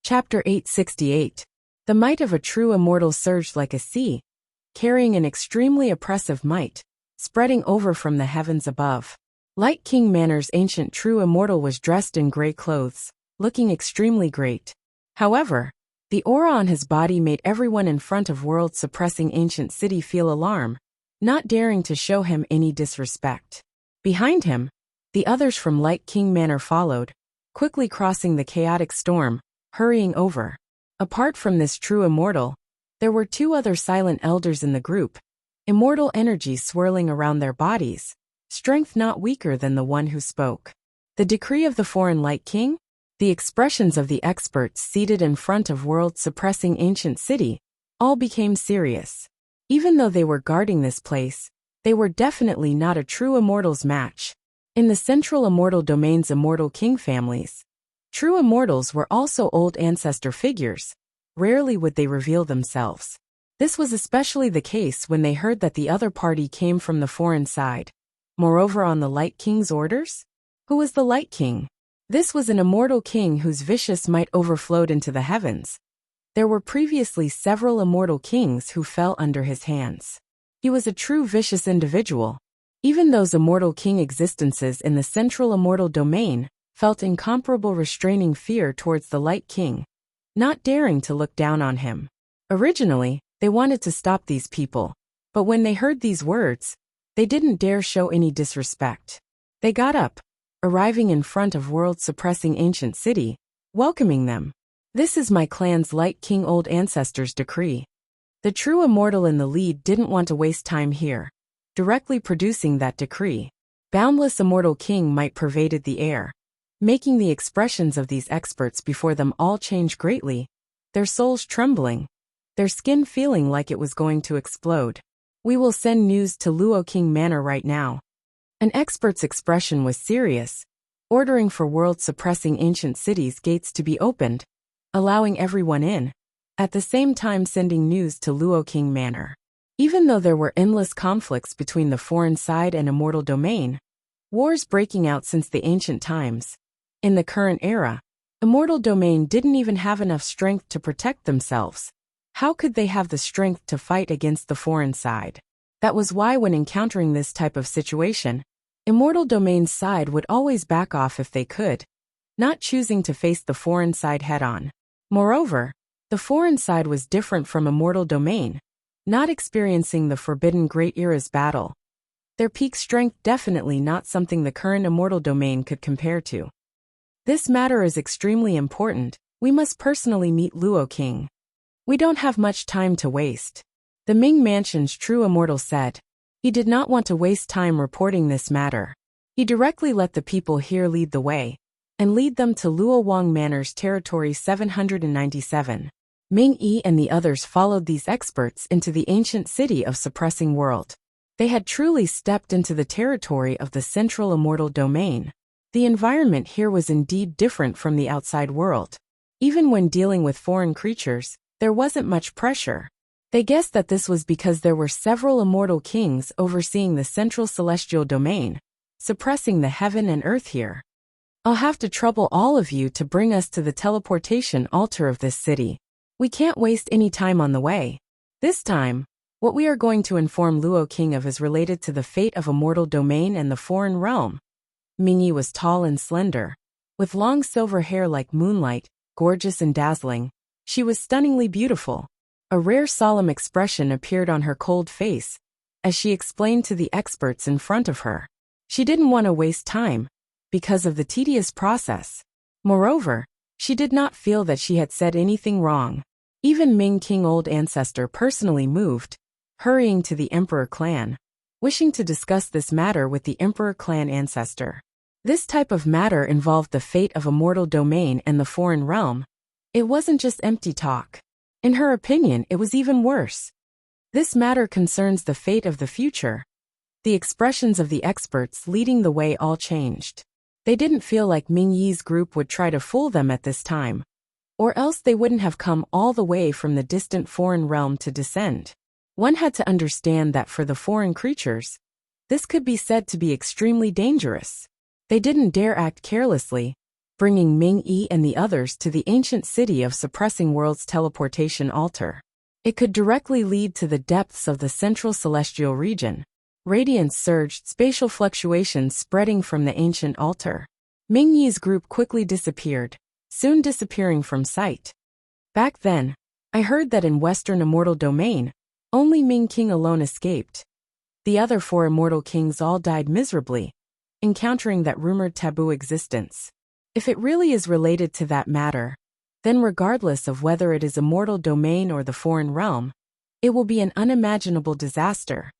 Chapter 868. The might of a true immortal surged like a sea, carrying an extremely oppressive might, spreading over from the heavens above. Light King Manor's ancient true immortal was dressed in gray clothes, looking extremely great. However, the aura on his body made everyone in front of world-suppressing ancient city feel alarm, not daring to show him any disrespect. Behind him, the others from Light King Manor followed, quickly crossing the chaotic storm, hurrying over. Apart from this true immortal, there were two other silent elders in the group, immortal energy swirling around their bodies, strength not weaker than the one who spoke. The decree of the foreign Light King? The expressions of the experts seated in front of world-suppressing ancient city all became serious. Even though they were guarding this place, they were definitely not a true immortal's match. In the central immortal domain's immortal king families, true immortals were also old ancestor figures. Rarely would they reveal themselves. This was especially the case when they heard that the other party came from the foreign side. Moreover, on the Light King's orders? Who was the Light King? This was an immortal king whose vicious might overflowed into the heavens. There were previously several immortal kings who fell under his hands. He was a true vicious individual. Even those immortal king existences in the central immortal domain felt incomparable restraining fear towards the Light King, not daring to look down on him. Originally, they wanted to stop these people, but when they heard these words, they didn't dare show any disrespect. They got up, arriving in front of world-suppressing ancient city, welcoming them. This is my clan's Light King old ancestors' decree. The true immortal in the lead didn't want to waste time here, directly producing that decree. Boundless immortal king might pervaded the air, making the expressions of these experts before them all change greatly, their souls trembling, their skin feeling like it was going to explode. We will send news to Luo King Manor right now. An expert's expression was serious, ordering for world-suppressing ancient cities' gates to be opened, allowing everyone in, at the same time sending news to Luo King Manor. Even though there were endless conflicts between the foreign side and immortal domain, wars breaking out since the ancient times, in the current era, immortal domain didn't even have enough strength to protect themselves. How could they have the strength to fight against the foreign side? That was why when encountering this type of situation, immortal domain's side would always back off if they could, not choosing to face the foreign side head-on. Moreover, the foreign side was different from immortal domain, not experiencing the Forbidden Great Era's battle. Their peak strength definitely not something the current immortal domain could compare to. This matter is extremely important. We must personally meet Luo King. We don't have much time to waste. The Ming Mansion's true immortal said. He did not want to waste time reporting this matter. He directly let the people here lead the way, and lead them to Luo Wang Manor's territory 797. Ming Yi and the others followed these experts into the ancient city of suppressing world. They had truly stepped into the territory of the central immortal domain. The environment here was indeed different from the outside world. Even when dealing with foreign creatures, there wasn't much pressure. They guessed that this was because there were several immortal kings overseeing the central celestial domain, suppressing the heaven and earth here. I'll have to trouble all of you to bring us to the teleportation altar of this city. We can't waste any time on the way. This time, what we are going to inform Luo King of is related to the fate of immortal domain and the foreign realm. Mingyi was tall and slender, with long silver hair like moonlight, gorgeous and dazzling. She was stunningly beautiful. A rare solemn expression appeared on her cold face, as she explained to the experts in front of her. She didn't want to waste time, because of the tedious process. Moreover, she did not feel that she had said anything wrong. Even Ming King old ancestor personally moved, hurrying to the Emperor clan, wishing to discuss this matter with the Emperor clan ancestor. This type of matter involved the fate of immortal domain and the foreign realm. It wasn't just empty talk. In her opinion, it was even worse. This matter concerns the fate of the future. The expressions of the experts leading the way all changed. They didn't feel like Ming Yi's group would try to fool them at this time, or else they wouldn't have come all the way from the distant foreign realm to Descend. One had to understand that for the foreign creatures, this could be said to be extremely dangerous. They didn't dare act carelessly, bringing Ming-Yi and the others to the ancient city of suppressing world's teleportation altar. It could directly lead to the depths of the central celestial region. Radiance surged, spatial fluctuations spreading from the ancient altar. Ming-Yi's group quickly disappeared, soon disappearing from sight. Back then, I heard that in Western Immortal Domain, only Ming King alone escaped. The other 4 immortal kings all died miserably, encountering that rumored taboo existence. If it really is related to that matter, then regardless of whether it is Immortal Domain or the foreign realm, it will be an unimaginable disaster.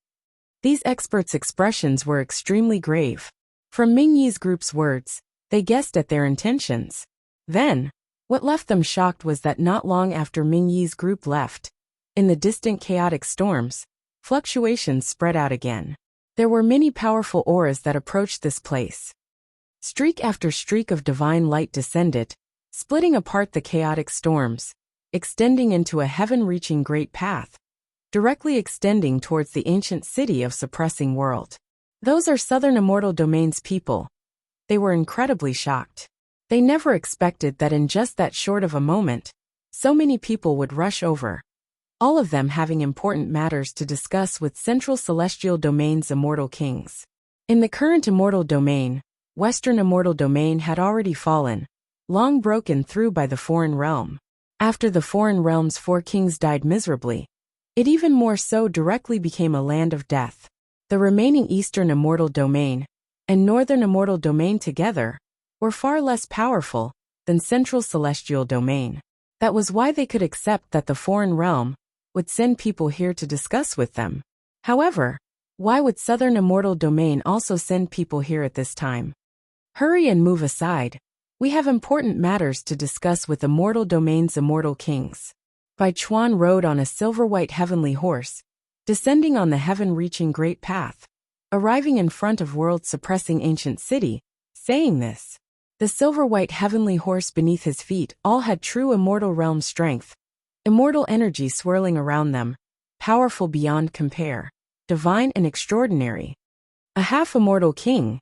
These experts' expressions were extremely grave. From Ming-Yi's group's words, they guessed at their intentions. Then, what left them shocked was that not long after Ming-Yi's group left, in the distant chaotic storms, fluctuations spread out again. There were many powerful auras that approached this place. Streak after streak of divine light descended, splitting apart the chaotic storms, extending into a heaven-reaching great path, directly extending towards the ancient city of suppressing world. Those are Southern Immortal Domain's people. They were incredibly shocked. They never expected that in just that short of a moment, so many people would rush over, all of them having important matters to discuss with Central Celestial Domain's immortal kings. In the current Immortal Domain, Western Immortal Domain had already fallen, long broken through by the foreign realm. After the foreign realm's 4 kings died miserably, it even more so directly became a land of death. The remaining Eastern Immortal Domain and Northern Immortal Domain together were far less powerful than Central Celestial Domain. That was why they could accept that the foreign realm would send people here to discuss with them. However, why would Southern Immortal Domain also send people here at this time? Hurry and move aside. We have important matters to discuss with Immortal Domain's immortal kings. Bai Chuan rode on a silver-white heavenly horse, descending on the heaven-reaching great path, arriving in front of world-suppressing ancient city, saying this. The silver-white heavenly horse beneath his feet all had true immortal realm strength, immortal energy swirling around them, powerful beyond compare, divine and extraordinary. A half-immortal king.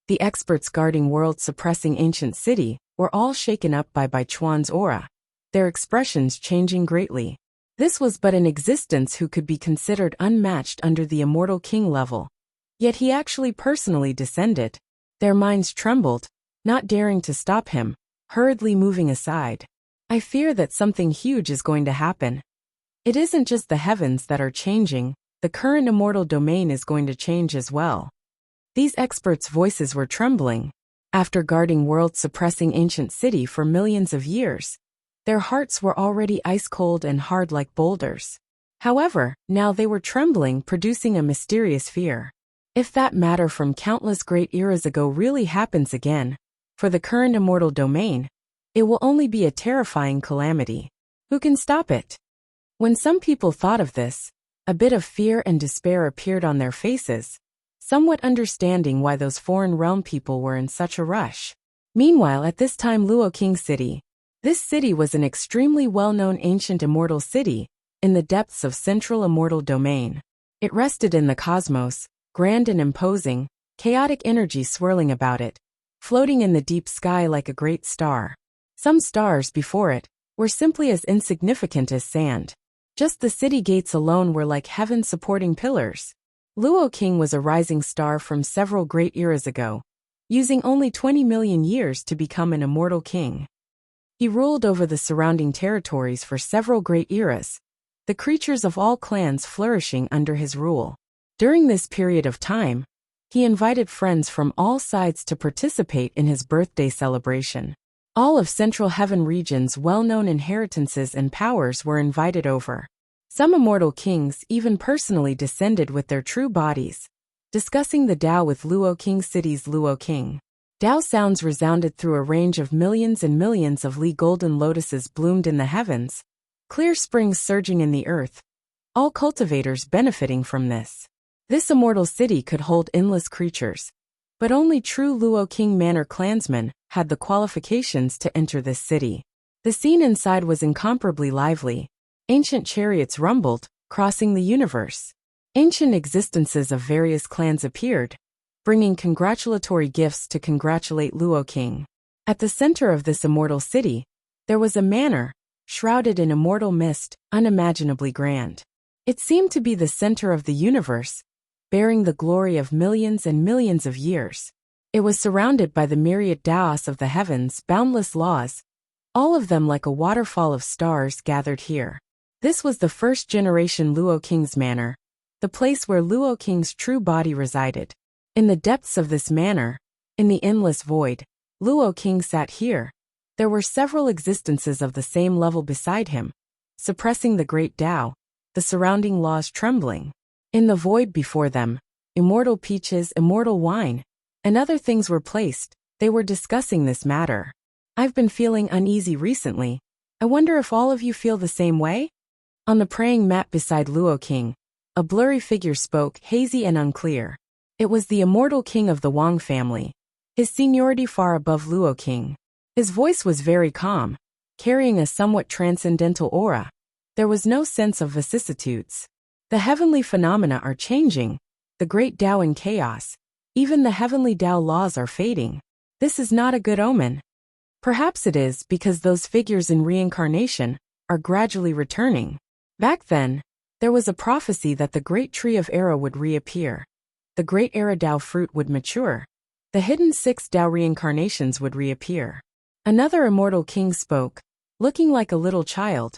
The experts guarding world-suppressing ancient city were all shaken up by Bai Chuan's aura, their expressions changing greatly. This was but an existence who could be considered unmatched under the immortal king level. Yet he actually personally descended. Their minds trembled, not daring to stop him, hurriedly moving aside. I fear that something huge is going to happen. It isn't just the heavens that are changing, the current immortal domain is going to change as well. These experts' voices were trembling. After guarding world-suppressing ancient city for millions of years, their hearts were already ice-cold and hard like boulders. However, now they were trembling, producing a mysterious fear. If that matter from countless great eras ago really happens again, for the current immortal domain, it will only be a terrifying calamity. Who can stop it? When some people thought of this, a bit of fear and despair appeared on their faces, somewhat understanding why those foreign realm people were in such a rush. Meanwhile, at this time, Luo King City. This city was an extremely well-known ancient immortal city, in the depths of Central Immortal Domain. It rested in the cosmos, grand and imposing, chaotic energy swirling about it, floating in the deep sky like a great star. Some stars before it were simply as insignificant as sand. Just the city gates alone were like heaven-supporting pillars. Luo King was a rising star from several great eras ago, using only 20 million years to become an immortal king. He ruled over the surrounding territories for several great eras, the creatures of all clans flourishing under his rule. During this period of time, he invited friends from all sides to participate in his birthday celebration. All of Central Heaven region's well-known inheritances and powers were invited over. Some immortal kings even personally descended with their true bodies, discussing the Tao with Luo King City's Luo King. Tao sounds resounded through a range of millions and millions of Li golden lotuses bloomed in the heavens, clear springs surging in the earth, all cultivators benefiting from this. This immortal city could hold endless creatures, but only true Luo King Manor clansmen had the qualifications to enter this city. The scene inside was incomparably lively. Ancient chariots rumbled, crossing the universe. Ancient existences of various clans appeared, bringing congratulatory gifts to congratulate Luo King. At the center of this immortal city, there was a manor, shrouded in immortal mist, unimaginably grand. It seemed to be the center of the universe, bearing the glory of millions and millions of years. It was surrounded by the myriad Daos of the heavens, boundless laws, all of them like a waterfall of stars gathered here. This was the first-generation Luo King's manor, the place where Luo King's true body resided. In the depths of this manor, in the endless void, Luo King sat here. There were several existences of the same level beside him, suppressing the great Tao, the surrounding laws trembling. In the void before them, immortal peaches, immortal wine, and other things were placed. They were discussing this matter. I've been feeling uneasy recently. I wonder if all of you feel the same way? On the praying mat beside Luo King, a blurry figure spoke, hazy and unclear. It was the immortal king of the Wang family, his seniority far above Luo King. His voice was very calm, carrying a somewhat transcendental aura. There was no sense of vicissitudes. The heavenly phenomena are changing, the great Tao in chaos. Even the heavenly Tao laws are fading. This is not a good omen. Perhaps it is because those figures in reincarnation are gradually returning. Back then, there was a prophecy that the great tree of era would reappear. The great era Tao fruit would mature. The hidden 6 Tao reincarnations would reappear. Another immortal king spoke, looking like a little child,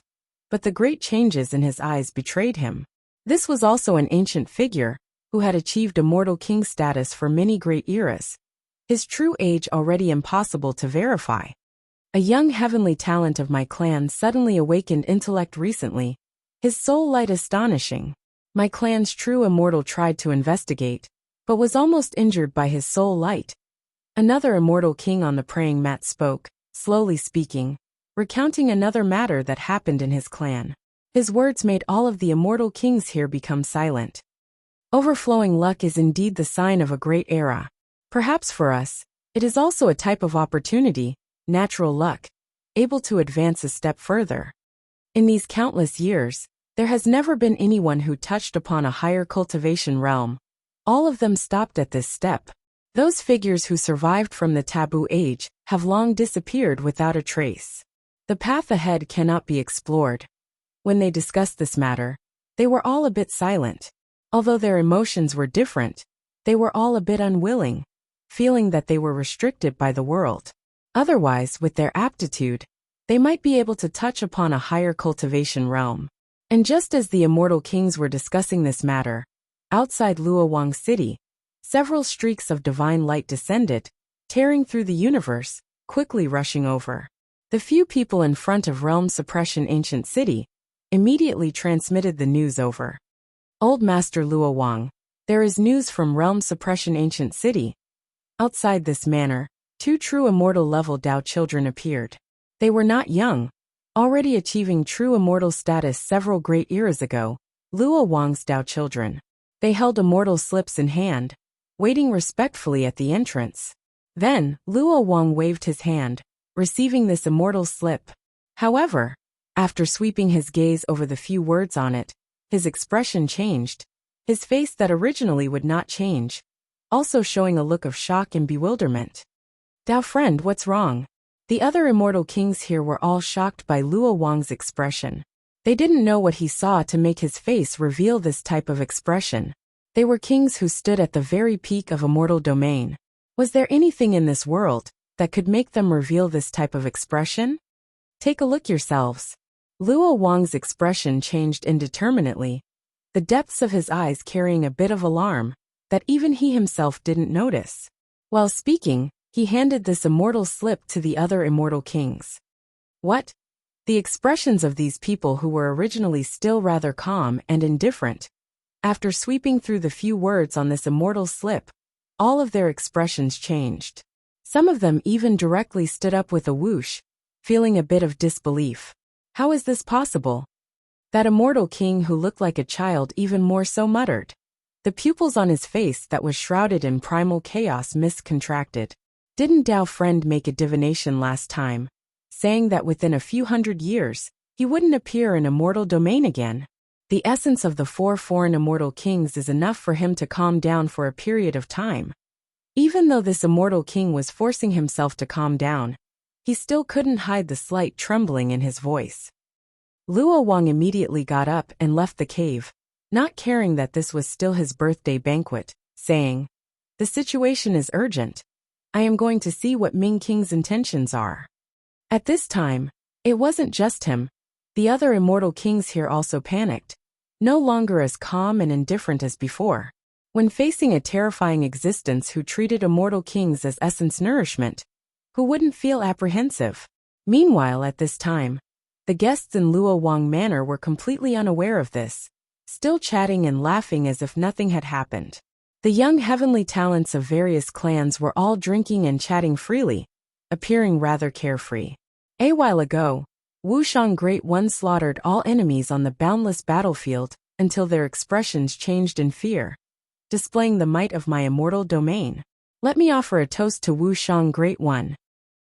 but the great changes in his eyes betrayed him. This was also an ancient figure, who had achieved immortal king status for many great eras. His true age already impossible to verify. A young heavenly talent of my clan suddenly awakened intellect recently, his soul light astonishing. My clan's true immortal tried to investigate, but was almost injured by his soul light. Another immortal king on the praying mat spoke, slowly speaking, recounting another matter that happened in his clan. His words made all of the immortal kings here become silent. Overflowing luck is indeed the sign of a great era. Perhaps for us, it is also a type of opportunity, natural luck, able to advance a step further. In these countless years, there has never been anyone who touched upon a higher cultivation realm. All of them stopped at this step. Those figures who survived from the taboo age have long disappeared without a trace. The path ahead cannot be explored. When they discussed this matter, they were all a bit silent. Although their emotions were different, they were all a bit unwilling, feeling that they were restricted by the world. Otherwise, with their aptitude, they might be able to touch upon a higher cultivation realm. And just as the immortal kings were discussing this matter, outside Luowang City, several streaks of divine light descended, tearing through the universe, quickly rushing over. The few people in front of Realm Suppression Ancient City immediately transmitted the news over. Old Master Luowang, there is news from Realm Suppression Ancient City. Outside this manor, 2 true immortal level Tao children appeared. They were not young, already achieving true immortal status several great eras ago, Luo Wang's Tao children. They held immortal slips in hand, waiting respectfully at the entrance. Then, Luo Wang waved his hand, receiving this immortal slip. However, after sweeping his gaze over the few words on it, his expression changed. His face that originally would not change, also showing a look of shock and bewilderment. Tao friend, what's wrong? The other immortal kings here were all shocked by Luo Wang's expression. They didn't know what he saw to make his face reveal this type of expression. They were kings who stood at the very peak of immortal domain. Was there anything in this world that could make them reveal this type of expression? Take a look yourselves. Luo Wang's expression changed indeterminately, the depths of his eyes carrying a bit of alarm that even he himself didn't notice. While speaking, he handed this immortal slip to the other immortal kings. What? The expressions of these people who were originally still rather calm and indifferent. After sweeping through the few words on this immortal slip, all of their expressions changed. Some of them even directly stood up with a whoosh, feeling a bit of disbelief. How is this possible? That immortal king who looked like a child even more so muttered. The pupils on his face that was shrouded in primal chaos mist contracted. Didn't Tao friend make a divination last time, saying that within a few hundred years, he wouldn't appear in immortal domain again? The essence of the 4 foreign immortal kings is enough for him to calm down for a period of time. Even though this immortal king was forcing himself to calm down, he still couldn't hide the slight trembling in his voice. Luo Wang immediately got up and left the cave, not caring that this was still his birthday banquet, saying, "The situation is urgent. I am going to see what Ming King's intentions are." At this time, it wasn't just him. The other immortal kings here also panicked, no longer as calm and indifferent as before. When facing a terrifying existence who treated immortal kings as essence nourishment, who wouldn't feel apprehensive? Meanwhile, at this time, the guests in Luo Wang Manor were completely unaware of this, still chatting and laughing as if nothing had happened. The young heavenly talents of various clans were all drinking and chatting freely, appearing rather carefree. A while ago, Wuxian Great One slaughtered all enemies on the boundless battlefield until their expressions changed in fear, displaying the might of my immortal domain. Let me offer a toast to Wuxian Great One.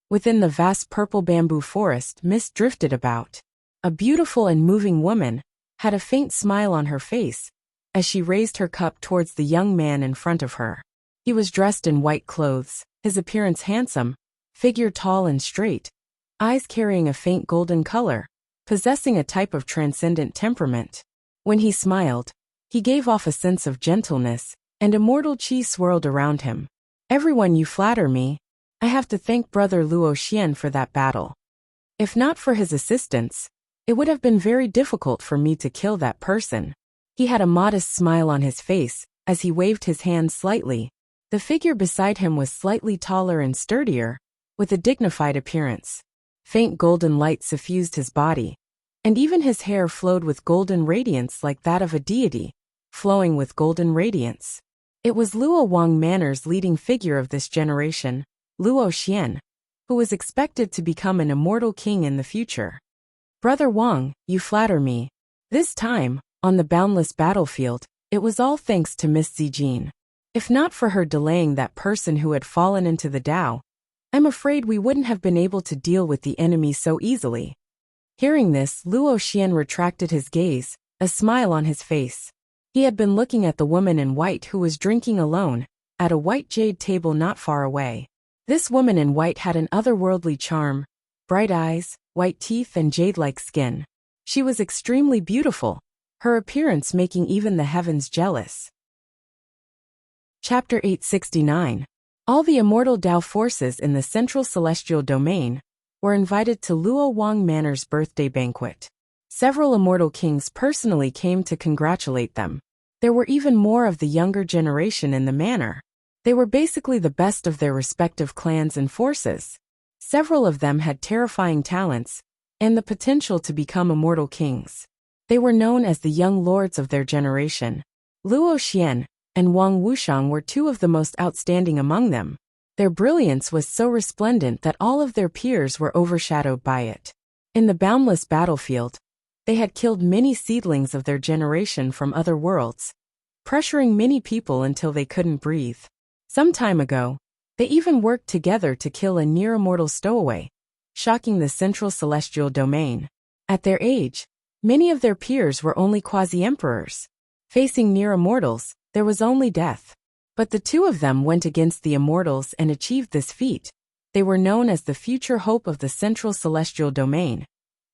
Within the vast purple bamboo forest, mist drifted about. A beautiful and moving woman had a faint smile on her face as she raised her cup towards the young man in front of her. He was dressed in white clothes, his appearance handsome, figure tall and straight, eyes carrying a faint golden color, possessing a type of transcendent temperament. When he smiled, he gave off a sense of gentleness, and immortal qi swirled around him. "Everyone, you flatter me. I have to thank Brother Luo Xian for that battle. If not for his assistance, it would have been very difficult for me to kill that person." He had a modest smile on his face as he waved his hand slightly. The figure beside him was slightly taller and sturdier, with a dignified appearance. Faint golden light suffused his body, and even his hair flowed with golden radiance like that of a deity, flowing with golden radiance. It was Luo Wang Manor's leading figure of this generation, Luo Xian, who was expected to become an immortal king in the future. "Brother Wang, you flatter me." This time, on the boundless battlefield, it was all thanks to Miss Zijin. If not for her delaying that person who had fallen into the Tao, I'm afraid we wouldn't have been able to deal with the enemy so easily. Hearing this, Luo Xian retracted his gaze, a smile on his face. He had been looking at the woman in white who was drinking alone, at a white jade table not far away. This woman in white had an otherworldly charm, bright eyes, white teeth and jade-like skin. She was extremely beautiful, her appearance making even the heavens jealous. Chapter 869. All the immortal Tao forces in the central celestial domain were invited to Luo Wang Manor's birthday banquet. Several immortal kings personally came to congratulate them. There were even more of the younger generation in the manor. They were basically the best of their respective clans and forces. Several of them had terrifying talents and the potential to become immortal kings. They were known as the young lords of their generation. Luo Xian and Wang Wuxiang were two of the most outstanding among them. Their brilliance was so resplendent that all of their peers were overshadowed by it. In the boundless battlefield, they had killed many seedlings of their generation from other worlds, pressuring many people until they couldn't breathe. Some time ago, they even worked together to kill a near-immortal stowaway, shocking the central celestial domain. At their age, many of their peers were only quasi-emperors. Facing near-immortals, there was only death. But the two of them went against the immortals and achieved this feat. They were known as the future hope of the central celestial domain,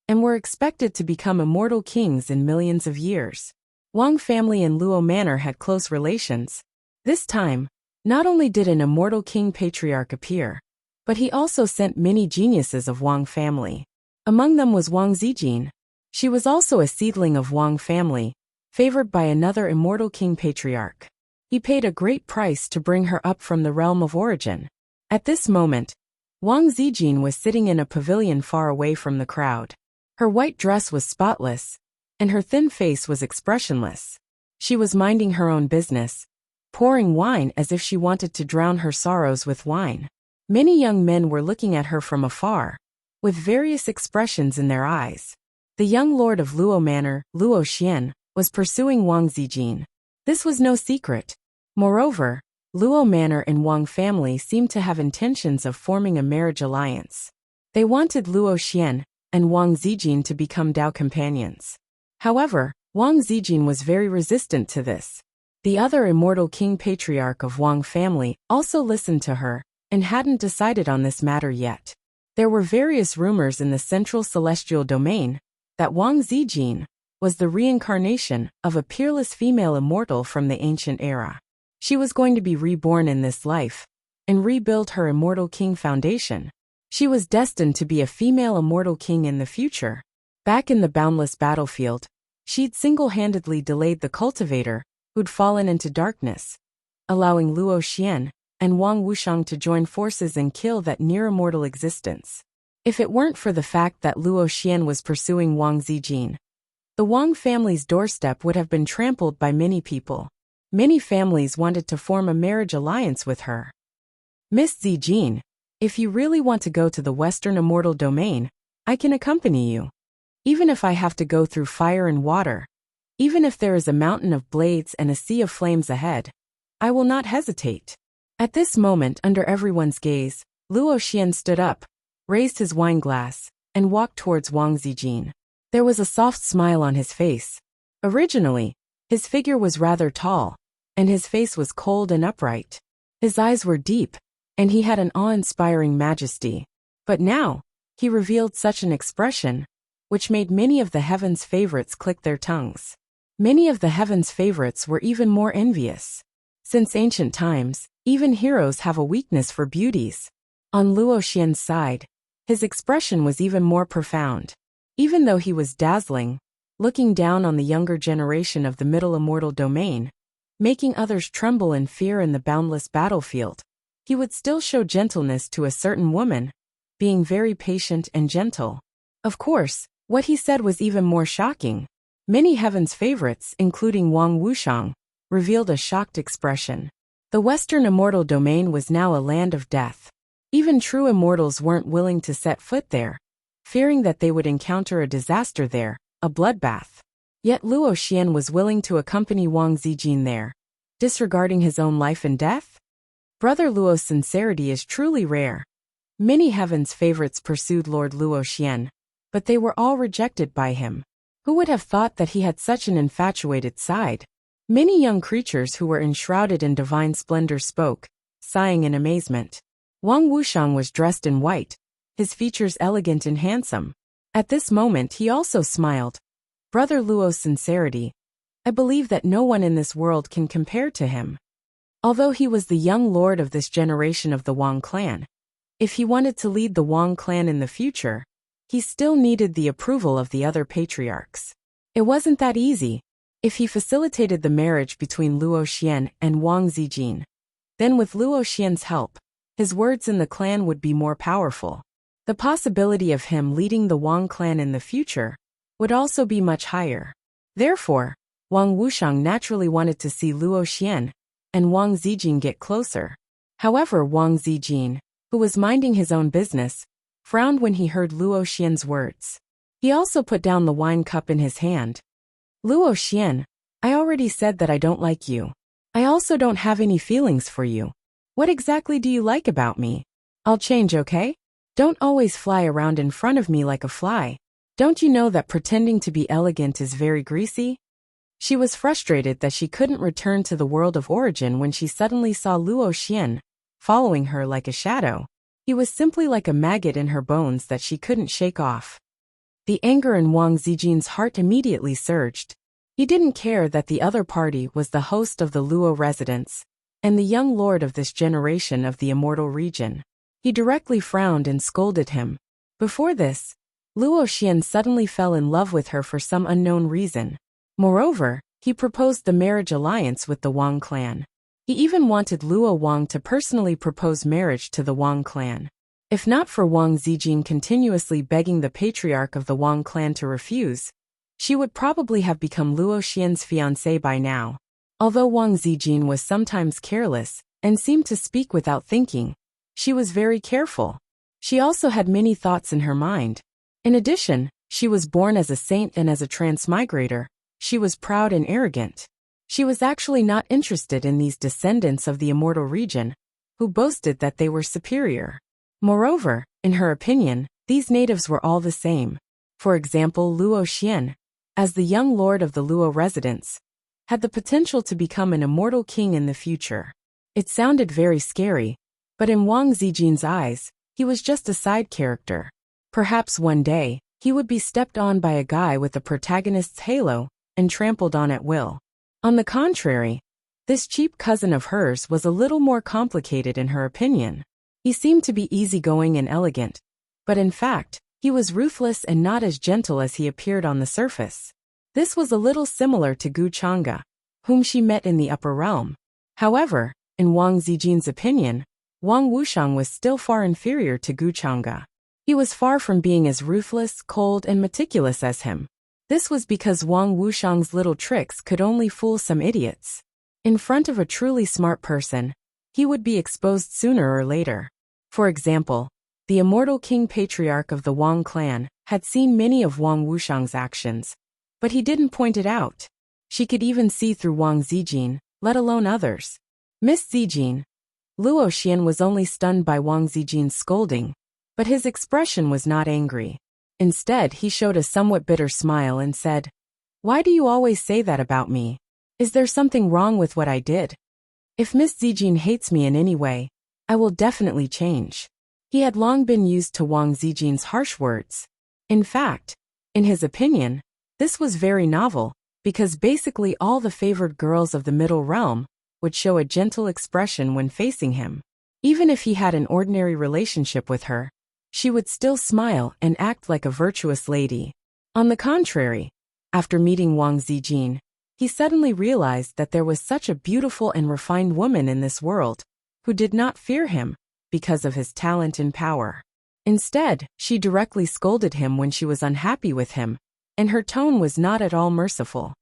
and were expected to become immortal kings in millions of years. Wang family and Luo Manor had close relations. This time, not only did an immortal king patriarch appear, but he also sent many geniuses of Wang family. Among them was Wang Zijin. She was also a seedling of Wang family, favored by another immortal king patriarch. He paid a great price to bring her up from the realm of origin. At this moment, Wang Zijin was sitting in a pavilion far away from the crowd. Her white dress was spotless, and her thin face was expressionless. She was minding her own business, pouring wine as if she wanted to drown her sorrows with wine. Many young men were looking at her from afar, with various expressions in their eyes. The young lord of Luo Manor, Luo Xian, was pursuing Wang Zijin. This was no secret. Moreover, Luo Manor and Wang family seemed to have intentions of forming a marriage alliance. They wanted Luo Xian and Wang Zijin to become Dao companions. However, Wang Zijin was very resistant to this. The other immortal king patriarch of Wang family also listened to her and hadn't decided on this matter yet. There were various rumors in the central celestial domain that Wang Zijin was the reincarnation of a peerless female immortal from the ancient era. She was going to be reborn in this life and rebuild her immortal king foundation. She was destined to be a female immortal king in the future. Back in the boundless battlefield, she'd single-handedly delayed the cultivator who'd fallen into darkness, allowing Luo Xian and Wang Wuxiang to join forces and kill that near-immortal existence. If it weren't for the fact that Luo Xian was pursuing Wang Zijin, the Wang family's doorstep would have been trampled by many people. Many families wanted to form a marriage alliance with her. Miss Zijin, if you really want to go to the Western Immortal Domain, I can accompany you. Even if I have to go through fire and water, even if there is a mountain of blades and a sea of flames ahead, I will not hesitate. At this moment, under everyone's gaze, Luo Xian stood up, raised his wine glass, and walked towards Wang Zijin. There was a soft smile on his face. Originally, his figure was rather tall, and his face was cold and upright. His eyes were deep, and he had an awe-inspiring majesty. But now, he revealed such an expression, which made many of the heaven's favorites click their tongues. Many of the heaven's favorites were even more envious. Since ancient times, even heroes have a weakness for beauties. On Luo Xian's side, his expression was even more profound. Even though he was dazzling, looking down on the younger generation of the middle immortal domain, making others tremble in fear in the boundless battlefield, he would still show gentleness to a certain woman, being very patient and gentle. Of course, what he said was even more shocking. Many heaven's favorites, including Wang Wuxiang, revealed a shocked expression. The Western Immortal Domain was now a land of death. Even true immortals weren't willing to set foot there, fearing that they would encounter a disaster there, a bloodbath. Yet Luo Xian was willing to accompany Wang Zijin there, disregarding his own life and death? Brother Luo's sincerity is truly rare. Many heaven's favorites pursued Lord Luo Xian, but they were all rejected by him. Who would have thought that he had such an infatuated side? Many young creatures who were enshrouded in divine splendor spoke, sighing in amazement. Wang Wuxiang was dressed in white, his features elegant and handsome. At this moment he also smiled. Brother Luo's sincerity. I believe that no one in this world can compare to him. Although he was the young lord of this generation of the Wang clan, if he wanted to lead the Wang clan in the future, he still needed the approval of the other patriarchs. It wasn't that easy. If he facilitated the marriage between Luo Xian and Wang Zijin, then with Luo Xian's help, his words in the clan would be more powerful. The possibility of him leading the Wang clan in the future would also be much higher. Therefore, Wang Wuxiang naturally wanted to see Luo Xian and Wang Zijin get closer. However, Wang Zijin, who was minding his own business, frowned when he heard Luo Xian's words. He also put down the wine cup in his hand. Luo Xian, I already said that I don't like you. I also don't have any feelings for you. What exactly do you like about me? I'll change, okay? Don't always fly around in front of me like a fly. Don't you know that pretending to be elegant is very greasy? She was frustrated that she couldn't return to the world of origin when she suddenly saw Luo Xian, following her like a shadow. He was simply like a maggot in her bones that she couldn't shake off. The anger in Wang Zijin's heart immediately surged. He didn't care that the other party was the host of the Luo residence, and the young lord of this generation of the immortal region. He directly frowned and scolded him. Before this, Luo Xian suddenly fell in love with her for some unknown reason. Moreover, he proposed the marriage alliance with the Wang clan. He even wanted Luo Wang to personally propose marriage to the Wang clan. If not for Wang Zijin continuously begging the patriarch of the Wang clan to refuse, she would probably have become Luo Xian's fiancée by now. Although Wang Zijin was sometimes careless and seemed to speak without thinking, she was very careful. She also had many thoughts in her mind. In addition, she was born as a saint and as a transmigrator, she was proud and arrogant. She was actually not interested in these descendants of the immortal region, who boasted that they were superior. Moreover, in her opinion, these natives were all the same. For example, Luo Xian, as the young lord of the Luo residence, had the potential to become an immortal king in the future. It sounded very scary, but in Wang Zijin's eyes, he was just a side character. Perhaps one day, he would be stepped on by a guy with the protagonist's halo and trampled on at will. On the contrary, this cheap cousin of hers was a little more complicated in her opinion. He seemed to be easygoing and elegant, but in fact, he was ruthless and not as gentle as he appeared on the surface. This was a little similar to Gu Chang'e, whom she met in the upper realm. However, in Wang Zijin's opinion, Wang Wuxiang was still far inferior to Gu Chang'e. He was far from being as ruthless, cold, and meticulous as him. This was because Wang Wuxiang's little tricks could only fool some idiots. In front of a truly smart person, he would be exposed sooner or later. For example, the immortal king patriarch of the Wang clan had seen many of Wang Wuxiang's actions, but he didn't point it out. She could even see through Wang Zijin, let alone others. Miss Zijin. Luo Xian was only stunned by Wang Zijin's scolding, but his expression was not angry. Instead, he showed a somewhat bitter smile and said, "Why do you always say that about me? Is there something wrong with what I did? If Miss Zijin hates me in any way, I will definitely change." He had long been used to Wang Zijin's harsh words. In fact, in his opinion, this was very novel, because basically all the favored girls of the Middle Realm would show a gentle expression when facing him. Even if he had an ordinary relationship with her, she would still smile and act like a virtuous lady. On the contrary, after meeting Wang Zijin, he suddenly realized that there was such a beautiful and refined woman in this world, who did not fear him because of his talent and power. Instead, she directly scolded him when she was unhappy with him, and her tone was not at all merciful.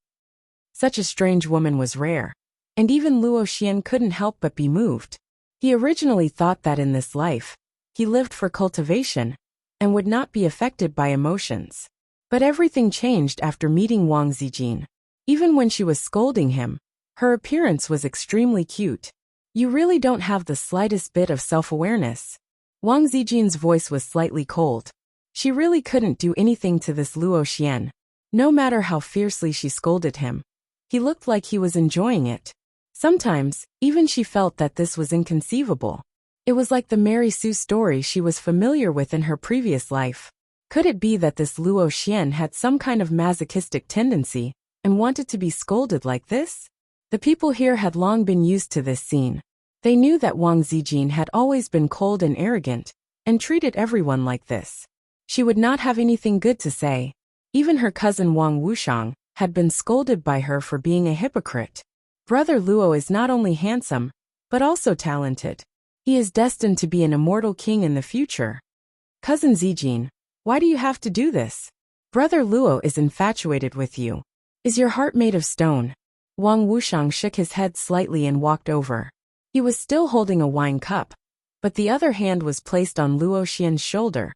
Such a strange woman was rare, and even Luo Xian couldn't help but be moved. He originally thought that in this life, he lived for cultivation and would not be affected by emotions. But everything changed after meeting Wang Zijin. Even when she was scolding him, her appearance was extremely cute. "You really don't have the slightest bit of self-awareness." Wang Zijin's voice was slightly cold. She really couldn't do anything to this Luo Xian. No matter how fiercely she scolded him, he looked like he was enjoying it. Sometimes, even she felt that this was inconceivable. It was like the Mary Sue story she was familiar with in her previous life. Could it be that this Luo Xian had some kind of masochistic tendency and wanted to be scolded like this? The people here had long been used to this scene. They knew that Wang Zijin had always been cold and arrogant, and treated everyone like this. She would not have anything good to say. Even her cousin Wang Wuxiang had been scolded by her for being a hypocrite. Brother Luo is not only handsome, but also talented. He is destined to be an immortal king in the future. Cousin Zijin, why do you have to do this? Brother Luo is infatuated with you. Is your heart made of stone? Wang Wuxiang shook his head slightly and walked over. He was still holding a wine cup, but the other hand was placed on Luo Xian's shoulder,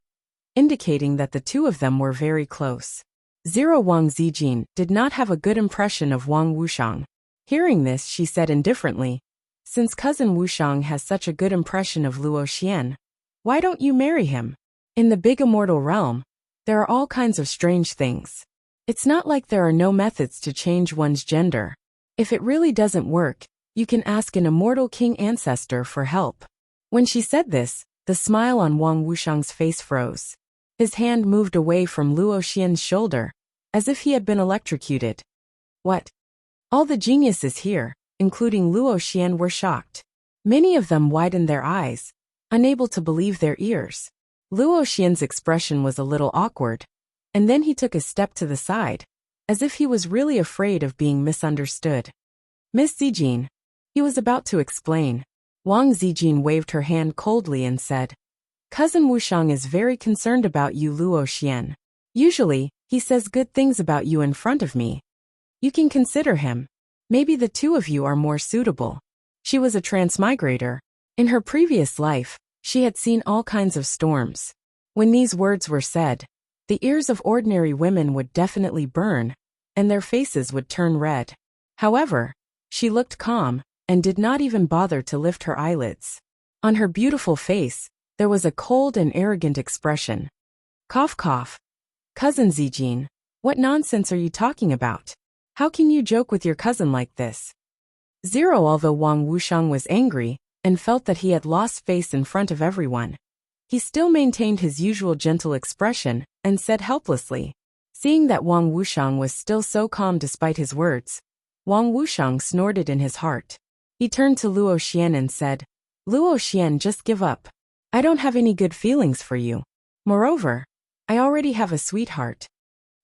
indicating that the two of them were very close. Wang Zijin did not have a good impression of Wang Wuxiang. Hearing this, she said indifferently, "Since cousin Wuxiang has such a good impression of Luo Xian, why don't you marry him? In the big immortal realm, there are all kinds of strange things. It's not like there are no methods to change one's gender. If it really doesn't work, you can ask an immortal king ancestor for help." When she said this, the smile on Wang Wuxiang's face froze. His hand moved away from Luo Xian's shoulder, as if he had been electrocuted. What? All the geniuses here, including Luo Xian, were shocked. Many of them widened their eyes, unable to believe their ears. Luo Xian's expression was a little awkward, and then he took a step to the side, as if he was really afraid of being misunderstood. "Miss Zijin," he was about to explain. Wang Zijin waved her hand coldly and said, "Cousin Wuxiang is very concerned about you, Luo Xian. Usually, he says good things about you in front of me. You can consider him. Maybe the two of you are more suitable." She was a transmigrator. In her previous life, she had seen all kinds of storms. When these words were said, the ears of ordinary women would definitely burn, and their faces would turn red. However, she looked calm, and did not even bother to lift her eyelids. On her beautiful face, there was a cold and arrogant expression. Cough cough. "Cousin Zijin, what nonsense are you talking about? How can you joke with your cousin like this?" Although Wang Wuxiang was angry, and felt that he had lost face in front of everyone, He still maintained his usual gentle expression and said helplessly. Seeing that Wang Wuxiang was still so calm despite his words, Wang Wuxiang snorted in his heart. He turned to Luo Xian and said, Luo Xian, just give up. I don't have any good feelings for you. Moreover, I already have a sweetheart.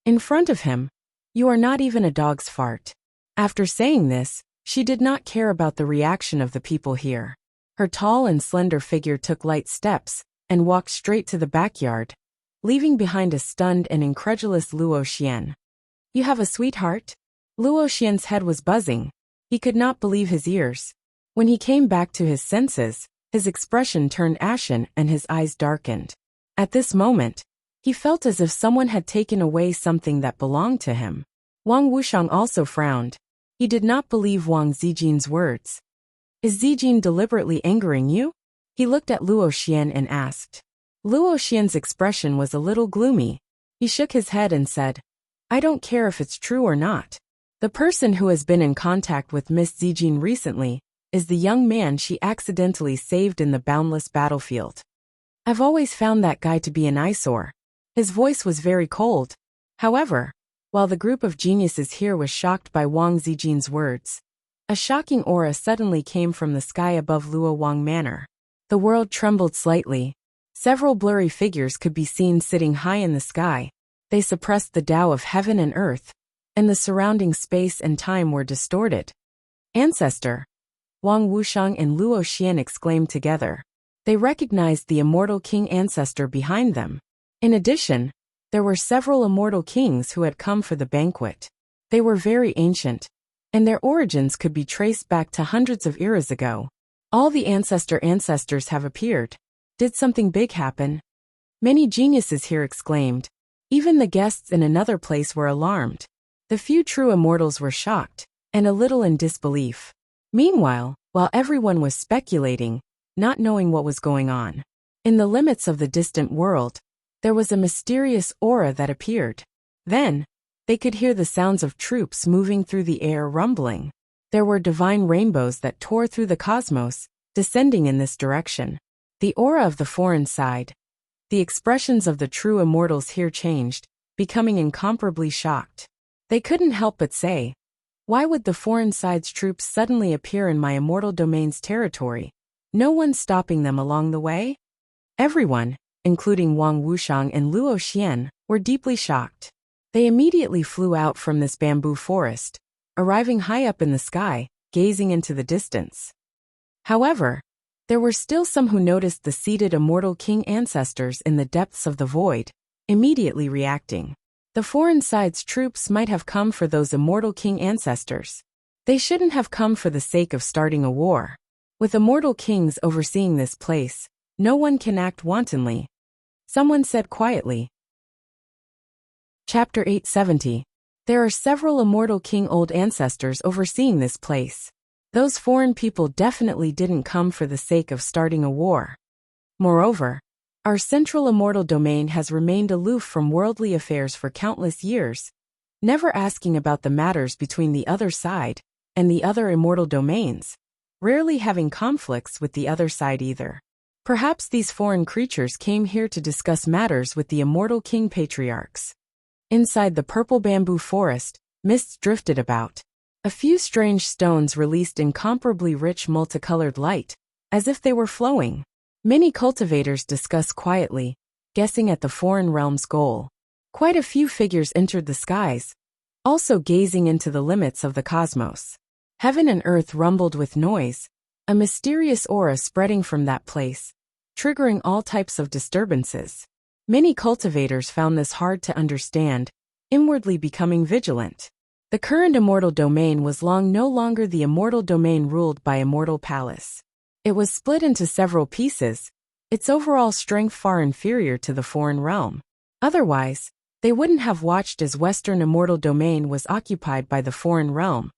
In front of him, you are not even a dog's fart. After saying this, she did not care about the reaction of the people here. Her tall and slender figure took light steps and walked straight to the backyard, leaving behind a stunned and incredulous Luo Xian. You have a sweetheart? Luo Xian's head was buzzing. He could not believe his ears. When he came back to his senses, his expression turned ashen and his eyes darkened. At this moment, he felt as if someone had taken away something that belonged to him. Wang Wuxiang also frowned. He did not believe Wang Zijin's words. Is Zijin deliberately angering you? He looked at Luo Xian and asked. Luo Xian's expression was a little gloomy. He shook his head and said, I don't care if it's true or not. The person who has been in contact with Miss Zijin recently is the young man she accidentally saved in the boundless battlefield. I've always found that guy to be an eyesore. His voice was very cold. However, while the group of geniuses here was shocked by Wang Zijin's words, a shocking aura suddenly came from the sky above Luo Wang Manor. The world trembled slightly. Several blurry figures could be seen sitting high in the sky. They suppressed the Tao of heaven and earth, and the surrounding space and time were distorted. Ancestor! Wang Wuxiang and Luo Xian exclaimed together. They recognized the immortal king ancestor behind them. In addition, there were several immortal kings who had come for the banquet. They were very ancient, and their origins could be traced back to hundreds of eras ago. All the ancestors have appeared. Did something big happen? Many geniuses here exclaimed. Even the guests in another place were alarmed. The few true immortals were shocked, and a little in disbelief. Meanwhile, while everyone was speculating, not knowing what was going on, in the limits of the distant world, there was a mysterious aura that appeared. Then, they could hear the sounds of troops moving through the air rumbling. There were divine rainbows that tore through the cosmos, descending in this direction. The aura of the foreign side. The expressions of the true immortals here changed, becoming incomparably shocked. They couldn't help but say, why would the foreign side's troops suddenly appear in my immortal domain's territory? No one stopping them along the way? Everyone, including Wang Wuxiang and Luo Xian, were deeply shocked. They immediately flew out from this bamboo forest, arriving high up in the sky, gazing into the distance. However, there were still some who noticed the seated immortal king ancestors in the depths of the void, immediately reacting. The foreign side's troops might have come for those immortal king ancestors. They shouldn't have come for the sake of starting a war. With immortal kings overseeing this place, no one can act wantonly. Someone said quietly. Chapter 870. There are several immortal king old ancestors overseeing this place. Those foreign people definitely didn't come for the sake of starting a war. Moreover, our central immortal domain has remained aloof from worldly affairs for countless years, never asking about the matters between the other side and the other immortal domains, rarely having conflicts with the other side either. Perhaps these foreign creatures came here to discuss matters with the immortal king patriarchs. Inside the purple bamboo forest, mists drifted about. A few strange stones released incomparably rich multicolored light, as if they were flowing. Many cultivators discussed quietly, guessing at the foreign realm's goal. Quite a few figures entered the skies, also gazing into the limits of the cosmos. Heaven and earth rumbled with noise, a mysterious aura spreading from that place, triggering all types of disturbances. Many cultivators found this hard to understand, inwardly becoming vigilant. The current immortal domain was no longer the immortal domain ruled by Immortal Palace. It was split into several pieces, its overall strength far inferior to the foreign realm. Otherwise, they wouldn't have watched as Western immortal domain was occupied by the foreign realm,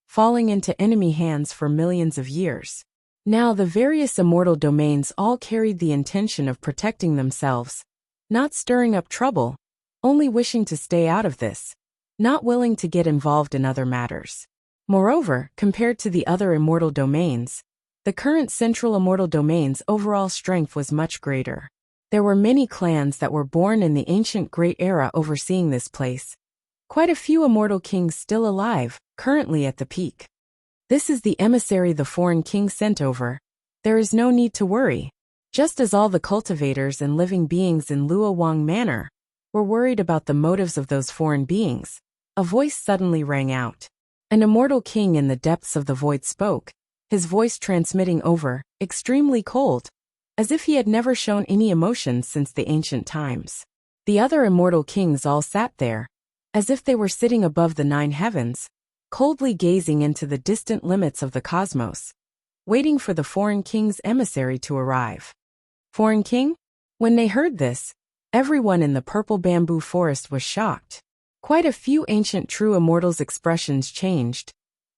falling into enemy hands for millions of years. Now the various immortal domains all carried the intention of protecting themselves, not stirring up trouble, only wishing to stay out of this, not willing to get involved in other matters. Moreover, compared to the other immortal domains, the current central immortal domain's overall strength was much greater. There were many clans that were born in the ancient Great Era overseeing this place. Quite a few immortal kings still alive, currently at the peak. This is the emissary the foreign king sent over. There is no need to worry. Just as all the cultivators and living beings in Luowang Manor were worried about the motives of those foreign beings, a voice suddenly rang out. An immortal king in the depths of the void spoke, his voice transmitting over, extremely cold, as if he had never shown any emotions since the ancient times. The other immortal kings all sat there, as if they were sitting above the 9 heavens, coldly gazing into the distant limits of the cosmos, waiting for the foreign king's emissary to arrive. Foreign king? When they heard this, everyone in the purple bamboo forest was shocked. Quite a few ancient true immortals' expressions changed,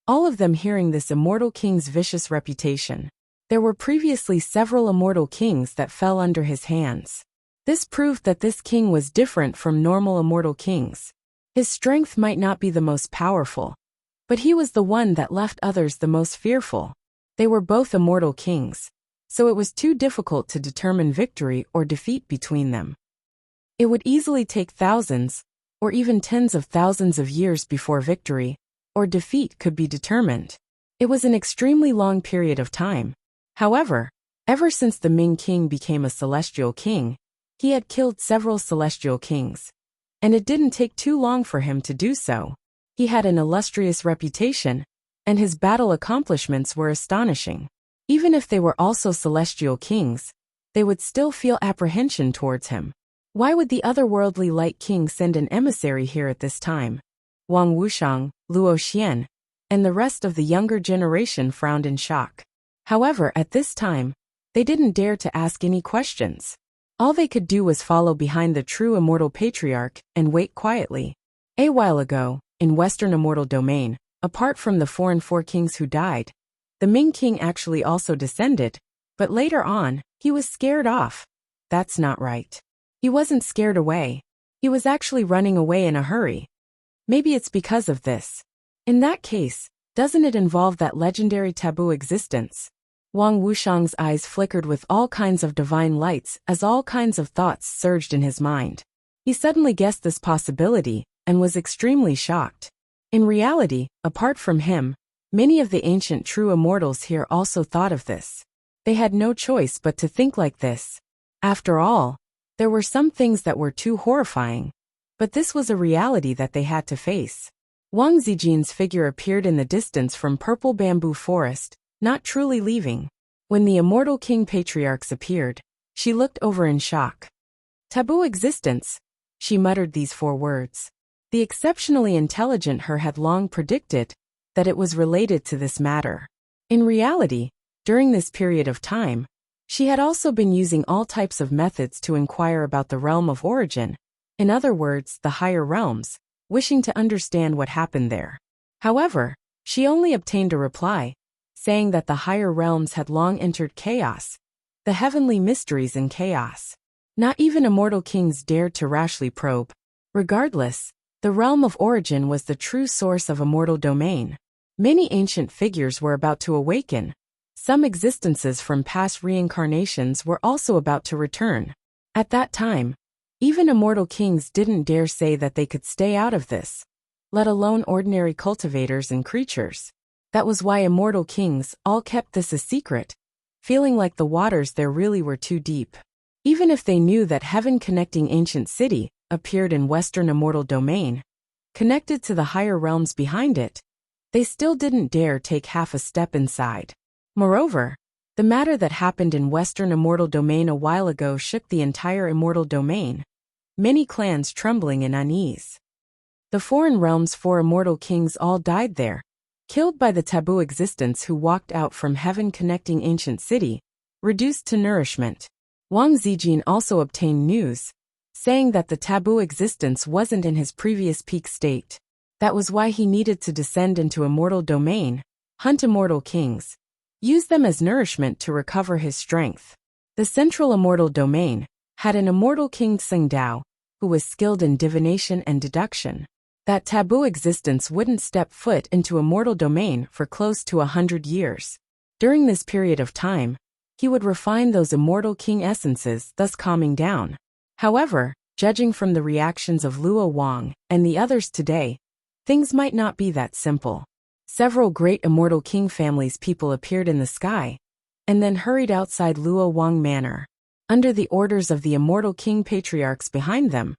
all of them hearing this immortal king's vicious reputation. There were previously several immortal kings that fell under his hands. This proved that this king was different from normal immortal kings. His strength might not be the most powerful, but he was the one that left others the most fearful. They were both immortal kings, so it was too difficult to determine victory or defeat between them. It would easily take thousands, or even tens of thousands of years before victory or defeat could be determined. It was an extremely long period of time. However, ever since the Ming king became a celestial king, he had killed several celestial kings. And it didn't take too long for him to do so. He had an illustrious reputation, and his battle accomplishments were astonishing. Even if they were also celestial kings, they would still feel apprehension towards him. Why would the otherworldly light king send an emissary here at this time? Wang Wuxiang, Luo Xian, and the rest of the younger generation frowned in shock. However, at this time, they didn't dare to ask any questions. All they could do was follow behind the true immortal patriarch and wait quietly. A while ago, in Western Immortal Domain, apart from the foreign 4 kings who died, the Ming king actually also descended, but later on, he was scared off. That's not right. He wasn't scared away. He was actually running away in a hurry. Maybe it's because of this. In that case, doesn't it involve that legendary taboo existence? Wang Wuxiang's eyes flickered with all kinds of divine lights as all kinds of thoughts surged in his mind. He suddenly guessed this possibility and was extremely shocked. In reality, apart from him, many of the ancient true immortals here also thought of this. They had no choice but to think like this. After all, there were some things that were too horrifying, but this was a reality that they had to face. Wang Zijin's figure appeared in the distance from purple bamboo forest, not truly leaving. When the immortal king patriarchs appeared, she looked over in shock. Taboo existence, she muttered these 4 words. The exceptionally intelligent her had long predicted that it was related to this matter. In reality, during this period of time, she had also been using all types of methods to inquire about the realm of origin, in other words, the higher realms, wishing to understand what happened there. However, she only obtained a reply, saying that the higher realms had long entered chaos, the heavenly mysteries in chaos. Not even immortal kings dared to rashly probe. Regardless, the realm of origin was the true source of immortal domain. Many ancient figures were about to awaken. Some existences from past reincarnations were also about to return. At that time, even immortal kings didn't dare say that they could stay out of this, let alone ordinary cultivators and creatures. That was why immortal kings all kept this a secret, feeling like the waters there really were too deep. Even if they knew that heaven-connecting ancient city appeared in Western Immortal Domain, connected to the higher realms behind it, they still didn't dare take half a step inside. Moreover, the matter that happened in Western Immortal Domain a while ago shook the entire Immortal Domain, many clans trembling in unease. The foreign realm's 4 immortal kings all died there, killed by the taboo existence who walked out from heaven-connecting ancient city, reduced to nourishment. Wang Zijin also obtained news, saying that the taboo existence wasn't in his previous peak state. That was why he needed to descend into Immortal Domain, hunt immortal kings, use them as nourishment to recover his strength. The central Immortal Domain had an immortal king Tsingdao, who was skilled in divination and deduction. That taboo existence wouldn't step foot into Immortal Domain for close to 100 years. During this period of time, he would refine those immortal king essences, thus calming down. However, judging from the reactions of Luo Wang and the others today, things might not be that simple. Several great immortal king families people appeared in the sky, and then hurried outside Luo Wang Manor. Under the orders of the immortal king patriarchs behind them,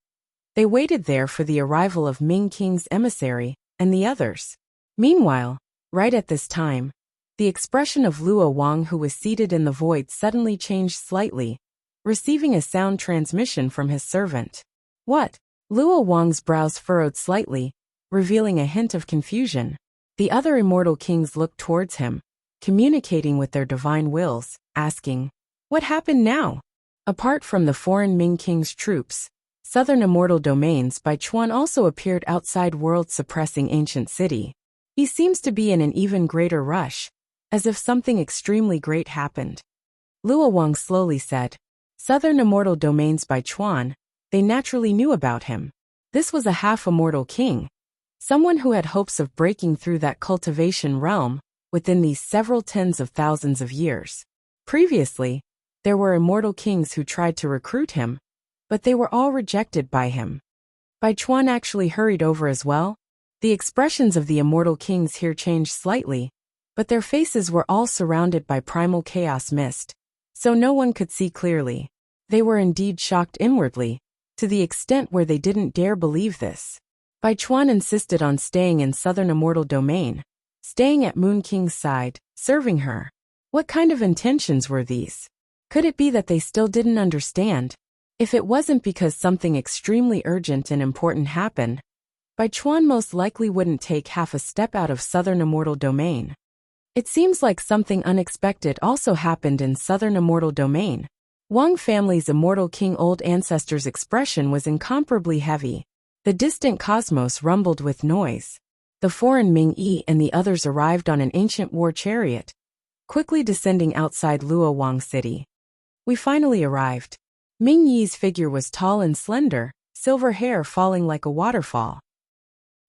they waited there for the arrival of Ming King's emissary and the others. Meanwhile, right at this time, the expression of Luo Wang, who was seated in the void, suddenly changed slightly, receiving a sound transmission from his servant. What? Luo Wang's brows furrowed slightly, revealing a hint of confusion. The other immortal kings looked towards him, communicating with their divine wills, asking, "What happened now?" Apart from the foreign Ming King's troops, Southern Immortal Domains by Chuan also appeared outside world-suppressing ancient city. He seems to be in an even greater rush, as if something extremely great happened. Luo Wang slowly said, "Southern Immortal Domains by Chuan, they naturally knew about him. This was a half-immortal king, someone who had hopes of breaking through that cultivation realm within these several tens of thousands of years. Previously, there were immortal kings who tried to recruit him, but they were all rejected by him." Bai Chuan actually hurried over as well. The expressions of the immortal kings here changed slightly, but their faces were all surrounded by primal chaos mist, so no one could see clearly. They were indeed shocked inwardly, to the extent where they didn't dare believe this. Bai Chuan insisted on staying in Southern Immortal Domain, staying at Moon King's side, serving her. What kind of intentions were these? Could it be that they still didn't understand? If it wasn't because something extremely urgent and important happened, Bai Chuan most likely wouldn't take half a step out of Southern Immortal Domain. It seems like something unexpected also happened in Southern Immortal Domain. Wang family's immortal king old ancestor's expression was incomparably heavy. The distant cosmos rumbled with noise. The foreign Ming Yi and the others arrived on an ancient war chariot, quickly descending outside Luo Wang City. We finally arrived. Ming Yi's figure was tall and slender, silver hair falling like a waterfall.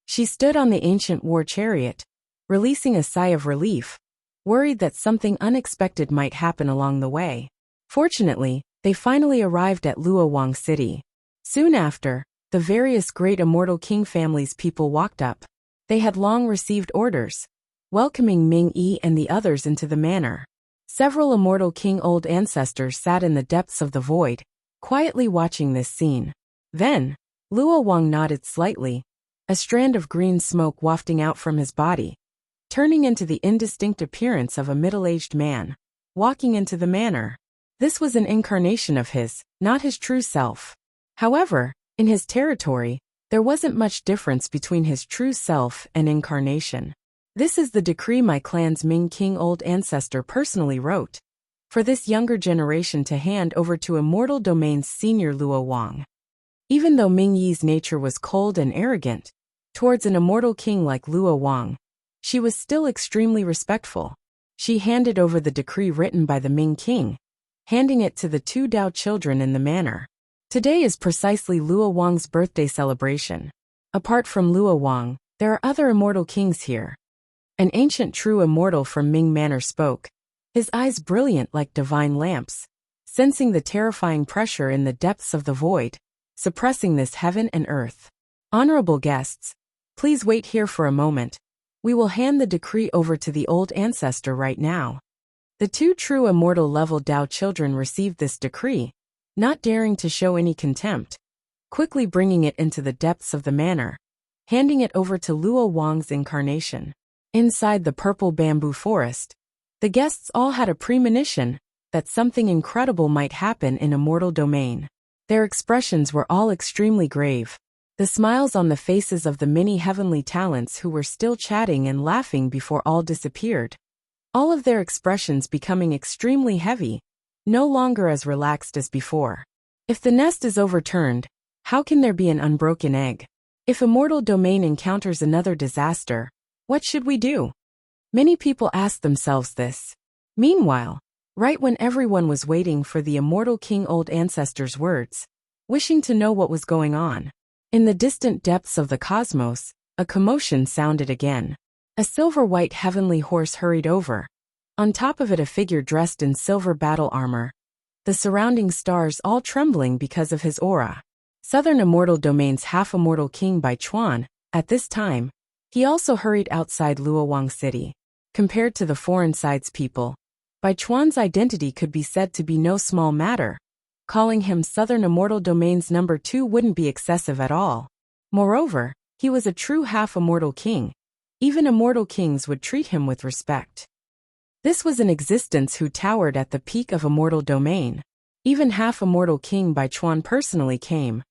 She stood on the ancient war chariot, releasing a sigh of relief, worried that something unexpected might happen along the way. Fortunately, they finally arrived at Luo Wang City. Soon after, the various great immortal king families people walked up. They had long received orders, welcoming Ming Yi and the others into the manor. Several immortal king old ancestors sat in the depths of the void, quietly watching this scene. Then, Luo Wang nodded slightly, a strand of green smoke wafting out from his body, turning into the indistinct appearance of a middle-aged man, walking into the manor. This was an incarnation of his, not his true self. However, in his territory, there wasn't much difference between his true self and incarnation. "This is the decree my clan's Ming King old ancestor personally wrote, for this younger generation to hand over to Immortal Domain's senior Luo Wang." Even though Ming Yi's nature was cold and arrogant towards an immortal king like Luo Wang, she was still extremely respectful. She handed over the decree written by the Ming King, handing it to the two Dao children in the manor. Today is precisely Luo Wang's birthday celebration. Apart from Luo Wang, there are other immortal kings here. An ancient true immortal from Ming Manor spoke, his eyes brilliant like divine lamps, sensing the terrifying pressure in the depths of the void, suppressing this heaven and earth. "Honorable guests, please wait here for a moment. We will hand the decree over to the old ancestor right now." The two true immortal level Dao children received this decree, not daring to show any contempt, quickly bringing it into the depths of the manor, handing it over to Luo Wang's incarnation. Inside the purple bamboo forest, the guests all had a premonition that something incredible might happen in Immortal Domain. Their expressions were all extremely grave. The smiles on the faces of the many heavenly talents who were still chatting and laughing before all disappeared. All of their expressions becoming extremely heavy, no longer as relaxed as before. If the nest is overturned, how can there be an unbroken egg? If Immortal Domain encounters another disaster, what should we do? Many people asked themselves this. Meanwhile, right when everyone was waiting for the immortal king old ancestor's words, wishing to know what was going on, in the distant depths of the cosmos, a commotion sounded again. A silver-white heavenly horse hurried over, On top of it a figure dressed in silver battle armor, the surrounding stars all trembling because of his aura. Southern Immortal Domain's half-immortal king Baichuan. At this time, he also hurried outside Luoyang City. Compared to the foreign side's people, Baichuan's identity could be said to be no small matter. Calling him Southern Immortal Domain's number 2 wouldn't be excessive at all. Moreover, he was a true half-immortal king. Even immortal kings would treat him with respect. This was an existence who towered at the peak of Immortal Domain. Even half-immortal King Baichuan personally came.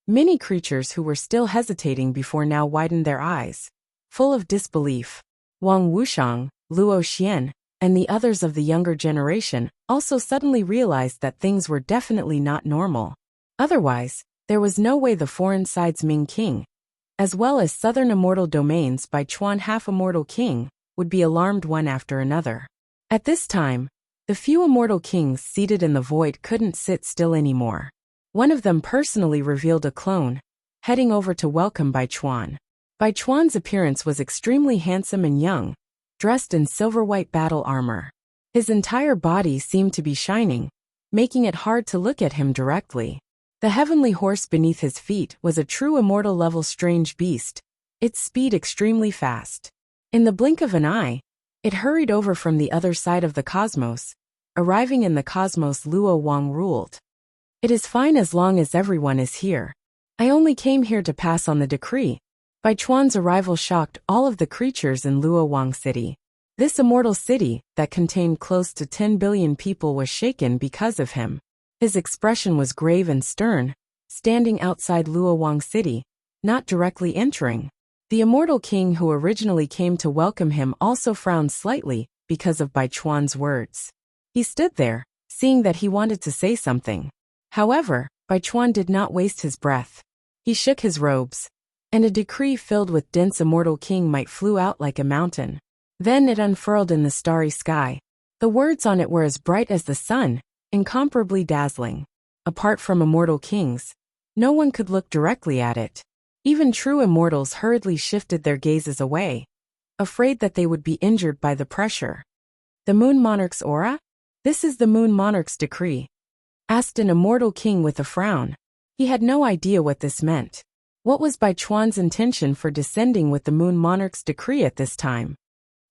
Many creatures who were still hesitating before now widened their eyes, full of disbelief. Wang Wuxiang, Luo Xian, and the others of the younger generation also suddenly realized that things were definitely not normal. Otherwise, there was no way the foreign side's Ming King, as well as Southern Immortal Domains Baichuan half-immortal king, would be alarmed one after another. At this time, the few immortal kings seated in the void couldn't sit still anymore. One of them personally revealed a clone, heading over to welcome Baichuan. Baichuan's appearance was extremely handsome and young, dressed in silver-white battle armor. His entire body seemed to be shining, making it hard to look at him directly. The heavenly horse beneath his feet was a true immortal-level strange beast, its speed extremely fast. In the blink of an eye, it hurried over from the other side of the cosmos, arriving in the cosmos Luoyang ruled. It is fine as long as everyone is here. I only came here to pass on the decree. Baichuan's arrival shocked all of the creatures in Luoyang City. This immortal city, that contained close to 10 billion people, was shaken because of him. His expression was grave and stern, standing outside Luoyang City, not directly entering. The immortal king who originally came to welcome him also frowned slightly because of Baichuan's words. He stood there, seeing that he wanted to say something. However, Baichuan did not waste his breath. He shook his robes, and a decree filled with dense immortal king might flew out like a mountain. Then it unfurled in the starry sky. The words on it were as bright as the sun, incomparably dazzling. Apart from immortal kings, no one could look directly at it. Even true immortals hurriedly shifted their gazes away, afraid that they would be injured by the pressure. The Moon Monarch's aura? This is the Moon Monarch's decree, asked an immortal king with a frown. He had no idea what this meant. What was Baichuan's intention for descending with the Moon Monarch's decree at this time?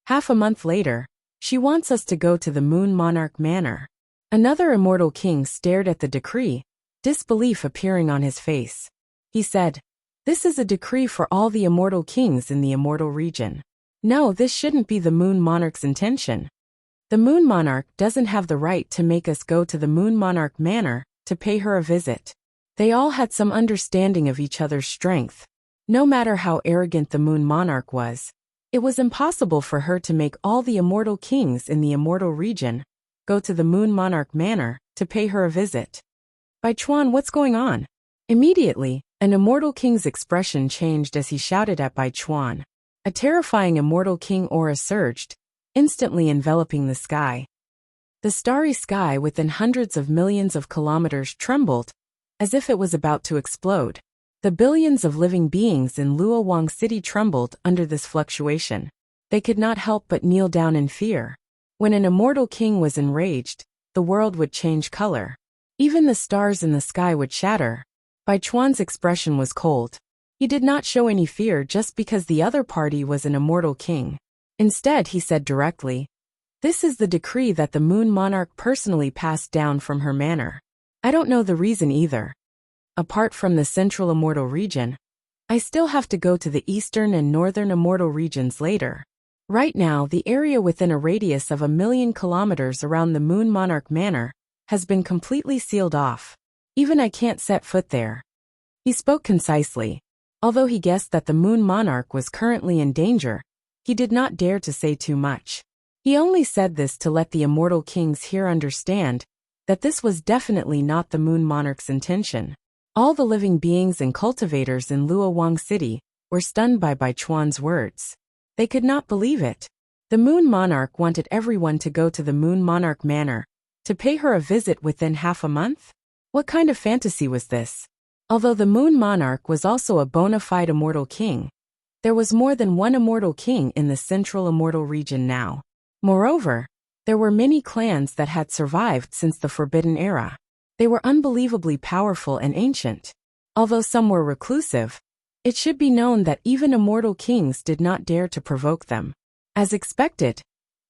Half a month later, she wants us to go to the Moon Monarch Manor. Another immortal king stared at the decree, disbelief appearing on his face. He said, "This is a decree for all the immortal kings in the immortal region. No, this shouldn't be the Moon Monarch's intention. The Moon Monarch doesn't have the right to make us go to the Moon Monarch Manor to pay her a visit." They all had some understanding of each other's strength. No matter how arrogant the Moon Monarch was, it was impossible for her to make all the immortal kings in the immortal region go to the Moon Monarch Manor to pay her a visit. "Baichuan, what's going on?" Immediately, an immortal king's expression changed as he shouted at Baichuan. A terrifying immortal king aura surged, instantly enveloping the sky. The starry sky within hundreds of millions of kilometers trembled, as if it was about to explode. The billions of living beings in Luoyang City trembled under this fluctuation. They could not help but kneel down in fear. When an immortal king was enraged, the world would change color. Even the stars in the sky would shatter. Baichuan's expression was cold. He did not show any fear just because the other party was an immortal king. Instead, he said directly, "This is the decree that the Moon Monarch personally passed down from her manor. I don't know the reason either. Apart from the central immortal region, I still have to go to the eastern and northern immortal regions later. Right now, the area within a radius of 1,000,000 kilometers around the Moon Monarch Manor has been completely sealed off. Even I can't set foot there." He spoke concisely. Although he guessed that the Moon Monarch was currently in danger, he did not dare to say too much. He only said this to let the immortal kings here understand that this was definitely not the Moon Monarch's intention. All the living beings and cultivators in Luoyang City were stunned by Baichuan's words. They could not believe it. The Moon Monarch wanted everyone to go to the Moon Monarch Manor to pay her a visit within half a month? What kind of fantasy was this? Although the Moon Monarch was also a bona fide immortal king, there was more than one immortal king in the central immortal region now. Moreover, There were many clans that had survived since the Forbidden Era. They were unbelievably powerful and ancient. Although some were reclusive, it should be known that even immortal kings did not dare to provoke them. As expected,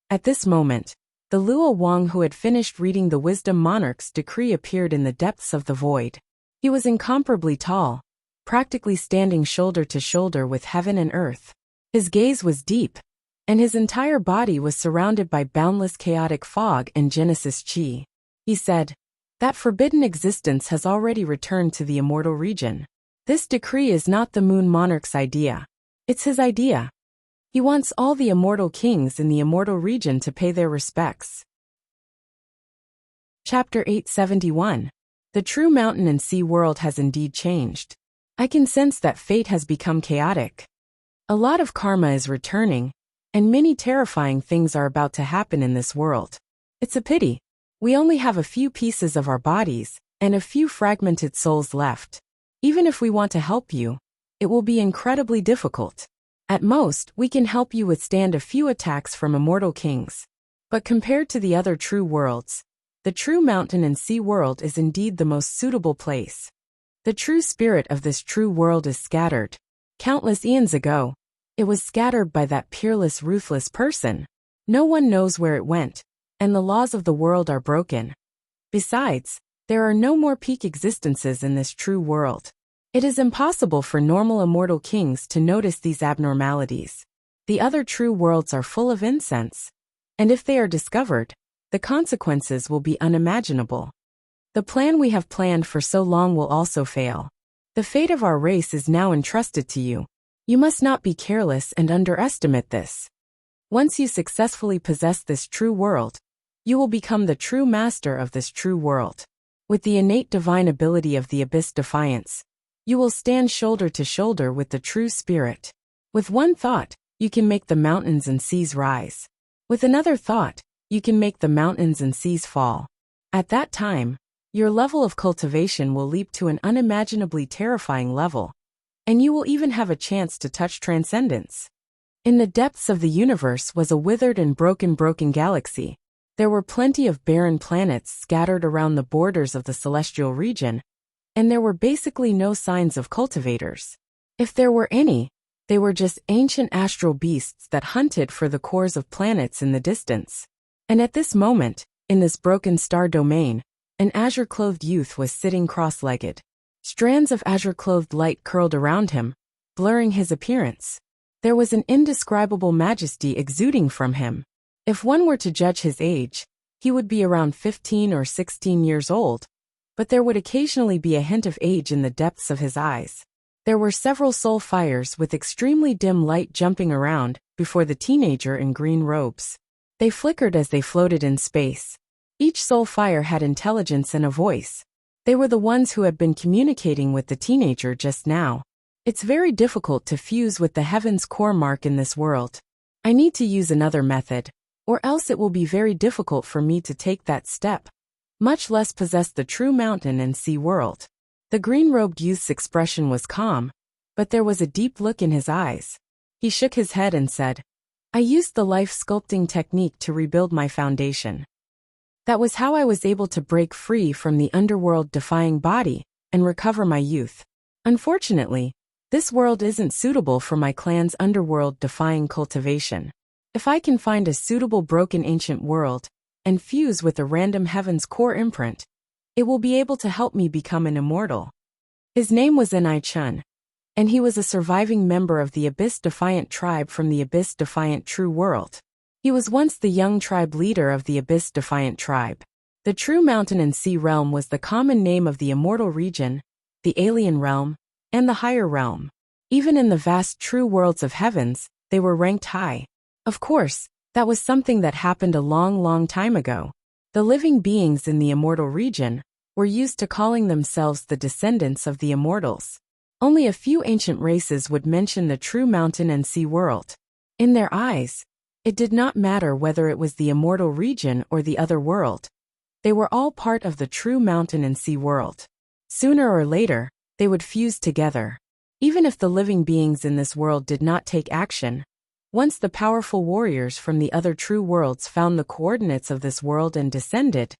at this moment, the Luo Wang who had finished reading the Wisdom Monarch's decree appeared in the depths of the void. He was incomparably tall, practically standing shoulder to shoulder with heaven and earth. His gaze was deep, and his entire body was surrounded by boundless chaotic fog and Genesis chi. He said, "That forbidden existence has already returned to the immortal region. This decree is not the Moon Monarch's idea. It's his idea. He wants all the immortal kings in the immortal region to pay their respects." Chapter 871. The true mountain and sea world has indeed changed. I can sense that fate has become chaotic. A lot of karma is returning, and many terrifying things are about to happen in this world. It's a pity. We only have a few pieces of our bodies, and a few fragmented souls left. Even if we want to help you, it will be incredibly difficult. At most, we can help you withstand a few attacks from immortal kings. But compared to the other true worlds, the true mountain and sea world is indeed the most suitable place. The true spirit of this true world is scattered. Countless eons ago, it was scattered by that peerless, ruthless person. No one knows where it went, and the laws of the world are broken. Besides, there are no more peak existences in this true world. It is impossible for normal immortal kings to notice these abnormalities. The other true worlds are full of incense, and if they are discovered, the consequences will be unimaginable. The plan we have planned for so long will also fail. The fate of our race is now entrusted to you. You must not be careless and underestimate this. Once you successfully possess this true world, you will become the true master of this true world. With the innate divine ability of the Abyss Defiance, you will stand shoulder to shoulder with the true spirit. With one thought, you can make the mountains and seas rise. With another thought, you can make the mountains and seas fall. At that time, your level of cultivation will leap to an unimaginably terrifying level, and you will even have a chance to touch transcendence. In the depths of the universe was a withered and broken galaxy. There were plenty of barren planets scattered around the borders of the celestial region, and there were basically no signs of cultivators. If there were any, they were just ancient astral beasts that hunted for the cores of planets in the distance. And at this moment, in this broken star domain, an azure-clothed youth was sitting cross-legged. Strands of azure-clothed light curled around him, blurring his appearance. There was an indescribable majesty exuding from him. If one were to judge his age, he would be around 15 or 16 years old, but there would occasionally be a hint of age in the depths of his eyes. There were several soul fires with extremely dim light jumping around before the teenager in green robes. They flickered as they floated in space. Each soul fire had intelligence and a voice. They were the ones who had been communicating with the teenager just now. It's very difficult to fuse with the heaven's core mark in this world. I need to use another method, or else it will be very difficult for me to take that step, much less possess the true mountain and sea world. The green-robed youth's expression was calm, but there was a deep look in his eyes. He shook his head and said, "I used the life sculpting technique to rebuild my foundation. That was how I was able to break free from the underworld-defying body and recover my youth. Unfortunately, this world isn't suitable for my clan's underworld-defying cultivation. If I can find a suitable broken ancient world and fuse with a random heaven's core imprint, it will be able to help me become an immortal." His name was Enai Chun, and he was a surviving member of the Abyss Defiant tribe from the Abyss Defiant True World. He was once the young tribe leader of the Abyss Defiant tribe. The True Mountain and Sea Realm was the common name of the immortal region, the alien realm, and the higher realm. Even in the vast true worlds of heavens, they were ranked high. Of course, that was something that happened a long time ago. The living beings in the immortal region were used to calling themselves the descendants of the immortals. Only a few ancient races would mention the true mountain and sea world. In their eyes, it did not matter whether it was the immortal region or the other world. They were all part of the true mountain and sea world. Sooner or later, they would fuse together. Even if the living beings in this world did not take action, Once the powerful warriors from the other true worlds found the coordinates of this world and descended,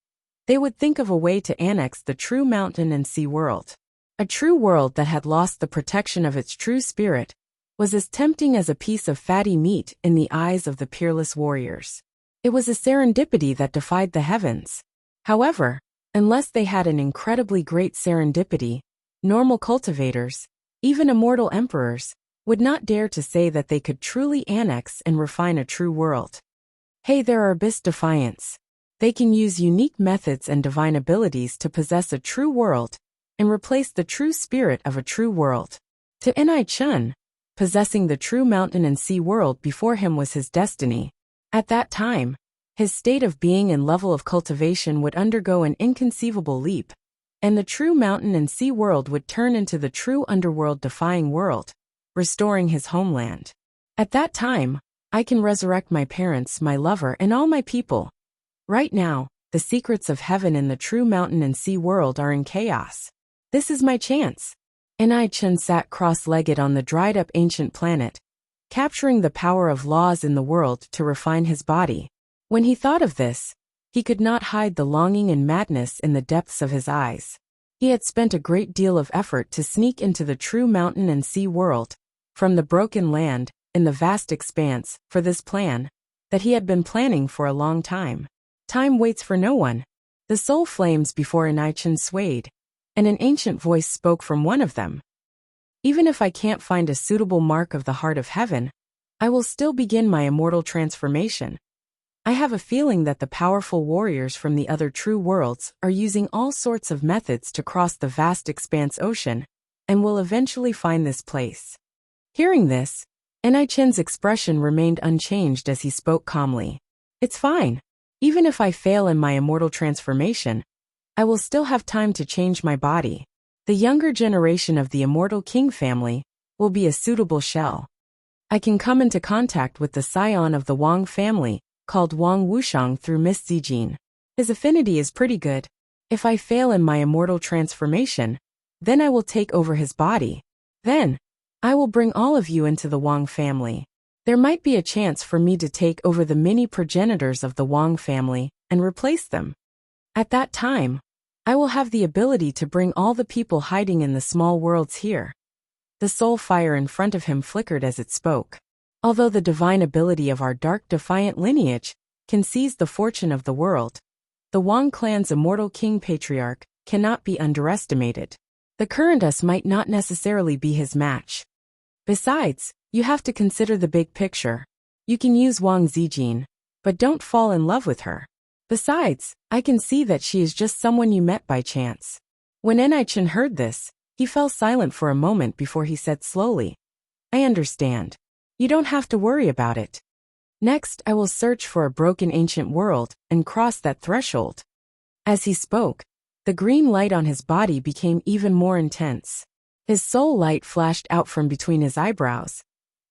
they would think of a way to annex the true mountain and sea world. A true world that had lost the protection of its true spirit was as tempting as a piece of fatty meat in the eyes of the peerless warriors. It was a serendipity that defied the heavens. However, unless they had an incredibly great serendipity, normal cultivators, even immortal emperors, would not dare to say that they could truly annex and refine a true world. Hey, there are Abyss Defiants. They can use unique methods and divine abilities to possess a true world and replace the true spirit of a true world. To Enai Chun, possessing the true mountain and sea world before him was his destiny. At that time, his state of being and level of cultivation would undergo an inconceivable leap, and the true mountain and sea world would turn into the true underworld-defying world, restoring his homeland. At that time, I can resurrect my parents, my lover, and all my people. Right now, the secrets of heaven in the true mountain and sea world are in chaos. This is my chance. Enai Chun sat cross-legged on the dried-up ancient planet, capturing the power of laws in the world to refine his body. When he thought of this, he could not hide the longing and madness in the depths of his eyes. He had spent a great deal of effort to sneak into the true mountain and sea world, from the broken land, in the vast expanse, for this plan, that he had been planning for a long time. Time waits for no one. The soul flames before Enai Chun swayed, and an ancient voice spoke from one of them. Even if I can't find a suitable mark of the heart of heaven, I will still begin my immortal transformation. I have a feeling that the powerful warriors from the other true worlds are using all sorts of methods to cross the vast expanse ocean, and will eventually find this place. Hearing this, Enai Chun's expression remained unchanged as he spoke calmly. It's fine. Even if I fail in my immortal transformation, I will still have time to change my body. The younger generation of the immortal king family will be a suitable shell. I can come into contact with the scion of the Wang family, called Wang Wuxiang, through Miss Zijin. His affinity is pretty good. If I fail in my immortal transformation, then I will take over his body. Then, I will bring all of you into the Wang family. There might be a chance for me to take over the many progenitors of the Wang family and replace them. At that time, I will have the ability to bring all the people hiding in the small worlds here. The soul fire in front of him flickered as it spoke. Although the divine ability of our dark defiant lineage can seize the fortune of the world, the Wang clan's immortal king patriarch cannot be underestimated. The current us might not necessarily be his match. Besides, you have to consider the big picture. You can use Wang Zijin, but don't fall in love with her. Besides, I can see that she is just someone you met by chance. When Enai Chun heard this, he fell silent for a moment before he said slowly, I understand. You don't have to worry about it. Next, I will search for a broken ancient world and cross that threshold. As he spoke, the green light on his body became even more intense. His soul light flashed out from between his eyebrows,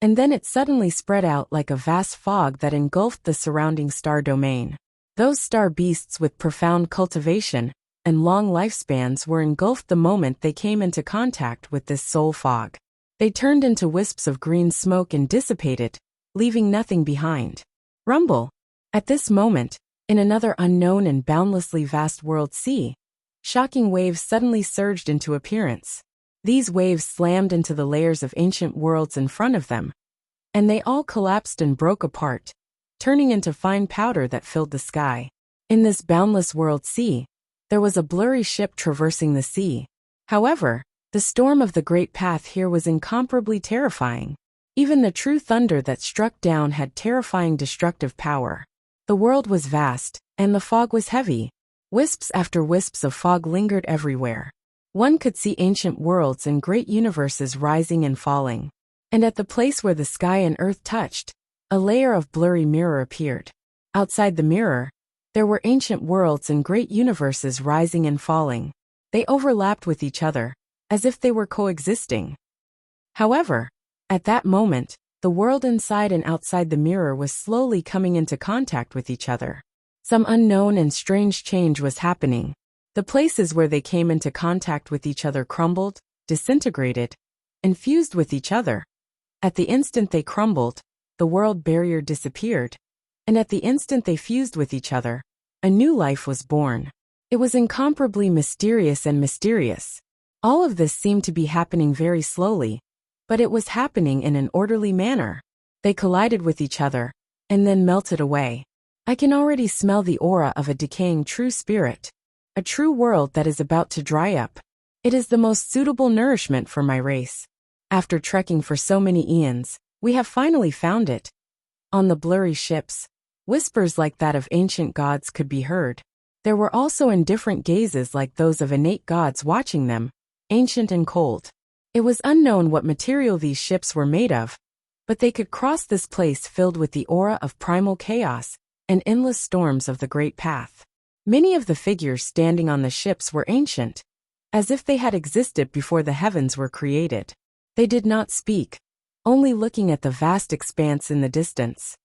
and then it suddenly spread out like a vast fog that engulfed the surrounding star domain. Those star beasts with profound cultivation and long lifespans were engulfed the moment they came into contact with this soul fog. They turned into wisps of green smoke and dissipated, leaving nothing behind. Rumble. At this moment, in another unknown and boundlessly vast world sea, shocking waves suddenly surged into appearance. These waves slammed into the layers of ancient worlds in front of them, and they all collapsed and broke apart, turning into fine powder that filled the sky. In this boundless world sea, there was a blurry ship traversing the sea. However, the storm of the great path here was incomparably terrifying. Even the true thunder that struck down had terrifying destructive power. The world was vast, and the fog was heavy. Wisps after wisps of fog lingered everywhere. One could see ancient worlds and great universes rising and falling. And at the place where the sky and earth touched, a layer of blurry mirror appeared. Outside the mirror, there were ancient worlds and great universes rising and falling. They overlapped with each other, as if they were coexisting. However, at that moment, the world inside and outside the mirror was slowly coming into contact with each other. Some unknown and strange change was happening. The places where they came into contact with each other crumbled, disintegrated, and fused with each other. At the instant they crumbled, the world barrier disappeared, and at the instant they fused with each other, a new life was born. It was incomparably mysterious and mysterious. All of this seemed to be happening very slowly, but it was happening in an orderly manner. They collided with each other, and then melted away. I can already smell the aura of a decaying true spirit. A true world that is about to dry up. It is the most suitable nourishment for my race. After trekking for so many eons, we have finally found it. On the blurry ships, whispers like that of ancient gods could be heard. There were also indifferent gazes like those of innate gods watching them, ancient and cold. It was unknown what material these ships were made of, but they could cross this place filled with the aura of primal chaos and endless storms of the great path. Many of the figures standing on the ships were ancient, as if they had existed before the heavens were created. They did not speak, only looking at the vast expanse in the distance.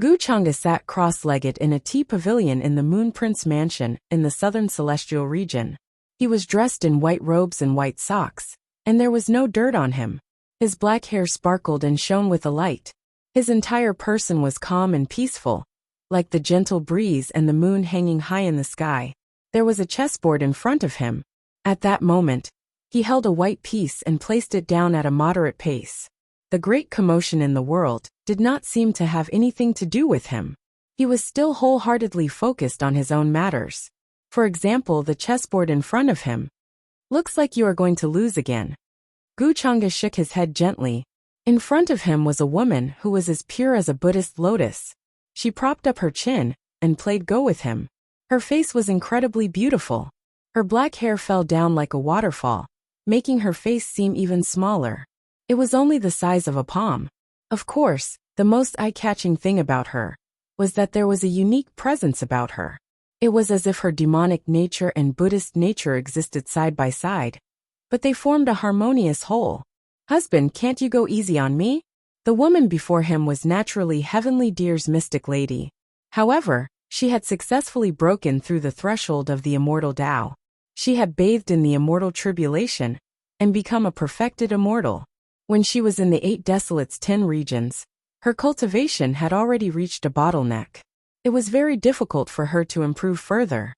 Wuxia sat cross-legged in a tea pavilion in the Moon Prince Mansion in the southern celestial region. He was dressed in white robes and white socks, and there was no dirt on him. His black hair sparkled and shone with a light. His entire person was calm and peaceful, like the gentle breeze and the moon hanging high in the sky. There was a chessboard in front of him. At that moment, he held a white piece and placed it down at a moderate pace. The great commotion in the world did not seem to have anything to do with him. He was still wholeheartedly focused on his own matters. For example, the chessboard in front of him. Looks like you are going to lose again. Wuxia shook his head gently. In front of him was a woman who was as pure as a Buddhist lotus. She propped up her chin and played Go with him. Her face was incredibly beautiful. Her black hair fell down like a waterfall, making her face seem even smaller. It was only the size of a palm. Of course, the most eye-catching thing about her was that there was a unique presence about her. It was as if her demonic nature and Buddhist nature existed side by side, but they formed a harmonious whole. "Husband, can't you go easy on me?" The woman before him was naturally Heavenly Deer's mystic lady. However, she had successfully broken through the threshold of the immortal Tao. She had bathed in the immortal tribulation and become a perfected immortal. When she was in the 8 Desolates 10 regions, her cultivation had already reached a bottleneck. It was very difficult for her to improve further.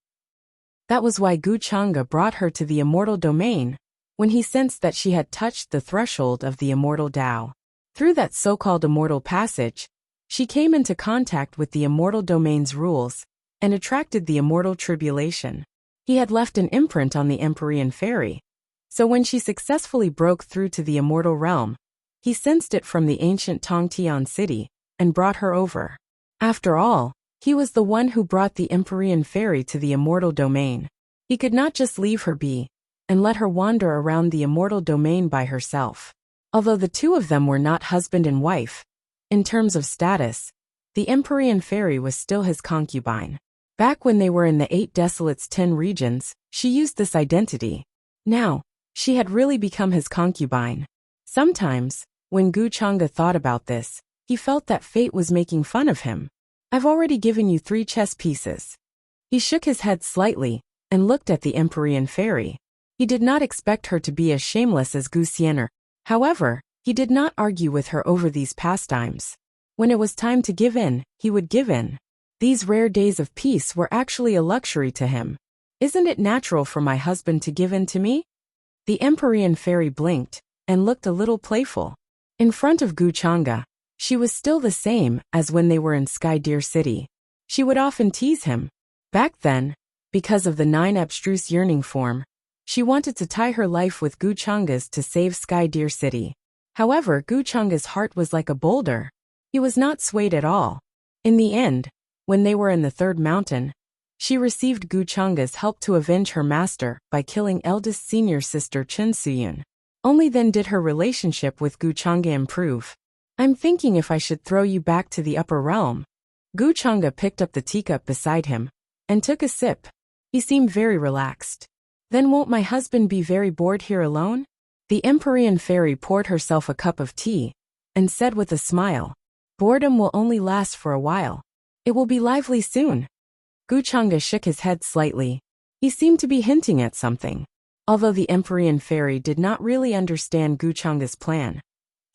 That was why Wuxia brought her to the immortal domain, when he sensed that she had touched the threshold of the immortal Tao. Through that so-called immortal passage, she came into contact with the immortal domain's rules and attracted the immortal tribulation. He had left an imprint on the Empyrean fairy, so when she successfully broke through to the immortal realm, he sensed it from the ancient Tongtian city and brought her over. After all, he was the one who brought the Empyrean fairy to the immortal domain. He could not just leave her be and let her wander around the immortal domain by herself. Although the two of them were not husband and wife, in terms of status, the Empyrean fairy was still his concubine. Back when they were in the 8 Desolates 10 regions, she used this identity. Now, she had really become his concubine. Sometimes, when Wuxia thought about this, he felt that fate was making fun of him. "I've already given you 3 chess pieces." He shook his head slightly and looked at the Empyrean fairy. He did not expect her to be as shameless as Wuxia. However, he did not argue with her over these pastimes. When it was time to give in, he would give in. These rare days of peace were actually a luxury to him. "Isn't it natural for my husband to give in to me?" The Empyrean fairy blinked and looked a little playful. In front of Wuxia, she was still the same as when they were in Sky Deer City. She would often tease him. Back then, because of the 9 abstruse yearning form, she wanted to tie her life with Wuxia's to save Sky Deer City. However, Wuxia's heart was like a boulder. He was not swayed at all. In the end, when they were in the 3rd mountain, she received Wuxia's help to avenge her master by killing eldest senior sister Chen Suyun. Only then did her relationship with Wuxia improve. "I'm thinking if I should throw you back to the upper realm." Wuxia picked up the teacup beside him and took a sip. He seemed very relaxed. "Then won't my husband be very bored here alone?" The Empyrean fairy poured herself a cup of tea and said with a smile, "Boredom will only last for a while. It will be lively soon." Wuxia shook his head slightly. He seemed to be hinting at something. Although the Empyrean fairy did not really understand Wuxia's plan,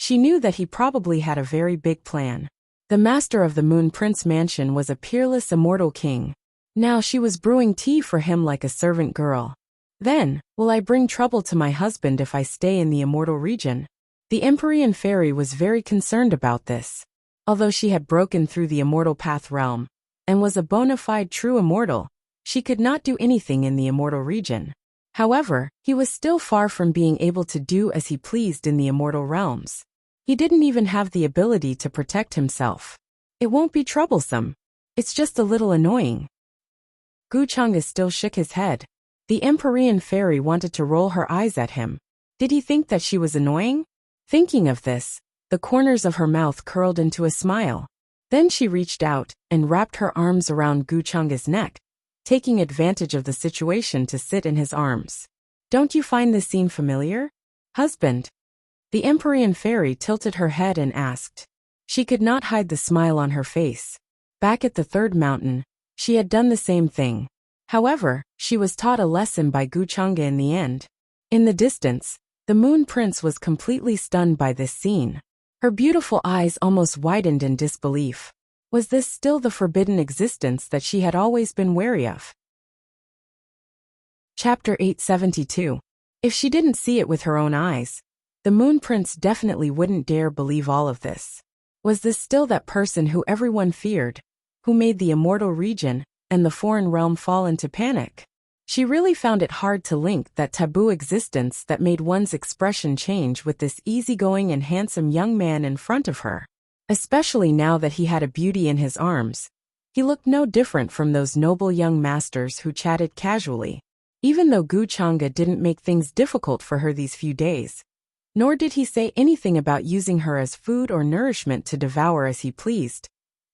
She knew that he probably had a very big plan. The master of the Moon Prince Mansion was a peerless immortal king. Now she was brewing tea for him like a servant girl. Then, will I bring trouble to my husband if I stay in the immortal region? The Empyrean fairy was very concerned about this. Although she had broken through the immortal path realm, and was a bona fide true immortal, she could not do anything in the immortal region. However, he was still far from being able to do as he pleased in the immortal realms. He didn't even have the ability to protect himself. It won't be troublesome. It's just a little annoying. Guchang still shook his head. The Empyrean fairy wanted to roll her eyes at him. Did he think that she was annoying? Thinking of this, the corners of her mouth curled into a smile. Then she reached out and wrapped her arms around Guchang's neck, taking advantage of the situation to sit in his arms. Don't you find this scene familiar, husband? The Empyrean fairy tilted her head and asked. She could not hide the smile on her face. Back at the third mountain, she had done the same thing. However, she was taught a lesson by Guchang in the end. In the distance, the Moon Prince was completely stunned by this scene. Her beautiful eyes almost widened in disbelief. Was this still the forbidden existence that she had always been wary of? Chapter 872. If she didn't see it with her own eyes, the Moon Prince definitely wouldn't dare believe all of this. Was this still that person who everyone feared, who made the immortal region and the foreign realm fall into panic? She really found it hard to link that taboo existence that made one's expression change with this easygoing and handsome young man in front of her. Especially now that he had a beauty in his arms. He looked no different from those noble young masters who chatted casually. Even though Guchanga didn't make things difficult for her these few days, nor did he say anything about using her as food or nourishment to devour as he pleased,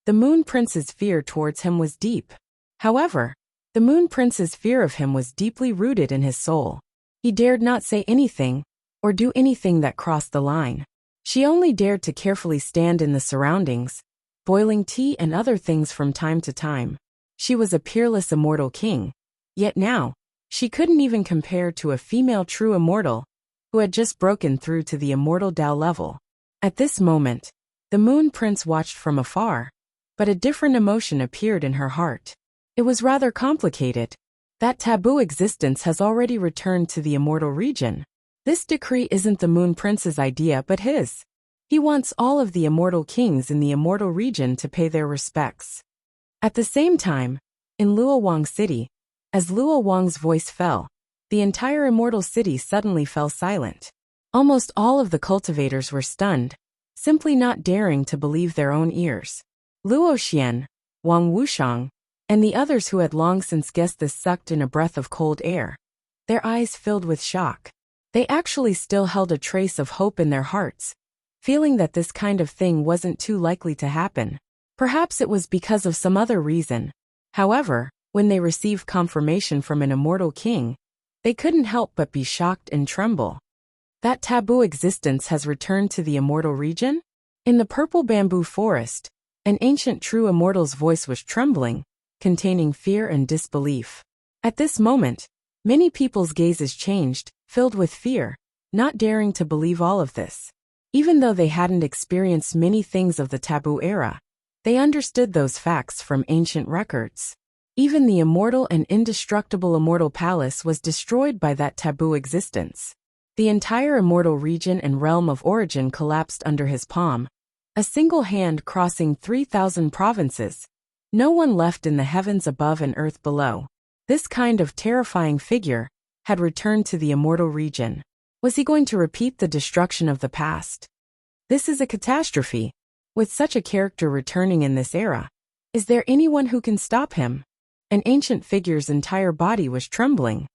the Moon Prince's fear towards him was deep. However, the Moon Prince's fear of him was deeply rooted in his soul. He dared not say anything, or do anything that crossed the line. She only dared to carefully stand in the surroundings, boiling tea and other things from time to time. She was a peerless immortal king, yet now, she couldn't even compare to a female true immortal, who had just broken through to the immortal Tao level. At this moment, the Moon Prince watched from afar, but a different emotion appeared in her heart. It was rather complicated. That taboo existence has already returned to the immortal region. This decree isn't the Moon Prince's idea but his. He wants all of the immortal kings in the immortal region to pay their respects. At the same time, in Luowang City, as Luowang's voice fell, the entire immortal city suddenly fell silent. Almost all of the cultivators were stunned, simply not daring to believe their own ears. Luo Xian, Wang Wushang, and the others who had long since guessed this sucked in a breath of cold air, their eyes filled with shock. They actually still held a trace of hope in their hearts, feeling that this kind of thing wasn't too likely to happen. Perhaps it was because of some other reason. However, when they received confirmation from an immortal king, they couldn't help but be shocked and tremble. That taboo existence has returned to the immortal region? In the purple bamboo forest, an ancient true immortal's voice was trembling, containing fear and disbelief. At this moment, many people's gazes changed, filled with fear, not daring to believe all of this. Even though they hadn't experienced many things of the taboo era, they understood those facts from ancient records. Even the immortal and indestructible immortal palace was destroyed by that taboo existence. The entire immortal region and realm of origin collapsed under his palm, a single hand crossing 3,000 provinces. No one left in the heavens above and earth below. This kind of terrifying figure had returned to the immortal region. Was he going to repeat the destruction of the past? This is a catastrophe. With such a character returning in this era, is there anyone who can stop him? An ancient figure's entire body was trembling.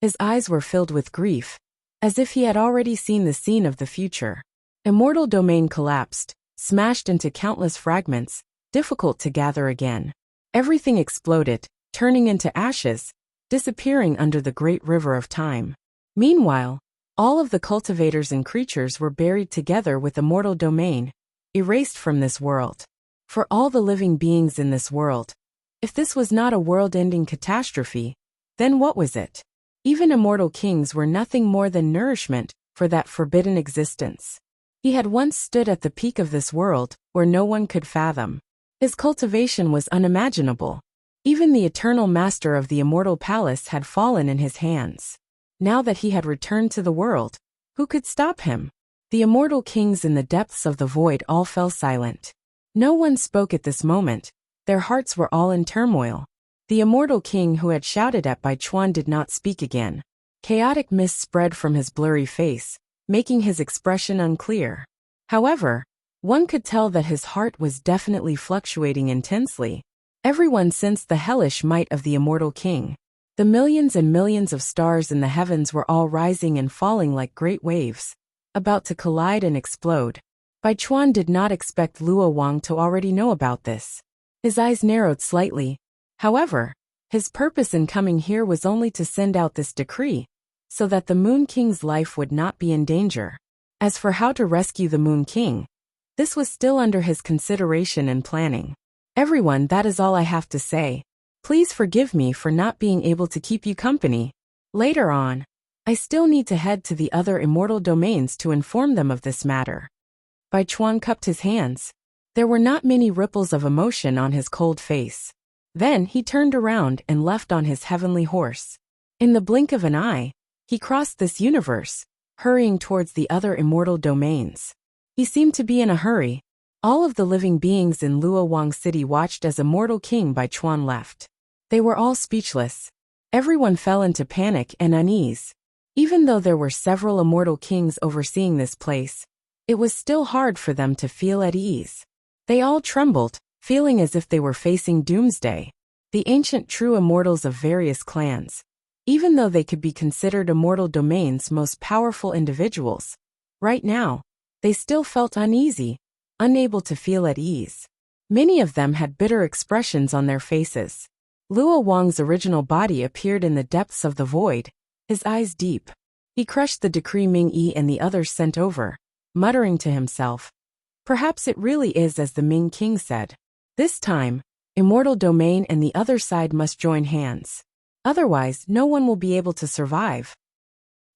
His eyes were filled with grief, as if he had already seen the scene of the future. Immortal domain collapsed, smashed into countless fragments, difficult to gather again. Everything exploded, turning into ashes, disappearing under the great river of time. Meanwhile, all of the cultivators and creatures were buried together with immortal domain, erased from this world. For all the living beings in this world, if this was not a world-ending catastrophe, then what was it? Even immortal kings were nothing more than nourishment for that forbidden existence. He had once stood at the peak of this world, where no one could fathom. His cultivation was unimaginable. Even the eternal master of the immortal palace had fallen in his hands. Now that he had returned to the world, who could stop him? The immortal kings in the depths of the void all fell silent. No one spoke at this moment. Their hearts were all in turmoil. The immortal king who had shouted at Bai Chuan did not speak again. Chaotic mist spread from his blurry face, making his expression unclear. However, one could tell that his heart was definitely fluctuating intensely. Everyone sensed the hellish might of the immortal king. The millions and millions of stars in the heavens were all rising and falling like great waves, about to collide and explode. Bai Chuan did not expect Luo Wang to already know about this. His eyes narrowed slightly. However, his purpose in coming here was only to send out this decree, so that the Moon King's life would not be in danger. As for how to rescue the Moon King, this was still under his consideration and planning. Everyone, that is all I have to say. Please forgive me for not being able to keep you company. Later on, I still need to head to the other immortal domains to inform them of this matter. Bai Chuan cupped his hands. There were not many ripples of emotion on his cold face. Then he turned around and left on his heavenly horse. In the blink of an eye, he crossed this universe, hurrying towards the other immortal domains. He seemed to be in a hurry. All of the living beings in Luo Wang City watched as Immortal King Bai Chuan left. They were all speechless. Everyone fell into panic and unease. Even though there were several immortal kings overseeing this place, it was still hard for them to feel at ease. They all trembled, feeling as if they were facing doomsday. The ancient true immortals of various clans, even though they could be considered immortal domains' most powerful individuals, right now, they still felt uneasy, unable to feel at ease. Many of them had bitter expressions on their faces. Luo Wang's original body appeared in the depths of the void, his eyes deep. He crushed the decree Ming Yi and the others sent over, muttering to himself, "Perhaps it really is as the Ming King said. This time, Immortal Domain and the other side must join hands. Otherwise, no one will be able to survive."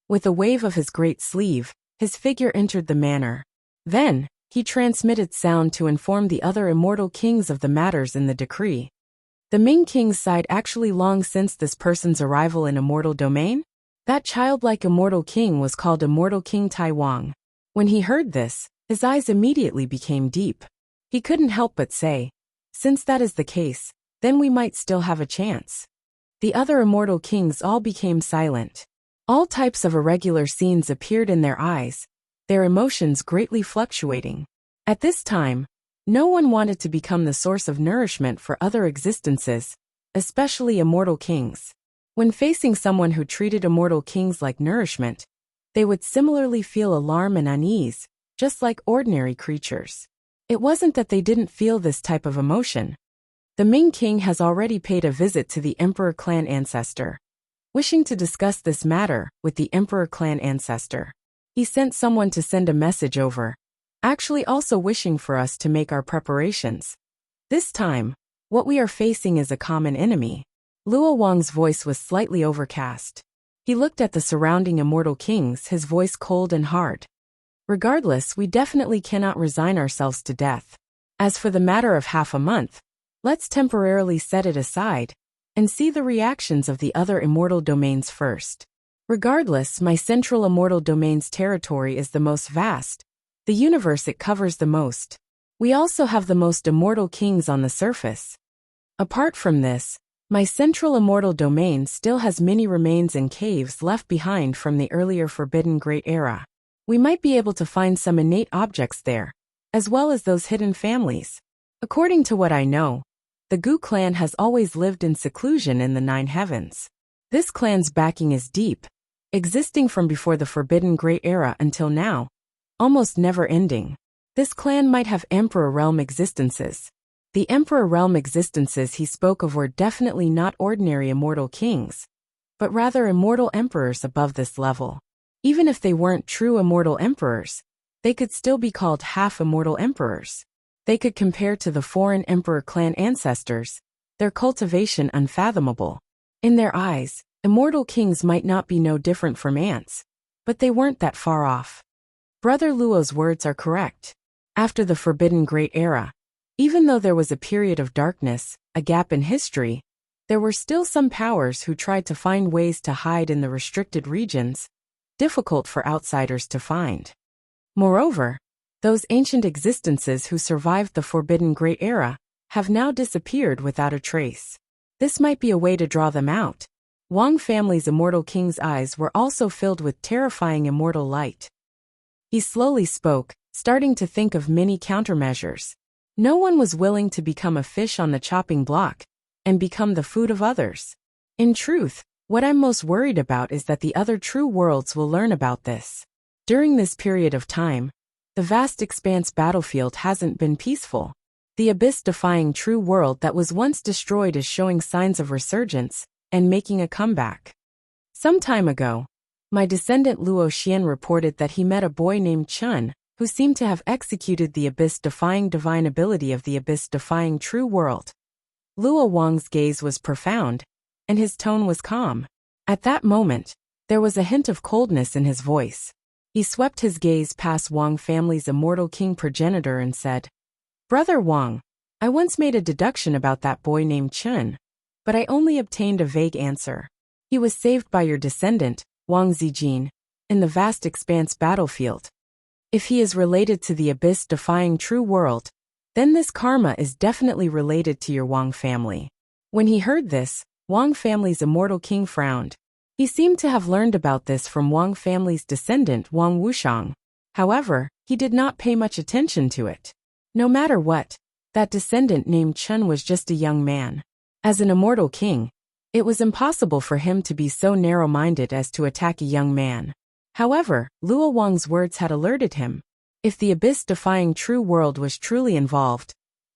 With a wave of his great sleeve, his figure entered the manor. Then, he transmitted sound to inform the other immortal kings of the matters in the decree. The Ming King's side actually long since this person's arrival in Immortal Domain? That childlike immortal king was called Immortal King Tai Wang. When he heard this, his eyes immediately became deep. He couldn't help but say, "Since that is the case, then we might still have a chance." The other immortal kings all became silent. All types of irregular scenes appeared in their eyes, their emotions greatly fluctuating. At this time, no one wanted to become the source of nourishment for other existences, especially immortal kings. When facing someone who treated immortal kings like nourishment, they would similarly feel alarm and unease, just like ordinary creatures. It wasn't that they didn't feel this type of emotion. The Ming King has already paid a visit to the Emperor clan ancestor. Wishing to discuss this matter with the Emperor clan ancestor, he sent someone to send a message over, actually also wishing for us to make our preparations. This time, what we are facing is a common enemy. Luo Wang's voice was slightly overcast. He looked at the surrounding immortal kings, his voice cold and hard. Regardless, we definitely cannot resign ourselves to death. As for the matter of half a month, let's temporarily set it aside and see the reactions of the other immortal domains first. Regardless, my central immortal domain's territory is the most vast, the universe it covers the most. We also have the most immortal kings on the surface. Apart from this, my central immortal domain still has many remains and caves left behind from the earlier Forbidden Great Era. We might be able to find some innate objects there, as well as those hidden families. According to what I know, the Gu clan has always lived in seclusion in the Nine Heavens. This clan's backing is deep, existing from before the Forbidden Great Era until now, almost never ending. This clan might have Emperor Realm existences. The Emperor Realm existences he spoke of were definitely not ordinary immortal kings, but rather immortal emperors above this level. Even if they weren't true immortal emperors, they could still be called half-immortal emperors. They could compare to the foreign emperor clan ancestors, their cultivation unfathomable. In their eyes, immortal kings might not be no different from ants, but they weren't that far off. Brother Luo's words are correct. After the Forbidden Great Era, even though there was a period of darkness, a gap in history, there were still some powers who tried to find ways to hide in the restricted regions, difficult for outsiders to find. Moreover, those ancient existences who survived the Forbidden Great Era have now disappeared without a trace. This might be a way to draw them out. Wang family's immortal king's eyes were also filled with terrifying immortal light. He slowly spoke, starting to think of many countermeasures. No one was willing to become a fish on the chopping block and become the food of others. In truth, what I'm most worried about is that the other true worlds will learn about this. During this period of time, the vast expanse battlefield hasn't been peaceful. The abyss-defying true world that was once destroyed is showing signs of resurgence and making a comeback. Some time ago, my descendant Luo Xian reported that he met a boy named Chun, who seemed to have executed the abyss-defying divine ability of the abyss-defying true world. Luo Wang's gaze was profound, and his tone was calm. At that moment, there was a hint of coldness in his voice. He swept his gaze past Wang family's immortal king progenitor and said, "Brother Wang, I once made a deduction about that boy named Chun, but I only obtained a vague answer. He was saved by your descendant, Wang Zijin, in the vast expanse battlefield. If he is related to the abyss-defying true world, then this karma is definitely related to your Wang family." When he heard this, Wang family's immortal king frowned. He seemed to have learned about this from Wang family's descendant Wang Wuxiang. However, he did not pay much attention to it. No matter what, that descendant named Chun was just a young man. As an immortal king, it was impossible for him to be so narrow-minded as to attack a young man. However, Luo Wang's words had alerted him. If the abyss-defying true world was truly involved,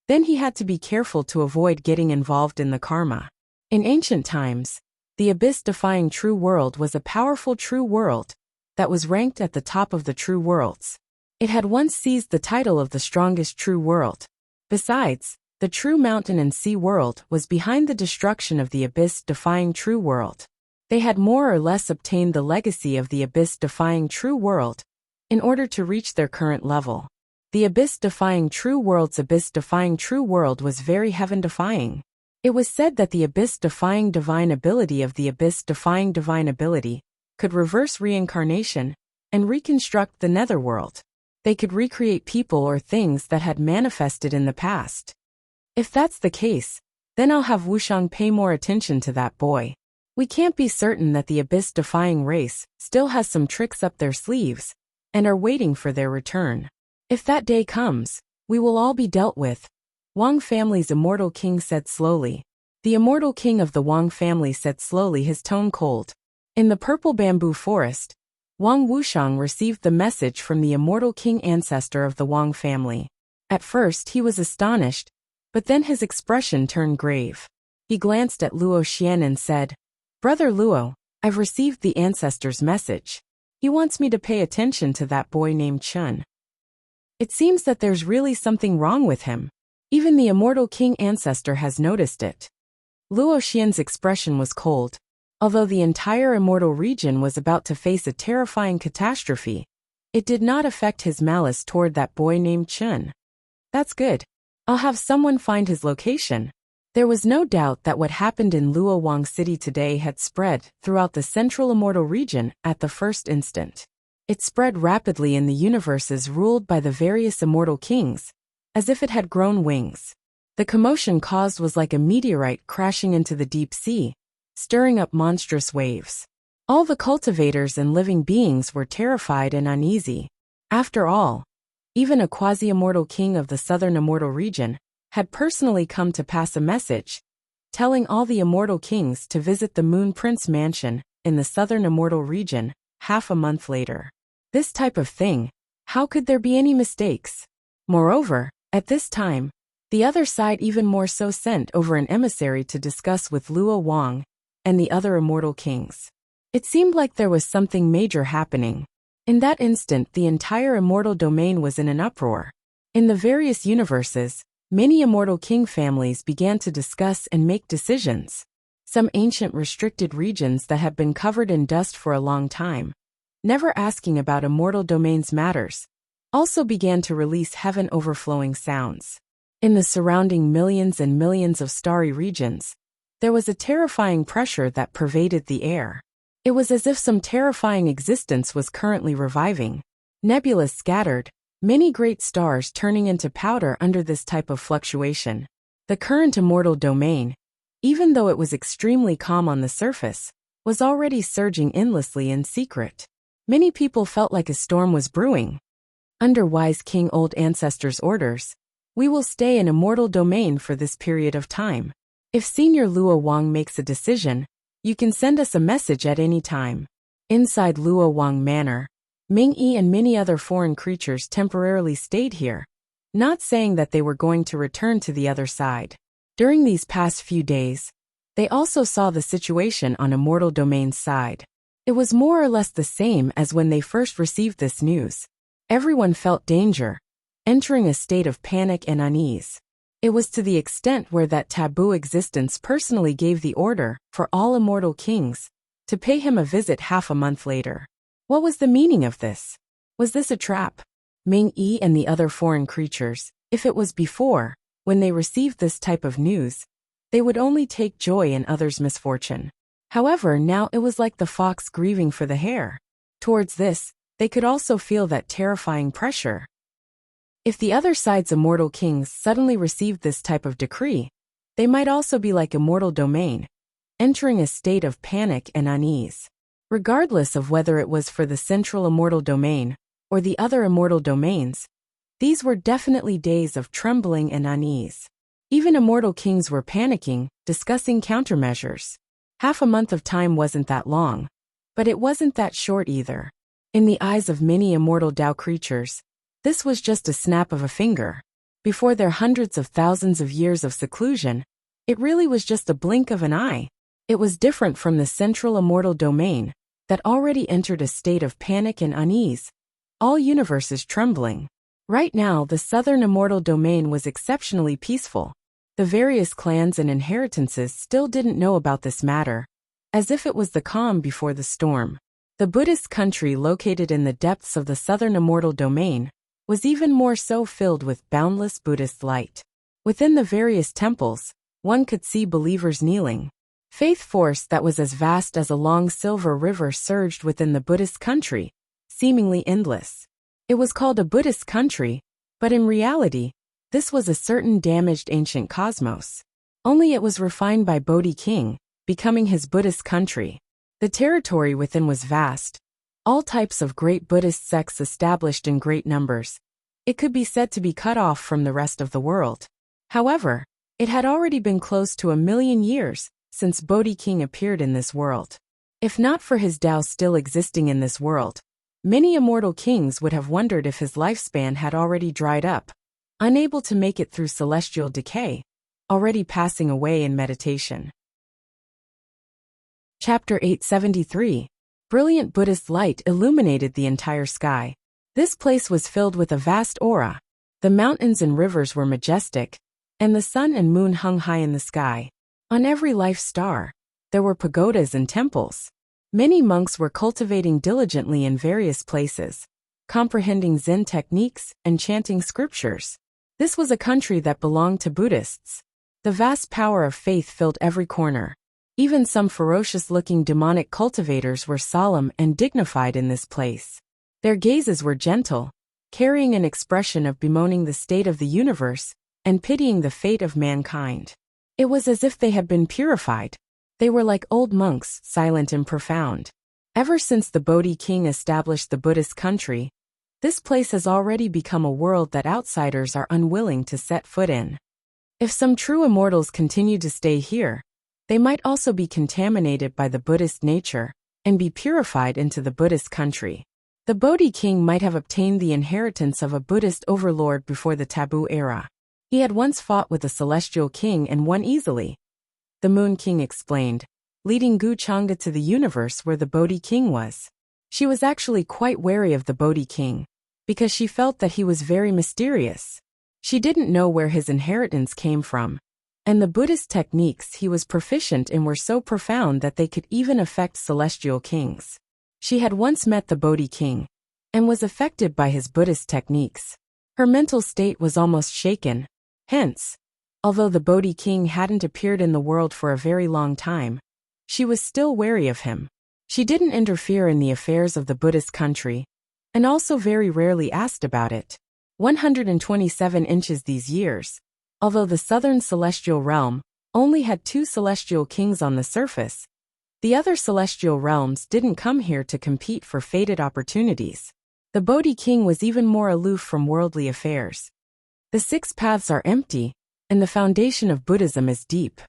then he had to be careful to avoid getting involved in the karma. In ancient times, the abyss-defying true world was a powerful true world that was ranked at the top of the true worlds. It had once seized the title of the strongest true world. Besides, the true mountain and sea world was behind the destruction of the abyss-defying true world. They had more or less obtained the legacy of the abyss-defying true world in order to reach their current level. The abyss-defying true world was very heaven-defying. It was said that the abyss-defying divine ability of the abyss-defying divine ability could reverse reincarnation and reconstruct the netherworld. They could recreate people or things that had manifested in the past. If that's the case, then I'll have Wuxiang pay more attention to that boy. We can't be certain that the abyss-defying race still has some tricks up their sleeves and are waiting for their return. If that day comes, we will all be dealt with. Wang family's immortal king said slowly. The immortal king of the Wang family said slowly, his tone cold. In the purple bamboo forest, Wang Wuxiang received the message from the immortal king ancestor of the Wang family. At first he was astonished, but then his expression turned grave. He glanced at Luo Xian and said, "Brother Luo, I've received the ancestor's message. He wants me to pay attention to that boy named Chun. It seems that there's really something wrong with him. Even the immortal king ancestor has noticed it." Luo Xian's expression was cold. Although the entire immortal region was about to face a terrifying catastrophe, it did not affect his malice toward that boy named Chun. "That's good. I'll have someone find his location." There was no doubt that what happened in Luo Wang City today had spread throughout the central immortal region at the first instant. It spread rapidly in the universes ruled by the various immortal kings, as if it had grown wings. The commotion caused was like a meteorite crashing into the deep sea, stirring up monstrous waves. All the cultivators and living beings were terrified and uneasy. After all, even a quasi-immortal king of the southern immortal region had personally come to pass a message, telling all the immortal kings to visit the Moon Prince Mansion in the southern immortal region half a month later. This type of thing, how could there be any mistakes? Moreover, at this time, the other side even more so sent over an emissary to discuss with Luo Wang and the other immortal kings. It seemed like there was something major happening. In that instant, the entire immortal domain was in an uproar. In the various universes, many immortal king families began to discuss and make decisions. Some ancient restricted regions that had been covered in dust for a long time never asking about immortal domains matters, also began to release heaven-overflowing sounds. In the surrounding millions and millions of starry regions, there was a terrifying pressure that pervaded the air. It was as if some terrifying existence was currently reviving. Nebulas scattered, many great stars turning into powder under this type of fluctuation. The current immortal domain, even though it was extremely calm on the surface, was already surging endlessly in secret. Many people felt like a storm was brewing. Under wise King Old Ancestor's orders, we will stay in immortal domain for this period of time. If Senior Luo Wang makes a decision, you can send us a message at any time. Inside Luo Wang Manor, Ming Yi and many other foreign creatures temporarily stayed here, not saying that they were going to return to the other side. During these past few days, they also saw the situation on immortal domain's side. It was more or less the same as when they first received this news. Everyone felt danger, entering a state of panic and unease. It was to the extent where that taboo existence personally gave the order for all immortal kings to pay him a visit half a month later. What was the meaning of this? Was this a trap? Ming Yi and the other foreign creatures, if it was before, when they received this type of news, they would only take joy in others' misfortune. However, now it was like the fox grieving for the hare. Towards this, they could also feel that terrifying pressure. If the other side's immortal kings suddenly received this type of decree, they might also be like immortal domain, entering a state of panic and unease. Regardless of whether it was for the central immortal domain or the other immortal domains, these were definitely days of trembling and unease. Even immortal kings were panicking, discussing countermeasures. Half a month of time wasn't that long, but it wasn't that short either. In the eyes of many immortal Dao creatures, this was just a snap of a finger. Before their hundreds of thousands of years of seclusion, it really was just a blink of an eye. It was different from the central immortal domain that already entered a state of panic and unease, all universes trembling. Right now, the southern immortal domain was exceptionally peaceful. The various clans and inheritances still didn't know about this matter, as if it was the calm before the storm. The Buddhist country located in the depths of the southern immortal domain was even more so filled with boundless Buddhist light. Within the various temples, one could see believers kneeling. Faith force that was as vast as a long silver river surged within the Buddhist country, seemingly endless. It was called a Buddhist country, but in reality, this was a certain damaged ancient cosmos. Only it was refined by Bodhi King, becoming his Buddhist country. The territory within was vast. All types of great Buddhist sects established in great numbers. It could be said to be cut off from the rest of the world. However, it had already been close to 1,000,000 years since Bodhi King appeared in this world. If not for his Tao still existing in this world, many immortal kings would have wondered if his lifespan had already dried up, unable to make it through celestial decay, already passing away in meditation. Chapter 873. Brilliant Buddhist light illuminated the entire sky. This place was filled with a vast aura. The mountains and rivers were majestic, and the sun and moon hung high in the sky. On every life star, there were pagodas and temples. Many monks were cultivating diligently in various places, comprehending Zen techniques and chanting scriptures. This was a country that belonged to Buddhists. The vast power of faith filled every corner. Even some ferocious-looking demonic cultivators were solemn and dignified in this place. Their gazes were gentle, carrying an expression of bemoaning the state of the universe and pitying the fate of mankind. It was as if they had been purified. They were like old monks, silent and profound. Ever since the Bodhi King established the Buddhist country, this place has already become a world that outsiders are unwilling to set foot in. If some true immortals continue to stay here, they might also be contaminated by the Buddhist nature and be purified into the Buddhist country. The Bodhi King might have obtained the inheritance of a Buddhist overlord before the taboo era. He had once fought with a celestial king and won easily. The Moon King explained, leading Gu Chang'e to the universe where the Bodhi King was. She was actually quite wary of the Bodhi King, because she felt that he was very mysterious. She didn't know where his inheritance came from, and the Buddhist techniques he was proficient in were so profound that they could even affect celestial kings. She had once met the Bodhi king and was affected by his Buddhist techniques. Her mental state was almost shaken. Hence, although the Bodhi king hadn't appeared in the world for a very long time, she was still wary of him. She didn't interfere in the affairs of the Buddhist country, and also very rarely asked about it. 127 inches these years. Although the southern celestial realm only had 2 celestial kings on the surface, the other celestial realms didn't come here to compete for fated opportunities. The Bodhi king was even more aloof from worldly affairs. The 6 paths are empty, and the foundation of Buddhism is deep,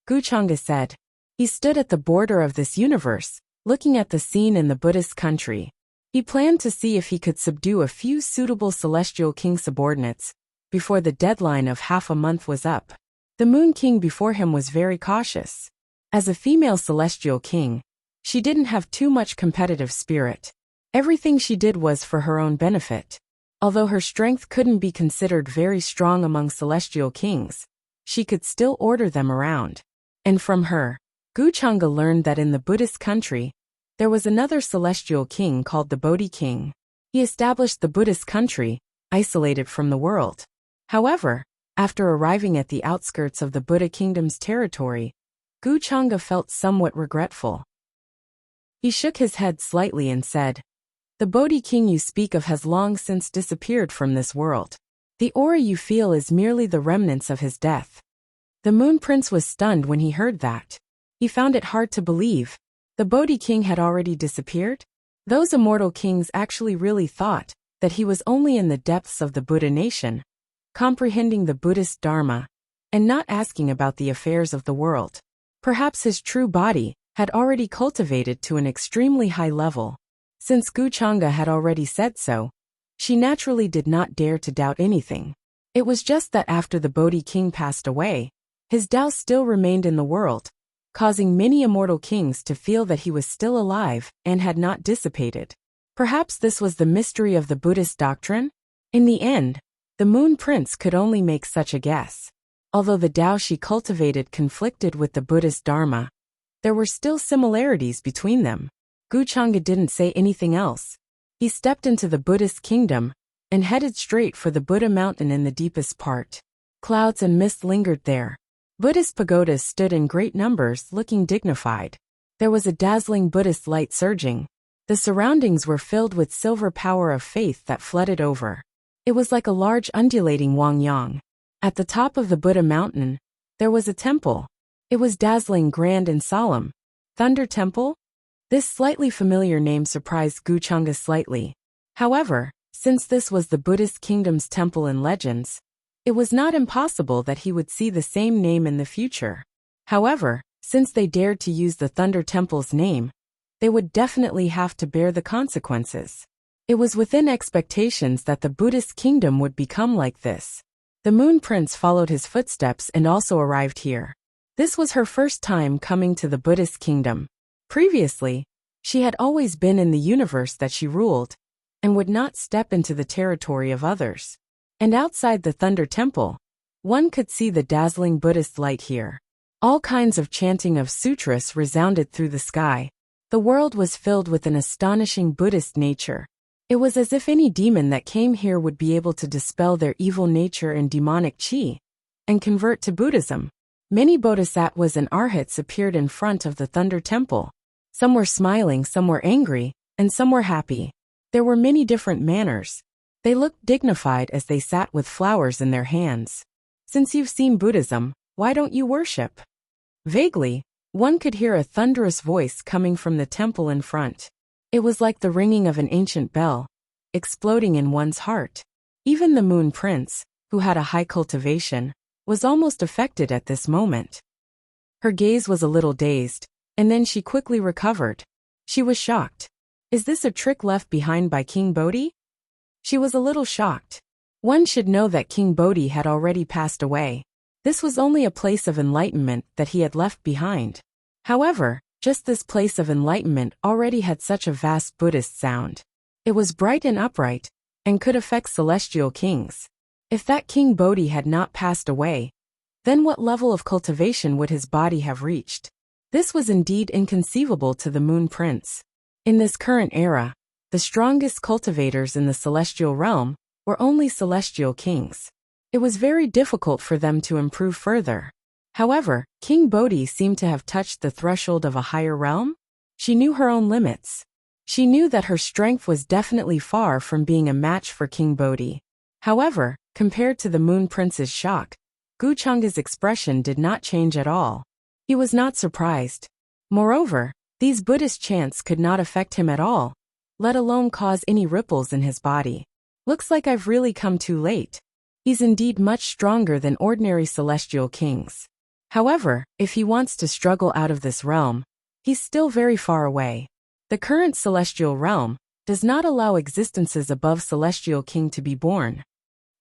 Wuxia said. He stood at the border of this universe, looking at the scene in the Buddhist country. He planned to see if he could subdue a few suitable celestial king subordinates before the deadline of half a month was up. The Moon King before him was very cautious. As a female celestial king, she didn't have too much competitive spirit. Everything she did was for her own benefit. Although her strength couldn't be considered very strong among celestial kings, she could still order them around. And from her, Wuxia learned that in the Buddhist country, there was another celestial king called the Bodhi king. He established the Buddhist country, isolated from the world. However, after arriving at the outskirts of the Buddha kingdom's territory, Wuxia felt somewhat regretful. He shook his head slightly and said, "The Bodhi king you speak of has long since disappeared from this world. The aura you feel is merely the remnants of his death." The Moon Prince was stunned when he heard that. He found it hard to believe. The Bodhi king had already disappeared? Those immortal kings actually really thought that he was only in the depths of the Buddha nation, comprehending the Buddhist Dharma, and not asking about the affairs of the world. Perhaps his true body had already cultivated to an extremely high level. Since Wuxia had already said so, she naturally did not dare to doubt anything. It was just that after the Bodhi king passed away, his Tao still remained in the world, causing many immortal kings to feel that he was still alive and had not dissipated. Perhaps this was the mystery of the Buddhist doctrine? In the end, the Moon Prince could only make such a guess. Although the Tao she cultivated conflicted with the Buddhist Dharma, there were still similarities between them. Wuxia didn't say anything else. He stepped into the Buddhist kingdom and headed straight for the Buddha mountain in the deepest part. Clouds and mist lingered there. Buddhist pagodas stood in great numbers, looking dignified. There was a dazzling Buddhist light surging. The surroundings were filled with silver power of faith that flooded over. It was like a large undulating Wangyang. At the top of the Buddha mountain, there was a temple. It was dazzling, grand and solemn. Thunder Temple? This slightly familiar name surprised Wuxia slightly. However, since this was the Buddhist kingdom's temple in legends, it was not impossible that he would see the same name in the future. However, since they dared to use the Thunder Temple's name, they would definitely have to bear the consequences. It was within expectations that the Buddhist kingdom would become like this. The Moon Prince followed his footsteps and also arrived here. This was her first time coming to the Buddhist kingdom. Previously, she had always been in the universe that she ruled, and would not step into the territory of others. And outside the Thunder Temple, one could see the dazzling Buddhist light here. All kinds of chanting of sutras resounded through the sky. The world was filled with an astonishing Buddhist nature. It was as if any demon that came here would be able to dispel their evil nature and demonic chi, and convert to Buddhism. Many bodhisattvas and arhats appeared in front of the Thunder Temple. Some were smiling, some were angry, and some were happy. There were many different manners. They looked dignified as they sat with flowers in their hands. "Since you've seen Buddhism, why don't you worship?" Vaguely, one could hear a thunderous voice coming from the temple in front. It was like the ringing of an ancient bell, exploding in one's heart. Even the Moon Prince, who had a high cultivation, was almost affected at this moment. Her gaze was a little dazed, and then she quickly recovered. She was shocked. Is this a trick left behind by King Bodhi? She was a little shocked. One should know that King Bodhi had already passed away. This was only a place of enlightenment that he had left behind. However, just this place of enlightenment already had such a vast Buddhist sound. It was bright and upright, and could affect celestial kings. If that King Bodhi had not passed away, then what level of cultivation would his body have reached? This was indeed inconceivable to the Moon Prince. In this current era, the strongest cultivators in the celestial realm were only celestial kings. It was very difficult for them to improve further. However, King Bodhi seemed to have touched the threshold of a higher realm. She knew her own limits. She knew that her strength was definitely far from being a match for King Bodhi. However, compared to the Moon Prince's shock, Guchanga's expression did not change at all. He was not surprised. Moreover, these Buddhist chants could not affect him at all, let alone cause any ripples in his body. Looks like I've really come too late. He's indeed much stronger than ordinary celestial kings. However, if he wants to struggle out of this realm, he's still very far away. The current celestial realm does not allow existences above celestial king to be born.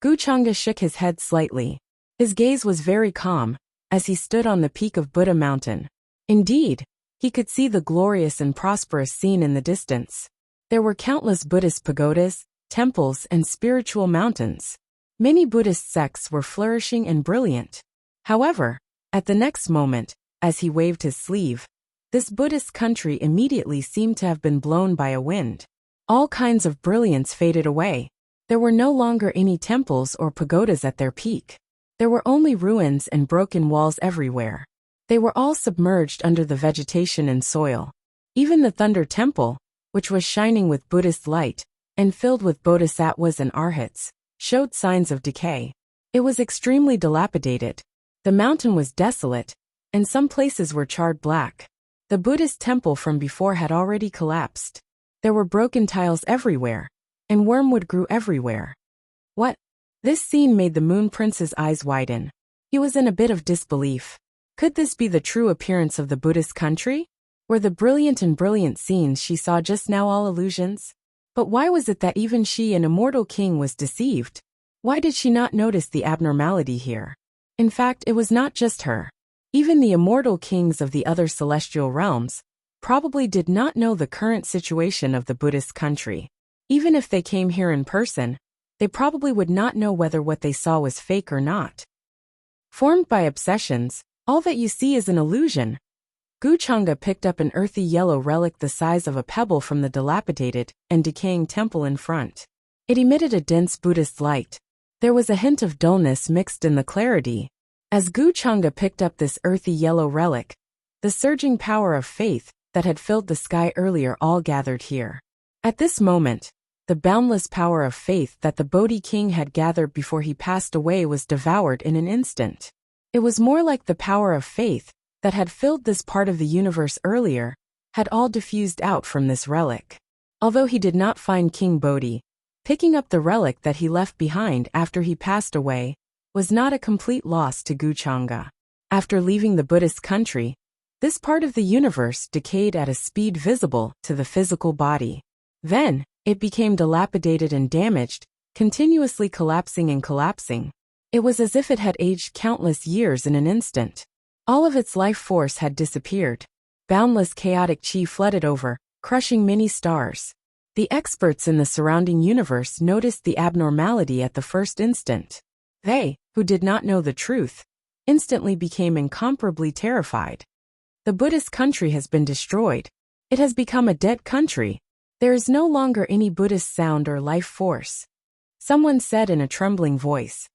Guchanga shook his head slightly. His gaze was very calm as he stood on the peak of Buddha Mountain. Indeed, he could see the glorious and prosperous scene in the distance. There were countless Buddhist pagodas, temples, and spiritual mountains. Many Buddhist sects were flourishing and brilliant. However, at the next moment, as he waved his sleeve, this Buddhist country immediately seemed to have been blown by a wind. All kinds of brilliance faded away. There were no longer any temples or pagodas at their peak. There were only ruins and broken walls everywhere. They were all submerged under the vegetation and soil. Even the Thunder Temple, which was shining with Buddhist light and filled with bodhisattvas and arhats, showed signs of decay. It was extremely dilapidated. The mountain was desolate, and some places were charred black. The Buddhist temple from before had already collapsed. There were broken tiles everywhere, and wormwood grew everywhere. What? This scene made the Moon Prince's eyes widen. He was in a bit of disbelief. Could this be the true appearance of the Buddhist country? Were the brilliant scenes she saw just now all illusions? But why was it that even she, an immortal king, was deceived? Why did she not notice the abnormality here? In fact, it was not just her. Even the immortal kings of the other celestial realms probably did not know the current situation of the Buddhist country. Even if they came here in person, they probably would not know whether what they saw was fake or not. Formed by obsessions, all that you see is an illusion. Guchanga picked up an earthy yellow relic the size of a pebble from the dilapidated and decaying temple in front. It emitted a dense Buddhist light. There was a hint of dullness mixed in the clarity. As Guchanga picked up this earthy yellow relic, the surging power of faith that had filled the sky earlier all gathered here. At this moment, the boundless power of faith that the Bodhi King had gathered before he passed away was devoured in an instant. It was more like the power of faith that had filled this part of the universe earlier had all diffused out from this relic. Although he did not find King Bodhi, picking up the relic that he left behind after he passed away was not a complete loss to Guchanga. After leaving the Buddhist country, this part of the universe decayed at a speed visible to the physical body. Then, it became dilapidated and damaged, continuously collapsing and collapsing. It was as if it had aged countless years in an instant. All of its life force had disappeared. Boundless chaotic chi flooded over, crushing many stars. The experts in the surrounding universe noticed the abnormality at the first instant. They, who did not know the truth, instantly became incomparably terrified. The Buddhist country has been destroyed. It has become a dead country. There is no longer any Buddhist sound or life force. Someone said in a trembling voice.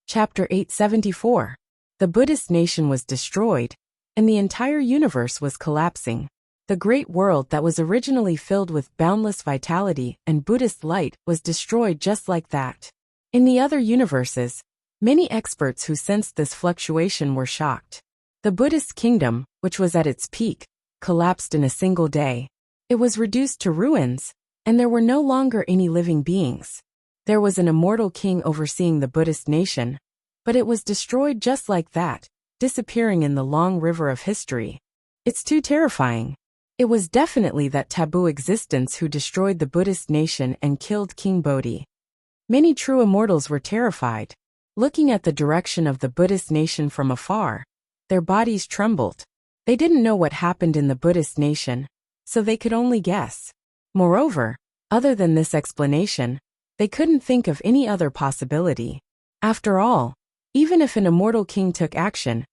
Chapter 874. The Buddhist nation was destroyed, and the entire universe was collapsing. The great world that was originally filled with boundless vitality and Buddhist light was destroyed just like that. In the other universes, many experts who sensed this fluctuation were shocked. The Buddhist kingdom, which was at its peak, collapsed in a single day. It was reduced to ruins, and there were no longer any living beings. There was an immortal king overseeing the Buddhist nation, but it was destroyed just like that, disappearing in the long river of history. It's too terrifying. It was definitely that taboo existence who destroyed the Buddhist nation and killed King Bodhi. Many true immortals were terrified. Looking at the direction of the Buddhist nation from afar, their bodies trembled. They didn't know what happened in the Buddhist nation, so they could only guess. Moreover, other than this explanation, they couldn't think of any other possibility. After all, even if an immortal king took action,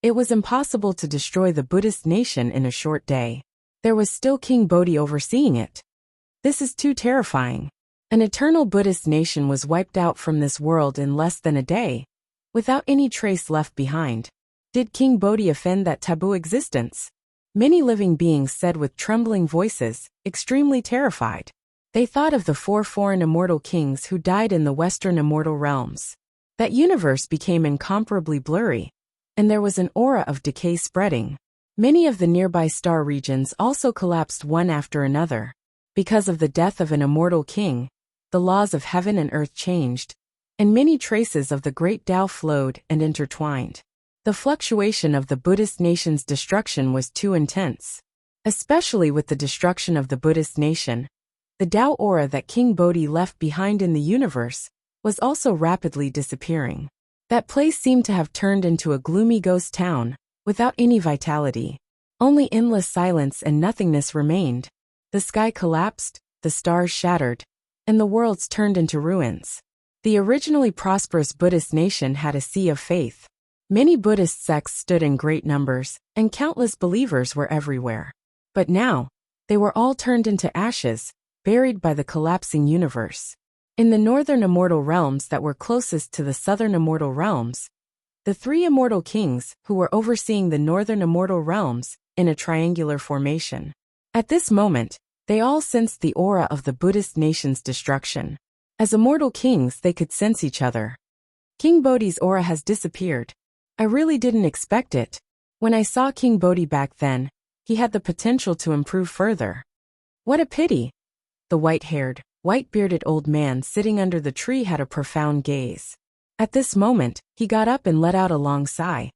it was impossible to destroy the Buddhist nation in a short day. there was still King Bodhi overseeing it. This is too terrifying. An eternal Buddhist nation was wiped out from this world in less than a day, without any trace left behind. Did King Bodhi offend that taboo existence? Many living beings said with trembling voices, extremely terrified. They thought of the 4 foreign immortal kings who died in the Western immortal realms. That universe became incomparably blurry, and there was an aura of decay spreading. Many of the nearby star regions also collapsed one after another. Because of the death of an immortal king, the laws of heaven and earth changed, and many traces of the great Tao flowed and intertwined. The fluctuation of the Buddhist nation's destruction was too intense. Especially with the destruction of the Buddhist nation, the Tao aura that King Bodhi left behind in the universe was also rapidly disappearing. That place seemed to have turned into a gloomy ghost town, without any vitality. Only endless silence and nothingness remained. The sky collapsed, the stars shattered, and the worlds turned into ruins. The originally prosperous Buddhist nation had a sea of faith. Many Buddhist sects stood in great numbers, and countless believers were everywhere. But now, they were all turned into ashes, buried by the collapsing universe. In the northern immortal realms that were closest to the southern immortal realms, the 3 immortal kings who were overseeing the northern immortal realms in a triangular formation. At this moment, they all sensed the aura of the Buddhist nation's destruction. As immortal kings, they could sense each other. King Bodhi's aura has disappeared. I really didn't expect it. When I saw King Bodhi back then, he had the potential to improve further. What a pity. The white-haired, white-bearded old man sitting under the tree had a profound gaze. At this moment, he got up and let out a long sigh.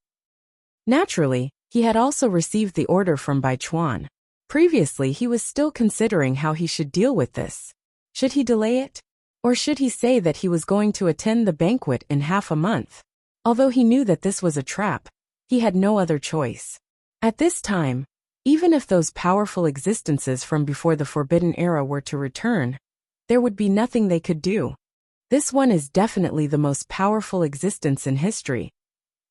Naturally, he had also received the order from Bai Chuan. Previously, he was still considering how he should deal with this. Should he delay it? Or should he say that he was going to attend the banquet in half a month? Although he knew that this was a trap, he had no other choice. At this time, even if those powerful existences from before the Forbidden Era were to return, there would be nothing they could do. This one is definitely the most powerful existence in history.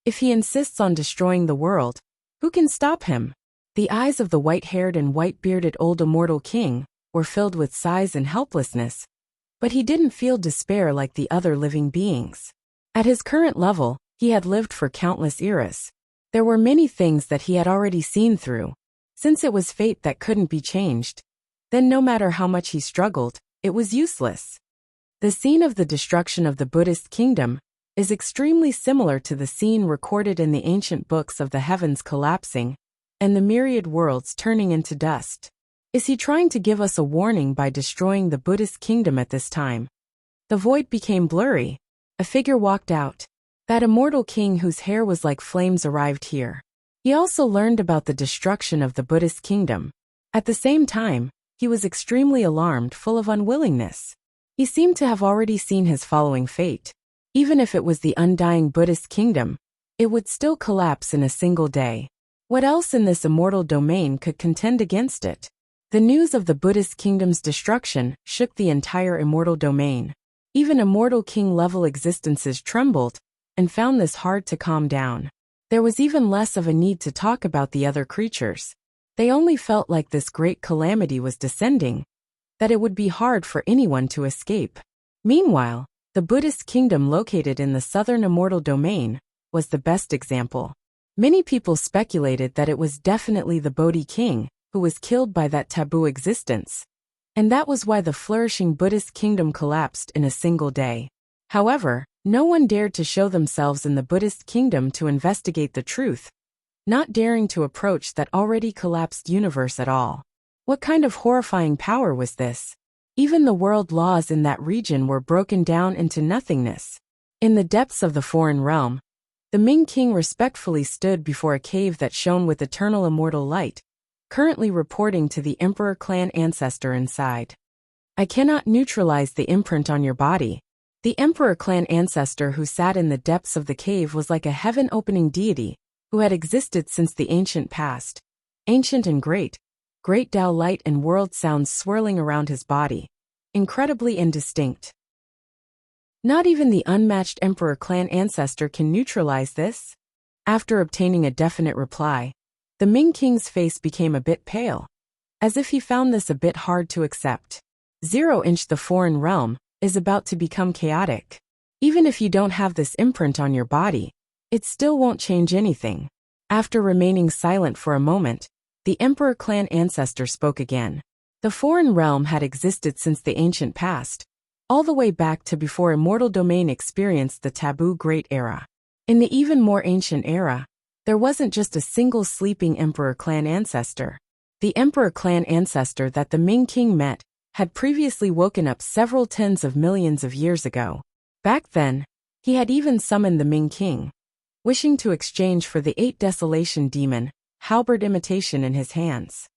If he insists on destroying the world, who can stop him? The eyes of the white-haired and white-bearded old immortal king were filled with sighs and helplessness, but he didn't feel despair like the other living beings. At his current level, he had lived for countless eras. There were many things that he had already seen through. Since it was fate that couldn't be changed, then no matter how much he struggled, it was useless. The scene of the destruction of the Buddhist kingdom is extremely similar to the scene recorded in the ancient books of the heavens collapsing and the myriad worlds turning into dust. Is he trying to give us a warning by destroying the Buddhist kingdom at this time? The void became blurry. A figure walked out. That immortal king whose hair was like flames arrived here. He also learned about the destruction of the Buddhist kingdom. At the same time, he was extremely alarmed, full of unwillingness. He seemed to have already seen his following fate. Even if it was the undying Buddhist kingdom, it would still collapse in a single day. What else in this immortal domain could contend against it? The news of the Buddhist kingdom's destruction shook the entire immortal domain. Even immortal king-level existences trembled and found this hard to calm down. There was even less of a need to talk about the other creatures. They only felt like this great calamity was descending, that it would be hard for anyone to escape. Meanwhile, the Buddhist kingdom located in the southern immortal domain was the best example. Many people speculated that it was definitely the Bodhi king who was killed by that taboo existence, and that was why the flourishing Buddhist kingdom collapsed in a single day. However, no one dared to show themselves in the Buddhist kingdom to investigate the truth, not daring to approach that already collapsed universe at all. What kind of horrifying power was this? Even the world laws in that region were broken down into nothingness. In the depths of the foreign realm, the Ming king respectfully stood before a cave that shone with eternal immortal light, currently reporting to the Emperor clan ancestor inside. I cannot neutralize the imprint on your body. The Emperor clan ancestor who sat in the depths of the cave was like a heaven-opening deity who had existed since the ancient past. Ancient and great Tao light and world sounds swirling around his body, incredibly indistinct. Not even the unmatched Emperor clan ancestor can neutralize this. After obtaining a definite reply, the Ming king's face became a bit pale. as if he found this a bit hard to accept. 0-inch The foreign realm is about to become chaotic. Even if you don't have this imprint on your body, it still won't change anything. After remaining silent for a moment, the Emperor clan ancestor spoke again. The foreign realm had existed since the ancient past, all the way back to before immortal domain experienced the taboo Great Era. In the even more ancient era, there wasn't just a single sleeping Emperor clan ancestor. The Emperor clan ancestor that the Ming king met had previously woken up several tens of millions of years ago. Back then, he had even summoned the Ming king, wishing to exchange for the 8 desolation demon, halberd imitation in his hands.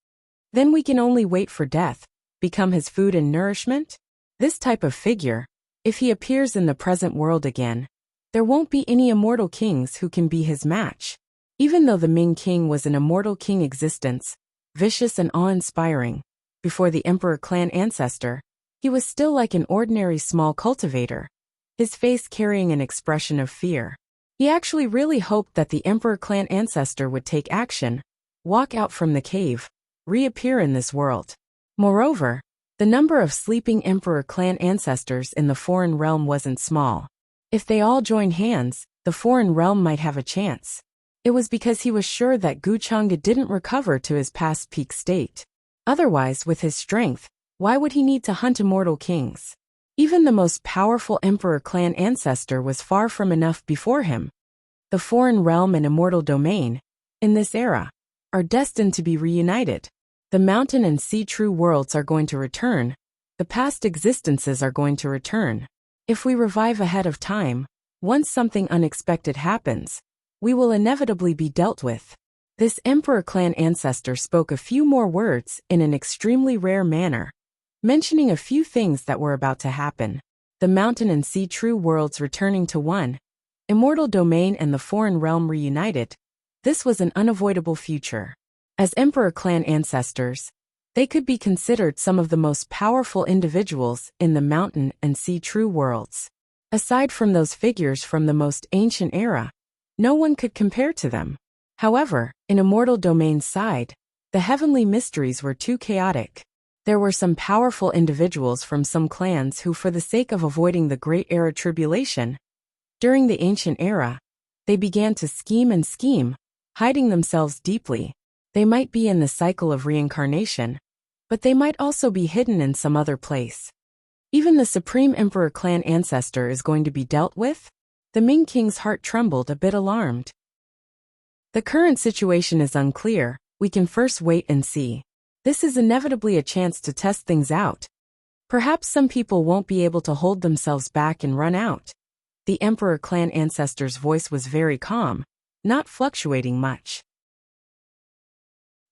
Then we can only wait for death, become his food and nourishment? This type of figure, if he appears in the present world again, there won't be any immortal kings who can be his match. Even though the Ming king was an immortal king existence, vicious and awe-inspiring, before the Emperor clan ancestor, he was still like an ordinary small cultivator, his face carrying an expression of fear. He actually really hoped that the Emperor clan ancestor would take action, walk out from the cave, reappear in this world. Moreover, the number of sleeping Emperor clan ancestors in the foreign realm wasn't small. If they all joined hands, the foreign realm might have a chance. It was because he was sure that Guchanga didn't recover to his past peak state. Otherwise, with his strength, why would he need to hunt immortal kings? Even the most powerful Emperor clan ancestor was far from enough before him. The foreign realm and immortal domain, in this era, are destined to be reunited. The mountain and sea true worlds are going to return. The past existences are going to return. If we revive ahead of time, once something unexpected happens, we will inevitably be dealt with. This Emperor clan ancestor spoke a few more words in an extremely rare manner, mentioning a few things that were about to happen. The mountain and sea true worlds returning to one, immortal domain and the foreign realm reunited. This was an unavoidable future. As Emperor clan ancestors, they could be considered some of the most powerful individuals in the mountain and sea true worlds. Aside from those figures from the most ancient era, no one could compare to them. However, in immortal domain's side, the heavenly mysteries were too chaotic. There were some powerful individuals from some clans who, for the sake of avoiding the Great Era tribulation, during the ancient era, they began to scheme, hiding themselves deeply. They might be in the cycle of reincarnation, but they might also be hidden in some other place. Even the Supreme Emperor clan ancestor is going to be dealt with? The Ming king's heart trembled, a bit alarmed. The current situation is unclear. We can first wait and see. This is inevitably a chance to test things out. Perhaps some people won't be able to hold themselves back and run out. The Emperor clan ancestor's voice was very calm, not fluctuating much.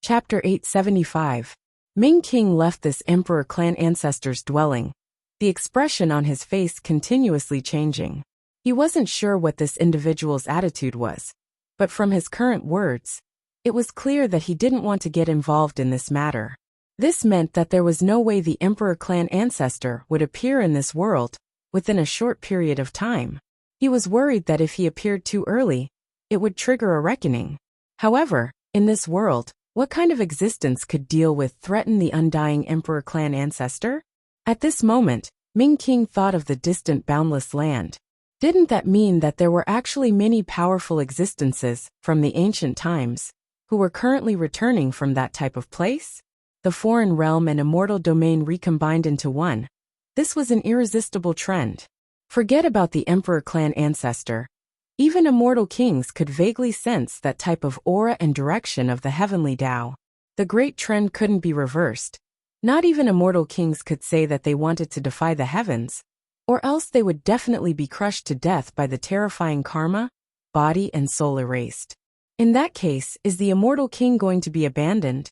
Chapter 875. Ming King left this Emperor clan ancestor's dwelling, the expression on his face continuously changing. He wasn't sure what this individual's attitude was, but from his current words, it was clear that he didn't want to get involved in this matter. This meant that there was no way the Emperor clan ancestor would appear in this world within a short period of time. He was worried that if he appeared too early, it would trigger a reckoning. However, in this world, what kind of existence could deal with threaten the undying Emperor clan ancestor? At this moment, Ming King thought of the distant boundless land. Didn't that mean that there were actually many powerful existences from the ancient times who were currently returning from that type of place? The foreign realm and immortal domain recombined into one. This was an irresistible trend. Forget about the Emperor clan ancestor. Even immortal kings could vaguely sense that type of aura and direction of the heavenly Tao. The great trend couldn't be reversed. Not even immortal kings could say that they wanted to defy the heavens, or else they would definitely be crushed to death by the terrifying karma, body and soul erased. In that case, is the immortal king going to be abandoned?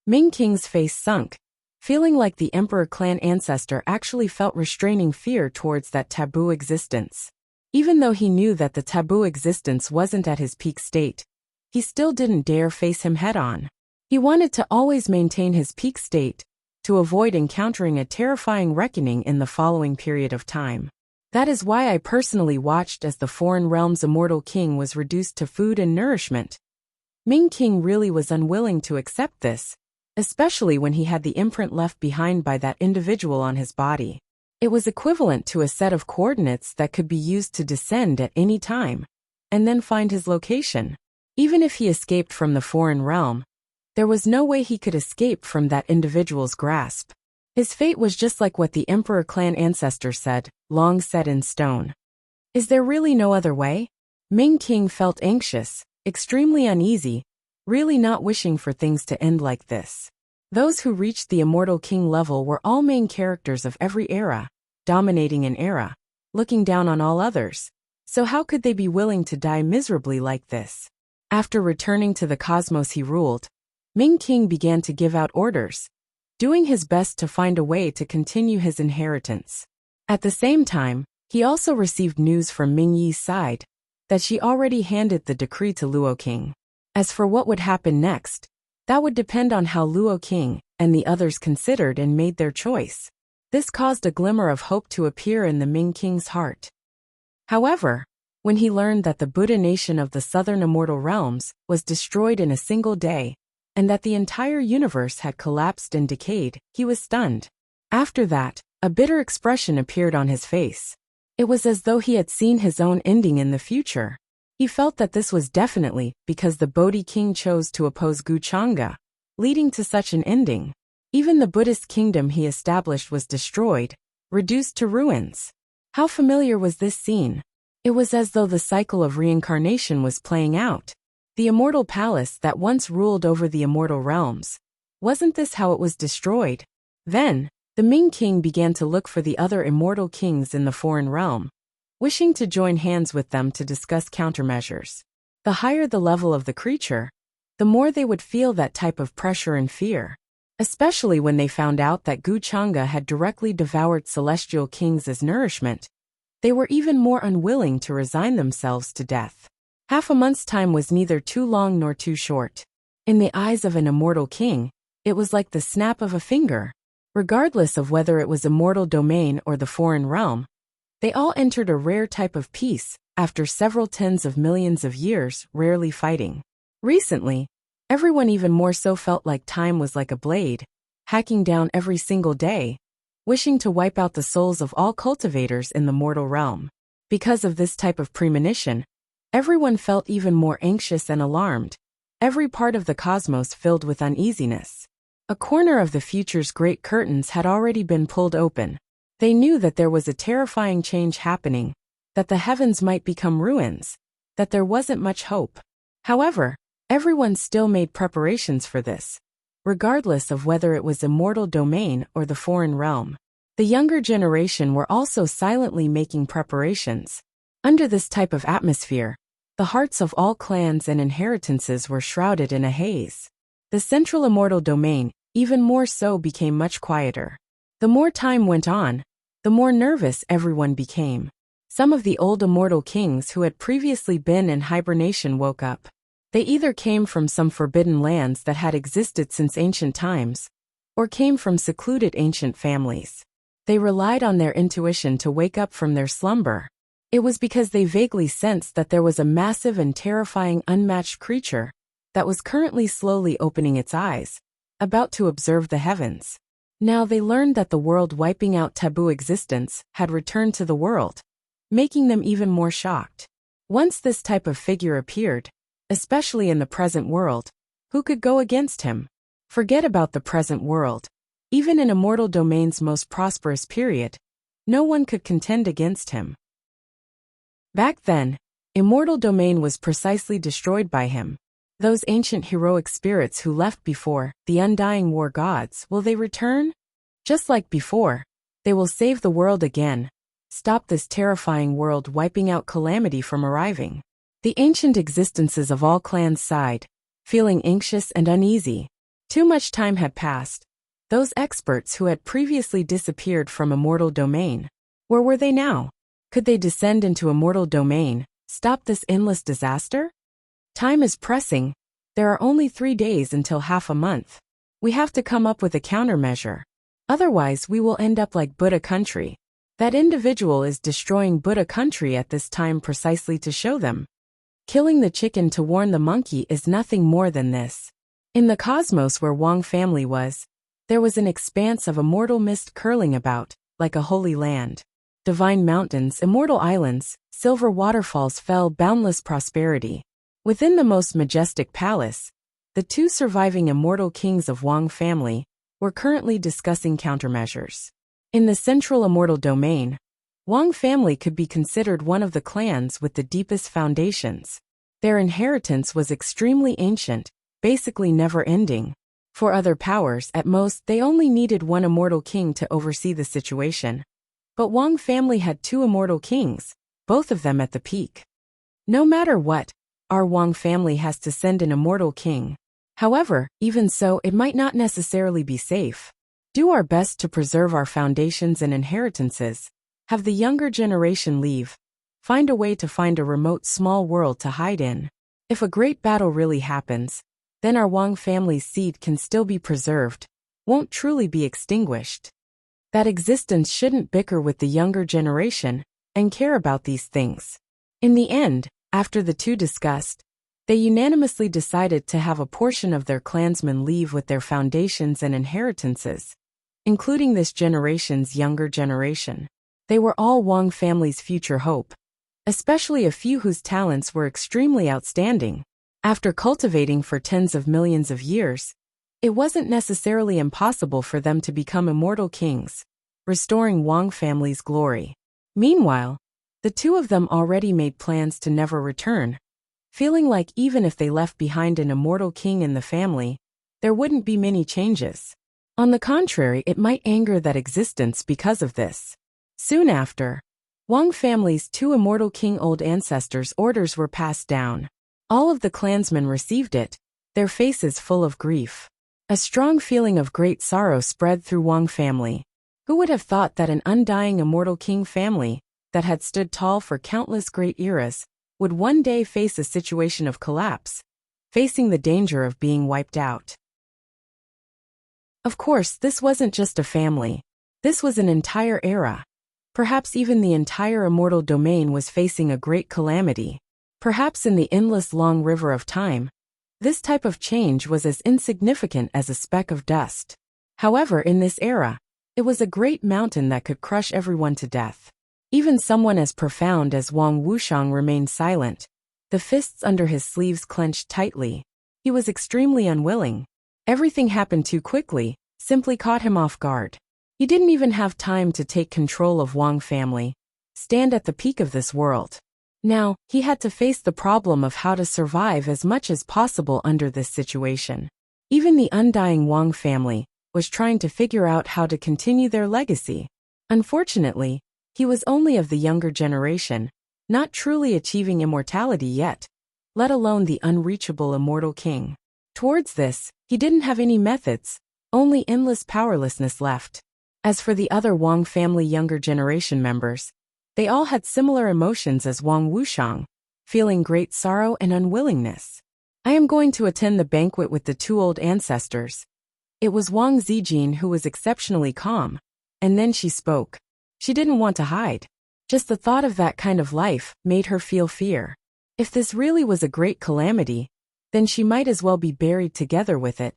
Ming King's face sunk, feeling like the Emperor clan ancestor actually felt restraining fear towards that taboo existence. Even though he knew that the taboo existence wasn't at his peak state, he still didn't dare face him head-on. He wanted to always maintain his peak state, to avoid encountering a terrifying reckoning in the following period of time. That is why I personally watched as the foreign realm's immortal king was reduced to food and nourishment. Ming King really was unwilling to accept this, especially when he had the imprint left behind by that individual on his body. It was equivalent to a set of coordinates that could be used to descend at any time, and then find his location. Even if he escaped from the foreign realm, there was no way he could escape from that individual's grasp. His fate was just like what the Emperor clan ancestor said, long set in stone. Is there really no other way? Ming King felt anxious, extremely uneasy, really not wishing for things to end like this. Those who reached the Immortal King level were all main characters of every era, dominating an era, looking down on all others. So how could they be willing to die miserably like this? After returning to the cosmos he ruled, Ming King began to give out orders, doing his best to find a way to continue his inheritance. At the same time, he also received news from Ming Yi's side that she already handed the decree to Luo King. As for what would happen next, that would depend on how Luo King and the others considered and made their choice. This caused a glimmer of hope to appear in the Ming King's heart. However, when he learned that the Buddha nation of the southern immortal realms was destroyed in a single day, and that the entire universe had collapsed and decayed, he was stunned. After that, a bitter expression appeared on his face. It was as though he had seen his own ending in the future. He felt that this was definitely because the Bodhi king chose to oppose Guchanga, leading to such an ending. Even the Buddhist kingdom he established was destroyed, reduced to ruins. How familiar was this scene? It was as though the cycle of reincarnation was playing out. The immortal palace that once ruled over the immortal realms. Wasn't this how it was destroyed? Then, the Ming King began to look for the other immortal kings in the foreign realm, wishing to join hands with them to discuss countermeasures. The higher the level of the creature, the more they would feel that type of pressure and fear. Especially when they found out that Guchanga had directly devoured celestial kings as nourishment, they were even more unwilling to resign themselves to death. Half a month's time was neither too long nor too short. In the eyes of an immortal king, it was like the snap of a finger. Regardless of whether it was immortal domain or the foreign realm, they all entered a rare type of peace, after several tens of millions of years rarely fighting. Recently, everyone even more so felt like time was like a blade, hacking down every single day, wishing to wipe out the souls of all cultivators in the mortal realm. Because of this type of premonition, everyone felt even more anxious and alarmed, every part of the cosmos filled with uneasiness. A corner of the future's great curtains had already been pulled open. They knew that there was a terrifying change happening, that the heavens might become ruins, that there wasn't much hope. However, everyone still made preparations for this, regardless of whether it was immortal domain or the foreign realm. The younger generation were also silently making preparations. Under this type of atmosphere, the hearts of all clans and inheritances were shrouded in a haze. The central immortal domain, even more so, became much quieter. The more time went on, the more nervous everyone became. Some of the old immortal kings who had previously been in hibernation woke up. They either came from some forbidden lands that had existed since ancient times, or came from secluded ancient families. They relied on their intuition to wake up from their slumber. It was because they vaguely sensed that there was a massive and terrifying unmatched creature that was currently slowly opening its eyes, about to observe the heavens. Now they learned that the world wiping out taboo existence had returned to the world, making them even more shocked. Once this type of figure appeared, especially in the present world, who could go against him? Forget about the present world. Even in immortal domain's most prosperous period, no one could contend against him. Back then, immortal domain was precisely destroyed by him. Those ancient heroic spirits who left before, the undying war gods, will they return? Just like before, they will save the world again, stop this terrifying world wiping out calamity from arriving. The ancient existences of all clans sighed, feeling anxious and uneasy. Too much time had passed. Those experts who had previously disappeared from immortal domain, where were they now? Could they descend into immortal domain, stop this endless disaster? Time is pressing. There are only 3 days until half a month. We have to come up with a countermeasure. Otherwise we will end up like Buddha country. That individual is destroying Buddha country at this time precisely to show them. Killing the chicken to warn the monkey is nothing more than this. In the cosmos where Wang family was, there was an expanse of immortal mist curling about, like a holy land. Divine mountains, immortal islands, silver waterfalls fell boundless prosperity. Within the most majestic palace, the two surviving immortal kings of Wang family were currently discussing countermeasures. In the central immortal domain, Wang family could be considered one of the clans with the deepest foundations. Their inheritance was extremely ancient, basically never-ending. For other powers, at most, they only needed one immortal king to oversee the situation. But Wang family had two immortal kings, both of them at the peak. No matter what, our Wang family has to send an immortal king. However, even so, it might not necessarily be safe. Do our best to preserve our foundations and inheritances. Have the younger generation leave. Find a way to find a remote small world to hide in. If a great battle really happens, then our Wang family's seed can still be preserved, won't truly be extinguished. That existence shouldn't bicker with the younger generation and care about these things. In the end, after the two discussed, they unanimously decided to have a portion of their clansmen leave with their foundations and inheritances, including this generation's younger generation. They were all Wang family's future hope, especially a few whose talents were extremely outstanding. After cultivating for tens of millions of years, it wasn't necessarily impossible for them to become immortal kings, restoring Wang family's glory. Meanwhile, the two of them already made plans to never return, feeling like even if they left behind an immortal king in the family, there wouldn't be many changes. On the contrary, it might anger that existence because of this. Soon after, Wang family's two immortal king old ancestors' orders were passed down. All of the clansmen received it, their faces full of grief. A strong feeling of great sorrow spread through Wang family. Who would have thought that an undying immortal king family, that had stood tall for countless great eras, would one day face a situation of collapse, facing the danger of being wiped out? Of course, this wasn't just a family. This was an entire era. Perhaps even the entire immortal domain was facing a great calamity. Perhaps in the endless long river of time, this type of change was as insignificant as a speck of dust. However, in this era, it was a great mountain that could crush everyone to death. Even someone as profound as Wang Wuxiang remained silent, the fists under his sleeves clenched tightly. He was extremely unwilling. Everything happened too quickly, simply caught him off guard. He didn't even have time to take control of Wang family, stand at the peak of this world. Now, he had to face the problem of how to survive as much as possible under this situation. Even the undying Wang family was trying to figure out how to continue their legacy. Unfortunately, he was only of the younger generation, not truly achieving immortality yet, let alone the unreachable immortal king. Towards this, he didn't have any methods, only endless powerlessness left. As for the other Wang family younger generation members, they all had similar emotions as Wang Wuxiang, feeling great sorrow and unwillingness. I am going to attend the banquet with the two old ancestors. It was Wang Zijin who was exceptionally calm, and then she spoke. She didn't want to hide. Just the thought of that kind of life made her feel fear. If this really was a great calamity, then she might as well be buried together with it.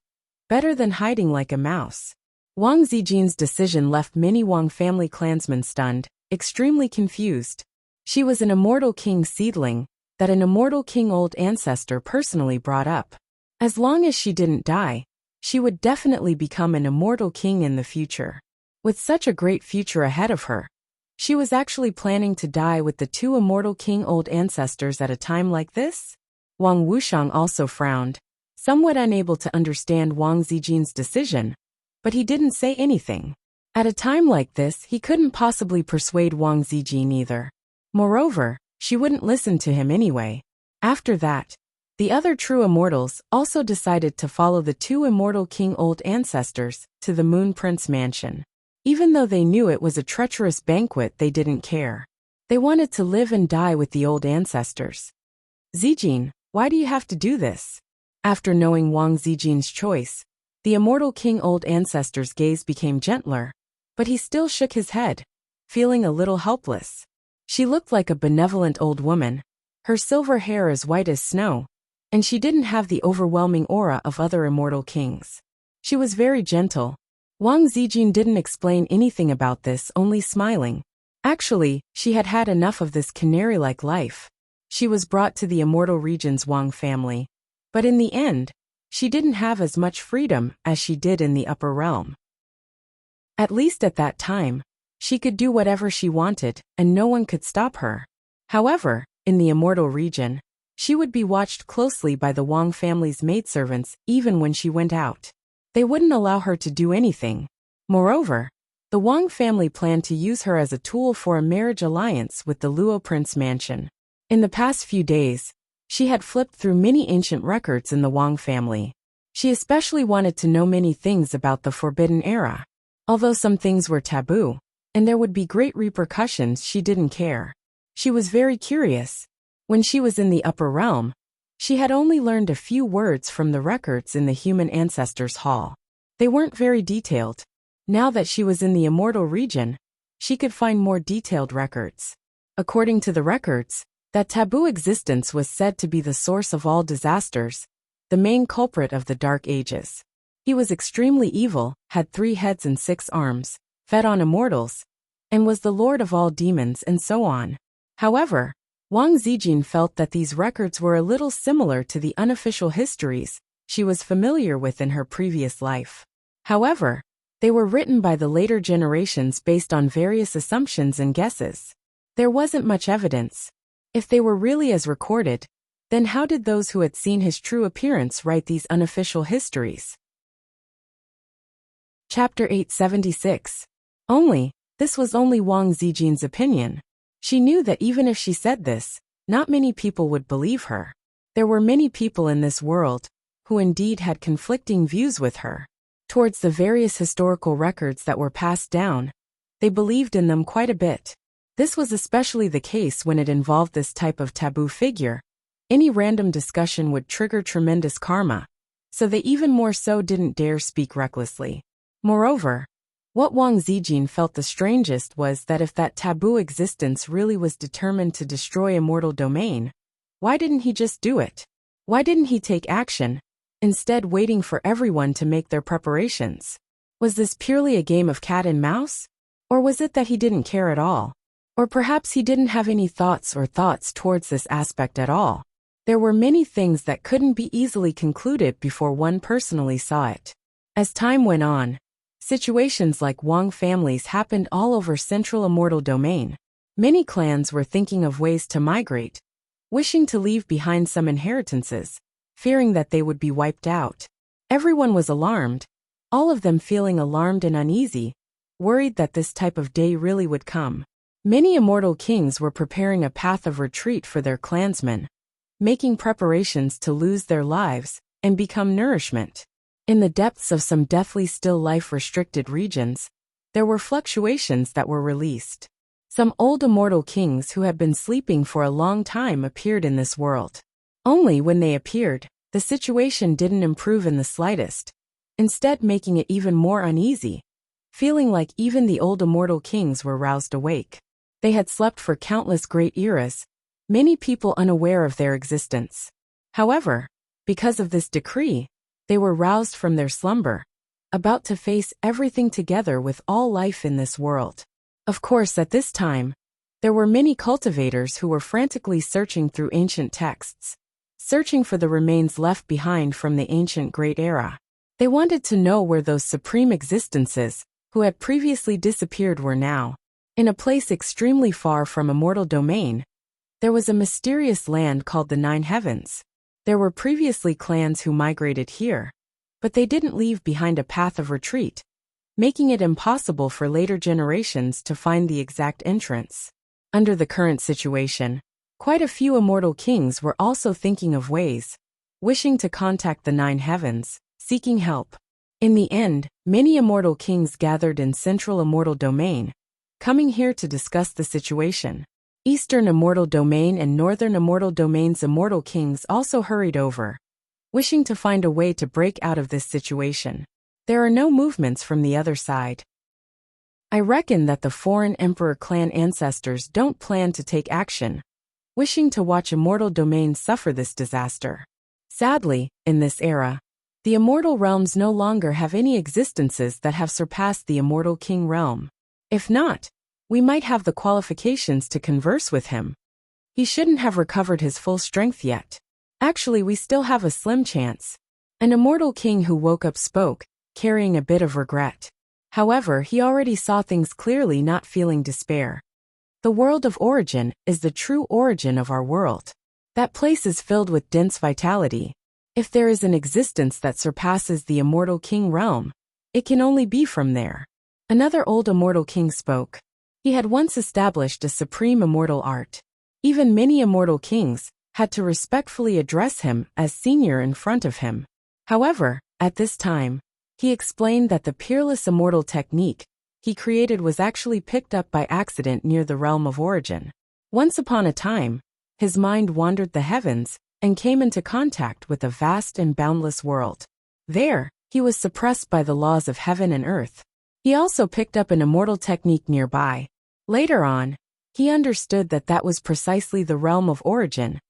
Better than hiding like a mouse. Wang Zijin's decision left many Wang family clansmen stunned, extremely confused. She was an immortal king seedling that an immortal king old ancestor personally brought up. As long as she didn't die, she would definitely become an immortal king in the future. With such a great future ahead of her, she was actually planning to die with the two immortal king old ancestors at a time like this? Wang Wuxiang also frowned, somewhat unable to understand Wang Zijin's decision, but he didn't say anything. At a time like this, he couldn't possibly persuade Wang Zijin either. Moreover, she wouldn't listen to him anyway. After that, the other true immortals also decided to follow the two immortal king old ancestors to the Moon Prince mansion. Even though they knew it was a treacherous banquet, they didn't care. They wanted to live and die with the old ancestors. Zijin, why do you have to do this? After knowing Wang Zijin's choice, the immortal king old ancestor's gaze became gentler, but he still shook his head, feeling a little helpless. She looked like a benevolent old woman, her silver hair as white as snow, and she didn't have the overwhelming aura of other immortal kings. She was very gentle. Wang Zijin didn't explain anything about this, only smiling. Actually, she had had enough of this canary-like life. She was brought to the immortal region's Wang family. But in the end, she didn't have as much freedom as she did in the upper realm. At least at that time, she could do whatever she wanted, and no one could stop her. However, in the immortal region, she would be watched closely by the Wang family's maidservants even when she went out. They wouldn't allow her to do anything. Moreover, the Wang family planned to use her as a tool for a marriage alliance with the Luo Prince mansion. In the past few days, she had flipped through many ancient records in the Wang family. She especially wanted to know many things about the Forbidden Era. Although some things were taboo, and there would be great repercussions, she didn't care. She was very curious. When she was in the upper realm, she had only learned a few words from the records in the human ancestors' hall. They weren't very detailed. Now that she was in the immortal region, she could find more detailed records. According to the records, that taboo existence was said to be the source of all disasters, the main culprit of the Dark Ages. He was extremely evil, had 3 heads and 6 arms, fed on immortals, and was the lord of all demons and so on. However, Wang Zijin felt that these records were a little similar to the unofficial histories she was familiar with in her previous life. However, they were written by the later generations based on various assumptions and guesses. There wasn't much evidence. If they were really as recorded, then how did those who had seen his true appearance write these unofficial histories? Chapter 876. This was only Wang Zijin's opinion. She knew that even if she said this, not many people would believe her. There were many people in this world who indeed had conflicting views with her. Towards the various historical records that were passed down, they believed in them quite a bit. This was especially the case when it involved this type of taboo figure. Any random discussion would trigger tremendous karma, so they even more so didn't dare speak recklessly. Moreover, what Wang Zijin felt the strangest was that if that taboo existence really was determined to destroy immortal domain, why didn't he just do it? Why didn't he take action, instead waiting for everyone to make their preparations? Was this purely a game of cat and mouse? Or was it that he didn't care at all? Or perhaps he didn't have any thoughts towards this aspect at all. There were many things that couldn't be easily concluded before one personally saw it. As time went on, situations like Wang families happened all over Central Immortal Domain. Many clans were thinking of ways to migrate, wishing to leave behind some inheritances, fearing that they would be wiped out. Everyone was alarmed, all of them feeling alarmed and uneasy, worried that this type of day really would come. Many immortal kings were preparing a path of retreat for their clansmen, making preparations to lose their lives and become nourishment. In the depths of some deathly still life-restricted regions, there were fluctuations that were released. Some old immortal kings who had been sleeping for a long time appeared in this world. Only when they appeared, the situation didn't improve in the slightest, instead making it even more uneasy, feeling like even the old immortal kings were roused awake. They had slept for countless great eras, many people unaware of their existence. However, because of this decree, they were roused from their slumber, about to face everything together with all life in this world. Of course, at this time, there were many cultivators who were frantically searching through ancient texts, searching for the remains left behind from the ancient Great Era. They wanted to know where those supreme existences, who had previously disappeared, were now. In a place extremely far from Immortal Domain, there was a mysterious land called the Nine Heavens. There were previously clans who migrated here, but they didn't leave behind a path of retreat, making it impossible for later generations to find the exact entrance. Under the current situation, quite a few immortal kings were also thinking of ways, wishing to contact the Nine Heavens, seeking help. In the end, many immortal kings gathered in Central Immortal Domain, coming here to discuss the situation. Eastern Immortal Domain and Northern Immortal Domain's immortal kings also hurried over, wishing to find a way to break out of this situation. There are no movements from the other side. I reckon that the foreign Emperor clan ancestors don't plan to take action, wishing to watch Immortal Domain suffer this disaster. Sadly, in this era, the immortal realms no longer have any existences that have surpassed the immortal king realm. If not, we might have the qualifications to converse with him. He shouldn't have recovered his full strength yet. Actually, we still have a slim chance. An immortal king who woke up spoke, carrying a bit of regret. However, he already saw things clearly, not feeling despair. The world of origin is the true origin of our world. That place is filled with dense vitality. If there is an existence that surpasses the immortal king realm, it can only be from there. Another old immortal king spoke. He had once established a supreme immortal art. Even many immortal kings had to respectfully address him as senior in front of him. However, at this time, he explained that the peerless immortal technique he created was actually picked up by accident near the realm of origin. Once upon a time, his mind wandered the heavens and came into contact with a vast and boundless world. There, he was suppressed by the laws of heaven and earth. He also picked up an immortal technique nearby. Later on, he understood that that was precisely the realm of origin,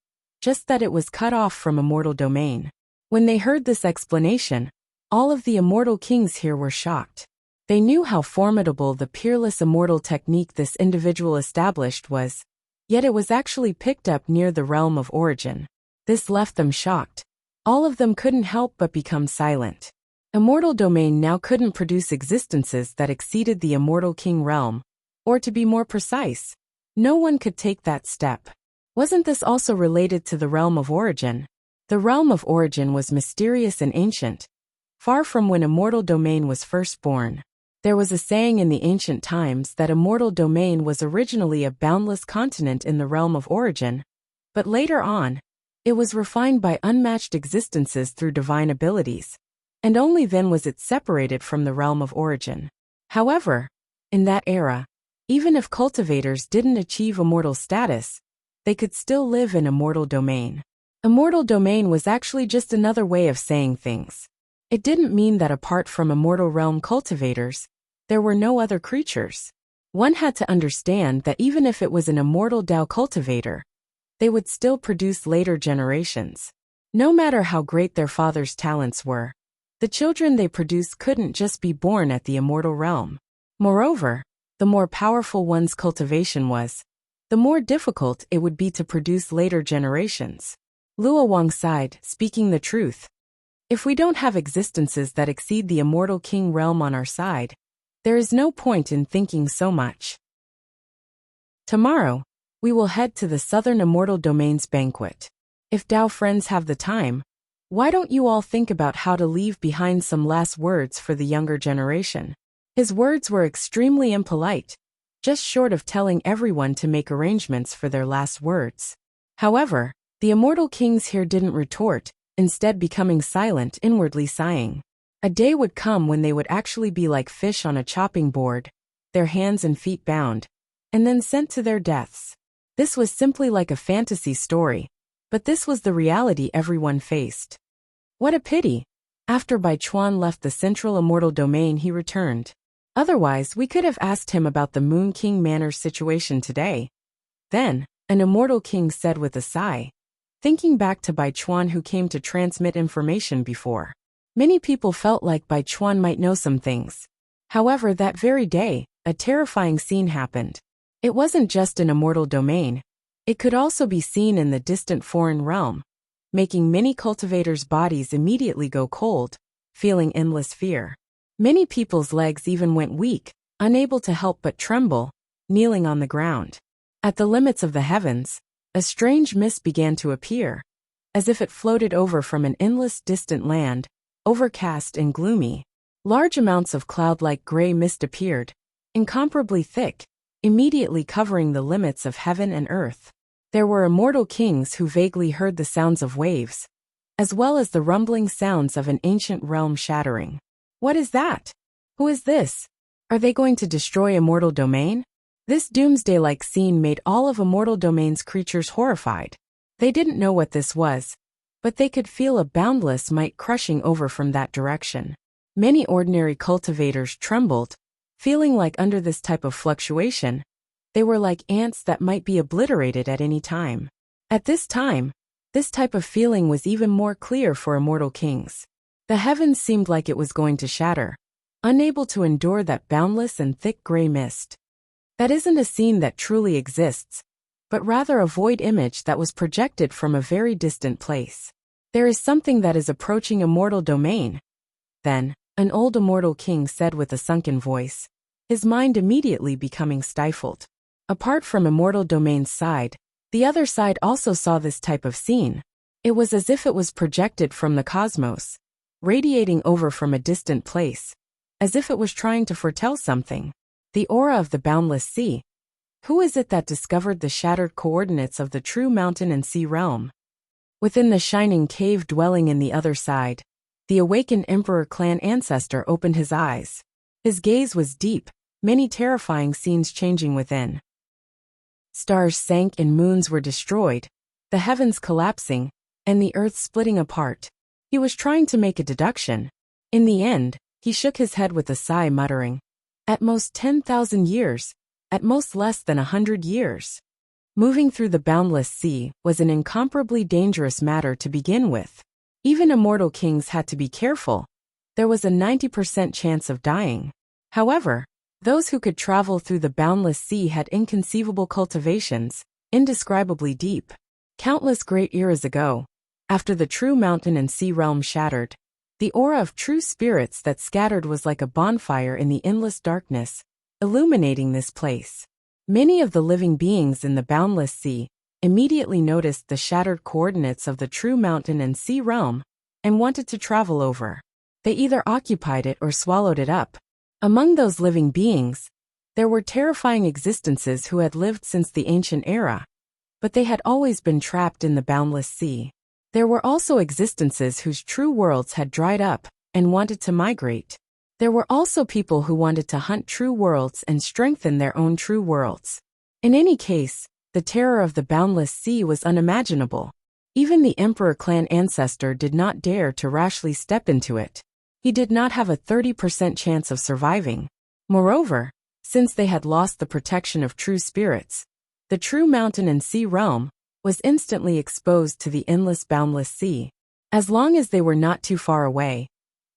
just that it was cut off from immortal domain. When they heard this explanation, all of the immortal kings here were shocked. They knew how formidable the peerless immortal technique this individual established was, yet it was actually picked up near the realm of origin. This left them shocked. All of them couldn't help but become silent. Immortal domain now couldn't produce existences that exceeded the immortal king realm, or to be more precise, no one could take that step. Wasn't this also related to the realm of origin? The realm of origin was mysterious and ancient, far from when immortal domain was first born. There was a saying in the ancient times that immortal domain was originally a boundless continent in the realm of origin, but later on, it was refined by unmatched existences through divine abilities, and only then was it separated from the realm of origin. However, in that era, even if cultivators didn't achieve immortal status, they could still live in immortal domain. Immortal domain was actually just another way of saying things. It didn't mean that apart from immortal realm cultivators, there were no other creatures. One had to understand that even if it was an immortal Tao cultivator, they would still produce later generations. No matter how great their father's talents were, the children they produced couldn't just be born at the immortal realm. Moreover, the more powerful one's cultivation was, the more difficult it would be to produce later generations. Luo Wang sighed, speaking the truth. If we don't have existences that exceed the immortal king realm on our side, there is no point in thinking so much. Tomorrow, we will head to the Southern Immortal Domains banquet. If Tao friends have the time, why don't you all think about how to leave behind some last words for the younger generation? His words were extremely impolite, just short of telling everyone to make arrangements for their last words. However, the immortal kings here didn't retort, instead becoming silent, inwardly sighing. A day would come when they would actually be like fish on a chopping board, their hands and feet bound, and then sent to their deaths. This was simply like a fantasy story, but this was the reality everyone faced. What a pity! After Bai Chuan left the central immortal domain, he returned. Otherwise, we could have asked him about the Moon King Manor's situation today. Then, an immortal king said with a sigh, thinking back to Bai Chuan who came to transmit information before. Many people felt like Bai Chuan might know some things. However, that very day, a terrifying scene happened. It wasn't just an immortal domain. It could also be seen in the distant foreign realm, making many cultivators' bodies immediately go cold, feeling endless fear. Many people's legs even went weak, unable to help but tremble, kneeling on the ground. At the limits of the heavens, a strange mist began to appear, as if it floated over from an endless distant land, overcast and gloomy. Large amounts of cloud-like gray mist appeared, incomparably thick, immediately covering the limits of heaven and earth. There were immortal kings who vaguely heard the sounds of waves, as well as the rumbling sounds of an ancient realm shattering. What is that? Who is this? Are they going to destroy immortal domain? This doomsday-like scene made all of immortal domain's creatures horrified. They didn't know what this was, but they could feel a boundless might crushing over from that direction. Many ordinary cultivators trembled, feeling like under this type of fluctuation, they were like ants that might be obliterated at any time. At this time, This type of feeling was even more clear for immortal kings. The heavens seemed like it was going to shatter, unable to endure that boundless and thick gray mist. That isn't a scene that truly exists, but rather a void image that was projected from a very distant place. There is something that is approaching immortal domain. Then, an old immortal king said with a sunken voice, his mind immediately becoming stifled. Apart from immortal domain's side, the other side also saw this type of scene. It was as if it was projected from the cosmos, radiating over from a distant place, as if it was trying to foretell something. The aura of the boundless sea. Who is it that discovered the shattered coordinates of the true mountain and sea realm? Within the shining cave dwelling in the other side, the awakened Emperor clan ancestor opened his eyes. His gaze was deep, many terrifying scenes changing within. Stars sank and moons were destroyed, the heavens collapsing, and the earth splitting apart. He was trying to make a deduction. In the end, he shook his head with a sigh, muttering, "At most 10,000 years, at most less than 100 years." Moving through the boundless sea was an incomparably dangerous matter to begin with. Even immortal kings had to be careful. There was a 90% chance of dying. However, those who could travel through the boundless sea had inconceivable cultivations, indescribably deep. Countless great eras ago, after the true mountain and sea realm shattered, the aura of true spirits that scattered was like a bonfire in the endless darkness, illuminating this place. Many of the living beings in the boundless sea immediately noticed the shattered coordinates of the true mountain and sea realm and wanted to travel over. They either occupied it or swallowed it up. Among those living beings, there were terrifying existences who had lived since the ancient era, but they had always been trapped in the boundless sea. There were also existences whose true worlds had dried up and wanted to migrate. There were also people who wanted to hunt true worlds and strengthen their own true worlds. In any case, the terror of the boundless sea was unimaginable. Even the Emperor clan ancestor did not dare to rashly step into it. He did not have a 30% chance of surviving. Moreover, since they had lost the protection of true spirits, the true mountain and sea realm was instantly exposed to the endless boundless sea. As long as they were not too far away,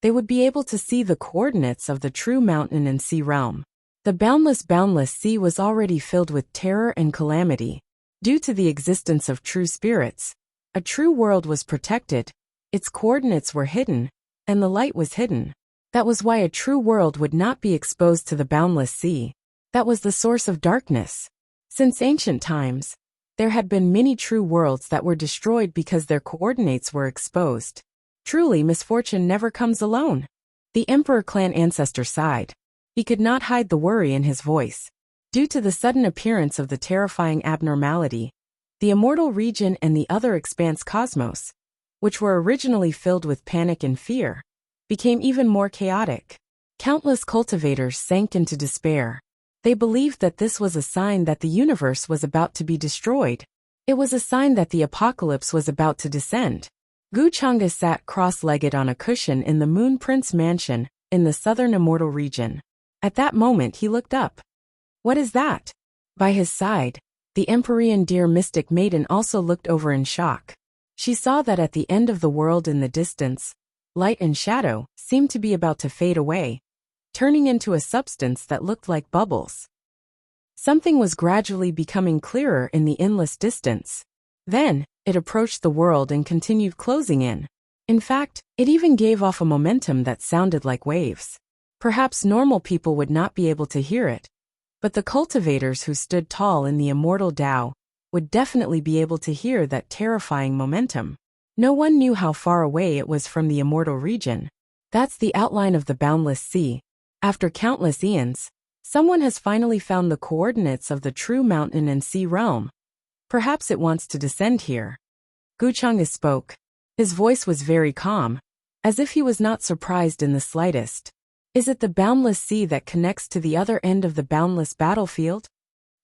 they would be able to see the coordinates of the true mountain and sea realm. The boundless sea was already filled with terror and calamity. Due to the existence of true spirits, a true world was protected, its coordinates were hidden, and the light was hidden. That was why a true world would not be exposed to the boundless sea. That was the source of darkness. Since ancient times, there had been many true worlds that were destroyed because their coordinates were exposed. Truly, misfortune never comes alone. The Emperor clan ancestor sighed. He could not hide the worry in his voice. Due to the sudden appearance of the terrifying abnormality, the immortal region and the other expanse cosmos, which were originally filled with panic and fear, became even more chaotic. Countless cultivators sank into despair. They believed that this was a sign that the universe was about to be destroyed. It was a sign that the apocalypse was about to descend. Guchanga sat cross-legged on a cushion in the Moon Prince mansion in the southern immortal region. At that moment he looked up. What is that? By his side, the Empyrean deer mystic maiden also looked over in shock. She saw that at the end of the world in the distance, light and shadow seemed to be about to fade away, turning into a substance that looked like bubbles. Something was gradually becoming clearer in the endless distance. Then, it approached the world and continued closing in. In fact, it even gave off a momentum that sounded like waves. Perhaps normal people would not be able to hear it, but the cultivators who stood tall in the immortal Tao would definitely be able to hear that terrifying momentum. No one knew how far away it was from the immortal region. That's the outline of the boundless sea. After countless eons, someone has finally found the coordinates of the true mountain and sea realm. Perhaps it wants to descend here. Guchanga spoke. His voice was very calm, as if he was not surprised in the slightest. Is it the boundless sea that connects to the other end of the boundless battlefield?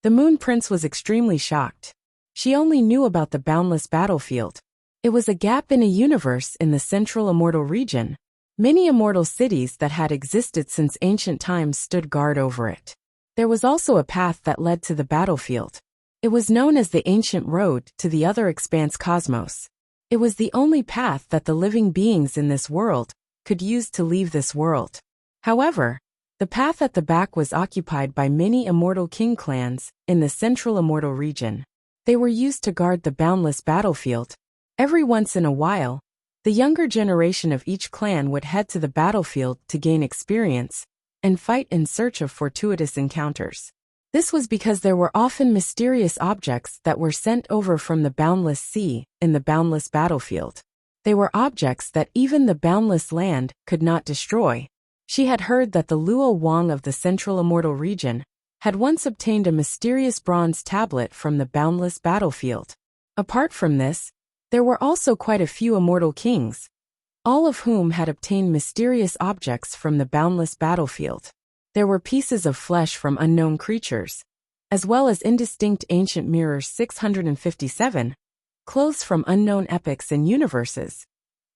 The Moon Prince was extremely shocked. She only knew about the boundless battlefield. It was a gap in a universe in the central immortal region. Many immortal cities that had existed since ancient times stood guard over it. There was also a path that led to the battlefield. It was known as the ancient road to the other expanse cosmos. It was the only path that the living beings in this world could use to leave this world. However, the path at the back was occupied by many immortal king clans in the central immortal region. They were used to guard the boundless battlefield. Every once in a while, the younger generation of each clan would head to the battlefield to gain experience and fight in search of fortuitous encounters. This was because there were often mysterious objects that were sent over from the boundless sea in the boundless battlefield. They were objects that even the boundless land could not destroy. She had heard that the Luo Wang of the central immortal region had once obtained a mysterious bronze tablet from the boundless battlefield. Apart from this, there were also quite a few immortal kings, all of whom had obtained mysterious objects from the boundless battlefield. There were pieces of flesh from unknown creatures, as well as indistinct ancient mirrors 657, clothes from unknown epochs and universes.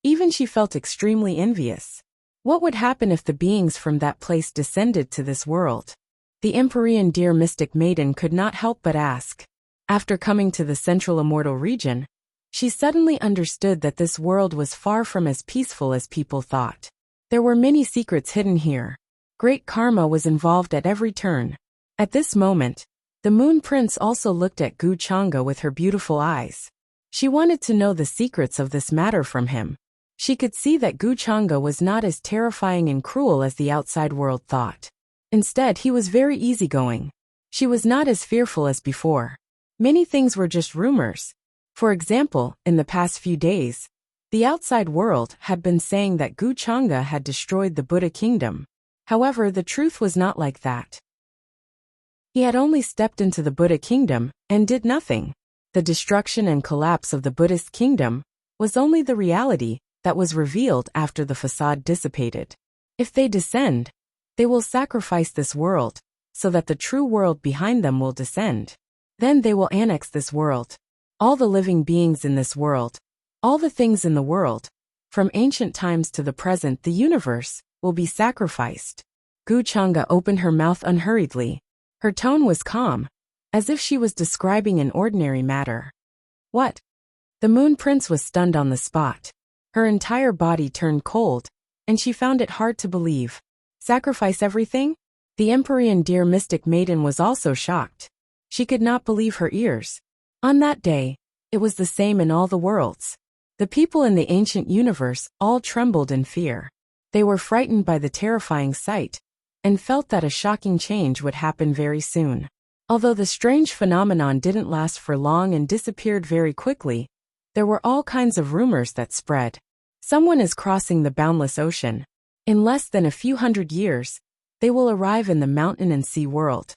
Even she felt extremely envious. What would happen if the beings from that place descended to this world? The Empyrean dear mystic maiden could not help but ask. After coming to the central immortal region, she suddenly understood that this world was far from as peaceful as people thought. There were many secrets hidden here. Great karma was involved at every turn. At this moment, the Moon Prince also looked at Gu Chang'e with her beautiful eyes. She wanted to know the secrets of this matter from him. She could see that Gu Chang'e was not as terrifying and cruel as the outside world thought. Instead, he was very easygoing. She was not as fearful as before. Many things were just rumors. For example, in the past few days, the outside world had been saying that Gu Chang'e had destroyed the Buddha kingdom. However, the truth was not like that. He had only stepped into the Buddha kingdom and did nothing. The destruction and collapse of the Buddhist kingdom was only the reality that was revealed after the facade dissipated. If they descend, they will sacrifice this world, so that the true world behind them will descend. Then they will annex this world. All the living beings in this world, all the things in the world, from ancient times to the present, the universe, will be sacrificed. Gu Chang'e opened her mouth unhurriedly. Her tone was calm, as if she was describing an ordinary matter. What? The Moon Prince was stunned on the spot. Her entire body turned cold, and she found it hard to believe. Sacrifice everything? The Empyrean dear mystic maiden was also shocked. She could not believe her ears. On that day, it was the same in all the worlds. The people in the ancient universe all trembled in fear. They were frightened by the terrifying sight, and felt that a shocking change would happen very soon. Although the strange phenomenon didn't last for long and disappeared very quickly, there were all kinds of rumors that spread. Someone is crossing the boundless ocean. In less than a few hundred years, they will arrive in the mountain and sea world.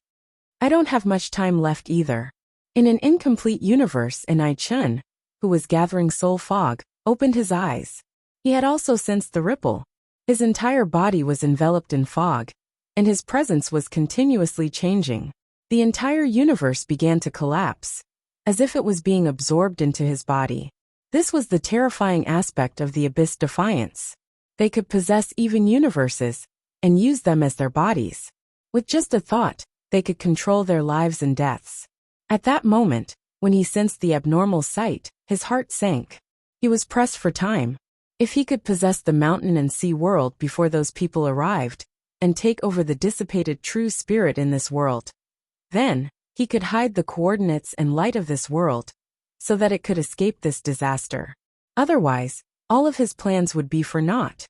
I don't have much time left either. In an incomplete universe, I Chun, who was gathering soul fog, opened his eyes. He had also sensed the ripple. His entire body was enveloped in fog, and his presence was continuously changing. The entire universe began to collapse, as if it was being absorbed into his body. This was the terrifying aspect of the Abyss Defiance. They could possess even universes, and use them as their bodies. With just a thought, they could control their lives and deaths. At that moment, when he sensed the abnormal sight, his heart sank. He was pressed for time. If he could possess the mountain and sea world before those people arrived, and take over the dissipated true spirit in this world, then, he could hide the coordinates and light of this world, so that it could escape this disaster. Otherwise, all of his plans would be for naught.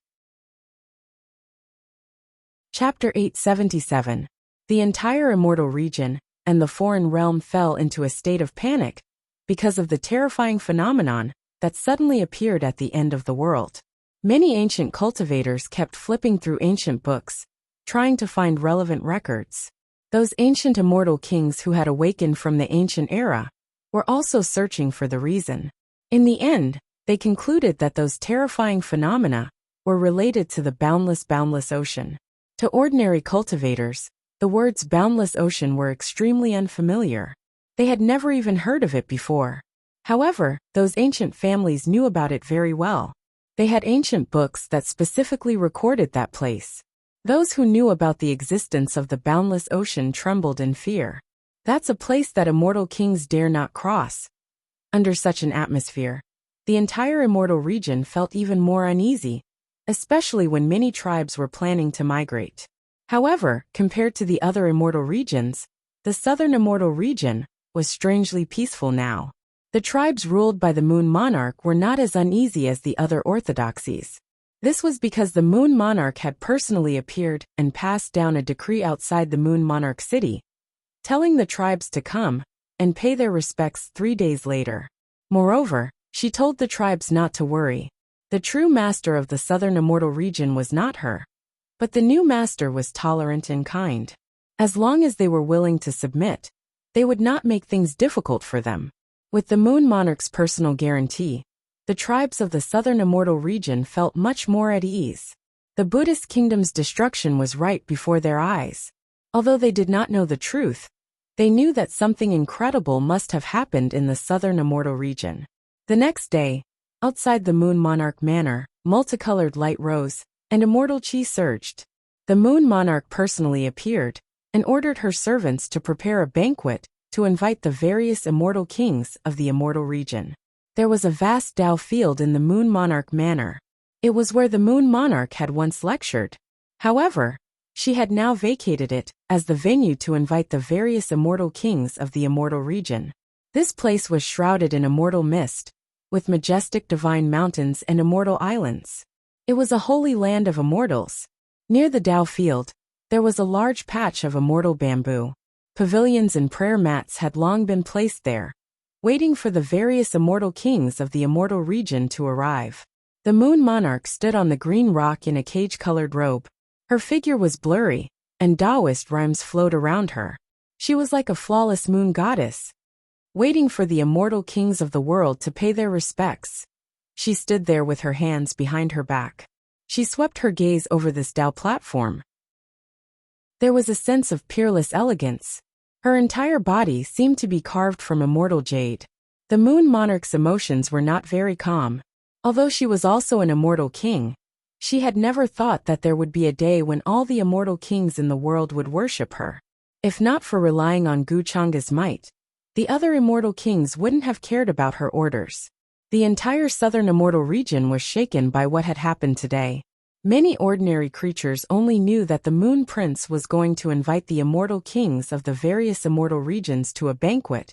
Chapter 877. The entire immortal region and the foreign realm fell into a state of panic because of the terrifying phenomenon that suddenly appeared at the end of the world. Many ancient cultivators kept flipping through ancient books, trying to find relevant records. Those ancient immortal kings who had awakened from the ancient era were also searching for the reason. In the end, they concluded that those terrifying phenomena were related to the boundless ocean. To ordinary cultivators, the words boundless ocean were extremely unfamiliar. They had never even heard of it before. However, those ancient families knew about it very well. They had ancient books that specifically recorded that place. Those who knew about the existence of the boundless ocean trembled in fear. That's a place that immortal kings dare not cross. Under such an atmosphere, the entire immortal region felt even more uneasy, especially when many tribes were planning to migrate. However, compared to the other immortal regions, the southern immortal region was strangely peaceful now. The tribes ruled by the Moon Monarch were not as uneasy as the other orthodoxies. This was because the Moon Monarch had personally appeared and passed down a decree outside the Moon Monarch city, telling the tribes to come and pay their respects 3 days later. Moreover, she told the tribes not to worry. The true master of the southern immortal region was not her, but the new master was tolerant and kind. As long as they were willing to submit, they would not make things difficult for them. With the Moon Monarch's personal guarantee, the tribes of the southern immortal region felt much more at ease. The Buddhist kingdom's destruction was right before their eyes. Although they did not know the truth, they knew that something incredible must have happened in the southern immortal region. The next day, outside the Moon Monarch manor, multicolored light rose, and immortal chi surged. The Moon Monarch personally appeared and ordered her servants to prepare a banquet to invite the various immortal kings of the immortal region. There was a vast Dao field in the Moon Monarch manor. It was where the Moon Monarch had once lectured. However, she had now vacated it as the venue to invite the various immortal kings of the immortal region. This place was shrouded in immortal mist, with majestic divine mountains and immortal islands. It was a holy land of immortals. Near the Dao field, there was a large patch of immortal bamboo. Pavilions and prayer mats had long been placed there, waiting for the various immortal kings of the immortal region to arrive. The Moon Monarch stood on the green rock in a cage-colored robe. Her figure was blurry, and Taoist rhymes flowed around her. She was like a flawless moon goddess, waiting for the immortal kings of the world to pay their respects. She stood there with her hands behind her back. She swept her gaze over this Dao platform. There was a sense of peerless elegance. Her entire body seemed to be carved from immortal jade. The Moon Monarch's emotions were not very calm. Although she was also an immortal king, she had never thought that there would be a day when all the immortal kings in the world would worship her. If not for relying on Gu Changa's might, the other immortal kings wouldn't have cared about her orders. The entire southern immortal region was shaken by what had happened today. Many ordinary creatures only knew that the Moon Prince was going to invite the immortal kings of the various immortal regions to a banquet,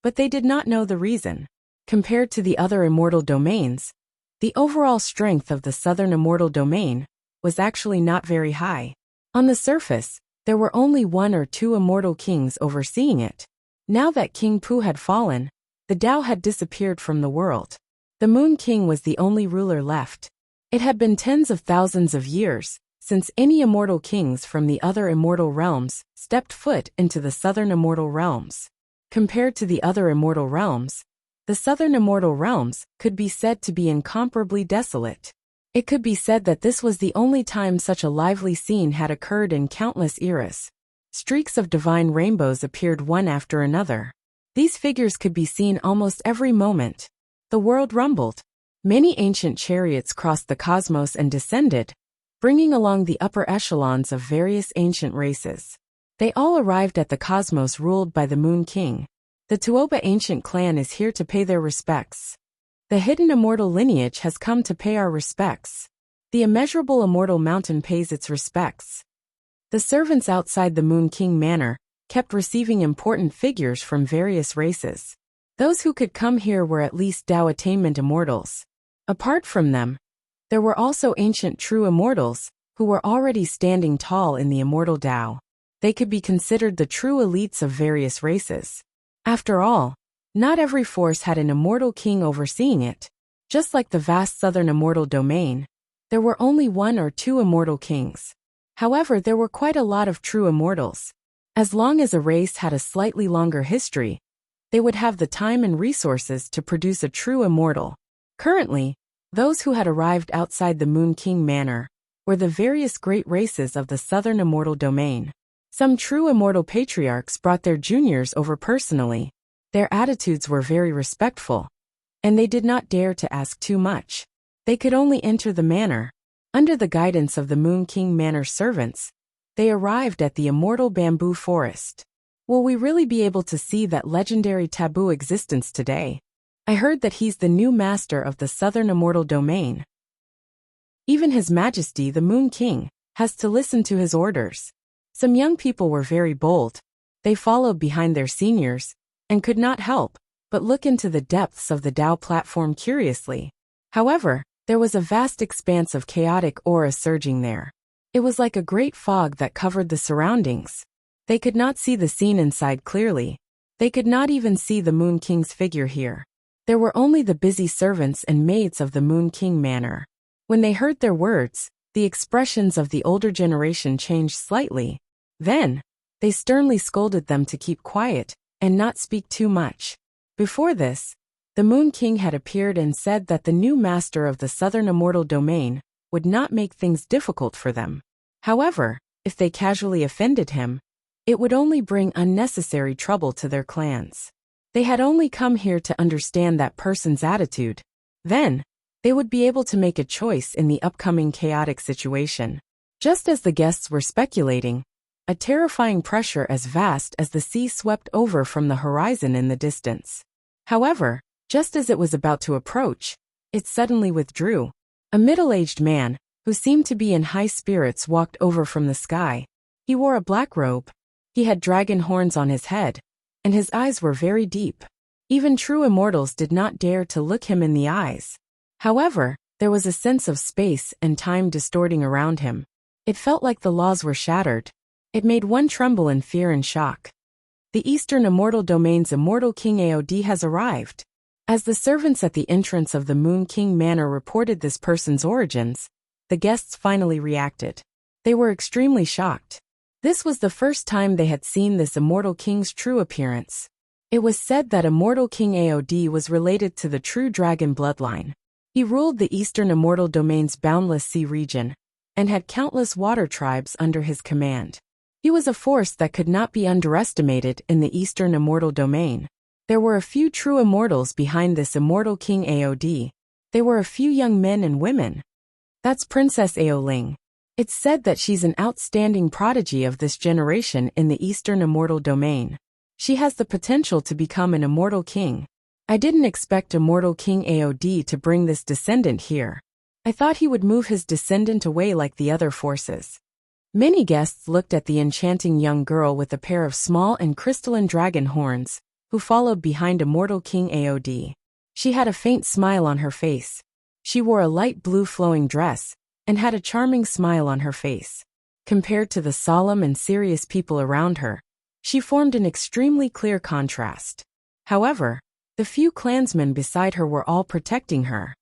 but they did not know the reason. Compared to the other immortal domains, the overall strength of the southern immortal domain was actually not very high. On the surface, there were only 1 or 2 immortal kings overseeing it. Now that King Pu had fallen, the Dao had disappeared from the world. The Moon King was the only ruler left. It had been tens of thousands of years since any immortal kings from the other immortal realms stepped foot into the southern immortal realms. Compared to the other immortal realms, the southern immortal realms could be said to be incomparably desolate. It could be said that this was the only time such a lively scene had occurred in countless eras. Streaks of divine rainbows appeared one after another. These figures could be seen almost every moment. The world rumbled. Many ancient chariots crossed the cosmos and descended, bringing along the upper echelons of various ancient races. They all arrived at the cosmos ruled by the Moon King. The Tuoba ancient clan is here to pay their respects. The hidden immortal lineage has come to pay our respects. The immeasurable immortal mountain pays its respects. The servants outside the Moon King manor kept receiving important figures from various races. Those who could come here were at least Dao attainment immortals. Apart from them, there were also ancient true immortals who were already standing tall in the immortal Dao. They could be considered the true elites of various races. After all, not every force had an immortal king overseeing it. Just like the vast southern immortal domain, there were only 1 or 2 immortal kings. However, there were quite a lot of true immortals. As long as a race had a slightly longer history, they would have the time and resources to produce a true immortal. Currently, those who had arrived outside the Moon King manor were the various great races of the southern immortal domain. Some true immortal patriarchs brought their juniors over personally. Their attitudes were very respectful, and they did not dare to ask too much. They could only enter the manor. Under the guidance of the Moon King manor servants, they arrived at the immortal bamboo forest. Will we really be able to see that legendary taboo existence today? I heard that he's the new master of the southern immortal domain. Even His Majesty the Moon King has to listen to his orders. Some young people were very bold. They followed behind their seniors and could not help but look into the depths of the Tao platform curiously. However, there was a vast expanse of chaotic aura surging there. It was like a great fog that covered the surroundings. They could not see the scene inside clearly. They could not even see the Moon King's figure here. There were only the busy servants and maids of the Moon King manor. When they heard their words, the expressions of the older generation changed slightly. Then, they sternly scolded them to keep quiet and not speak too much. Before this, the Moon King had appeared and said that the new master of the southern immortal domain would not make things difficult for them. However, if they casually offended him, it would only bring unnecessary trouble to their clans. They had only come here to understand that person's attitude. Then, they would be able to make a choice in the upcoming chaotic situation. Just as the guests were speculating, a terrifying pressure as vast as the sea swept over from the horizon in the distance. However, just as it was about to approach, it suddenly withdrew. A middle-aged man, who seemed to be in high spirits, walked over from the sky. He wore a black robe. He had dragon horns on his head, and his eyes were very deep. Even true immortals did not dare to look him in the eyes. However, there was a sense of space and time distorting around him. It felt like the laws were shattered. It made one tremble in fear and shock. The Eastern Immortal Domain's Immortal King AOD has arrived. As the servants at the entrance of the Moon King Manor reported this person's origins, the guests finally reacted. They were extremely shocked. This was the first time they had seen this Immortal King's true appearance. It was said that Immortal King AOD was related to the true dragon bloodline. He ruled the Eastern Immortal Domain's boundless sea region, and had countless water tribes under his command. He was a force that could not be underestimated in the Eastern Immortal Domain. There were a few true immortals behind this Immortal King AOD. They were a few young men and women. That's Princess Aoling. It's said that she's an outstanding prodigy of this generation in the Eastern Immortal Domain. She has the potential to become an Immortal King. I didn't expect Immortal King AOD to bring this descendant here. I thought he would move his descendant away like the other forces. Many guests looked at the enchanting young girl with a pair of small and crystalline dragon horns, who followed behind Immortal King AOD. She had a faint smile on her face. She wore a light blue flowing dress, and had a charming smile on her face. Compared to the solemn and serious people around her, she formed an extremely clear contrast. However, the few clansmen beside her were all protecting her.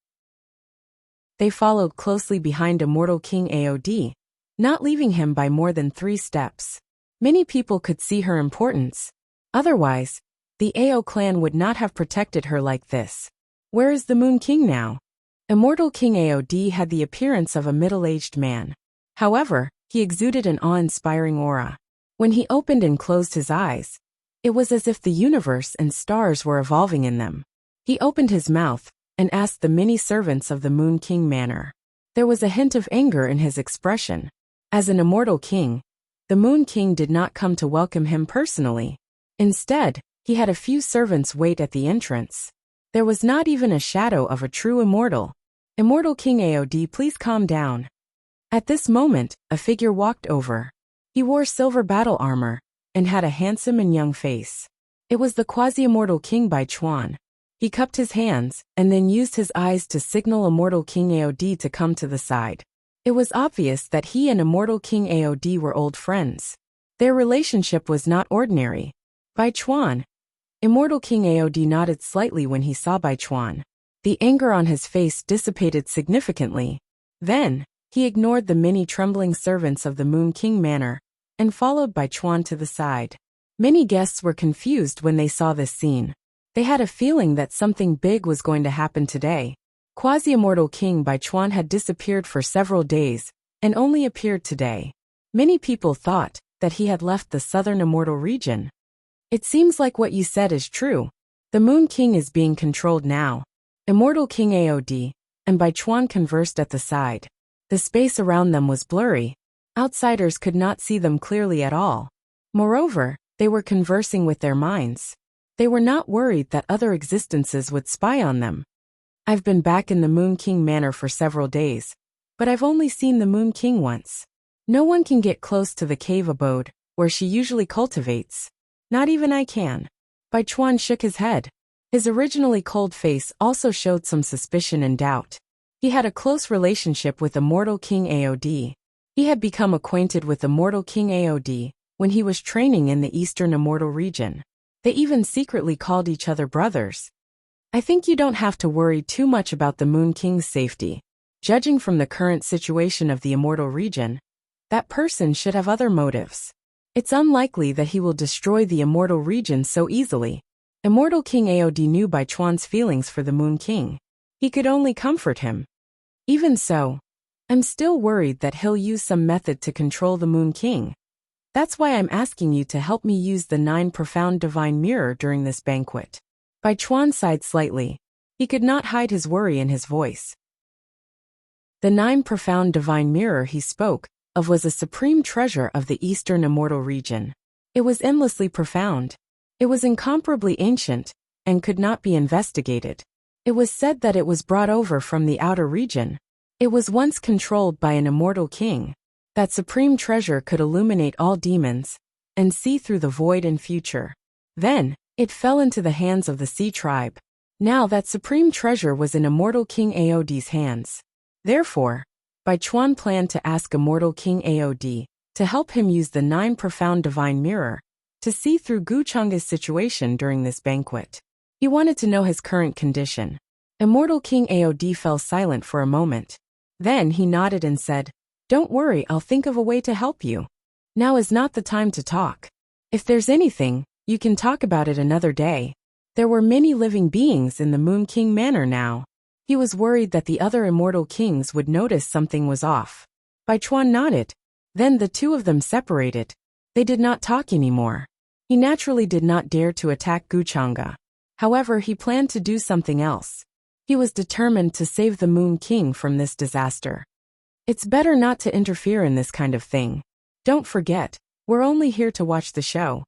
They followed closely behind Immortal King AOD, not leaving him by more than 3 steps. Many people could see her importance. Otherwise, the AO clan would not have protected her like this. Where is the Moon King now? Immortal King AOD had the appearance of a middle-aged man. However, he exuded an awe-inspiring aura. When he opened and closed his eyes, it was as if the universe and stars were evolving in them. He opened his mouth and asked the many servants of the Moon King Manor. There was a hint of anger in his expression. As an Immortal King, the Moon King did not come to welcome him personally. Instead, he had a few servants wait at the entrance. There was not even a shadow of a true immortal. Immortal King AOD, please calm down. At this moment, a figure walked over. He wore silver battle armor, and had a handsome and young face. It was the quasi-immortal King Bai Chuan. He cupped his hands, and then used his eyes to signal Immortal King AOD to come to the side. It was obvious that he and Immortal King AOD were old friends. Their relationship was not ordinary. Bai Chuan. Immortal King AOD nodded slightly when he saw Bai Chuan. The anger on his face dissipated significantly. Then, he ignored the many trembling servants of the Moon King Manor, and followed Bai Chuan to the side. Many guests were confused when they saw this scene. They had a feeling that something big was going to happen today. Quasi-immortal King Bai Chuan had disappeared for several days, and only appeared today. Many people thought that he had left the southern immortal region. It seems like what you said is true. The Moon King is being controlled now. Immortal King AOD and Bai Chuan conversed at the side. The space around them was blurry. Outsiders could not see them clearly at all. Moreover, they were conversing with their minds. They were not worried that other existences would spy on them. I've been back in the Moon King Manor for several days, but I've only seen the Moon King once. No one can get close to the cave abode, where she usually cultivates. Not even I can. Bai Chuan shook his head. His originally cold face also showed some suspicion and doubt. He had a close relationship with Immortal King Aod. He had become acquainted with Immortal King Aod when he was training in the Eastern Immortal region. They even secretly called each other brothers. I think you don't have to worry too much about the Moon King's safety. Judging from the current situation of the Immortal region, that person should have other motives. It's unlikely that he will destroy the Immortal region so easily. Immortal King Aod knew Bai Chuan's feelings for the Moon King. He could only comfort him. Even so, I'm still worried that he'll use some method to control the Moon King. That's why I'm asking you to help me use the 9 profound divine mirror during this banquet. Bai Chuan sighed slightly. He could not hide his worry in his voice. The 9 profound divine mirror he spoke of was a supreme treasure of the Eastern Immortal region. It was endlessly profound. It was incomparably ancient, and could not be investigated. It was said that it was brought over from the outer region. It was once controlled by an immortal king. That supreme treasure could illuminate all demons, and see through the void and future. Then, it fell into the hands of the Sea Tribe. Now that supreme treasure was in Immortal King Aod's hands. Therefore, Bai Chuan planned to ask Immortal King Aod to help him use the 9 profound divine mirror to see through Gu Chang's situation during this banquet. He wanted to know his current condition. Immortal King Aod fell silent for a moment. Then he nodded and said, "Don't worry, I'll think of a way to help you. Now is not the time to talk. If there's anything, you can talk about it another day." There were many living beings in the Moon King Manor now. He was worried that the other immortal kings would notice something was off. Bai Chuan nodded. Then the two of them separated. They did not talk anymore. He naturally did not dare to attack Guchanga. However, he planned to do something else. He was determined to save the Moon King from this disaster. It's better not to interfere in this kind of thing. Don't forget, we're only here to watch the show.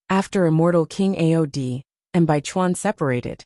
After Immortal King Aod and Bai Chuan separated,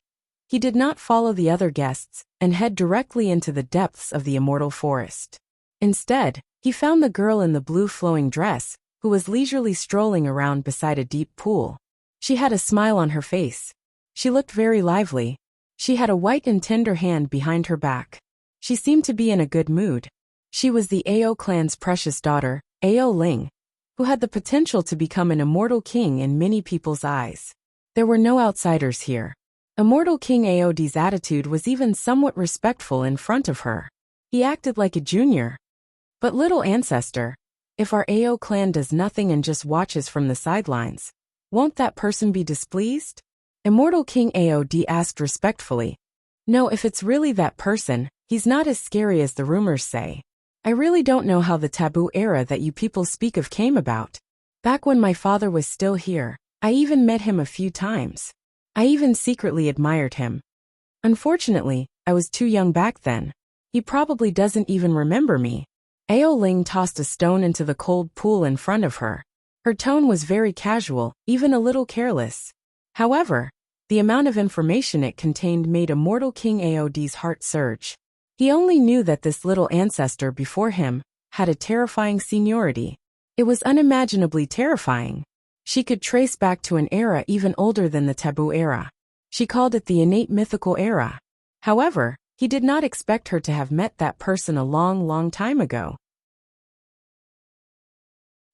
he did not follow the other guests and head directly into the depths of the immortal forest. Instead, he found the girl in the blue flowing dress, who was leisurely strolling around beside a deep pool. She had a smile on her face. She looked very lively. She had a white and tender hand behind her back. She seemed to be in a good mood. She was the Ao clan's precious daughter, Ao Ling, who had the potential to become an immortal king in many people's eyes. There were no outsiders here. Immortal King Aod's attitude was even somewhat respectful in front of her. He acted like a junior. But little ancestor, if our Ao clan does nothing and just watches from the sidelines, won't that person be displeased? Immortal King Aod asked respectfully. No, if it's really that person, he's not as scary as the rumors say. I really don't know how the taboo era that you people speak of came about. Back when my father was still here, I even met him a few times. I even secretly admired him. Unfortunately, I was too young back then. He probably doesn't even remember me. Ao Ling tossed a stone into the cold pool in front of her. Her tone was very casual, even a little careless. However, the amount of information it contained made Immortal King Aod's heart surge. He only knew that this little ancestor before him had a terrifying seniority. It was unimaginably terrifying. She could trace back to an era even older than the taboo era. She called it the innate mythical era. However, he did not expect her to have met that person a long time ago.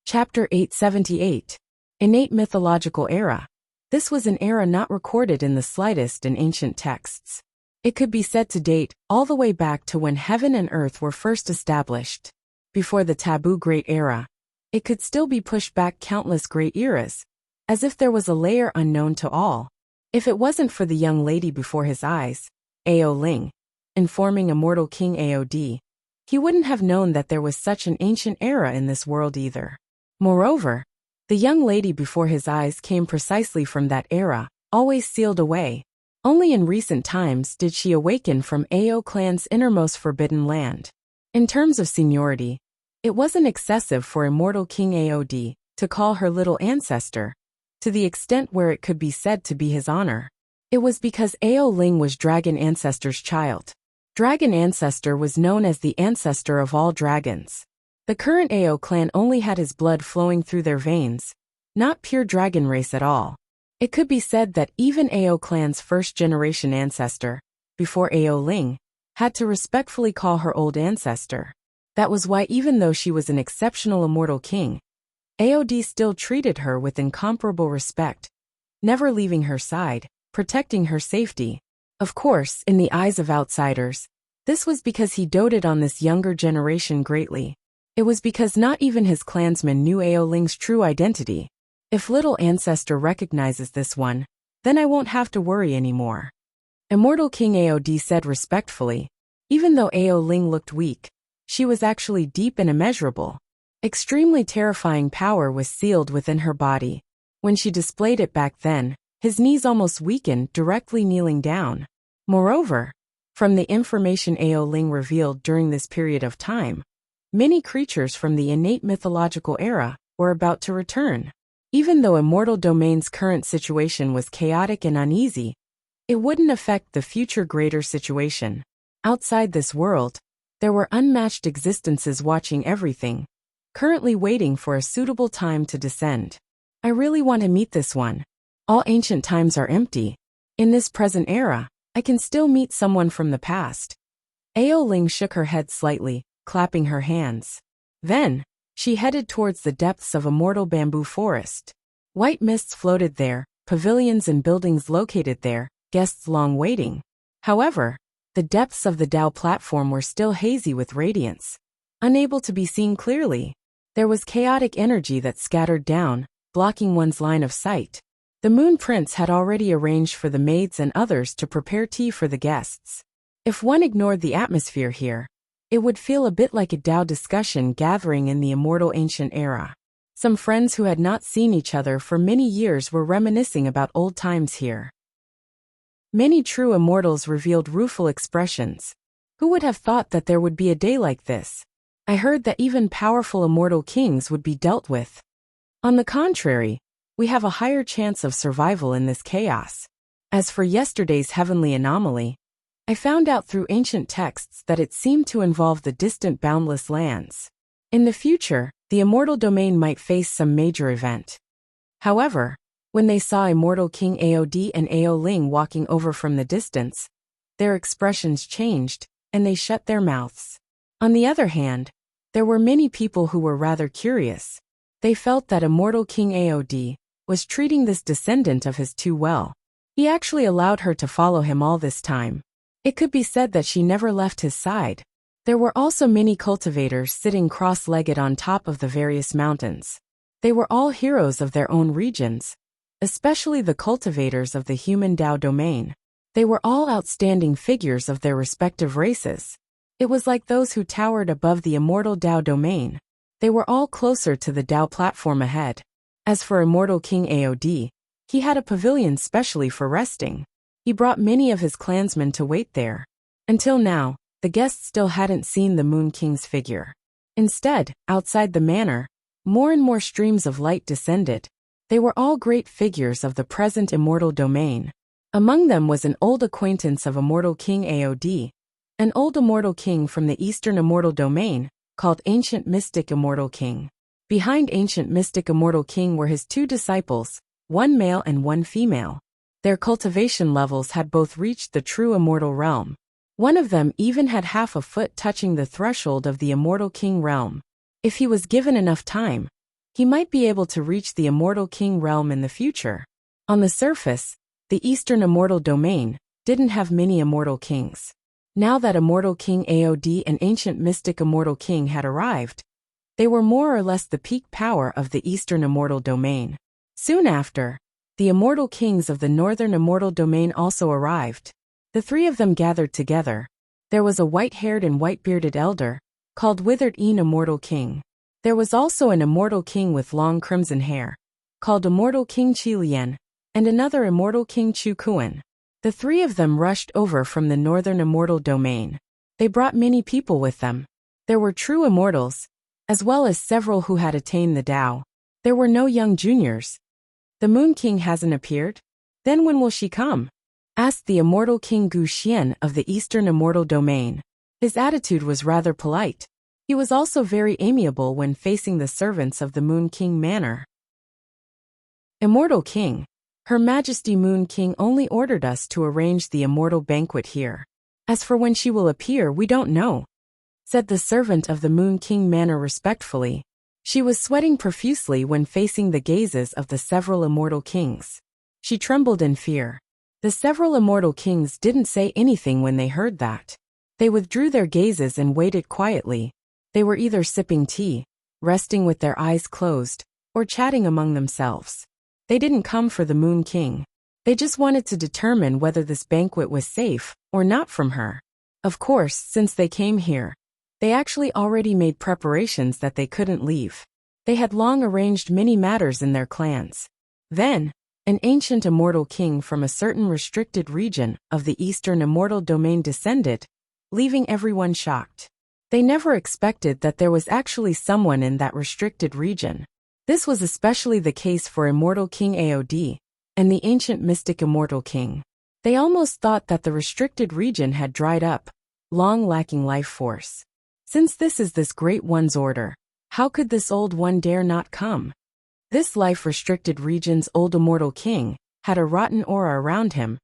Chapter 878. Innate Mythological Era. This was an era not recorded in the slightest in ancient texts. It could be said to date all the way back to when heaven and earth were first established. Before the taboo Great Era, it could still be pushed back countless great eras, as if there was a layer unknown to all. If it wasn't for the young lady before his eyes, Ao Ling, informing Immortal King Aod, he wouldn't have known that there was such an ancient era in this world either. Moreover, the young lady before his eyes came precisely from that era, always sealed away. Only in recent times did she awaken from Ao clan's innermost forbidden land. In terms of seniority, it wasn't excessive for Immortal King Aod to call her little ancestor. to the extent where it could be said to be his honor. It was because Ao Ling was Dragon Ancestor's child. Dragon Ancestor was known as the ancestor of all dragons. The current Ao clan only had his blood flowing through their veins, not pure dragon race at all. It could be said that even Ao clan's first-generation ancestor, before Ao Ling, had to respectfully call her old ancestor. That was why even though she was an exceptional immortal king, AOD still treated her with incomparable respect, never leaving her side, protecting her safety. Of course, in the eyes of outsiders, this was because he doted on this younger generation greatly. It was because not even his clansmen knew Ao Ling's true identity. If little ancestor recognizes this one, then I won't have to worry anymore. Immortal King AOD said respectfully. Even though Ao Ling looked weak, she was actually deep and immeasurable. Extremely terrifying power was sealed within her body. When she displayed it back then, his knees almost weakened directly kneeling down. Moreover, from the information Ao Ling revealed during this period of time, many creatures from the innate mythological era were about to return. Even though Immortal Domain's current situation was chaotic and uneasy, it wouldn't affect the future greater situation. Outside this world, there were unmatched existences watching everything, currently waiting for a suitable time to descend. I really want to meet this one. All ancient times are empty. In this present era, I can still meet someone from the past. Ao Ling shook her head slightly, clapping her hands. Then, she headed towards the depths of Immortal Bamboo Forest. White mists floated there, pavilions and buildings located there, guests long waiting. However, the depths of the Dao platform were still hazy with radiance, unable to be seen clearly. There was chaotic energy that scattered down, blocking one's line of sight. The Moon Prince had already arranged for the maids and others to prepare tea for the guests. If one ignored the atmosphere here, it would feel a bit like a Dao discussion gathering in the immortal ancient era. Some friends who had not seen each other for many years were reminiscing about old times here. Many true immortals revealed rueful expressions. Who would have thought that there would be a day like this? I heard that even powerful immortal kings would be dealt with. On the contrary, we have a higher chance of survival in this chaos. As for yesterday's heavenly anomaly, I found out through ancient texts that it seemed to involve the distant boundless lands. In the future, the immortal domain might face some major event. However, when they saw Immortal King AOD and Ao Ling walking over from the distance, their expressions changed, and they shut their mouths. On the other hand, there were many people who were rather curious. They felt that Immortal King AOD was treating this descendant of his too well. He actually allowed her to follow him all this time. It could be said that she never left his side. There were also many cultivators sitting cross-legged on top of the various mountains. They were all heroes of their own regions, especially the cultivators of the human Dao domain. They were all outstanding figures of their respective races. It was like those who towered above the immortal Dao domain. They were all closer to the Dao platform ahead. As for Immortal King AOD, he had a pavilion specially for resting. He brought many of his clansmen to wait there. Until now, the guests still hadn't seen the Moon King's figure. Instead, outside the manor, more and more streams of light descended. They were all great figures of the present immortal domain. Among them was an old acquaintance of Immortal King AOD, an old immortal king from the eastern immortal domain, called Ancient Mystic Immortal King. Behind Ancient Mystic Immortal King were his two disciples, one male and one female. Their cultivation levels had both reached the true immortal realm. One of them even had half a foot touching the threshold of the Immortal King realm. If he was given enough time, he might be able to reach the Immortal King realm in the future. On the surface, the Eastern Immortal Domain didn't have many Immortal Kings. Now that Immortal King AOD and Ancient Mystic Immortal King had arrived, they were more or less the peak power of the Eastern Immortal Domain. Soon after, the Immortal Kings of the Northern Immortal Domain also arrived. The three of them gathered together. There was a white-haired and white-bearded elder, called Withered Een Immortal King. There was also an Immortal King with long crimson hair, called Immortal King Chi Lian, and another Immortal King Chu Kuan. The three of them rushed over from the Northern Immortal Domain. They brought many people with them. There were true immortals, as well as several who had attained the Dao. There were no young juniors. The Moon King hasn't appeared? Then when will she come? Asked the immortal King Gu Xian of the Eastern Immortal Domain. His attitude was rather polite. He was also very amiable when facing the servants of the Moon King Manor. Immortal King, Her Majesty Moon King only ordered us to arrange the immortal banquet here. As for when she will appear, we don't know, said the servant of the Moon King Manor respectfully. She was sweating profusely when facing the gazes of the several immortal kings. She trembled in fear. The several immortal kings didn't say anything when they heard that. They withdrew their gazes and waited quietly. They were either sipping tea, resting with their eyes closed, or chatting among themselves. They didn't come for the Moon King. They just wanted to determine whether this banquet was safe or not from her. Of course, since they came here, they actually already made preparations that they couldn't leave. They had long arranged many matters in their clans. Then, an ancient immortal king from a certain restricted region of the Eastern Immortal Domain descended, leaving everyone shocked. They never expected that there was actually someone in that restricted region. This was especially the case for Immortal King Aod and the ancient mystic Immortal King. They almost thought that the restricted region had dried up, long lacking life force. Since this is this great one's order, how could this old one dare not come? This life-restricted region's old immortal king had a rotten aura around him,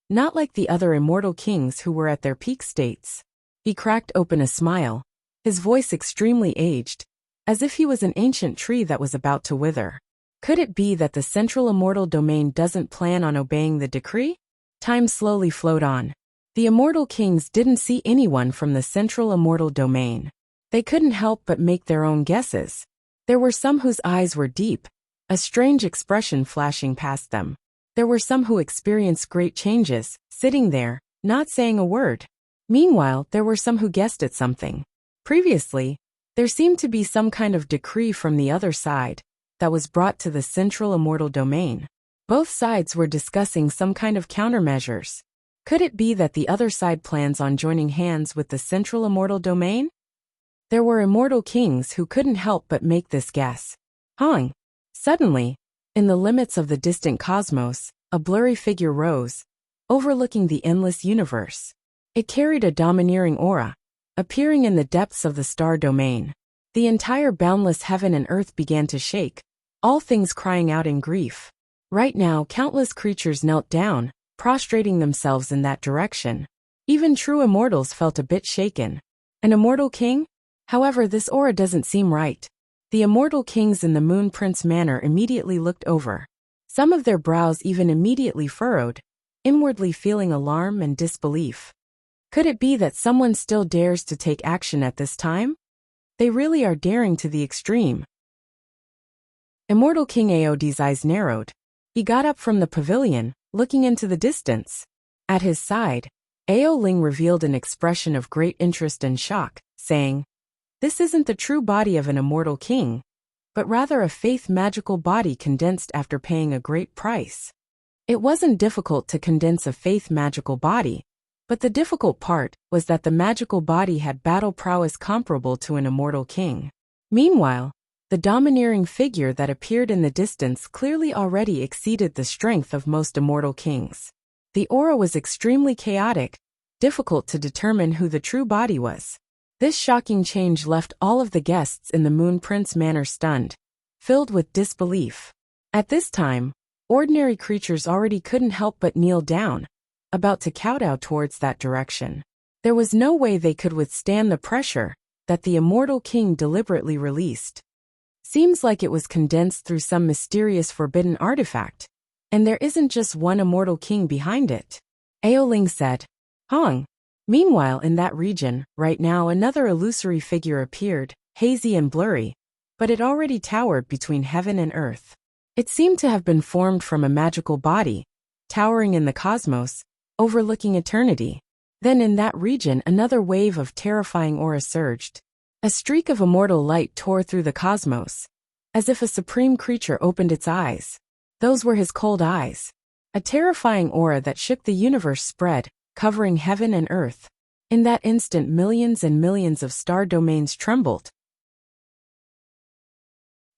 not like the other immortal kings who were at their peak states. He cracked open a smile, his voice extremely aged, as if he was an ancient tree that was about to wither. Could it be that the central immortal domain doesn't plan on obeying the decree? Time slowly flowed on. The immortal kings didn't see anyone from the central immortal domain. They couldn't help but make their own guesses. There were some whose eyes were deep, a strange expression flashing past them. There were some who experienced great changes, sitting there, not saying a word. Meanwhile, there were some who guessed at something. Previously, there seemed to be some kind of decree from the other side that was brought to the central immortal domain. Both sides were discussing some kind of countermeasures. Could it be that the other side plans on joining hands with the central immortal domain? There were immortal kings who couldn't help but make this guess. Hong! Suddenly, in the limits of the distant cosmos, a blurry figure rose, overlooking the endless universe. It carried a domineering aura, appearing in the depths of the star domain. The entire boundless heaven and earth began to shake, all things crying out in grief. Right now, countless creatures knelt down, prostrating themselves in that direction. Even true immortals felt a bit shaken. An immortal king? However, this aura doesn't seem right. The immortal kings in the Moon Prince Manor immediately looked over. Some of their brows even immediately furrowed, inwardly feeling alarm and disbelief. Could it be that someone still dares to take action at this time? They really are daring to the extreme. Immortal King Aod's eyes narrowed. He got up from the pavilion, looking into the distance. At his side, Ao Ling revealed an expression of great interest and shock, saying, "This isn't the true body of an immortal king, but rather a faith magical body condensed after paying a great price." It wasn't difficult to condense a faith magical body, but the difficult part was that the magical body had battle prowess comparable to an immortal king. Meanwhile, the domineering figure that appeared in the distance clearly already exceeded the strength of most immortal kings. The aura was extremely chaotic, difficult to determine who the true body was. This shocking change left all of the guests in the Moon Prince Manor stunned, filled with disbelief. At this time, ordinary creatures already couldn't help but kneel down, about to kowtow towards that direction. There was no way they could withstand the pressure that the immortal king deliberately released. Seems like it was condensed through some mysterious forbidden artifact, and there isn't just one immortal king behind it. Ao Ling said, "Hong." Meanwhile, in that region, right now another illusory figure appeared, hazy and blurry, but it already towered between heaven and earth. It seemed to have been formed from a magical body, towering in the cosmos, overlooking eternity. Then in that region another wave of terrifying aura surged. A streak of immortal light tore through the cosmos, as if a supreme creature opened its eyes. Those were his cold eyes. A terrifying aura that shook the universe spread, covering heaven and earth. In that instant millions and millions of star domains trembled.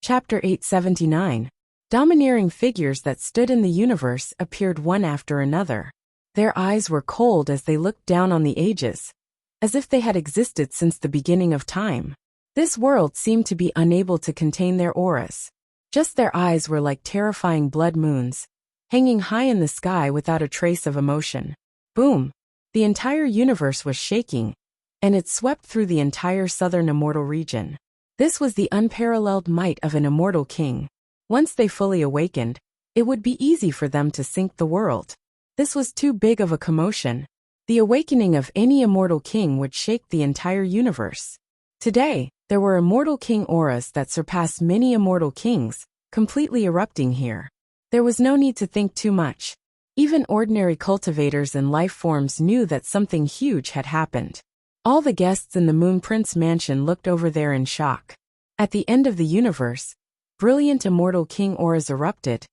Chapter 879. Domineering figures that stood in the universe appeared one after another. Their eyes were cold as they looked down on the ages, as if they had existed since the beginning of time. This world seemed to be unable to contain their auras. Just their eyes were like terrifying blood moons, hanging high in the sky without a trace of emotion. Boom! The entire universe was shaking, and it swept through the entire southern immortal region. This was the unparalleled might of an immortal king. Once they fully awakened, it would be easy for them to sink the world. This was too big of a commotion. The awakening of any immortal king would shake the entire universe. Today, there were immortal king auras that surpassed many immortal kings, completely erupting here. There was no need to think too much. Even ordinary cultivators and life forms knew that something huge had happened. All the guests in the Moon Prince mansion looked over there in shock. At the end of the universe, brilliant immortal king auras erupted,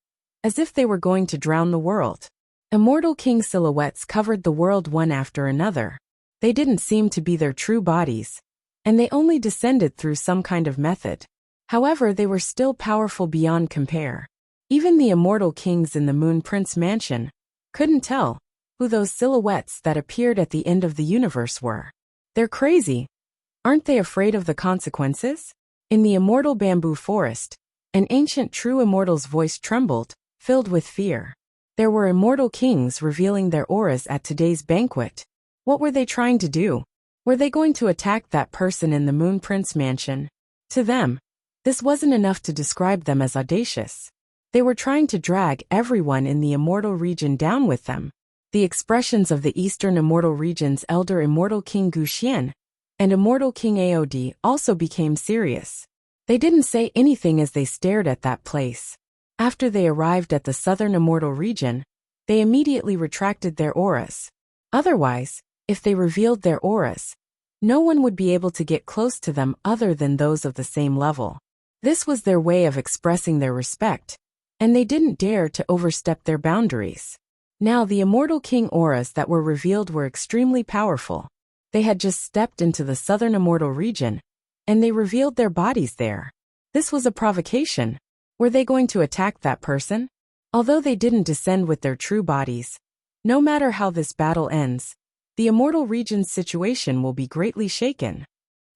as if they were going to drown the world. Immortal king silhouettes covered the world one after another. They didn't seem to be their true bodies, and they only descended through some kind of method. However, they were still powerful beyond compare. Even the immortal kings in the Moon Prince mansion couldn't tell who those silhouettes that appeared at the end of the universe were. They're crazy. Aren't they afraid of the consequences? In the immortal bamboo forest, an ancient true immortal's voice trembled, filled with fear. There were immortal kings revealing their auras at today's banquet. What were they trying to do? Were they going to attack that person in the Moon Prince mansion? To them, this wasn't enough to describe them as audacious. They were trying to drag everyone in the immortal region down with them. The expressions of the Eastern Immortal Region's elder Immortal King Guxian and Immortal King Aod also became serious. They didn't say anything as they stared at that place. After they arrived at the Southern Immortal Region, they immediately retracted their auras. Otherwise, if they revealed their auras, no one would be able to get close to them other than those of the same level. This was their way of expressing their respect, and they didn't dare to overstep their boundaries. Now the Immortal King auras that were revealed were extremely powerful. They had just stepped into the Southern Immortal Region, and they revealed their bodies there. This was a provocation. Were they going to attack that person? Although they didn't descend with their true bodies, no matter how this battle ends, the Immortal Region's situation will be greatly shaken.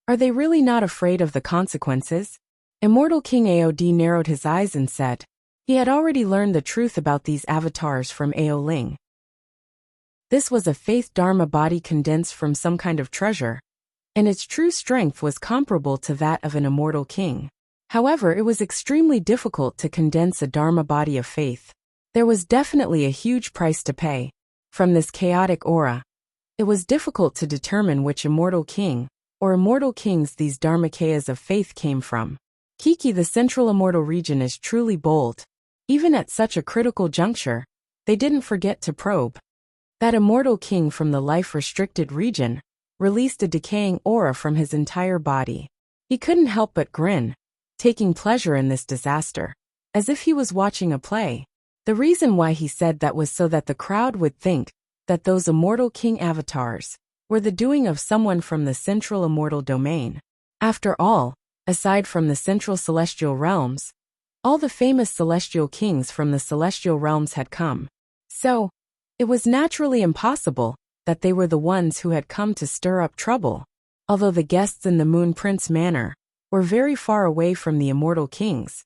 Are they really not afraid of the consequences? Immortal King Aod narrowed his eyes and said, he had already learned the truth about these avatars from Ao Ling. This was a faith Dharma body condensed from some kind of treasure, and its true strength was comparable to that of an immortal king. However, it was extremely difficult to condense a Dharma body of faith. There was definitely a huge price to pay. From this chaotic aura, it was difficult to determine which immortal king or immortal kings these Dharmakayas of faith came from. Kiki, the Central Immortal Region, is truly bold. Even at such a critical juncture, they didn't forget to probe. That immortal king from the life-restricted region released a decaying aura from his entire body. He couldn't help but grin, taking pleasure in this disaster, as if he was watching a play. The reason why he said that was so that the crowd would think that those immortal king avatars were the doing of someone from the Central Immortal Domain. After all, aside from the Central Celestial Realms, all the famous celestial kings from the celestial realms had come. So, it was naturally impossible that they were the ones who had come to stir up trouble. Although the guests in the Moon Prince Manor were very far away from the immortal kings,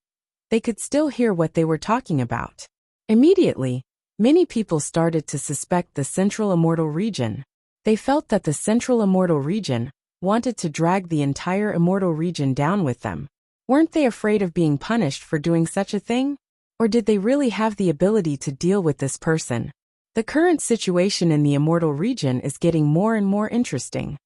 they could still hear what they were talking about. Immediately, many people started to suspect the Central Immortal Region. They felt that the Central Immortal Region wanted to drag the entire Immortal Region down with them. Weren't they afraid of being punished for doing such a thing? Or did they really have the ability to deal with this person? The current situation in the Immortal Region is getting more and more interesting.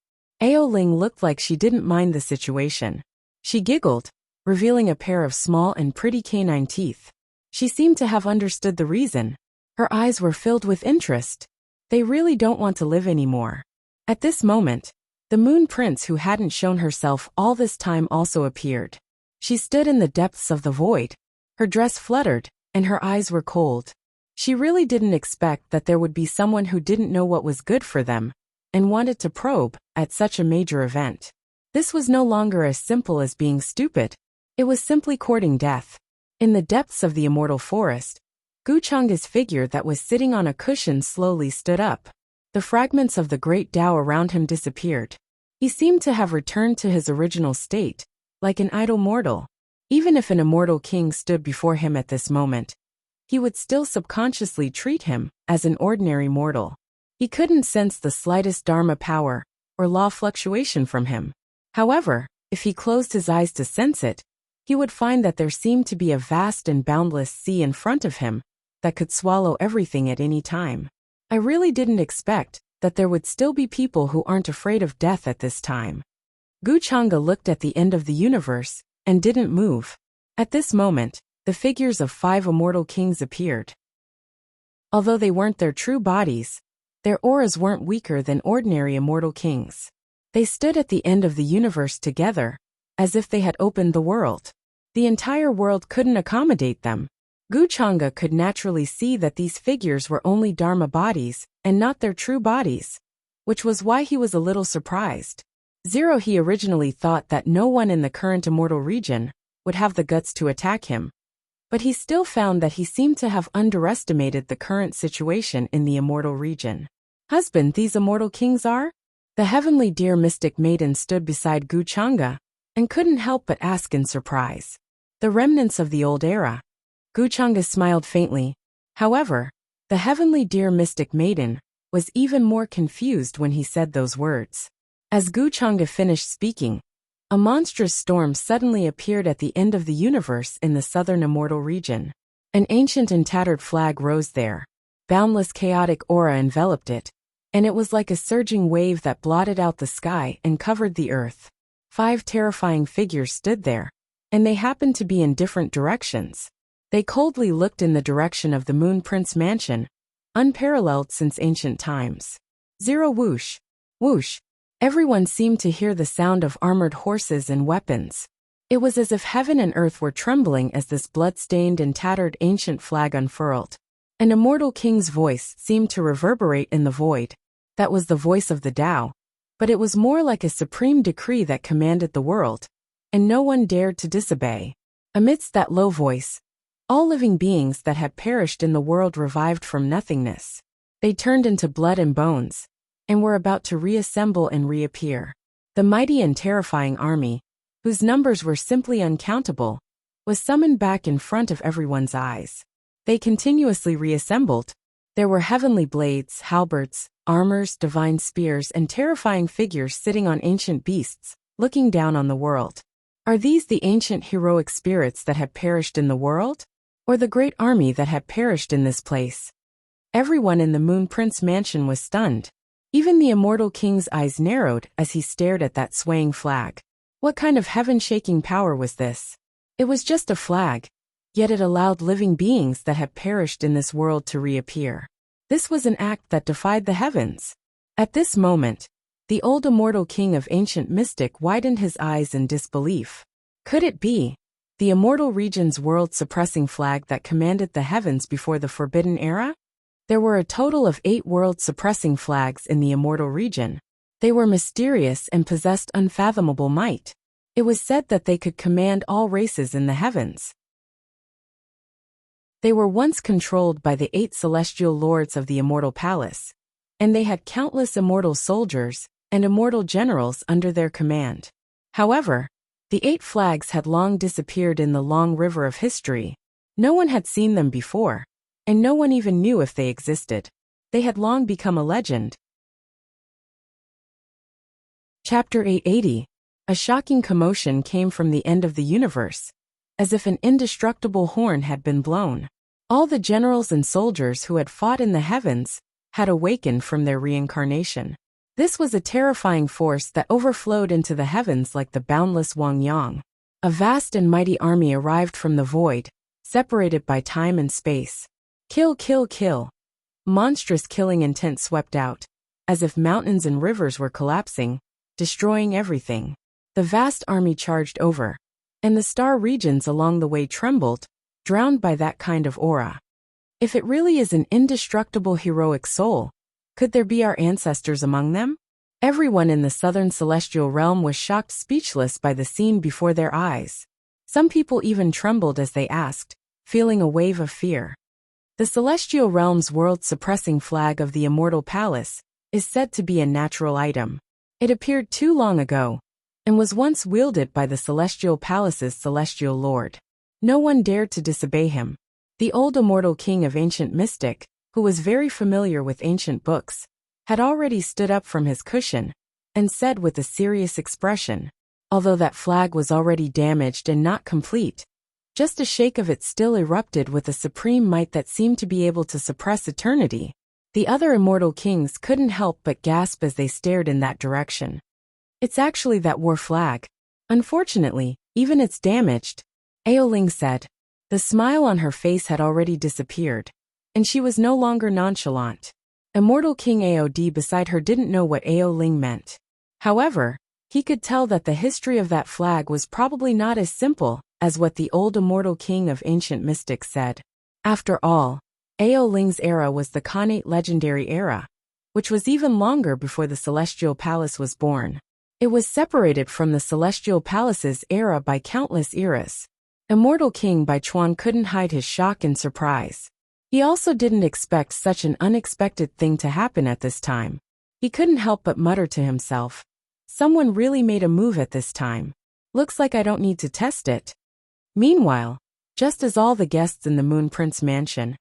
Ao Ling looked like she didn't mind the situation. She giggled, revealing a pair of small and pretty canine teeth. She seemed to have understood the reason. Her eyes were filled with interest. They really don't want to live anymore. At this moment, the Moon Prince, who hadn't shown herself all this time, also appeared. She stood in the depths of the void. Her dress fluttered, and her eyes were cold. She really didn't expect that there would be someone who didn't know what was good for them and wanted to probe at such a major event. This was no longer as simple as being stupid. It was simply courting death. In the depths of the immortal forest, Guchanga's figure that was sitting on a cushion slowly stood up. The fragments of the great Tao around him disappeared. He seemed to have returned to his original state, like an idle mortal. Even if an immortal king stood before him at this moment, he would still subconsciously treat him as an ordinary mortal. He couldn't sense the slightest dharma power or law fluctuation from him. However, if he closed his eyes to sense it, he would find that there seemed to be a vast and boundless sea in front of him that could swallow everything at any time. I really didn't expect that there would still be people who aren't afraid of death at this time. Guchanga looked at the end of the universe and didn't move. At this moment, the figures of 5 immortal kings appeared. Although they weren't their true bodies, their auras weren't weaker than ordinary immortal kings. They stood at the end of the universe together, as if they had opened the world. The entire world couldn't accommodate them. Guchanga could naturally see that these figures were only dharma bodies and not their true bodies, which was why he was a little surprised. He originally thought that no one in the current immortal region would have the guts to attack him, but he still found that he seemed to have underestimated the current situation in the immortal region. Husband, these immortal kings are? The heavenly deer mystic maiden stood beside Guchanga and couldn't help but ask in surprise. The remnants of the old era. Guchanga smiled faintly. However, the heavenly deer mystic maiden was even more confused when he said those words. As Guchanga finished speaking, a monstrous storm suddenly appeared at the end of the universe in the southern immortal region. An ancient and tattered flag rose there. Boundless chaotic aura enveloped it, and it was like a surging wave that blotted out the sky and covered the earth. 5 terrifying figures stood there, and they happened to be in different directions. They coldly looked in the direction of the Moon Prince Mansion, unparalleled since ancient times. Whoosh! Whoosh! Everyone seemed to hear the sound of armored horses and weapons. It was as if heaven and earth were trembling as this blood-stained and tattered ancient flag unfurled. An immortal king's voice seemed to reverberate in the void. That was the voice of the Tao, but it was more like a supreme decree that commanded the world, and no one dared to disobey. Amidst that low voice, all living beings that had perished in the world revived from nothingness. They turned into blood and bones, and were about to reassemble and reappear. The mighty and terrifying army, whose numbers were simply uncountable, was summoned back in front of everyone's eyes. They continuously reassembled. There were heavenly blades, halberds, armors, divine spears, and terrifying figures sitting on ancient beasts, looking down on the world. Are these the ancient heroic spirits that had perished in the world? Or the great army that had perished in this place? Everyone in the Moon Prince Mansion was stunned. Even the immortal king's eyes narrowed as he stared at that swaying flag. What kind of heaven-shaking power was this? It was just a flag, yet it allowed living beings that had perished in this world to reappear. This was an act that defied the heavens. At this moment, the old immortal king of ancient mystic widened his eyes in disbelief. Could it be the immortal region's world-suppressing flag that commanded the heavens before the Forbidden Era? There were a total of 8 world-suppressing flags in the immortal region. They were mysterious and possessed unfathomable might. It was said that they could command all races in the heavens. They were once controlled by the 8 celestial lords of the immortal palace, and they had countless immortal soldiers and immortal generals under their command. However, the 8 flags had long disappeared in the long river of history. No one had seen them before, and no one even knew if they existed. They had long become a legend. Chapter 880. A shocking commotion came from the end of the universe, as if an indestructible horn had been blown. All the generals and soldiers who had fought in the heavens had awakened from their reincarnation. This was a terrifying force that overflowed into the heavens like the boundless Wangyang. A vast and mighty army arrived from the void, separated by time and space. Kill, kill, kill. Monstrous killing intent swept out, as if mountains and rivers were collapsing, destroying everything. The vast army charged over, and the star regions along the way trembled, drowned by that kind of aura. If it really is an indestructible heroic soul, could there be our ancestors among them? Everyone in the southern celestial realm was shocked speechless by the scene before their eyes. Some people even trembled as they asked, feeling a wave of fear. The celestial realm's world-suppressing flag of the immortal palace is said to be a natural item. It appeared too long ago, and was once wielded by the celestial palace's celestial lord. No one dared to disobey him. The old immortal king of ancient mystic, who was very familiar with ancient books, had already stood up from his cushion, and said with a serious expression, although that flag was already damaged and not complete, just a shake of it still erupted with a supreme might that seemed to be able to suppress eternity. The other immortal kings couldn't help but gasp as they stared in that direction. It's actually that war flag. Unfortunately, even it's damaged, Aoling said. The smile on her face had already disappeared, and she was no longer nonchalant. Immortal King Aod beside her didn't know what Aoling meant. However, he could tell that the history of that flag was probably not as simple as what the old immortal king of ancient mystics said. After all, Aoling's era was the Khanate legendary era, which was even longer before the Celestial Palace was born. It was separated from the Celestial Palace's era by countless eras. Immortal King Baichuan couldn't hide his shock and surprise. He also didn't expect such an unexpected thing to happen at this time. He couldn't help but mutter to himself, "Someone really made a move at this time. Looks like I don't need to test it." Meanwhile, just as all the guests in the Moon Prince mansion,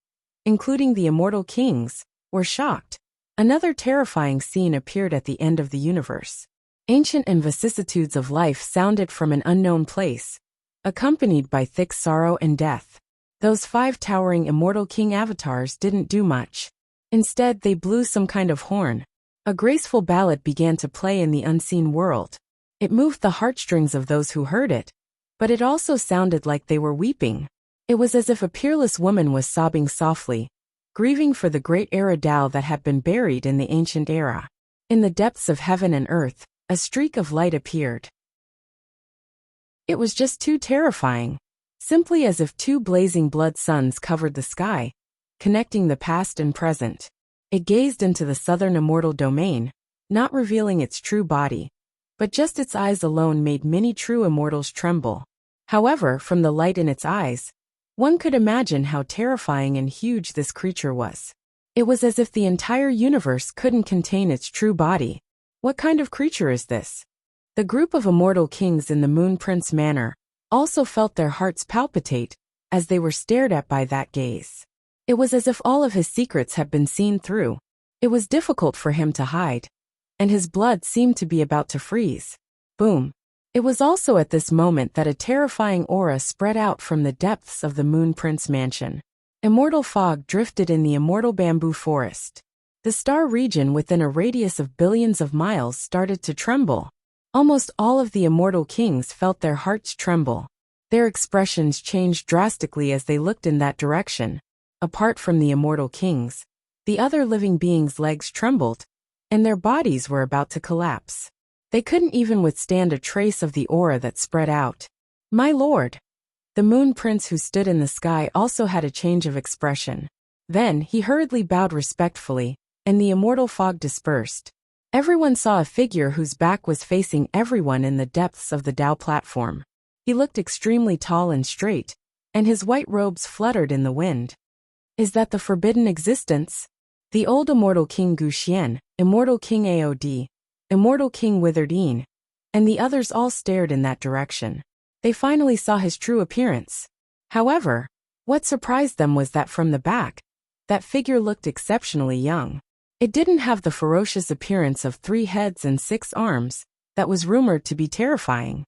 including the immortal kings, were shocked, another terrifying scene appeared at the end of the universe. Ancient and vicissitudes of life sounded from an unknown place, accompanied by thick sorrow and death. Those 5 towering immortal king avatars didn't do much. Instead, they blew some kind of horn. A graceful ballad began to play in the unseen world. It moved the heartstrings of those who heard it, but it also sounded like they were weeping. It was as if a peerless woman was sobbing softly, grieving for the great era Tao that had been buried in the ancient era. In the depths of heaven and earth, a streak of light appeared. It was just too terrifying, simply as if 2 blazing blood suns covered the sky, connecting the past and present. It gazed into the southern immortal domain, not revealing its true body, but just its eyes alone made many true immortals tremble. However, from the light in its eyes, one could imagine how terrifying and huge this creature was. It was as if the entire universe couldn't contain its true body. What kind of creature is this? The group of immortal kings in the Moon Prince Manor also felt their hearts palpitate as they were stared at by that gaze. It was as if all of his secrets had been seen through. It was difficult for him to hide, and his blood seemed to be about to freeze. Boom. It was also at this moment that a terrifying aura spread out from the depths of the Moon Prince mansion. Immortal fog drifted in the immortal bamboo forest. The star region within a radius of billions of miles started to tremble. Almost all of the immortal kings felt their hearts tremble. Their expressions changed drastically as they looked in that direction. Apart from the immortal kings, the other living beings' legs trembled, and their bodies were about to collapse. They couldn't even withstand a trace of the aura that spread out. "My lord!" The Moon Prince who stood in the sky also had a change of expression. Then he hurriedly bowed respectfully, and the immortal fog dispersed. Everyone saw a figure whose back was facing everyone in the depths of the Tao platform. He looked extremely tall and straight, and his white robes fluttered in the wind. Is that the forbidden existence? The old immortal King Guxian, immortal King Aod, immortal King Witherdine, and the others all stared in that direction. They finally saw his true appearance. However, what surprised them was that from the back, that figure looked exceptionally young. It didn't have the ferocious appearance of 3 heads and 6 arms that was rumored to be terrifying.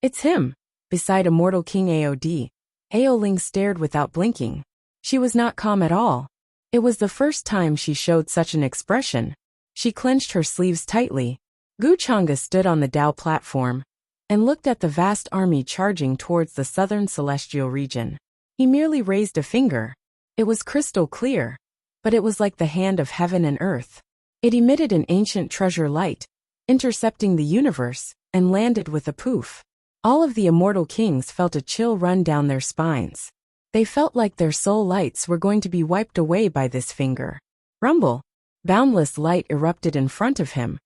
"It's him." Beside immortal King Aod, Aoling stared without blinking. She was not calm at all. It was the first time she showed such an expression. She clenched her sleeves tightly. Guchanga stood on the Tao platform and looked at the vast army charging towards the southern celestial region. He merely raised a finger. It was crystal clear, but it was like the hand of heaven and earth. It emitted an ancient treasure light, intercepting the universe, and landed with a poof. All of the immortal kings felt a chill run down their spines. They felt like their soul lights were going to be wiped away by this finger. Rumble! Boundless light erupted in front of him,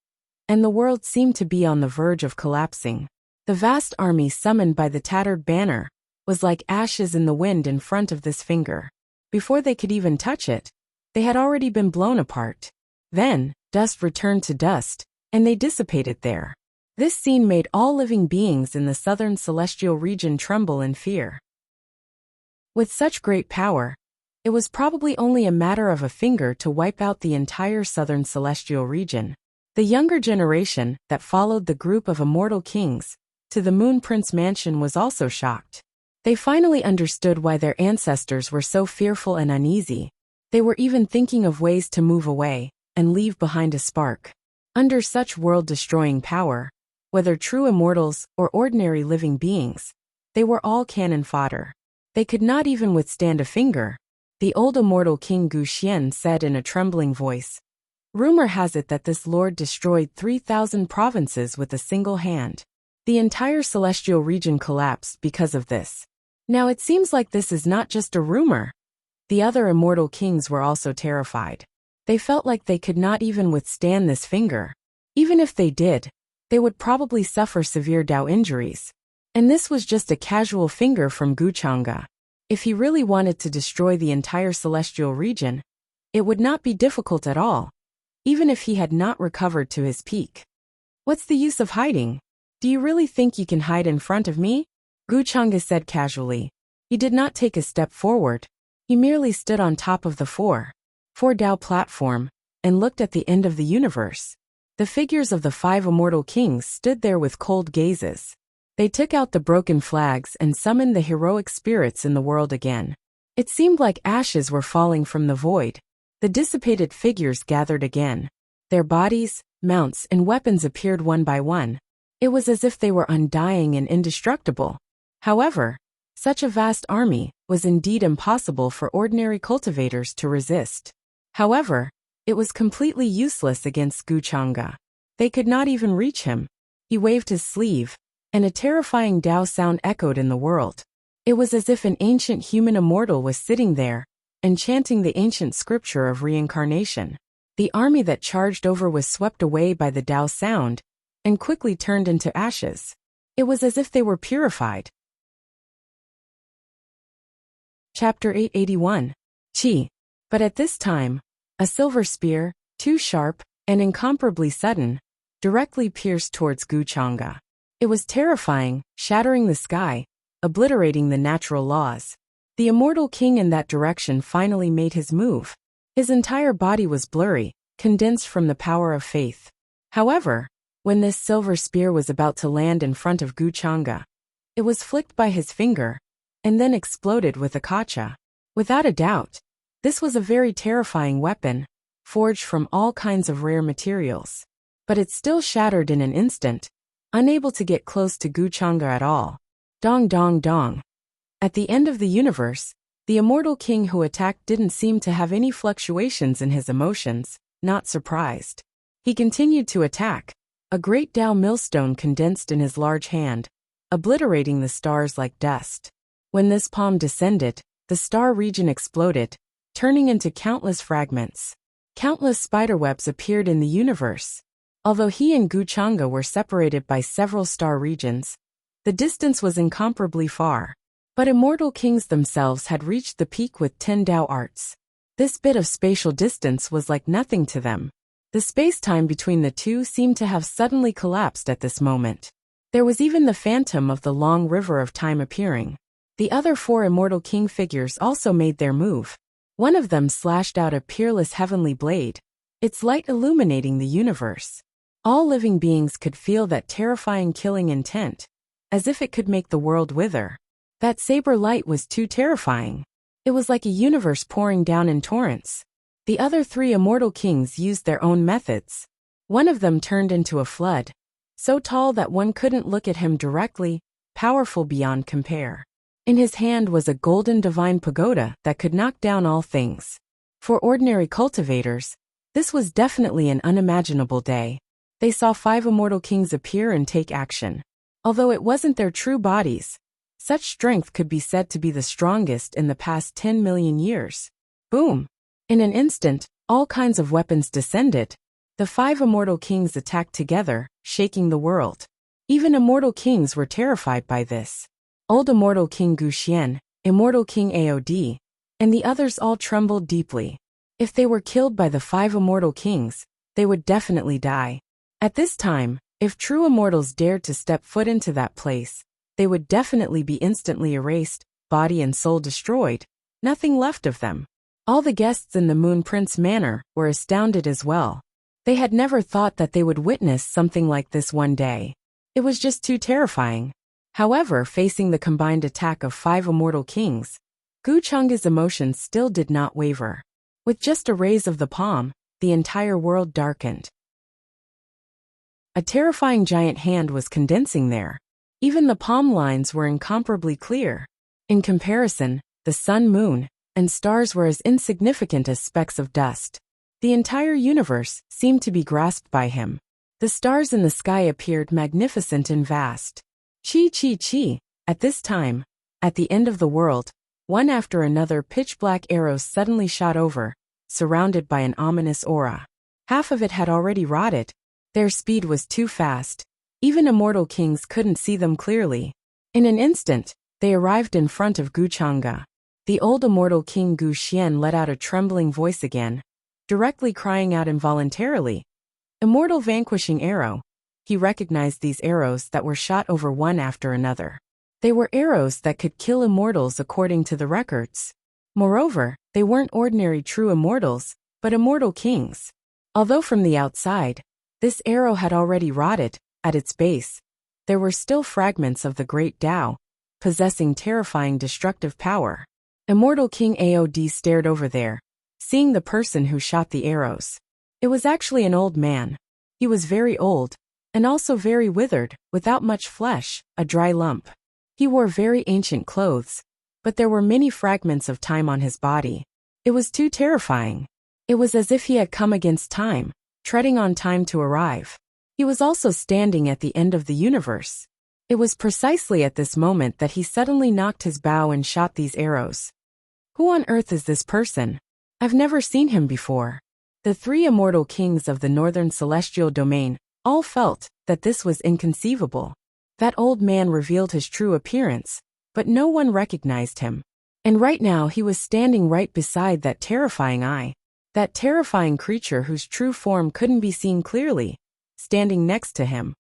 and the world seemed to be on the verge of collapsing. The vast army summoned by the tattered banner was like ashes in the wind in front of this finger. Before they could even touch it, they had already been blown apart. Then, dust returned to dust, and they dissipated there. This scene made all living beings in the southern celestial region tremble in fear. With such great power, it was probably only a matter of a finger to wipe out the entire southern celestial region. The younger generation that followed the group of immortal kings to the Moon Prince mansion was also shocked. They finally understood why their ancestors were so fearful and uneasy. They were even thinking of ways to move away and leave behind a spark. Under such world-destroying power, whether true immortals or ordinary living beings, they were all cannon fodder. They could not even withstand a finger. The old immortal King Gu Xian said in a trembling voice, "Rumor has it that this lord destroyed 3,000 provinces with a single hand. The entire celestial region collapsed because of this. Now it seems like this is not just a rumor." The other immortal kings were also terrified. They felt like they could not even withstand this finger. Even if they did, they would probably suffer severe Dao injuries. And this was just a casual finger from Guchanga. If he really wanted to destroy the entire celestial region, it would not be difficult at all, even if he had not recovered to his peak. "What's the use of hiding? Do you really think you can hide in front of me?" Guchanga said casually. He did not take a step forward. He merely stood on top of the 4 Dao platform and looked at the end of the universe. The figures of the 5 immortal kings stood there with cold gazes. They took out the broken flags and summoned the heroic spirits in the world again. It seemed like ashes were falling from the void. The dissipated figures gathered again. Their bodies, mounts, and weapons appeared one by one. It was as if they were undying and indestructible. However, such a vast army was indeed impossible for ordinary cultivators to resist. However, it was completely useless against Guchanga. They could not even reach him. He waved his sleeve, and a terrifying Dao sound echoed in the world. It was as if an ancient human immortal was sitting there and chanting the ancient scripture of reincarnation. The army that charged over was swept away by the Dao sound and quickly turned into ashes. It was as if they were purified. Chapter 881. Qi. But at this time, a silver spear, too sharp and incomparably sudden, directly pierced towards Guchanga. It was terrifying, shattering the sky, obliterating the natural laws. The immortal king in that direction finally made his move. His entire body was blurry, condensed from the power of faith. However, when this silver spear was about to land in front of Guchanga, it was flicked by his finger, and then exploded with a kacha. Without a doubt, this was a very terrifying weapon, forged from all kinds of rare materials. But it still shattered in an instant, unable to get close to Guchanga at all. Dong dong dong. At the end of the universe, the immortal king who attacked didn't seem to have any fluctuations in his emotions, not surprised. He continued to attack. A great Dao millstone condensed in his large hand, obliterating the stars like dust. When this palm descended, the star region exploded, turning into countless fragments. Countless spiderwebs appeared in the universe. Although he and Guchanga were separated by several star regions, the distance was incomparably far. But immortal kings themselves had reached the peak with 10 Dao arts. This bit of spatial distance was like nothing to them. The space-time between the two seemed to have suddenly collapsed at this moment. There was even the phantom of the long river of time appearing. The other 4 immortal king figures also made their move. One of them slashed out a peerless heavenly blade, its light illuminating the universe. All living beings could feel that terrifying killing intent, as if it could make the world wither. That saber light was too terrifying. It was like a universe pouring down in torrents. The other 3 immortal kings used their own methods. One of them turned into a flood, so tall that one couldn't look at him directly, powerful beyond compare. In his hand was a golden divine pagoda that could knock down all things. For ordinary cultivators, this was definitely an unimaginable day. They saw 5 immortal kings appear and take action. Although it wasn't their true bodies, such strength could be said to be the strongest in the past 10 million years. Boom! In an instant, all kinds of weapons descended. The 5 immortal kings attacked together, shaking the world. Even immortal kings were terrified by this. Old Immortal King Guxian, Immortal King Aod, and the others all trembled deeply. If they were killed by the 5 immortal kings, they would definitely die. At this time, if true immortals dared to step foot into that place, they would definitely be instantly erased, body and soul destroyed, nothing left of them. All the guests in the Moon Prince Manor were astounded as well. They had never thought that they would witness something like this one day. It was just too terrifying. However, facing the combined attack of 5 immortal kings, Guchang's emotions still did not waver. With just a raise of the palm, the entire world darkened. A terrifying giant hand was condensing there. Even the palm lines were incomparably clear. In comparison, the sun, moon, and stars were as insignificant as specks of dust. The entire universe seemed to be grasped by him. The stars in the sky appeared magnificent and vast. Chi. At this time, at the end of the world, one after another pitch-black arrows suddenly shot over, surrounded by an ominous aura. Half of it had already rotted. Their speed was too fast. Even immortal kings couldn't see them clearly. In an instant, they arrived in front of Guchang. The old immortal king Guxian let out a trembling voice again, directly crying out involuntarily, "Immortal vanquishing arrow." He recognized these arrows that were shot over one after another. They were arrows that could kill immortals according to the records. Moreover, they weren't ordinary true immortals, but immortal kings. Although from the outside, this arrow had already rotted, at its base, there were still fragments of the great Tao, possessing terrifying destructive power. Immortal King Aod stared over there, seeing the person who shot the arrows. It was actually an old man. He was very old, and also very withered, without much flesh, a dry lump. He wore very ancient clothes, but there were many fragments of time on his body. It was too terrifying. It was as if he had come against time, treading on time to arrive. He was also standing at the end of the universe. It was precisely at this moment that he suddenly knocked his bow and shot these arrows. Who on earth is this person? I've never seen him before. The 3 immortal kings of the northern celestial domain all felt that this was inconceivable. That old man revealed his true appearance, but no one recognized him. And right now he was standing right beside that terrifying eye. That terrifying creature whose true form couldn't be seen clearly, standing next to him,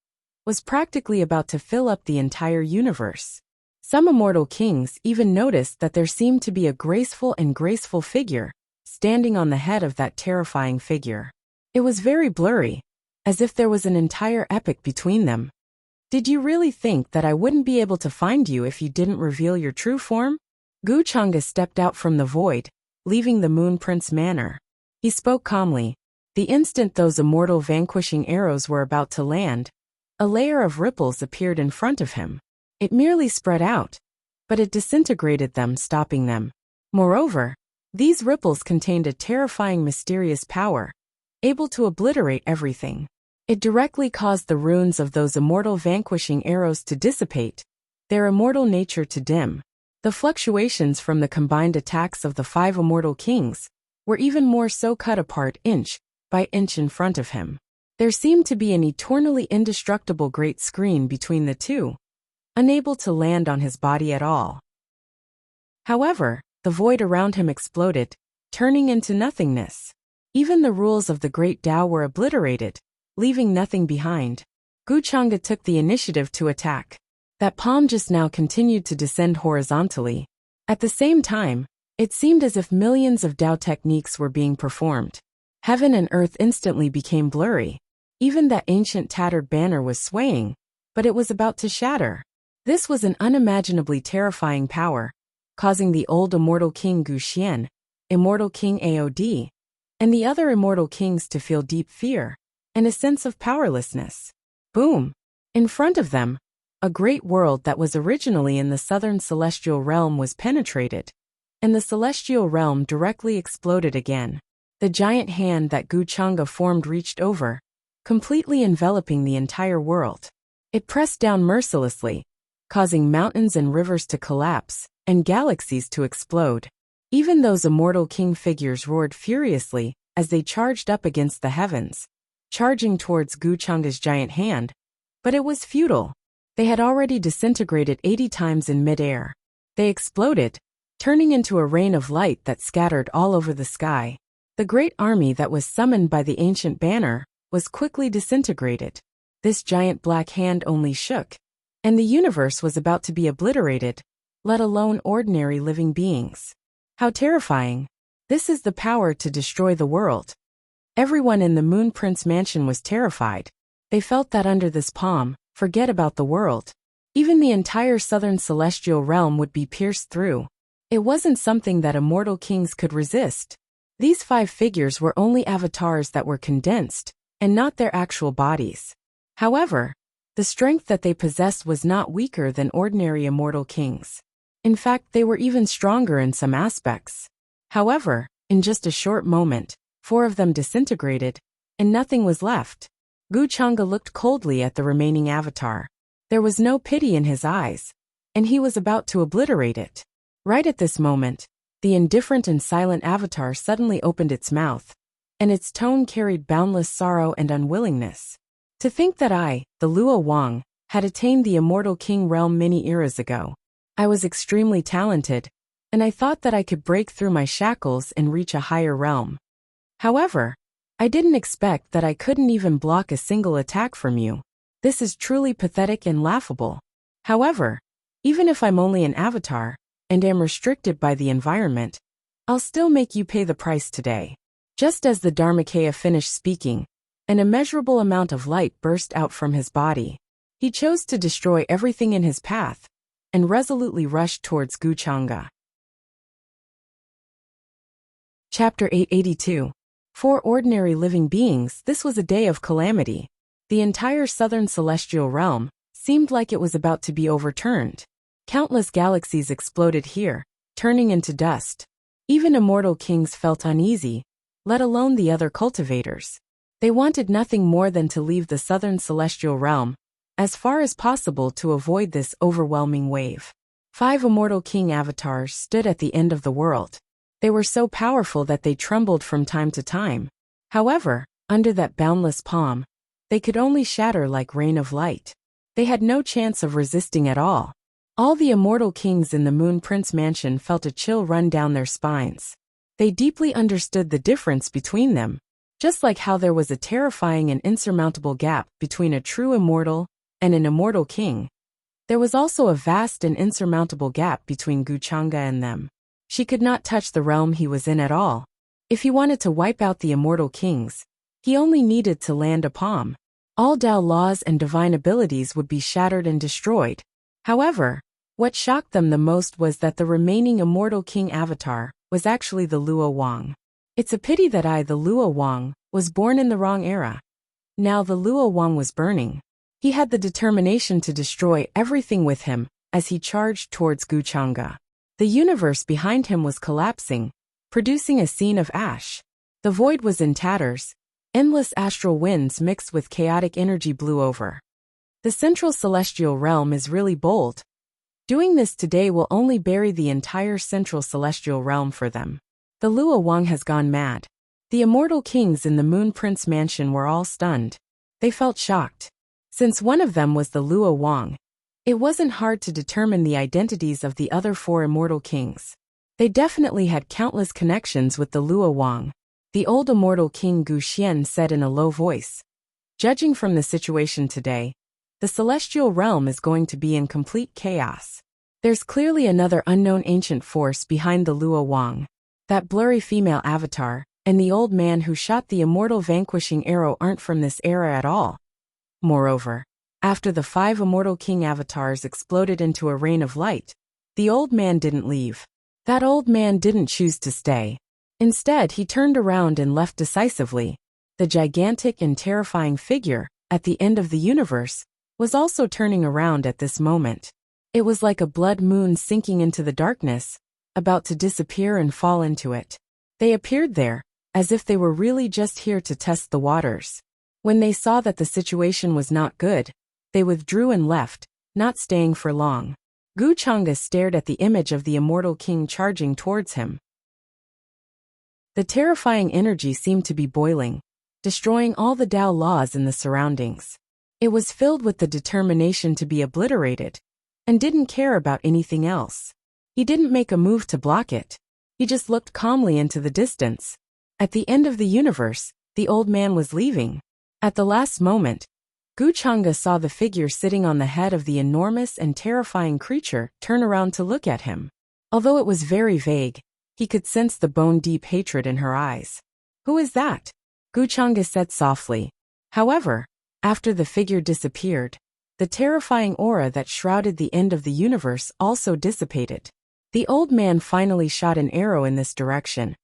was practically about to fill up the entire universe. Some immortal kings even noticed that there seemed to be a graceful figure, standing on the head of that terrifying figure. It was very blurry, as if there was an entire epoch between them. Did you really think that I wouldn't be able to find you if you didn't reveal your true form? Guchang stepped out from the void, leaving the Moon Prince Manor. He spoke calmly. The instant those immortal vanquishing arrows were about to land, a layer of ripples appeared in front of him. It merely spread out, but it disintegrated them, stopping them. Moreover, these ripples contained a terrifying mysterious power, able to obliterate everything. It directly caused the runes of those immortal vanquishing arrows to dissipate, their immortal nature to dim. The fluctuations from the combined attacks of the 5 immortal kings were even more so, cut apart inch by inch in front of him. There seemed to be an eternally indestructible great screen between the two, unable to land on his body at all. However, the void around him exploded, turning into nothingness. Even the rules of the great Tao were obliterated, leaving nothing behind. Guchang took the initiative to attack. That palm just now continued to descend horizontally. At the same time, it seemed as if millions of Tao techniques were being performed. Heaven and earth instantly became blurry. Even that ancient tattered banner was swaying, but it was about to shatter. This was an unimaginably terrifying power, causing the old immortal king Guxian, immortal king Aod, and the other immortal kings to feel deep fear and a sense of powerlessness. Boom! In front of them, a great world that was originally in the southern celestial realm was penetrated, and the celestial realm directly exploded again. The giant hand that Guchang formed reached over, completely enveloping the entire world. It pressed down mercilessly, causing mountains and rivers to collapse, and galaxies to explode. Even those immortal king figures roared furiously as they charged up against the heavens, charging towards Guchang's giant hand, but it was futile. They had already disintegrated 80 times in midair. They exploded, turning into a rain of light that scattered all over the sky. The great army that was summoned by the ancient banner was quickly disintegrated. This giant black hand only shook, and the universe was about to be obliterated, let alone ordinary living beings. How terrifying! This is the power to destroy the world. Everyone in the Moon Prince mansion was terrified. They felt that under this palm, forget about the world. Even the entire southern celestial realm would be pierced through. It wasn't something that immortal kings could resist. These 5 figures were only avatars that were condensed, and not their actual bodies. However, the strength that they possessed was not weaker than ordinary immortal kings. In fact, they were even stronger in some aspects. However, in just a short moment, 4 of them disintegrated, and nothing was left. Wuxia looked coldly at the remaining avatar. There was no pity in his eyes, and he was about to obliterate it. Right at this moment, the indifferent and silent avatar suddenly opened its mouth, and its tone carried boundless sorrow and unwillingness. To think that I, the Luo Wang, had attained the immortal king realm many eras ago. I was extremely talented, and I thought that I could break through my shackles and reach a higher realm. However, I didn't expect that I couldn't even block a single attack from you. This is truly pathetic and laughable. However, even if I'm only an avatar, and am restricted by the environment, I'll still make you pay the price today. Just as the Dharmakaya finished speaking, an immeasurable amount of light burst out from his body. He chose to destroy everything in his path, and resolutely rushed towards Wuxia. Chapter 882. For ordinary living beings, this was a day of calamity. The entire southern celestial realm seemed like it was about to be overturned. Countless galaxies exploded here, turning into dust. Even immortal kings felt uneasy, let alone the other cultivators. They wanted nothing more than to leave the southern celestial realm, as far as possible to avoid this overwhelming wave. 5 immortal king avatars stood at the end of the world. They were so powerful that they trembled from time to time. However, under that boundless palm, they could only shatter like rain of light. They had no chance of resisting at all. All the immortal kings in the Moon Prince mansion felt a chill run down their spines. They deeply understood the difference between them, just like how there was a terrifying and insurmountable gap between a true immortal and an immortal king. There was also a vast and insurmountable gap between Wuxia and them. She could not touch the realm he was in at all. If he wanted to wipe out the immortal kings, he only needed to land a palm. All Tao laws and divine abilities would be shattered and destroyed. However, what shocked them the most was that the remaining immortal king avatar was actually the Luo Wang. It's a pity that I, the Luo Wang, was born in the wrong era. Now the Luo Wang was burning. He had the determination to destroy everything with him as he charged towards Wuxia. The universe behind him was collapsing, producing a scene of ash. The void was in tatters. Endless astral winds mixed with chaotic energy blew over. The central celestial realm is really bold. Doing this today will only bury the entire central celestial realm for them. The Luo Wang has gone mad. The immortal kings in the Moon Prince mansion were all stunned. They felt shocked. Since one of them was the Luo Wang, it wasn't hard to determine the identities of the other 4 immortal kings. They definitely had countless connections with the Luo Wang. The old immortal king Wuxia said in a low voice. Judging from the situation today, the celestial realm is going to be in complete chaos. There's clearly another unknown ancient force behind the Luo Wang. That blurry female avatar, and the old man who shot the immortal vanquishing arrow aren't from this era at all. Moreover, after the 5 immortal king avatars exploded into a rain of light, the old man didn't leave. That old man didn't choose to stay. Instead, he turned around and left decisively. The gigantic and terrifying figure, at the end of the universe, was also turning around at this moment. It was like a blood moon sinking into the darkness, about to disappear and fall into it. They appeared there, as if they were really just here to test the waters. When they saw that the situation was not good, they withdrew and left, not staying for long. Wuxia stared at the image of the immortal king charging towards him. The terrifying energy seemed to be boiling, destroying all the Tao laws in the surroundings. It was filled with the determination to be obliterated, and didn't care about anything else. He didn't make a move to block it. He just looked calmly into the distance. At the end of the universe, the old man was leaving. At the last moment, Guchanga saw the figure sitting on the head of the enormous and terrifying creature turn around to look at him. Although it was very vague, he could sense the bone-deep hatred in her eyes. "Who is that?" Guchanga said softly. However, after the figure disappeared, the terrifying aura that shrouded the end of the universe also dissipated. The old man finally shot an arrow in this direction,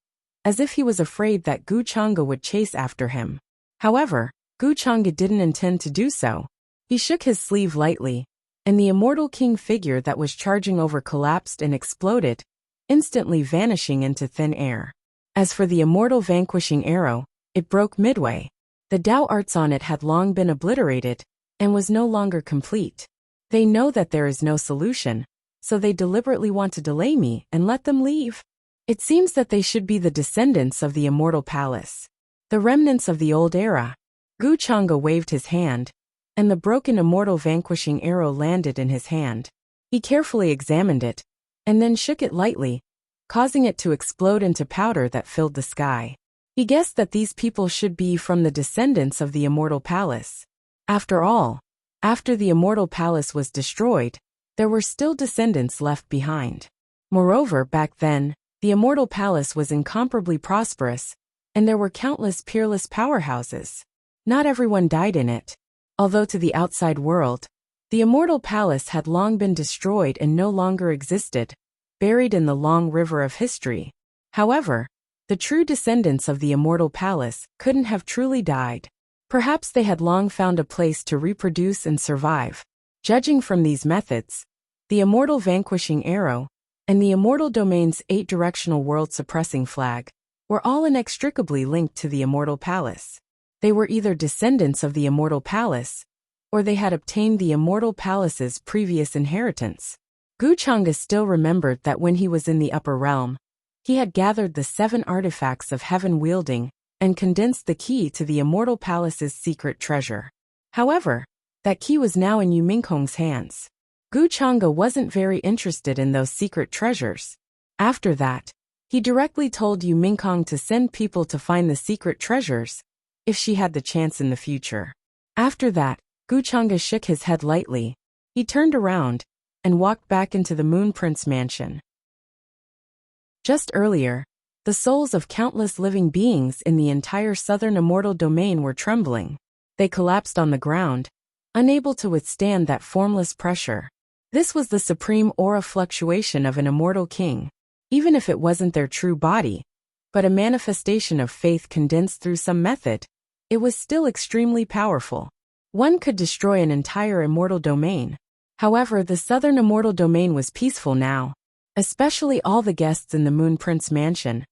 as if he was afraid that Guchanga would chase after him. However, Guchanga didn't intend to do so. He shook his sleeve lightly, and the immortal king figure that was charging over collapsed and exploded, instantly vanishing into thin air. As for the immortal vanquishing arrow, it broke midway. The Tao arts on it had long been obliterated, and was no longer complete. They know that there is no solution, so they deliberately want to delay me and let them leave. It seems that they should be the descendants of the immortal palace, the remnants of the old era. Guchanga waved his hand, and the broken immortal vanquishing arrow landed in his hand. He carefully examined it, and then shook it lightly, causing it to explode into powder that filled the sky. He guessed that these people should be from the descendants of the immortal palace. After all, after the immortal palace was destroyed, there were still descendants left behind. Moreover, back then, the immortal palace was incomparably prosperous, and there were countless peerless powerhouses. Not everyone died in it. Although to the outside world, the immortal palace had long been destroyed and no longer existed, buried in the long river of history. However, the true descendants of the immortal palace couldn't have truly died. Perhaps they had long found a place to reproduce and survive. Judging from these methods, the immortal vanquishing arrow and the immortal domain's 8-directional world-suppressing flag were all inextricably linked to the immortal palace. They were either descendants of the immortal palace, or they had obtained the immortal palace's previous inheritance. Guchanga still remembered that when he was in the upper realm, he had gathered the 7 artifacts of heaven wielding and condensed the key to the immortal palace's secret treasure. However, that key was now in Yu Mingkong's hands. Guchanga wasn't very interested in those secret treasures. After that, he directly told Yu Mingkong to send people to find the secret treasures, if she had the chance in the future. After that, Guchanga shook his head lightly. He turned around and walked back into the Moon Prince mansion. Just earlier, the souls of countless living beings in the entire southern immortal domain were trembling. They collapsed on the ground, unable to withstand that formless pressure. This was the supreme aura fluctuation of an immortal king, even if it wasn't their true body, but a manifestation of faith condensed through some method. It was still extremely powerful. One could destroy an entire immortal domain. However, the southern immortal domain was peaceful now, especially all the guests in the Moon Prince mansion.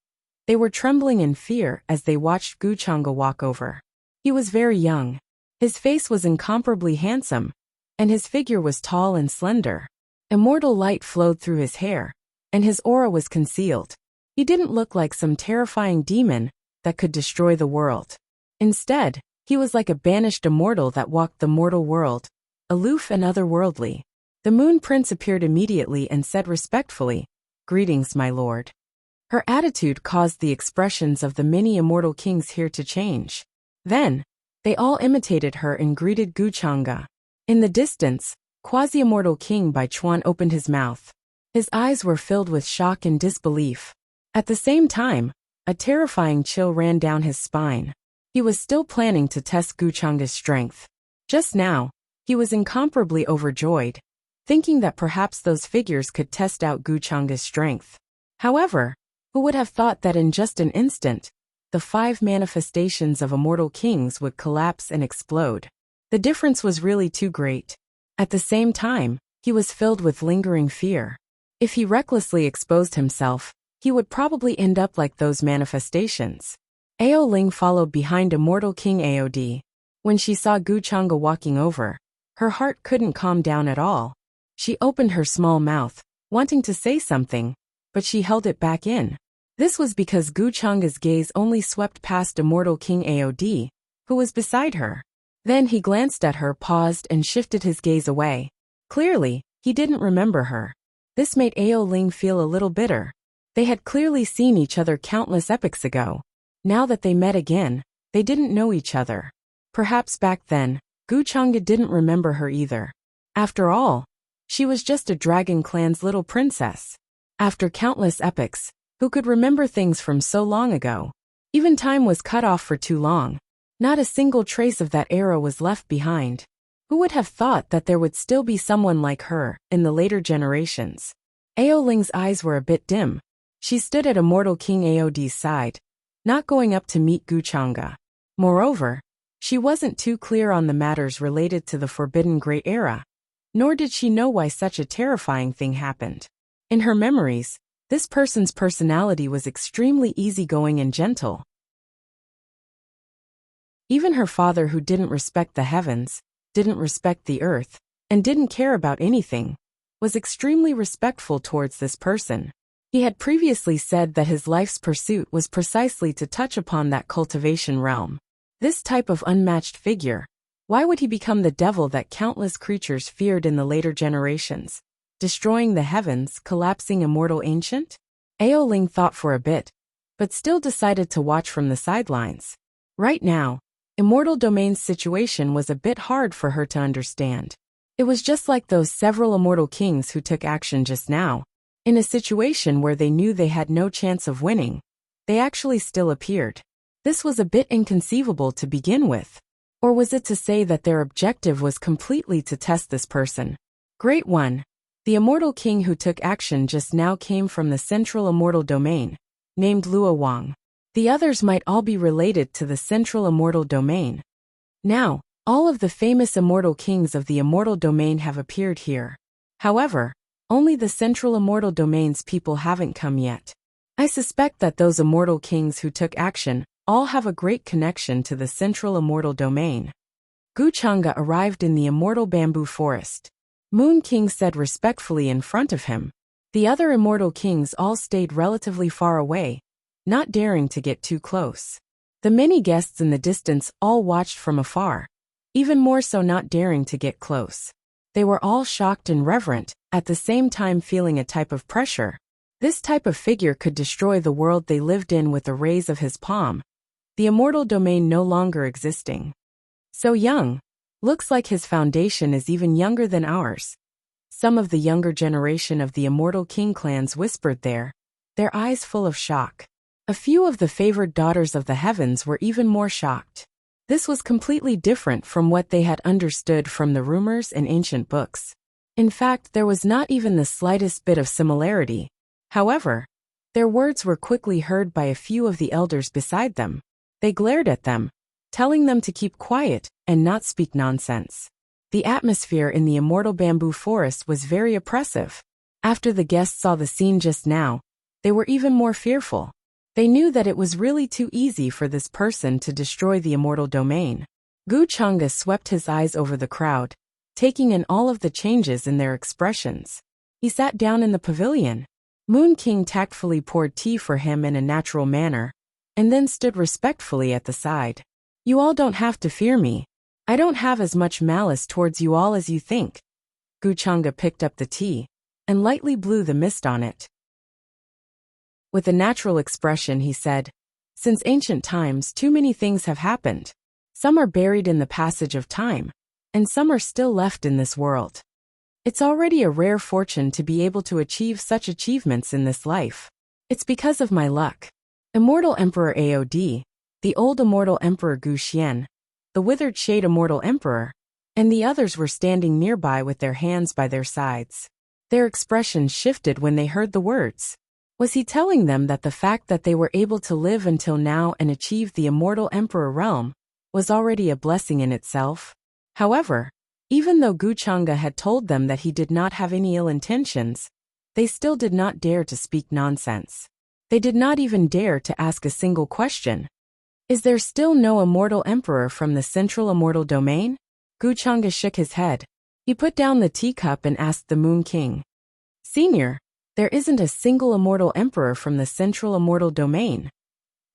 They were trembling in fear as they watched Guchanga walk over. He was very young. His face was incomparably handsome, and his figure was tall and slender. Immortal light flowed through his hair, and his aura was concealed. He didn't look like some terrifying demon that could destroy the world. Instead, he was like a banished immortal that walked the mortal world, aloof and otherworldly. The Moon Prince appeared immediately and said respectfully, "Greetings, my lord." Her attitude caused the expressions of the many immortal kings here to change. Then, they all imitated her and greeted Guchanga. In the distance, quasi-immortal King Bai Chuan opened his mouth. His eyes were filled with shock and disbelief. At the same time, a terrifying chill ran down his spine. He was still planning to test Guchanga's strength. Just now, he was incomparably overjoyed, thinking that perhaps those figures could test out Guchanga's strength. However, who would have thought that in just an instant, the 5 manifestations of immortal kings would collapse and explode? The difference was really too great. At the same time, he was filled with lingering fear. If he recklessly exposed himself, he would probably end up like those manifestations. Ao Ling followed behind immortal King Aod. When she saw Guchanga walking over, her heart couldn't calm down at all. She opened her small mouth, wanting to say something, but she held it back in. This was because Guchanga's gaze only swept past immortal King Aod, who was beside her. Then he glanced at her, paused, and shifted his gaze away. Clearly, he didn't remember her. This made Ao Ling feel a little bitter. They had clearly seen each other countless epochs ago. Now that they met again, they didn't know each other. Perhaps back then, Gu Chang'e didn't remember her either. After all, she was just a dragon clan's little princess. After countless epochs, who could remember things from so long ago? Even time was cut off for too long. Not a single trace of that era was left behind. Who would have thought that there would still be someone like her in the later generations? Ao Ling's eyes were a bit dim. She stood at Immortal King Aod's side, not going up to meet Gu Chang'e. Moreover, she wasn't too clear on the matters related to the Forbidden Great Era, nor did she know why such a terrifying thing happened. In her memories, this person's personality was extremely easygoing and gentle. Even her father, who didn't respect the heavens, didn't respect the earth, and didn't care about anything, was extremely respectful towards this person. He had previously said that his life's pursuit was precisely to touch upon that cultivation realm. This type of unmatched figure, why would he become the devil that countless creatures feared in the later generations? Destroying the heavens, collapsing immortal ancient? Ao Ling thought for a bit, but still decided to watch from the sidelines. Right now, Immortal Domain's situation was a bit hard for her to understand. It was just like those several immortal kings who took action just now. In a situation where they knew they had no chance of winning, they actually still appeared. This was a bit inconceivable to begin with. Or was it to say that their objective was completely to test this person? Great One. The immortal king who took action just now came from the central immortal domain, named Luo Wang. The others might all be related to the central immortal domain. Now, all of the famous immortal kings of the immortal domain have appeared here. However, only the central immortal domain's people haven't come yet. I suspect that those immortal kings who took action all have a great connection to the central immortal domain. Gu Chang'e arrived in the immortal bamboo forest. Moon King said respectfully in front of him. The other immortal kings all stayed relatively far away, not daring to get too close. The many guests in the distance all watched from afar, even more so not daring to get close. They were all shocked and reverent, at the same time feeling a type of pressure. This type of figure could destroy the world they lived in with a raise of his palm, the immortal domain no longer existing. So young. Looks like his foundation is even younger than ours. Some of the younger generation of the immortal king clans whispered there, their eyes full of shock. A few of the favored daughters of the heavens were even more shocked. This was completely different from what they had understood from the rumors and ancient books. In fact, there was not even the slightest bit of similarity. However, their words were quickly heard by a few of the elders beside them. They glared at them, telling them to keep quiet and not speak nonsense. The atmosphere in the immortal bamboo forest was very oppressive. After the guests saw the scene just now, they were even more fearful. They knew that it was really too easy for this person to destroy the immortal domain. Gu Chang'e swept his eyes over the crowd, taking in all of the changes in their expressions. He sat down in the pavilion. Moon King tactfully poured tea for him in a natural manner, and then stood respectfully at the side. You all don't have to fear me. I don't have as much malice towards you all as you think. Gu Chang'e picked up the tea, and lightly blew the mist on it. With a natural expression he said, Since ancient times too many things have happened. Some are buried in the passage of time, and some are still left in this world. It's already a rare fortune to be able to achieve such achievements in this life. It's because of my luck. Immortal Emperor Aod, the old immortal Emperor Gu Xian, the withered shade immortal Emperor, and the others were standing nearby with their hands by their sides. Their expressions shifted when they heard the words. Was he telling them that the fact that they were able to live until now and achieve the immortal Emperor realm was already a blessing in itself? However, even though Gu Chang'e had told them that he did not have any ill intentions, they still did not dare to speak nonsense. They did not even dare to ask a single question. Is there still no immortal emperor from the central immortal domain? Gu Chang'e shook his head. He put down the teacup and asked the Moon King. Senior, there isn't a single immortal emperor from the central immortal domain.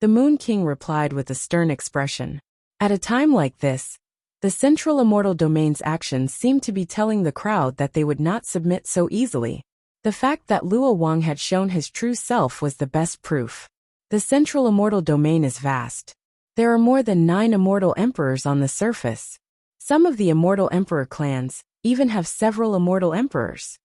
The Moon King replied with a stern expression. At a time like this, The central immortal domain's actions seemed to be telling the crowd that they would not submit so easily. The fact that Luo Wang had shown his true self was the best proof. The central immortal domain is vast. There are more than 9 immortal emperors on the surface. Some of the immortal emperor clans even have several immortal emperors.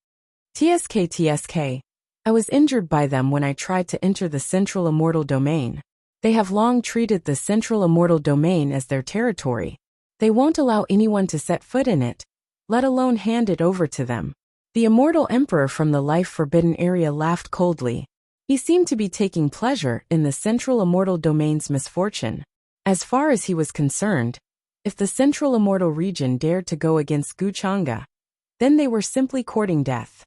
TSK. I was injured by them when I tried to enter the central immortal domain. They have long treated the central immortal domain as their territory. They won't allow anyone to set foot in it, let alone hand it over to them. The immortal emperor from the life-forbidden area laughed coldly. He seemed to be taking pleasure in the central immortal domain's misfortune. As far as he was concerned, if the central immortal region dared to go against Guchanga, then they were simply courting death.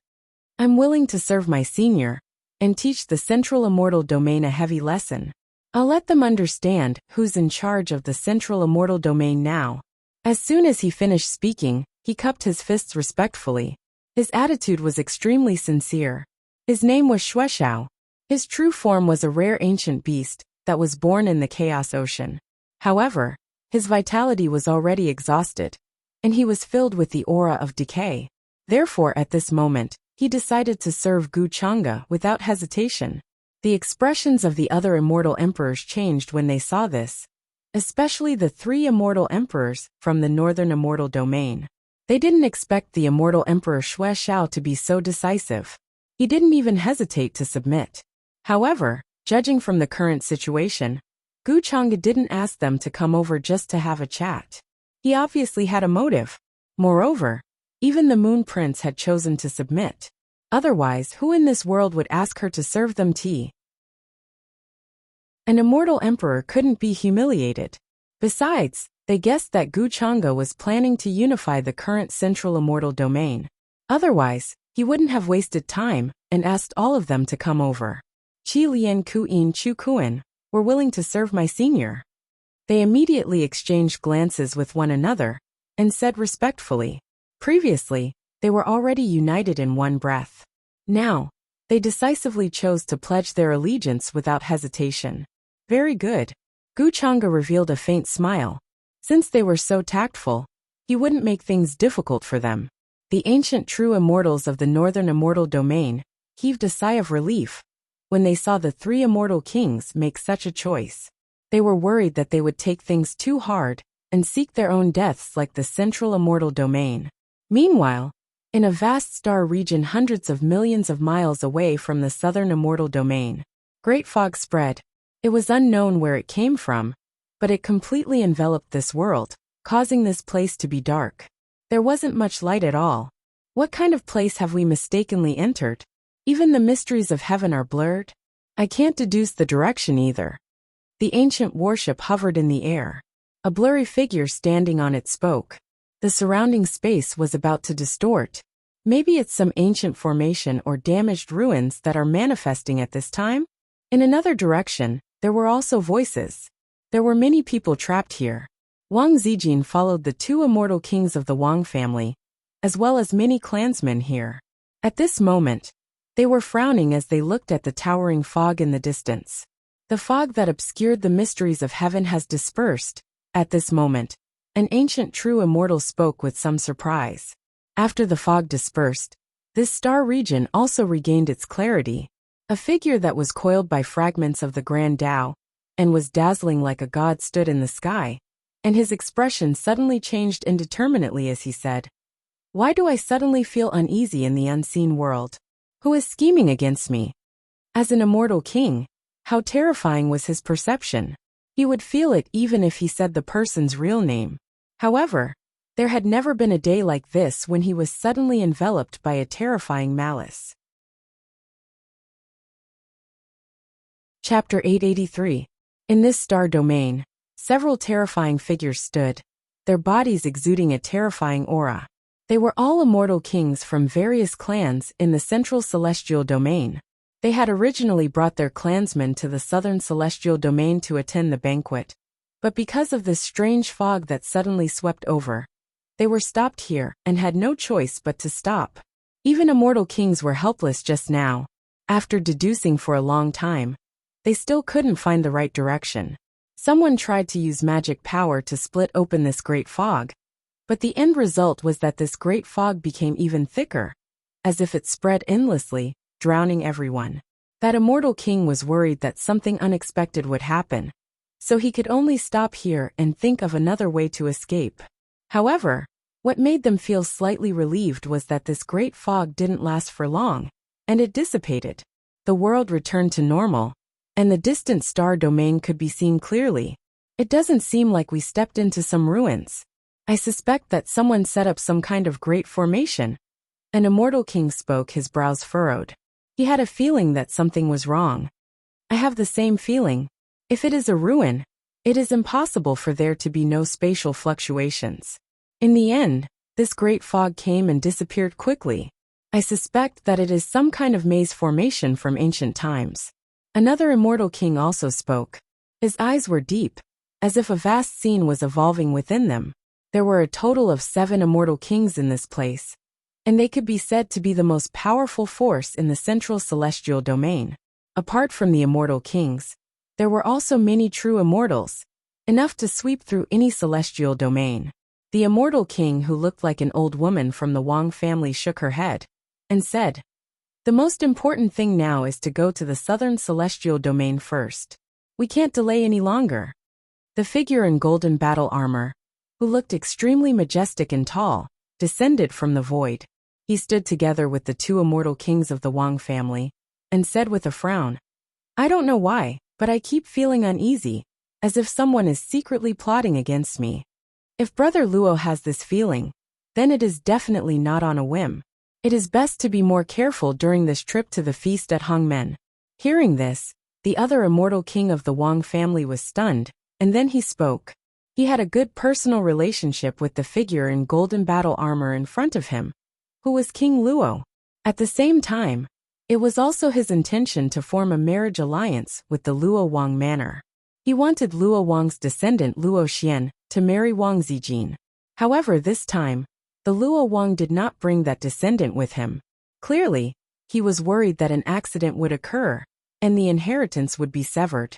I'm willing to serve my senior and teach the central immortal domain a heavy lesson. I'll let them understand who's in charge of the central immortal domain now. As soon as he finished speaking, he cupped his fists respectfully. His attitude was extremely sincere. His name was Shueshao. His true form was a rare ancient beast that was born in the Chaos Ocean. However, his vitality was already exhausted, and he was filled with the aura of decay. Therefore, at this moment, he decided to serve Guchanga without hesitation. The expressions of the other immortal emperors changed when they saw this, especially the 3 immortal emperors from the northern immortal domain. They didn't expect the immortal emperor Shueshao to be so decisive. He didn't even hesitate to submit. However, judging from the current situation, Guchanga didn't ask them to come over just to have a chat. He obviously had a motive. Moreover, even the Moon Prince had chosen to submit. Otherwise, who in this world would ask her to serve them tea? An immortal emperor couldn't be humiliated. Besides, they guessed that Guchanga was planning to unify the current central immortal domain. Otherwise, he wouldn't have wasted time and asked all of them to come over. Qi Lian Kuin Chu Kuan were willing to serve my senior. They immediately exchanged glances with one another and said respectfully. Previously, they were already united in one breath. Now, they decisively chose to pledge their allegiance without hesitation. Very good. Guchanga revealed a faint smile. Since they were so tactful, he wouldn't make things difficult for them. The ancient true immortals of the northern immortal domain heaved a sigh of relief when they saw the 3 immortal kings make such a choice. They were worried that they would take things too hard and seek their own deaths like the central immortal domain. Meanwhile, in a vast star region hundreds of millions of miles away from the southern immortal domain, great fog spread. It was unknown where it came from, but it completely enveloped this world, causing this place to be dark. There wasn't much light at all. What kind of place have we mistakenly entered? Even the mysteries of heaven are blurred. I can't deduce the direction either. The ancient warship hovered in the air. A blurry figure standing on it spoke. The surrounding space was about to distort. Maybe it's some ancient formation or damaged ruins that are manifesting at this time? In another direction, there were also voices. There were many people trapped here. Wang Zijin followed the 2 immortal kings of the Wang family, as well as many clansmen here. At this moment, they were frowning as they looked at the towering fog in the distance. The fog that obscured the mysteries of heaven has dispersed. At this moment, an ancient true immortal spoke with some surprise. After the fog dispersed, this star region also regained its clarity. A figure that was coiled by fragments of the Grand Tao and was dazzling like a god stood in the sky, and his expression suddenly changed indeterminately as he said, "Why do I suddenly feel uneasy in the unseen world? Who is scheming against me?" As an immortal king, how terrifying was his perception. He would feel it even if he said the person's real name. However, there had never been a day like this when he was suddenly enveloped by a terrifying malice. Chapter 883. In this star domain, several terrifying figures stood, their bodies exuding a terrifying aura. They were all immortal kings from various clans in the central celestial domain. They had originally brought their clansmen to the southern celestial domain to attend the banquet, but because of this strange fog that suddenly swept over, they were stopped here and had no choice but to stop. Even immortal kings were helpless just now. After deducing for a long time, they still couldn't find the right direction. Someone tried to use magic power to split open this great fog, But the end result was that this great fog became even thicker, as if it spread endlessly, drowning everyone. That immortal king was worried that something unexpected would happen, so he could only stop here and think of another way to escape. However, what made them feel slightly relieved was that this great fog didn't last for long, and it dissipated. The world returned to normal, and the distant star domain could be seen clearly. It doesn't seem like we stepped into some ruins. I suspect that someone set up some kind of great formation. An immortal king spoke, his brows furrowed. He had a feeling that something was wrong. I have the same feeling. If it is a ruin, it is impossible for there to be no spatial fluctuations. In the end, this great fog came and disappeared quickly. I suspect that it is some kind of maze formation from ancient times. Another immortal king also spoke. His eyes were deep, as if a vast scene was evolving within them. There were a total of 7 immortal kings in this place, and they could be said to be the most powerful force in the central celestial domain. Apart from the immortal kings, there were also many true immortals, enough to sweep through any celestial domain. The immortal king, who looked like an old woman from the Wang family, shook her head and said, "The most important thing now is to go to the southern celestial domain first. We can't delay any longer." The figure in golden battle armor, who looked extremely majestic and tall, descended from the void. He stood together with the 2 immortal kings of the Wang family, and said with a frown, "I don't know why, but I keep feeling uneasy, as if someone is secretly plotting against me. If Brother Luo has this feeling, then it is definitely not on a whim. It is best to be more careful during this trip to the feast at Hongmen." Hearing this, the other immortal king of the Wang family was stunned, and then he spoke. He had a good personal relationship with the figure in golden battle armor in front of him, who was King Luo. At the same time, it was also his intention to form a marriage alliance with the Luo Wang manor. He wanted Luo Wang's descendant Luo Xian to marry Wang Zijin. However, this time, the Luo Wang did not bring that descendant with him. Clearly, he was worried that an accident would occur, and the inheritance would be severed.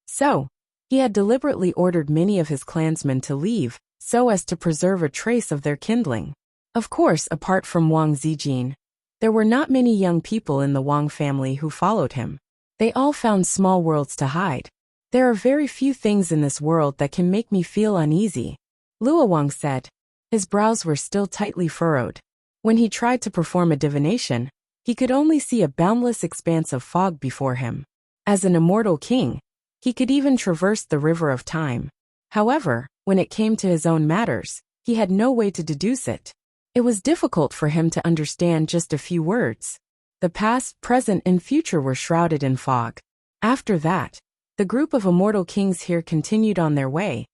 So, he had deliberately ordered many of his clansmen to leave, so as to preserve a trace of their kindling. Of course, apart from Wang Zijin, there were not many young people in the Wang family who followed him. They all found small worlds to hide. "There are very few things in this world that can make me feel uneasy," Luo Wang said. His brows were still tightly furrowed. When he tried to perform a divination, he could only see a boundless expanse of fog before him. As an immortal king, he could even traverse the river of time. However, when it came to his own matters, he had no way to deduce it. It was difficult for him to understand just a few words. The past, present, and future were shrouded in fog. After that, the group of immortal kings here continued on their way,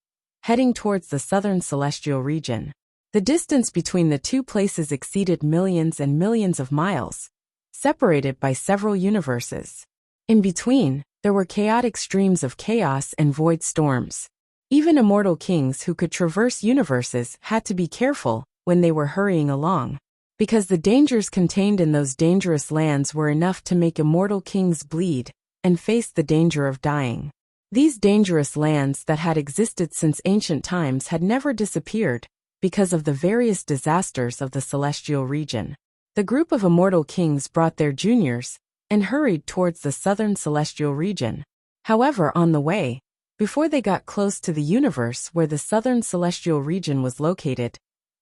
heading towards the southern celestial region. The distance between the 2 places exceeded millions and millions of miles, separated by several universes. In between, there were chaotic streams of chaos and void storms. Even immortal kings who could traverse universes had to be careful when they were hurrying along, because the dangers contained in those dangerous lands were enough to make immortal kings bleed and face the danger of dying. These dangerous lands that had existed since ancient times had never disappeared because of the various disasters of the celestial region. The group of immortal kings brought their juniors and hurried towards the southern celestial region. However, on the way, before they got close to the universe where the southern celestial region was located,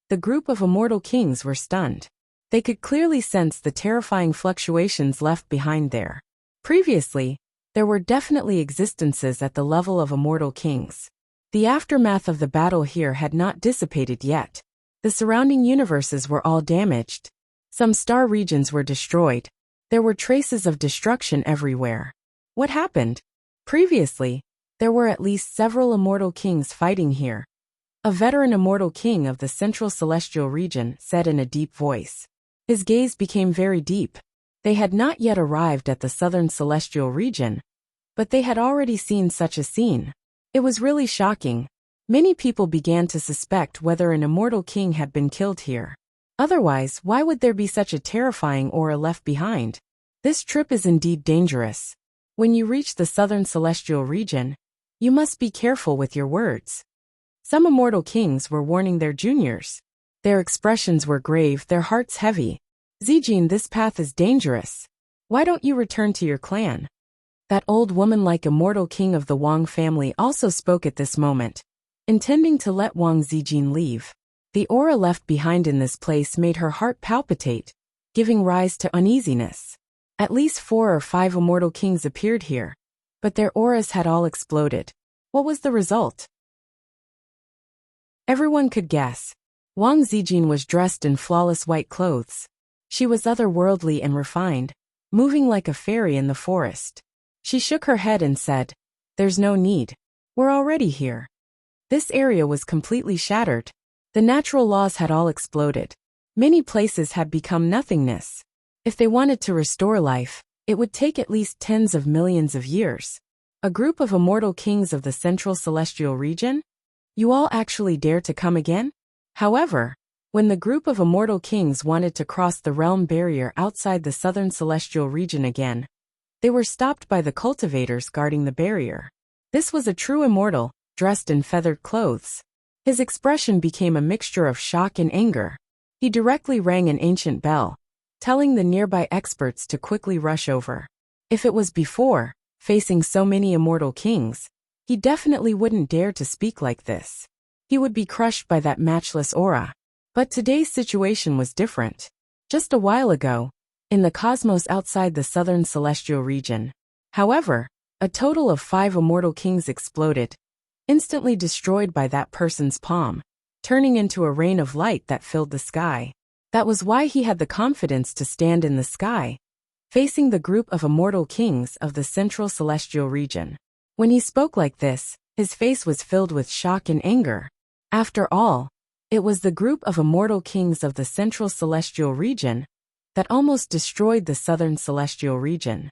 the group of immortal kings were stunned. They could clearly sense the terrifying fluctuations left behind there. Previously, there were definitely existences at the level of immortal kings. The aftermath of the battle here had not dissipated yet. The surrounding universes were all damaged. Some star regions were destroyed. There were traces of destruction everywhere. What happened? Previously, there were at least several immortal kings fighting here. A veteran immortal king of the central celestial region said in a deep voice. His gaze became very deep. They had not yet arrived at the southern celestial region, but they had already seen such a scene. It was really shocking. Many people began to suspect whether an immortal king had been killed here. Otherwise, why would there be such a terrifying aura left behind? This trip is indeed dangerous. When you reach the southern celestial region, you must be careful with your words. Some immortal kings were warning their juniors. Their expressions were grave, their hearts heavy. Zijin, this path is dangerous. Why don't you return to your clan? That old woman-like immortal king of the Wang family also spoke at this moment, intending to let Wang Zijin leave. The aura left behind in this place made her heart palpitate, giving rise to uneasiness. At least 4 or 5 immortal kings appeared here, but their auras had all exploded. What was the result? Everyone could guess. Wang Zijin was dressed in flawless white clothes. She was otherworldly and refined, moving like a fairy in the forest. She shook her head and said, "There's no need. We're already here." This area was completely shattered. The natural laws had all exploded. Many places had become nothingness. If they wanted to restore life, it would take at least tens of millions of years. A group of immortal kings of the central celestial region? You all actually dare to come again? However, when the group of immortal kings wanted to cross the realm barrier outside the southern celestial region again, they were stopped by the cultivators guarding the barrier. This was a true immortal, dressed in feathered clothes. His expression became a mixture of shock and anger. He directly rang an ancient bell, telling the nearby experts to quickly rush over. If it was before, facing so many immortal kings, he definitely wouldn't dare to speak like this. He would be crushed by that matchless aura. But today's situation was different. Just a while ago, in the cosmos outside the southern celestial region, however, a total of 5 immortal kings exploded, instantly destroyed by that person's palm, turning into a rain of light that filled the sky. That was why he had the confidence to stand in the sky, facing the group of immortal kings of the central celestial region. When he spoke like this, his face was filled with shock and anger. After all, it was the group of immortal kings of the central celestial region that almost destroyed the southern celestial region.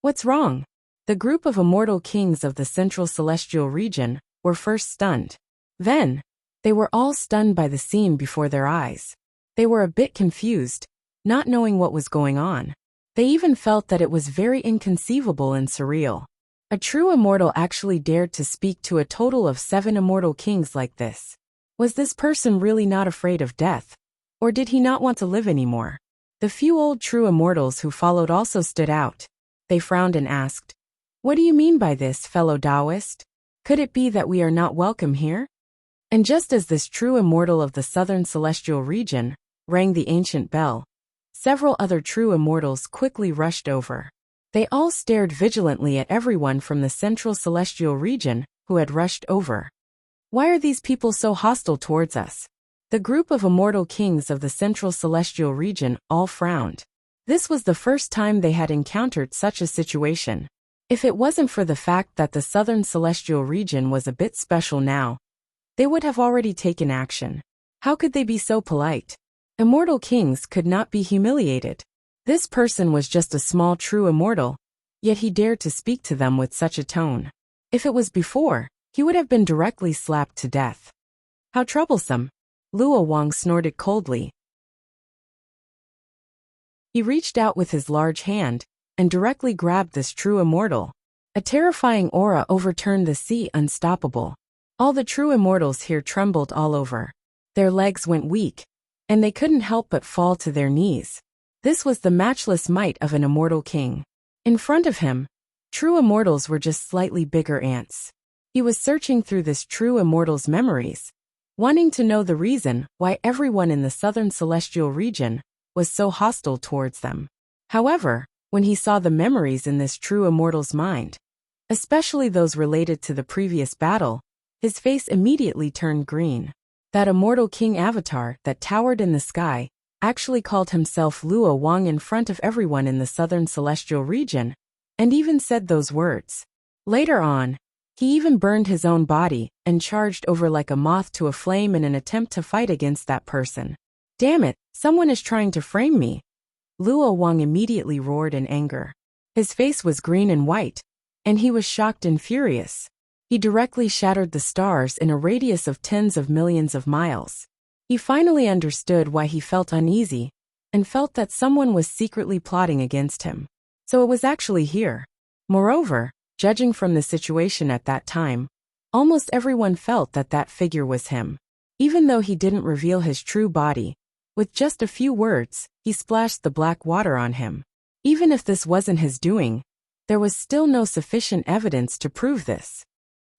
What's wrong? The group of immortal kings of the central celestial region were first stunned. Then, they were all stunned by the scene before their eyes. They were a bit confused, not knowing what was going on. They even felt that it was very inconceivable and surreal. A true immortal actually dared to speak to a total of 7 immortal kings like this. Was this person really not afraid of death? Or did he not want to live anymore? The few old true immortals who followed also stood out. They frowned and asked, "What do you mean by this, fellow Taoist? Could it be that we are not welcome here?" And just as this true immortal of the southern celestial region rang the ancient bell, several other true immortals quickly rushed over. They all stared vigilantly at everyone from the central celestial region who had rushed over. Why are these people so hostile towards us? The group of immortal kings of the central celestial region all frowned. This was the first time they had encountered such a situation. If it wasn't for the fact that the southern celestial region was a bit special now, they would have already taken action. How could they be so polite? Immortal kings could not be humiliated. This person was just a small true immortal, yet he dared to speak to them with such a tone. If it was before, he would have been directly slapped to death. How troublesome! Luo Wang snorted coldly. He reached out with his large hand and directly grabbed this true immortal. A terrifying aura overturned the sea unstoppable. All the true immortals here trembled all over. Their legs went weak, and they couldn't help but fall to their knees. This was the matchless might of an immortal king. In front of him, true immortals were just slightly bigger ants. He was searching through this true immortal's memories, wanting to know the reason why everyone in the southern celestial region was so hostile towards them. However, when he saw the memories in this true immortal's mind, especially those related to the previous battle, his face immediately turned green. That immortal king avatar that towered in the sky actually called himself Luo Wang in front of everyone in the southern celestial region, and even said those words. Later on, he even burned his own body and charged over like a moth to a flame in an attempt to fight against that person. Damn it, someone is trying to frame me. Luo Wang immediately roared in anger. His face was green and white, and he was shocked and furious. He directly shattered the stars in a radius of tens of millions of miles. He finally understood why he felt uneasy, and felt that someone was secretly plotting against him. So it was actually here. Moreover, judging from the situation at that time, Almost everyone felt that that figure was him. Even though he didn't reveal his true body, with just a few words, he splashed the black water on him. Even if this wasn't his doing, there was still no sufficient evidence to prove this.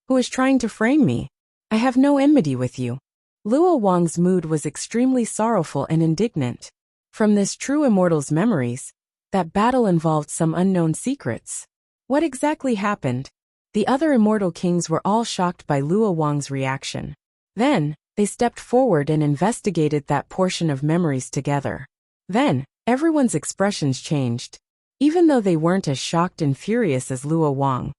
Who is trying to frame me? I have no enmity with you. Luo Wang's mood was extremely sorrowful and indignant. From this true immortal's memories, that battle involved some unknown secrets. What exactly happened? The other immortal kings were all shocked by Luo Wang's reaction. Then, they stepped forward and investigated that portion of memories together. Then, everyone's expressions changed. Even though they weren't as shocked and furious as Luo Wang,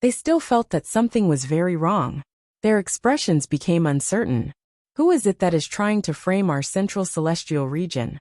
they still felt that something was very wrong. Their expressions became uncertain. Who is it that is trying to frame our central celestial region?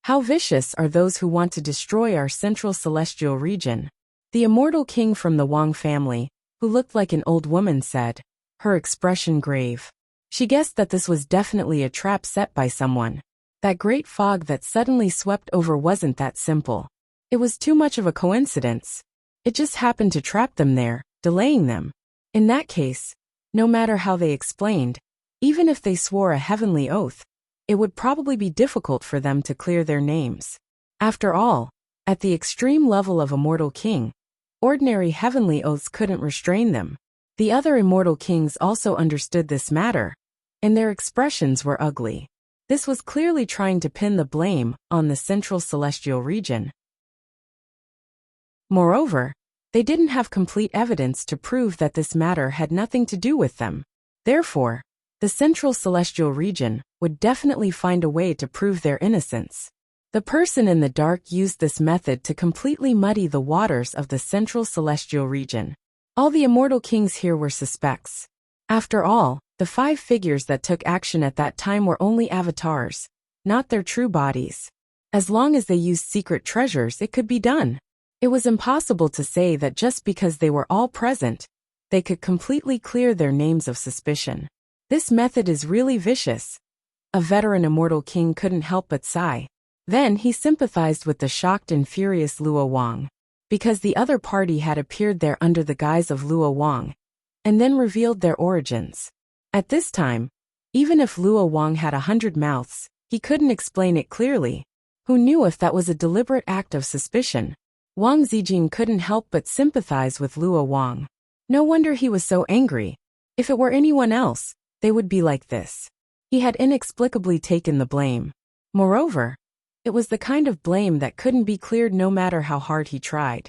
How vicious are those who want to destroy our central celestial region? The immortal king from the Wang family, who looked like an old woman, said, her expression grave. She guessed that this was definitely a trap set by someone. That great fog that suddenly swept over wasn't that simple. It was too much of a coincidence. It just happened to trap them there, delaying them. In that case, no matter how they explained, even if they swore a heavenly oath, it would probably be difficult for them to clear their names. After all, at the extreme level of immortal king, ordinary heavenly oaths couldn't restrain them. The other immortal kings also understood this matter, and their expressions were ugly. This was clearly trying to pin the blame on the central celestial region. Moreover, they didn't have complete evidence to prove that this matter had nothing to do with them. Therefore, the central celestial region would definitely find a way to prove their innocence. The person in the dark used this method to completely muddy the waters of the central celestial region. All the immortal kings here were suspects. After all, the 5 figures that took action at that time were only avatars, not their true bodies. As long as they used secret treasures, it could be done. It was impossible to say that just because they were all present, they could completely clear their names of suspicion. This method is really vicious. A veteran immortal king couldn't help but sigh. Then he sympathized with the shocked and furious Luo Wang, because the other party had appeared there under the guise of Luo Wang, and then revealed their origins. At this time, even if Luo Wang had 100 mouths, he couldn't explain it clearly. Who knew if that was a deliberate act of suspicion? Wang Zijing couldn't help but sympathize with Luo Wang. No wonder he was so angry. If it were anyone else, they would be like this. He had inexplicably taken the blame. Moreover, it was the kind of blame that couldn't be cleared no matter how hard he tried.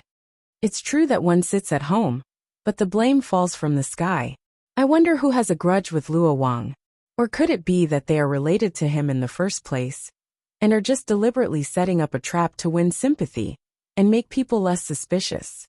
It's true that one sits at home, but the blame falls from the sky. I wonder who has a grudge with Luo Wang. Or could it be that they are related to him in the first place, and are just deliberately setting up a trap to win sympathy, and make people less suspicious?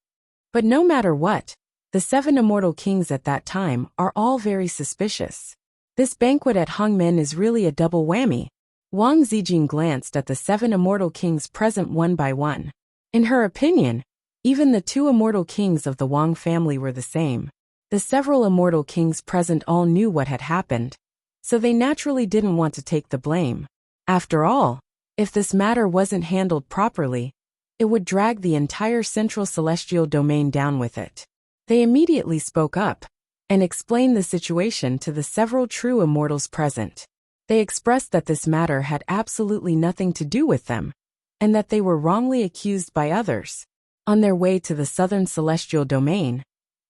But no matter what, the 7 immortal kings at that time are all very suspicious. This banquet at Hongmen is really a double whammy. Wang Zijing glanced at the 7 immortal kings present one by one. In her opinion, even the 2 immortal kings of the Wang family were the same. The several immortal kings present all knew what had happened, so they naturally didn't want to take the blame. After all, if this matter wasn't handled properly, it would drag the entire central celestial domain down with it. They immediately spoke up and explained the situation to the several true immortals present. They expressed that this matter had absolutely nothing to do with them, and that they were wrongly accused by others. On their way to the southern celestial domain,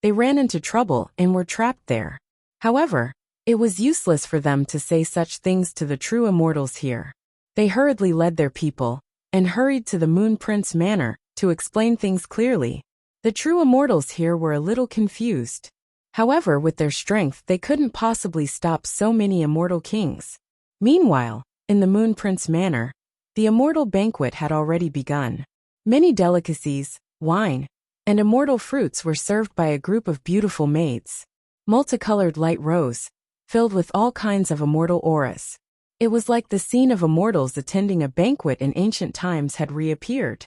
they ran into trouble and were trapped there. However, it was useless for them to say such things to the true immortals here. They hurriedly led their people, and hurried to the Moon Prince Manor, to explain things clearly. The true immortals here were a little confused. However, with their strength they couldn't possibly stop so many immortal kings. Meanwhile, in the Moon Prince Manor, the immortal banquet had already begun. Many delicacies, wine, and immortal fruits were served by a group of beautiful maids. Multicolored light rose, filled with all kinds of immortal auras. It was like the scene of immortals attending a banquet in ancient times had reappeared.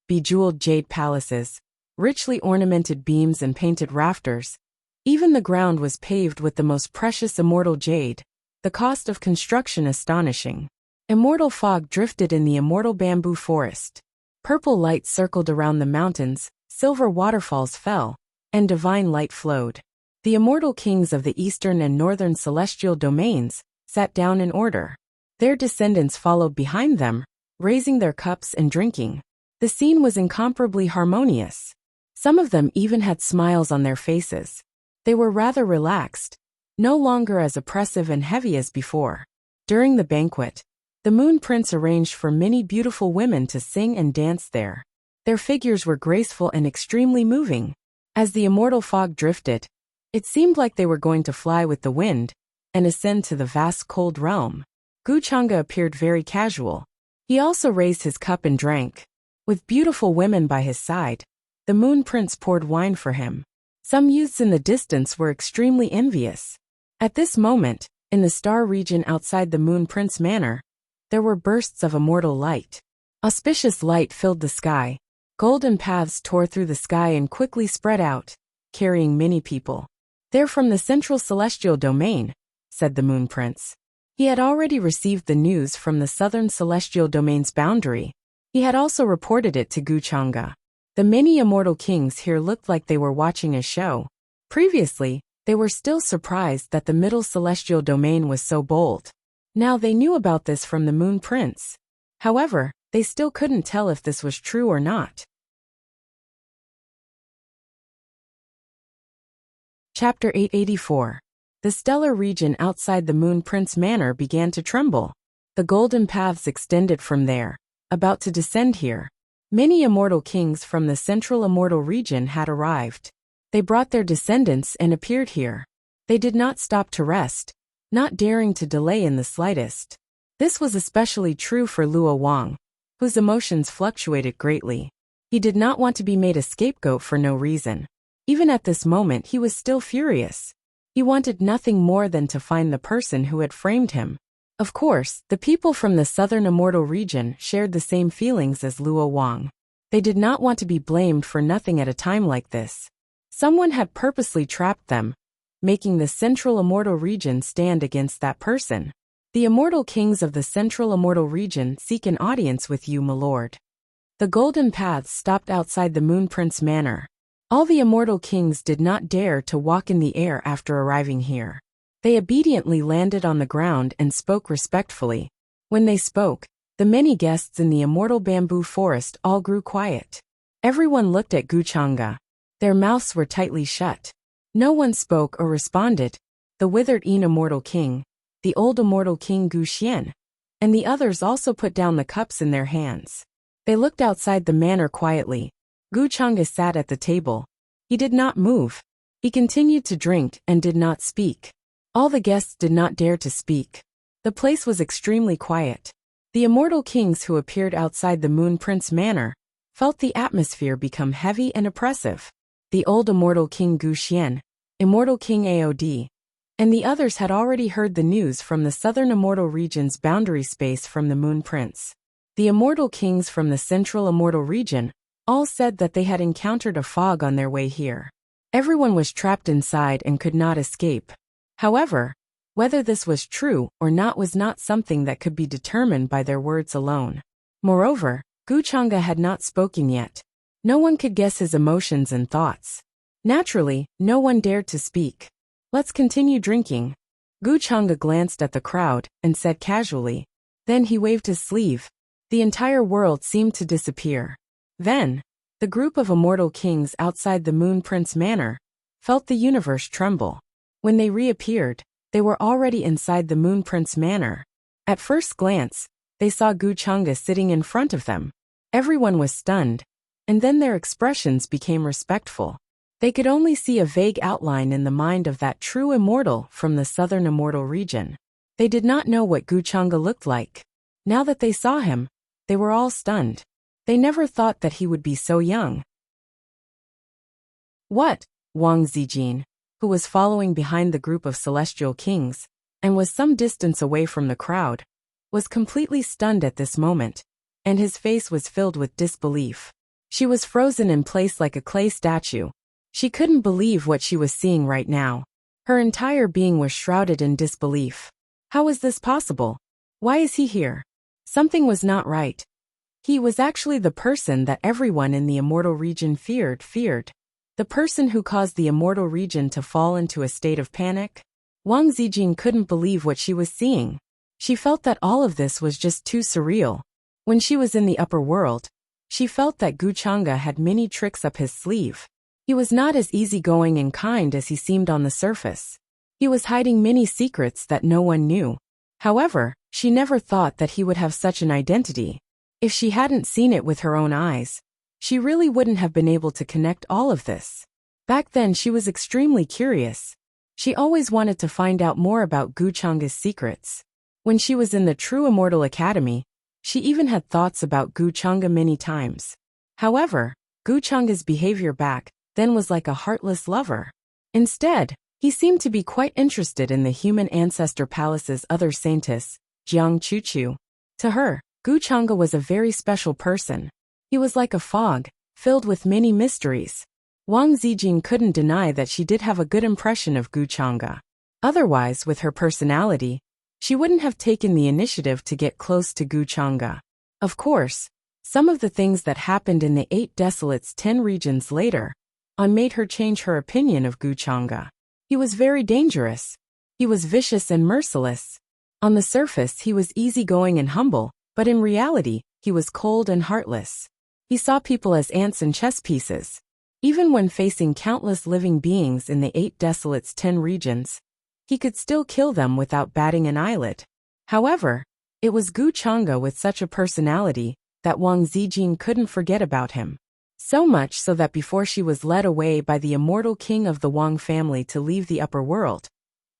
Bejeweled jade palaces, richly ornamented beams and painted rafters. Even the ground was paved with the most precious immortal jade, the cost of construction astonishing. Immortal fog drifted in the immortal bamboo forest. Purple light circled around the mountains, silver waterfalls fell, and divine light flowed. The immortal kings of the eastern and northern celestial domains sat down in order. Their descendants followed behind them, raising their cups and drinking. The scene was incomparably harmonious. Some of them even had smiles on their faces. They were rather relaxed, no longer as oppressive and heavy as before. During the banquet, the Moon Prince arranged for many beautiful women to sing and dance there. Their figures were graceful and extremely moving. As the immortal fog drifted, it seemed like they were going to fly with the wind and ascend to the vast cold realm. Guchanga appeared very casual. He also raised his cup and drank. With beautiful women by his side, the Moon Prince poured wine for him. Some youths in the distance were extremely envious. At this moment, in the star region outside the Moon Prince Manor, there were bursts of immortal light. Auspicious light filled the sky. Golden paths tore through the sky and quickly spread out, carrying many people. "They're from the central celestial domain," said the Moon Prince. He had already received the news from the southern celestial domain's boundary. He had also reported it to Guchanga. The many immortal kings here looked like they were watching a show. Previously, they were still surprised that the middle celestial domain was so bold. Now they knew about this from the Moon Prince. However, they still couldn't tell if this was true or not. Chapter 884. The stellar region outside the Moon Prince Manor began to tremble. The golden paths extended from there, about to descend here. Many immortal kings from the central immortal region had arrived. They brought their descendants and appeared here. They did not stop to rest, not daring to delay in the slightest. This was especially true for Luo Wang, whose emotions fluctuated greatly. He did not want to be made a scapegoat for no reason. Even at this moment he was still furious. He wanted nothing more than to find the person who had framed him. Of course, the people from the southern immortal region shared the same feelings as Luo Wang. They did not want to be blamed for nothing at a time like this. Someone had purposely trapped them, making the central immortal region stand against that person. "The immortal kings of the central immortal region seek an audience with you, my lord." The golden paths stopped outside the Moon Prince Manor. All the immortal kings did not dare to walk in the air after arriving here. They obediently landed on the ground and spoke respectfully. When they spoke, the many guests in the immortal bamboo forest all grew quiet. Everyone looked at Guchanga. Their mouths were tightly shut. No one spoke or responded. The withered immortal king, the old immortal king Gu Xian, and the others also put down the cups in their hands. They looked outside the manor quietly. Guchanga sat at the table. He did not move. He continued to drink and did not speak. All the guests did not dare to speak. The place was extremely quiet. The immortal kings who appeared outside the Moon Prince Manor felt the atmosphere become heavy and oppressive. The old immortal king Gu Xian, immortal king Aod, and the others had already heard the news from the southern immortal region's boundary space from the Moon Prince. The immortal kings from the central immortal region all said that they had encountered a fog on their way here. Everyone was trapped inside and could not escape. However, whether this was true or not was not something that could be determined by their words alone. Moreover, Guchanga had not spoken yet. No one could guess his emotions and thoughts. Naturally, no one dared to speak. "Let's continue drinking." Guchanga glanced at the crowd and said casually. Then he waved his sleeve. The entire world seemed to disappear. Then, the group of immortal kings outside the Moon Prince Manor felt the universe tremble. When they reappeared, they were already inside the Moon Prince Manor. At first glance, they saw Guchanga sitting in front of them. Everyone was stunned, and then their expressions became respectful. They could only see a vague outline in the mind of that true immortal from the southern immortal region. They did not know what Guchanga looked like. Now that they saw him, they were all stunned. They never thought that he would be so young. "What?" Wang Zijin, who was following behind the group of celestial kings, and was some distance away from the crowd, was completely stunned at this moment, and his face was filled with disbelief. She was frozen in place like a clay statue. She couldn't believe what she was seeing right now. Her entire being was shrouded in disbelief. How was this possible? Why is he here? Something was not right. He was actually the person that everyone in the immortal region feared. The person who caused the immortal region to fall into a state of panic? Wang Zijing couldn't believe what she was seeing. She felt that all of this was just too surreal. When she was in the upper world, she felt that Gu Chang'e had many tricks up his sleeve. He was not as easygoing and kind as he seemed on the surface. He was hiding many secrets that no one knew. However, she never thought that he would have such an identity. If she hadn't seen it with her own eyes, she really wouldn't have been able to connect all of this. Back then she was extremely curious. She always wanted to find out more about Gu Chang'e's secrets. When she was in the True Immortal Academy, she even had thoughts about Gu Chang'e many times. However, Gu Chang'e's behavior back then was like a heartless lover. Instead, he seemed to be quite interested in the human ancestor palace's other saintess, Jiang Chuchu. To her, Gu Chang'e was a very special person. He was like a fog, filled with many mysteries. Wang Zijing couldn't deny that she did have a good impression of Gu Chang'e. Otherwise, with her personality, she wouldn't have taken the initiative to get close to Gu Chang'e. Of course, some of the things that happened in the 8 Desolates 10 regions later on made her change her opinion of Gu Chang'e. He was very dangerous. He was vicious and merciless. On the surface he was easygoing and humble, but in reality, he was cold and heartless. He saw people as ants and chess pieces. Even when facing countless living beings in the 8 Desolates 10 regions, he could still kill them without batting an eyelid. However, it was Gu Chang'e with such a personality that Wang Zijing couldn't forget about him. So much so that before she was led away by the immortal king of the Wang family to leave the upper world,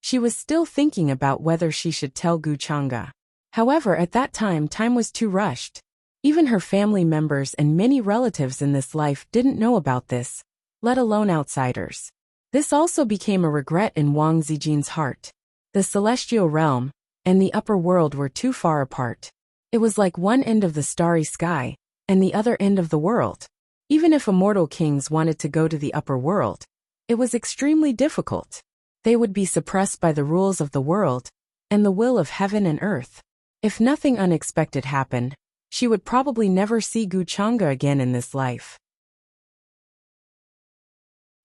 she was still thinking about whether she should tell Gu Chang'e. However, at that time was too rushed. Even her family members and many relatives in this life didn't know about this, let alone outsiders. This also became a regret in Wang Zijing's heart. The celestial realm and the upper world were too far apart. It was like one end of the starry sky and the other end of the world. Even if immortal kings wanted to go to the upper world, it was extremely difficult. They would be suppressed by the rules of the world and the will of heaven and earth. If nothing unexpected happened, she would probably never see Gu Chang'e again in this life.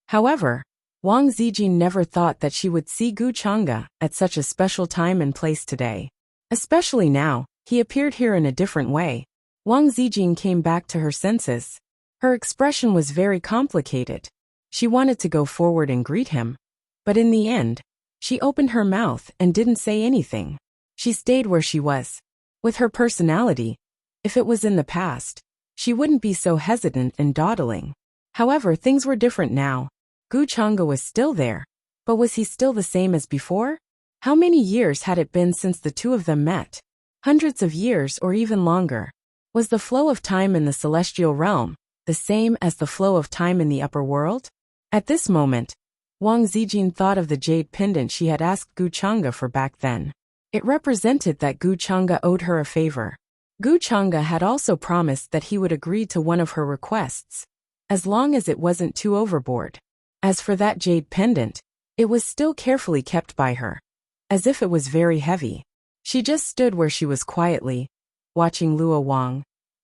However, Wang Zijing never thought that she would see Gu Chang'e at such a special time and place today. Especially now, he appeared here in a different way. Wang Zijing came back to her senses. Her expression was very complicated. She wanted to go forward and greet him, but in the end, she opened her mouth and didn't say anything. She stayed where she was. With her personality, if it was in the past, she wouldn't be so hesitant and dawdling. However, things were different now. Gu Chang'e was still there, but was he still the same as before? How many years had it been since the two of them met? Hundreds of years or even longer. Was the flow of time in the celestial realm the same as the flow of time in the upper world? At this moment, Wang Zijing thought of the jade pendant she had asked Gu Chang'e for back then. It represented that Gu Chang'e owed her a favor. Gu Chang'e had also promised that he would agree to one of her requests, as long as it wasn't too overboard. As for that jade pendant, it was still carefully kept by her, as if it was very heavy. She just stood where she was quietly, watching Luo Wang,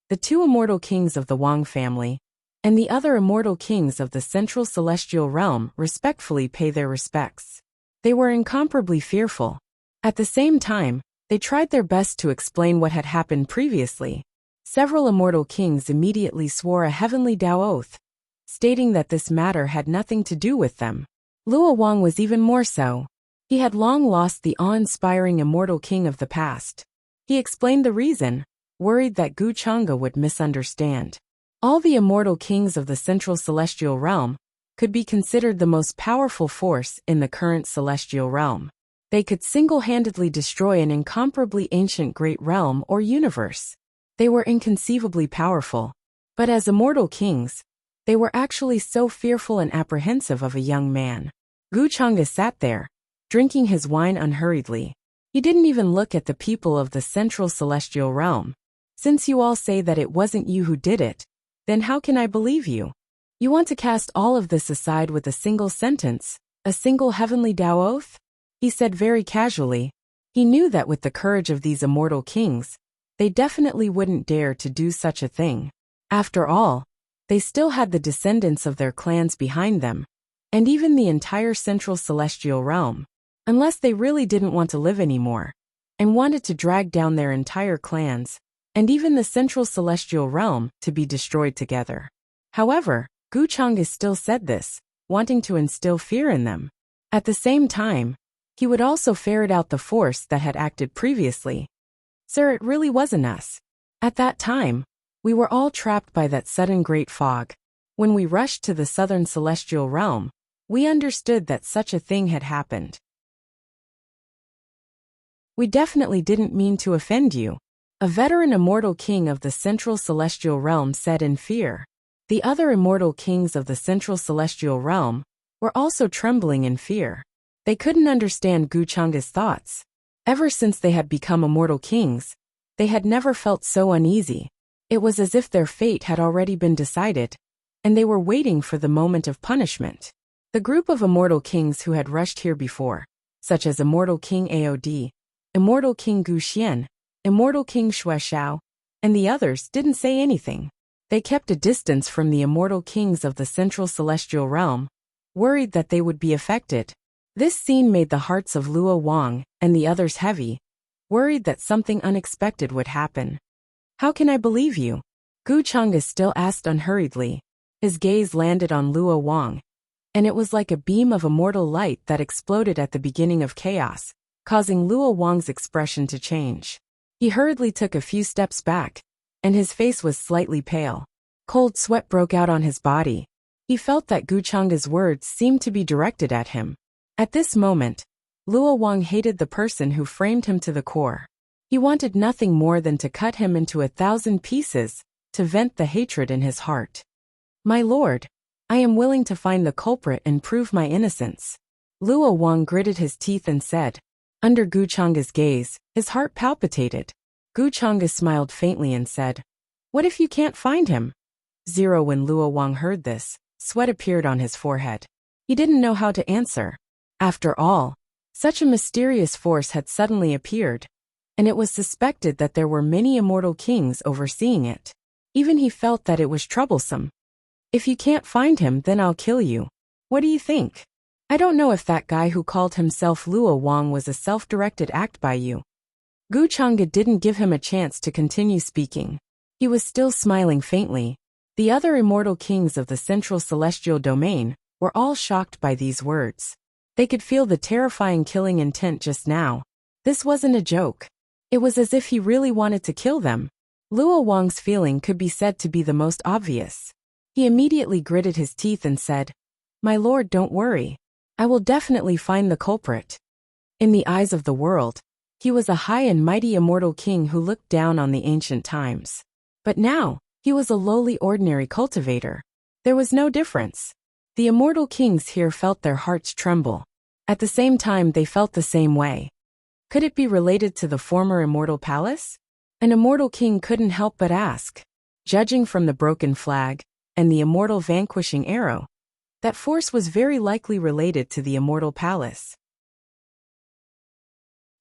the 2 immortal kings of the Wang family, and the other immortal kings of the central celestial realm respectfully pay their respects. They were incomparably fearful. At the same time, they tried their best to explain what had happened previously. Several immortal kings immediately swore a heavenly Tao oath, stating that this matter had nothing to do with them. Luo Wang was even more so. He had long lost the awe-inspiring immortal king of the past. He explained the reason, worried that Gu Chang'e would misunderstand. All the immortal kings of the central celestial realm could be considered the most powerful force in the current celestial realm. They could single-handedly destroy an incomparably ancient great realm or universe. They were inconceivably powerful. But as immortal kings, they were actually so fearful and apprehensive of a young man. Gu Chang'e sat there, drinking his wine unhurriedly. He didn't even look at the people of the central celestial realm. Since you all say that it wasn't you who did it, then how can I believe you? You want to cast all of this aside with a single sentence, a single heavenly Tao oath? He said very casually. He knew that with the courage of these immortal kings, they definitely wouldn't dare to do such a thing. After all, They still had the descendants of their clans behind them, and even the entire central celestial realm, unless they really didn't want to live anymore, and wanted to drag down their entire clans, and even the central celestial realm, to be destroyed together. However, Gu Chang'e still said this, wanting to instill fear in them. At the same time, he would also ferret out the force that had acted previously. Sir, it really wasn't us. At that time, we were all trapped by that sudden great fog. When we rushed to the southern celestial realm, we understood that such a thing had happened. We definitely didn't mean to offend you, a veteran immortal king of the central celestial realm said in fear. The other immortal kings of the central celestial realm were also trembling in fear. They couldn't understand Gu Chang'e's thoughts. Ever since they had become immortal kings, they had never felt so uneasy. It was as if their fate had already been decided, and they were waiting for the moment of punishment. The group of immortal kings who had rushed here before, such as Immortal King Aod, Immortal King Gu Xian, Immortal King Xue Xiao, and the others didn't say anything. They kept a distance from the immortal kings of the central celestial realm, worried that they would be affected. This scene made the hearts of Luo Wang and the others heavy, worried that something unexpected would happen. How can I believe you? Gu Chang'e still asked unhurriedly. His gaze landed on Luo Wang, and it was like a beam of immortal light that exploded at the beginning of chaos, causing Luo Wang's expression to change. He hurriedly took a few steps back, and his face was slightly pale. Cold sweat broke out on his body. He felt that Gu Chang'e's words seemed to be directed at him. At this moment, Luo Wang hated the person who framed him to the core. He wanted nothing more than to cut him into 1,000 pieces, to vent the hatred in his heart. My lord, I am willing to find the culprit and prove my innocence. Luo Wang gritted his teeth and said. Under Gu Chang'e's gaze, his heart palpitated. Gu Chang'e smiled faintly and said, What if you can't find him? When Luo Wang heard this, sweat appeared on his forehead. He didn't know how to answer. After all, such a mysterious force had suddenly appeared, and it was suspected that there were many immortal kings overseeing it. Even he felt that it was troublesome. If you can't find him, then I'll kill you. What do you think? I don't know if that guy who called himself Luo Wang was a self-directed act by you. Gu Chang'e didn't give him a chance to continue speaking. He was still smiling faintly. The other immortal kings of the central celestial domain were all shocked by these words. They could feel the terrifying killing intent just now. This wasn't a joke. It was as if he really wanted to kill them. Luo Wang's feeling could be said to be the most obvious. He immediately gritted his teeth and said, My lord, don't worry. I will definitely find the culprit. In the eyes of the world, he was a high and mighty immortal king who looked down on the ancient times. But now, he was a lowly ordinary cultivator. There was no difference. The immortal kings here felt their hearts tremble. At the same time, they felt the same way. Could it be related to the former immortal palace? An immortal king couldn't help but ask. Judging from the broken flag and the immortal vanquishing arrow, that force was very likely related to the immortal palace.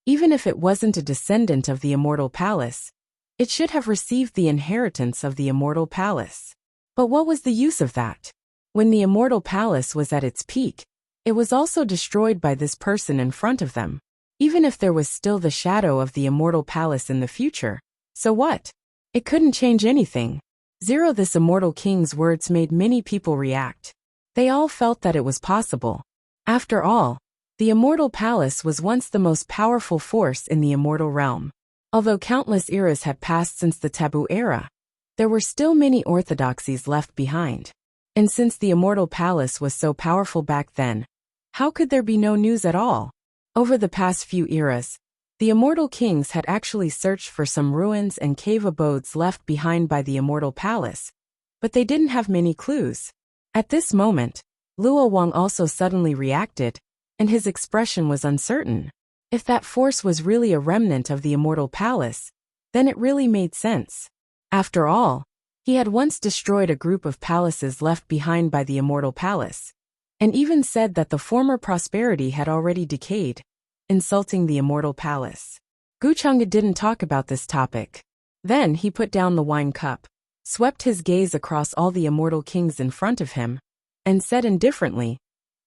Even if it wasn't a descendant of the immortal palace, it should have received the inheritance of the immortal palace. But what was the use of that? When the immortal palace was at its peak, it was also destroyed by this person in front of them. Even if there was still the shadow of the immortal palace in the future, so what? It couldn't change anything. This immortal king's words made many people react. They all felt that it was possible. After all, the immortal palace was once the most powerful force in the immortal realm. Although countless eras had passed since the taboo era, there were still many orthodoxies left behind. And since the immortal palace was so powerful back then, how could there be no news at all? Over the past few eras, the immortal kings had actually searched for some ruins and cave abodes left behind by the immortal palace, but they didn't have many clues. At this moment, Luo Wang also suddenly reacted, and his expression was uncertain. If that force was really a remnant of the immortal palace, then it really made sense. After all, he had once destroyed a group of palaces left behind by the immortal palace, and even said that the former prosperity had already decayed, insulting the immortal palace. Gu Chang'e didn't talk about this topic. Then he put down the wine cup. swept his gaze across all the immortal kings in front of him, and said indifferently,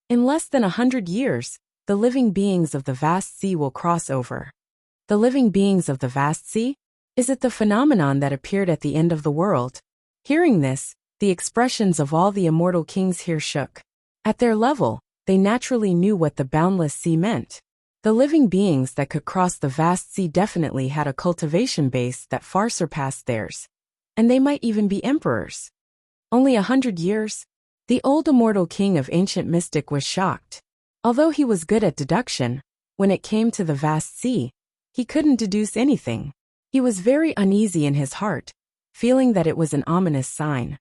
"In less than 100 years, the living beings of the vast sea will cross over." The living beings of the vast sea? Is it the phenomenon that appeared at the end of the world? Hearing this, the expressions of all the immortal kings here shook. At their level, they naturally knew what the boundless sea meant. The living beings that could cross the vast sea definitely had a cultivation base that far surpassed theirs. And they might even be emperors. Only 100 years? The old immortal king of ancient mystic was shocked. Although he was good at deduction, when it came to the vast sea, he couldn't deduce anything. He was very uneasy in his heart, feeling that it was an ominous sign.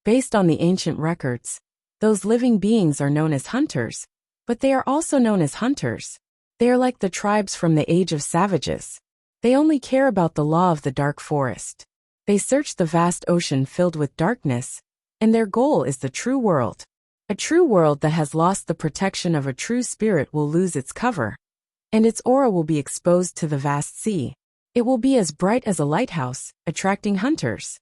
Based on the ancient records, those living beings are known as hunters, but they are also known as hunters. They are like the tribes from the age of savages. They only care about the law of the dark forest. They search the vast ocean filled with darkness, and their goal is the true world. A true world that has lost the protection of a true spirit will lose its cover, and its aura will be exposed to the vast sea. It will be as bright as a lighthouse, attracting hunters.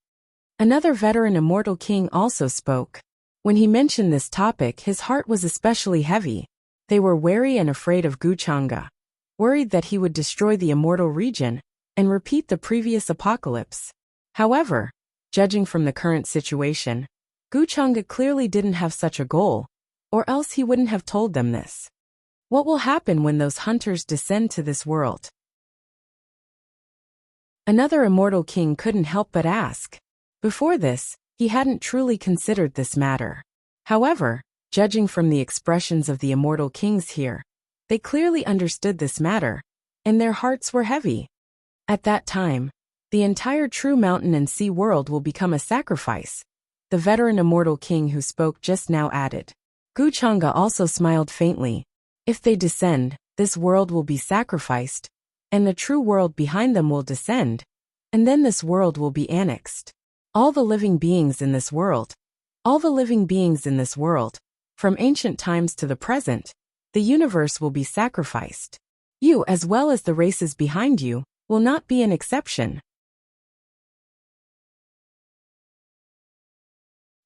Another veteran immortal king also spoke. When he mentioned this topic, his heart was especially heavy. They were wary and afraid of Wuxia, worried that he would destroy the immortal region and repeat the previous apocalypse. However, judging from the current situation, Wuxia clearly didn't have such a goal, or else he wouldn't have told them this. What will happen when those hunters descend to this world? Another immortal king couldn't help but ask. Before this, he hadn't truly considered this matter. However, judging from the expressions of the immortal kings here, they clearly understood this matter, and their hearts were heavy. At that time, the entire true mountain and sea world will become a sacrifice, the veteran immortal king who spoke just now added. Wuxia also smiled faintly. If they descend, this world will be sacrificed, and the true world behind them will descend, and then this world will be annexed. All the living beings in this world, from ancient times to the present, the universe will be sacrificed. You, as well as the races behind you, will not be an exception.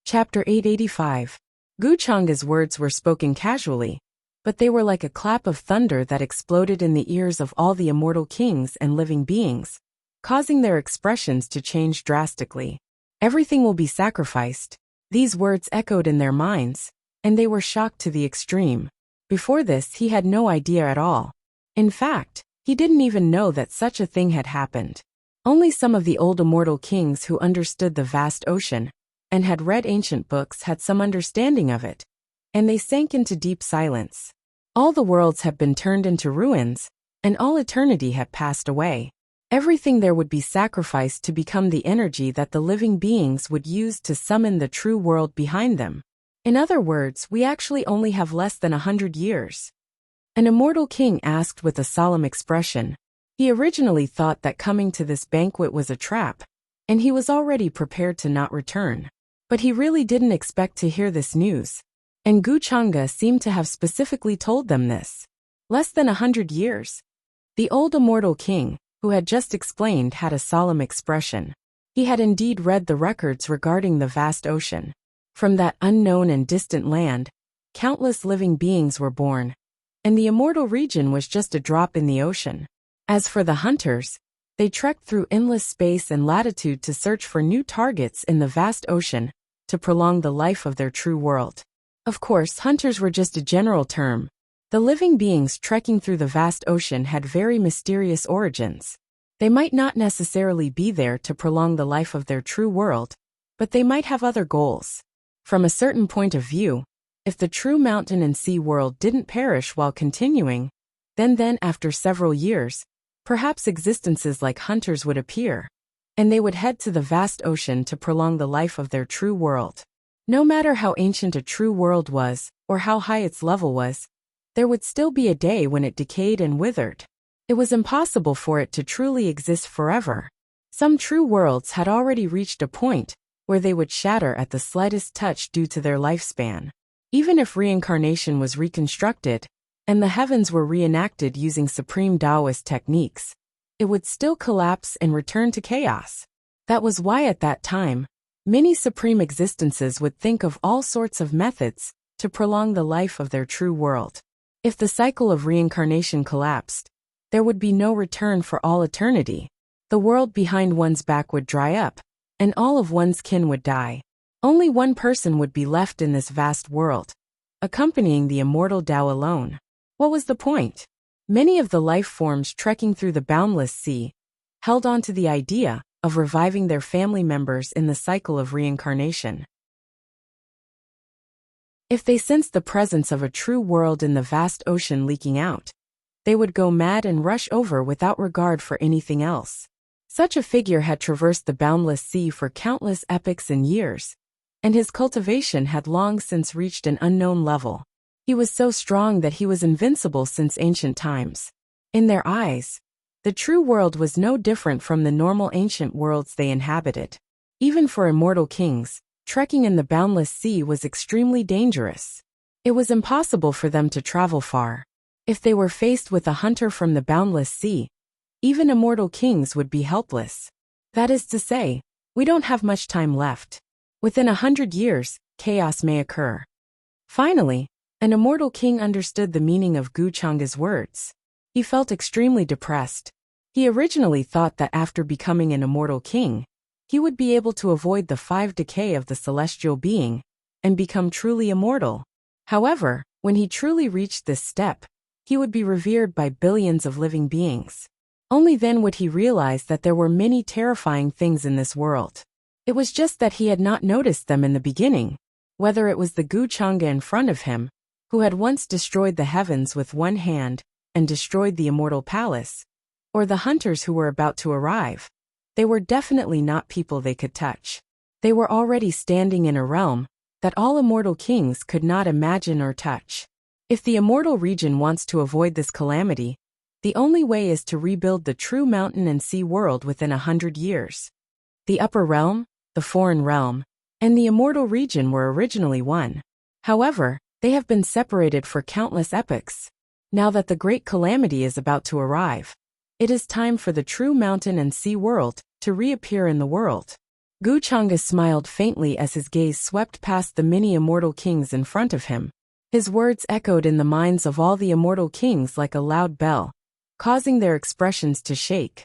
Chapter 885. Wuxia's words were spoken casually, but they were like a clap of thunder that exploded in the ears of all the immortal kings and living beings, causing their expressions to change drastically. Everything will be sacrificed. These words echoed in their minds, and they were shocked to the extreme. Before this, he had no idea at all. In fact, he didn't even know that such a thing had happened. Only some of the old immortal kings who understood the vast ocean and had read ancient books had some understanding of it, and they sank into deep silence. All the worlds had been turned into ruins, and all eternity had passed away. Everything there would be sacrificed to become the energy that the living beings would use to summon the true world behind them. In other words, we actually only have less than 100 years. An immortal king asked with a solemn expression. He originally thought that coming to this banquet was a trap, and he was already prepared to not return. But he really didn't expect to hear this news. And Wuxia seemed to have specifically told them this. Less than 100 years. The old immortal king, who had just explained, had a solemn expression. He had indeed read the records regarding the vast ocean. From that unknown and distant land, countless living beings were born, and the immortal region was just a drop in the ocean. As for the hunters, they trekked through endless space and latitude to search for new targets in the vast ocean to prolong the life of their true world. Of course, hunters were just a general term. The living beings trekking through the vast ocean had very mysterious origins. They might not necessarily be there to prolong the life of their true world, but they might have other goals. From a certain point of view, if the true mountain and sea world didn't perish while continuing, then after several years, perhaps existences like hunters would appear, and they would head to the vast ocean to prolong the life of their true world. No matter how ancient a true world was, or how high its level was, there would still be a day when it decayed and withered. It was impossible for it to truly exist forever. Some true worlds had already reached a point where they would shatter at the slightest touch due to their lifespan. Even if reincarnation was reconstructed, and the heavens were reenacted using supreme Taoist techniques, it would still collapse and return to chaos. That was why at that time, Many supreme existences would think of all sorts of methods to prolong the life of their true world. If the cycle of reincarnation collapsed, there would be no return for all eternity. The world behind one's back would dry up, and all of one's kin would die. Only one person would be left in this vast world, accompanying the immortal Tao alone. What was the point? Many of the life forms trekking through the boundless sea held on to the idea of reviving their family members in the cycle of reincarnation. If they sensed the presence of a true world in the vast ocean leaking out, they would go mad and rush over without regard for anything else. Such a figure had traversed the boundless sea for countless epochs and years, and his cultivation had long since reached an unknown level. He was so strong that he was invincible since ancient times. In their eyes, the true world was no different from the normal ancient worlds they inhabited. Even for immortal kings, trekking in the boundless sea was extremely dangerous. It was impossible for them to travel far. If they were faced with a hunter from the boundless sea, even immortal kings would be helpless. That is to say, we don't have much time left. Within 100 years, chaos may occur. Finally, an immortal king understood the meaning of Gu Chang's words. He felt extremely depressed. He originally thought that after becoming an immortal king, he would be able to avoid the 5 decay of the celestial being and become truly immortal. However, when he truly reached this step, he would be revered by billions of living beings. Only then would he realize that there were many terrifying things in this world. It was just that he had not noticed them in the beginning, whether it was the Gu Chang'e in front of him, who had once destroyed the heavens with one hand and destroyed the immortal palace, or the hunters who were about to arrive. They were definitely not people they could touch. They were already standing in a realm that all immortal kings could not imagine or touch. If the immortal region wants to avoid this calamity, the only way is to rebuild the true mountain and sea world within 100 years. The upper realm, the foreign realm, and the immortal region were originally one. However, they have been separated for countless epochs. Now that the great calamity is about to arrive, it is time for the true mountain and sea world to reappear in the world. Gu Chang'e smiled faintly as his gaze swept past the many immortal kings in front of him. His words echoed in the minds of all the immortal kings like a loud bell, causing their expressions to shake.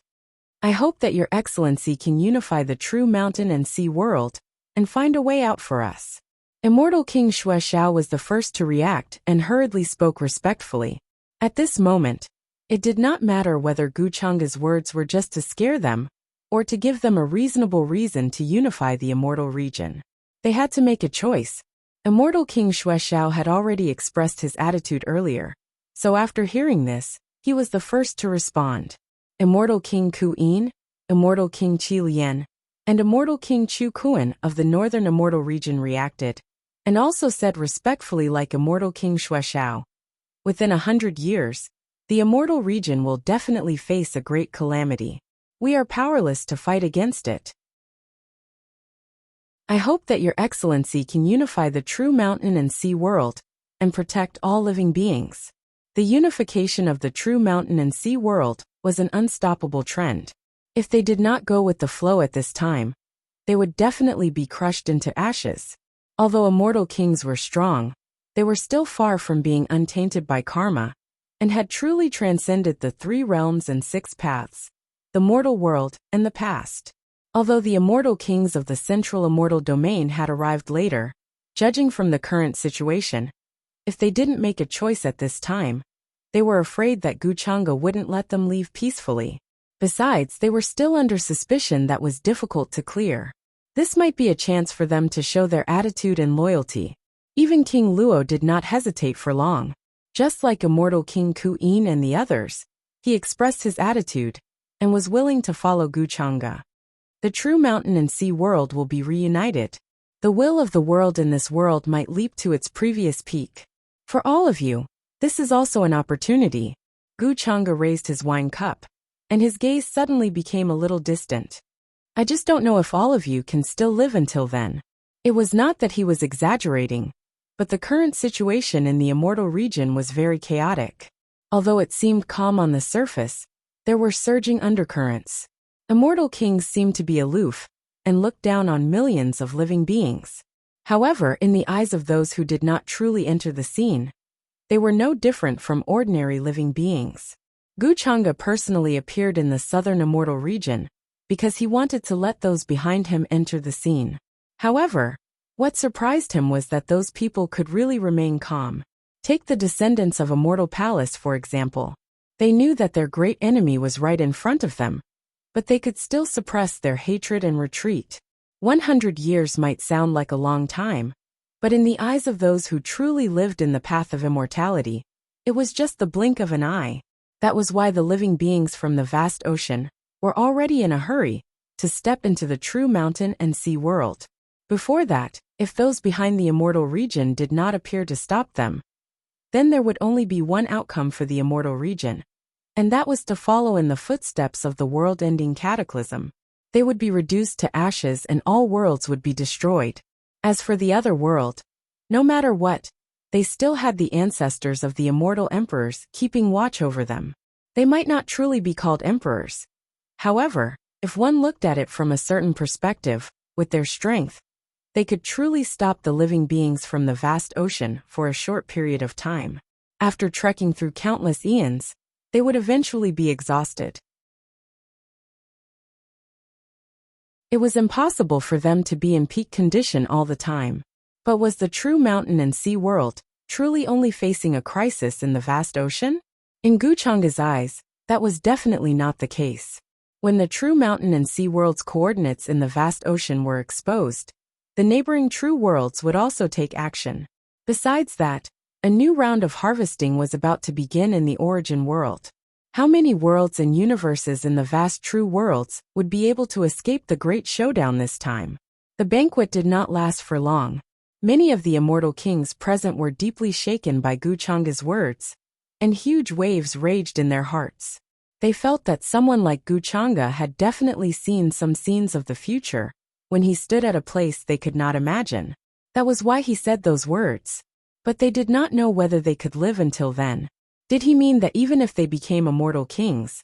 I hope that Your Excellency can unify the true mountain and sea world and find a way out for us. Immortal King Xue Xiao was the first to react and hurriedly spoke respectfully. At this moment, it did not matter whether Gu Chang'e's words were just to scare them or to give them a reasonable reason to unify the immortal region. They had to make a choice. Immortal King Xue Xiao had already expressed his attitude earlier, so after hearing this, he was the first to respond. Immortal King Ku Yin, Immortal King Qi Lian, and Immortal King Chu Kuan of the Northern Immortal region reacted, and also said respectfully like Immortal King Xue Xiao. Within 100 years, the immortal region will definitely face a great calamity. We are powerless to fight against it. I hope that Your Excellency can unify the true mountain and sea world and protect all living beings. The unification of the true mountain and sea world was an unstoppable trend. If they did not go with the flow at this time, they would definitely be crushed into ashes. Although immortal kings were strong, they were still far from being untainted by karma and had truly transcended the 3 realms and 6 paths, the mortal world and the past. Although the immortal kings of the central immortal domain had arrived later, judging from the current situation, if they didn't make a choice at this time, they were afraid that Gu Chang'e wouldn't let them leave peacefully. Besides, they were still under suspicion that was difficult to clear. This might be a chance for them to show their attitude and loyalty. Even King Luo did not hesitate for long. Just like immortal King Ku Yin and the others, he expressed his attitude and was willing to follow Gu Chang'e. The true mountain and sea world will be reunited. The will of the world in this world might leap to its previous peak. For all of you, this is also an opportunity. Gu Chang'e raised his wine cup, and his gaze suddenly became a little distant. I just don't know if all of you can still live until then. It was not that he was exaggerating, but the current situation in the immortal region was very chaotic. Although it seemed calm on the surface, there were surging undercurrents. Immortal kings seemed to be aloof, and looked down on millions of living beings. However, in the eyes of those who did not truly enter the scene, they were no different from ordinary living beings. Wuxia personally appeared in the southern immortal region because he wanted to let those behind him enter the scene. However, what surprised him was that those people could really remain calm. Take the descendants of Immortal Palace, for example. They knew that their great enemy was right in front of them, but they could still suppress their hatred and retreat. 100 years might sound like a long time, but in the eyes of those who truly lived in the path of immortality, it was just the blink of an eye. That was why the living beings from the vast ocean were already in a hurry to step into the true mountain and sea world. Before that, if those behind the immortal region did not appear to stop them, then there would only be one outcome for the immortal region, and that was to follow in the footsteps of the world-ending cataclysm. They would be reduced to ashes and all worlds would be destroyed. As for the other world, no matter what, they still had the ancestors of the immortal emperors keeping watch over them. They might not truly be called emperors. However, if one looked at it from a certain perspective, with their strength, they could truly stop the living beings from the vast ocean for a short period of time. After trekking through countless eons, they would eventually be exhausted. It was impossible for them to be in peak condition all the time. But was the true mountain and sea world truly only facing a crisis in the vast ocean? In Wuxia's eyes, that was definitely not the case. When the true mountain and sea world's coordinates in the vast ocean were exposed, the neighboring true worlds would also take action. Besides that, a new round of harvesting was about to begin in the origin world. How many worlds and universes in the vast true worlds would be able to escape the great showdown this time? The banquet did not last for long. Many of the immortal kings present were deeply shaken by Wuxia's words, and huge waves raged in their hearts. They felt that someone like Wuxia had definitely seen some scenes of the future when he stood at a place they could not imagine. That was why he said those words. But they did not know whether they could live until then. Did he mean that even if they became immortal kings,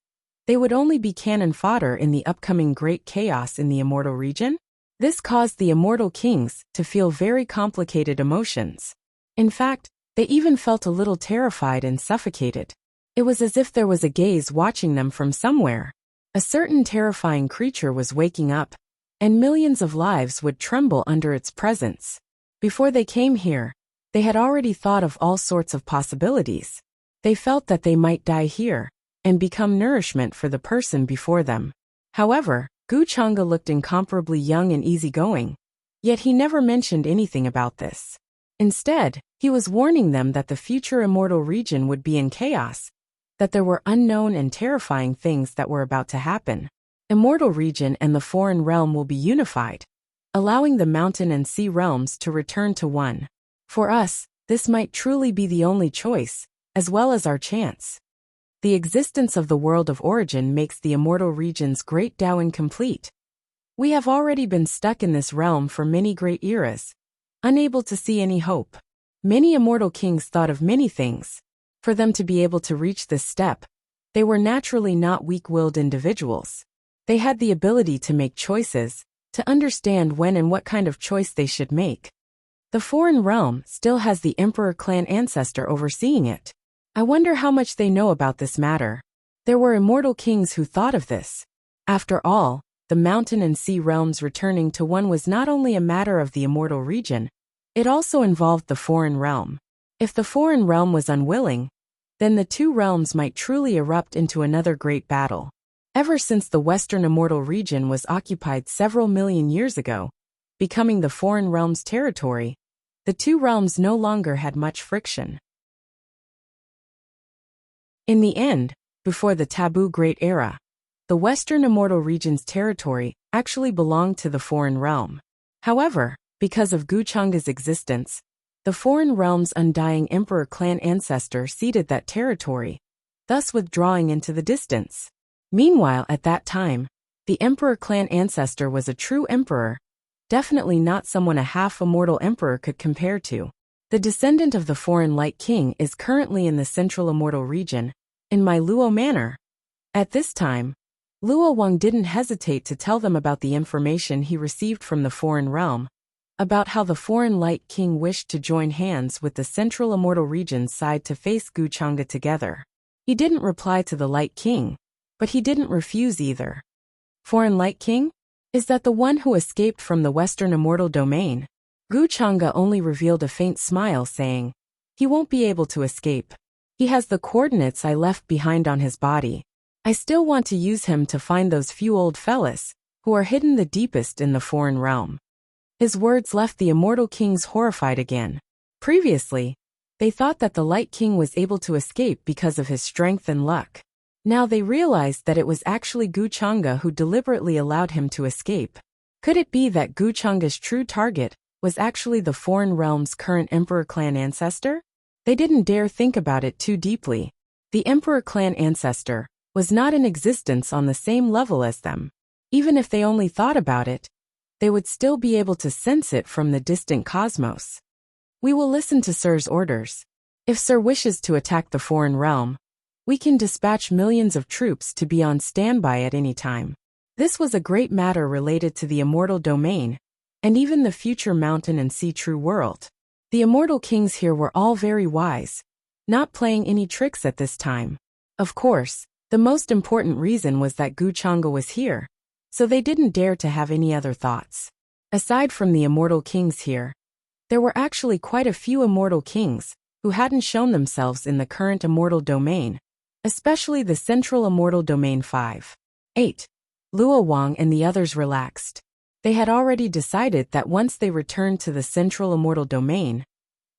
they would only be cannon fodder in the upcoming great chaos in the immortal region? This caused the immortal kings to feel very complicated emotions. In fact, they even felt a little terrified and suffocated. It was as if there was a gaze watching them from somewhere. A certain terrifying creature was waking up, and millions of lives would tremble under its presence. Before they came here, they had already thought of all sorts of possibilities. They felt that they might die here and become nourishment for the person before them. However, Wuxia looked incomparably young and easygoing, yet he never mentioned anything about this. Instead, he was warning them that the future immortal region would be in chaos, that there were unknown and terrifying things that were about to happen. Immortal region and the foreign realm will be unified, allowing the mountain and sea realms to return to one. For us, this might truly be the only choice, as well as our chance. The existence of the world of origin makes the immortal region's great Tao incomplete. We have already been stuck in this realm for many great eras, unable to see any hope. Many immortal kings thought of many things. For them to be able to reach this step, they were naturally not weak-willed individuals. They had the ability to make choices, to understand when and what kind of choice they should make. The foreign realm still has the Emperor clan ancestor overseeing it. I wonder how much they know about this matter. There were immortal kings who thought of this. After all, the mountain and sea realms returning to one was not only a matter of the immortal region, it also involved the foreign realm. If the foreign realm was unwilling, then the two realms might truly erupt into another great battle. Ever since the Western Immortal region was occupied several million years ago, becoming the foreign realm's territory, the two realms no longer had much friction. In the end, before the Taboo Great Era, the Western Immortal region's territory actually belonged to the foreign realm. However, because of Wuxia's existence, the foreign realm's undying Emperor clan ancestor ceded that territory, thus withdrawing into the distance. Meanwhile, at that time, the Emperor clan ancestor was a true emperor, definitely not someone a half-immortal emperor could compare to. The descendant of the foreign Light King is currently in the Central Immortal region, in Luo Manor. At this time, Luo Wang didn't hesitate to tell them about the information he received from the foreign realm, about how the foreign Light King wished to join hands with the Central Immortal Region's side to face Guchanga together. He didn't reply to the Light King, but he didn't refuse either. Foreign Light King? Is that the one who escaped from the Western Immortal Domain? Guchanga only revealed a faint smile, saying, "He won't be able to escape. He has the coordinates I left behind on his body. I still want to use him to find those few old fellas who are hidden the deepest in the foreign realm." His words left the Immortal Kings horrified again. Previously, they thought that the Light King was able to escape because of his strength and luck. Now they realized that it was actually Guchanga who deliberately allowed him to escape. Could it be that Guchanga's true target was actually the foreign realm's current Emperor clan ancestor? They didn't dare think about it too deeply. The Emperor clan ancestor was not in existence on the same level as them. Even if they only thought about it, they would still be able to sense it from the distant cosmos. We will listen to Sir's orders. If Sir wishes to attack the foreign realm, we can dispatch millions of troops to be on standby at any time. This was a great matter related to the Immortal Domain, and even the future Mountain and Sea True World. The Immortal Kings here were all very wise, not playing any tricks at this time. Of course, the most important reason was that Guchanga was here, so they didn't dare to have any other thoughts. Aside from the Immortal Kings here, there were actually quite a few Immortal Kings who hadn't shown themselves in the current Immortal Domain, especially the Central Immortal Domain 5. 8. Luo Wang and the others relaxed. They had already decided that once they returned to the Central Immortal Domain,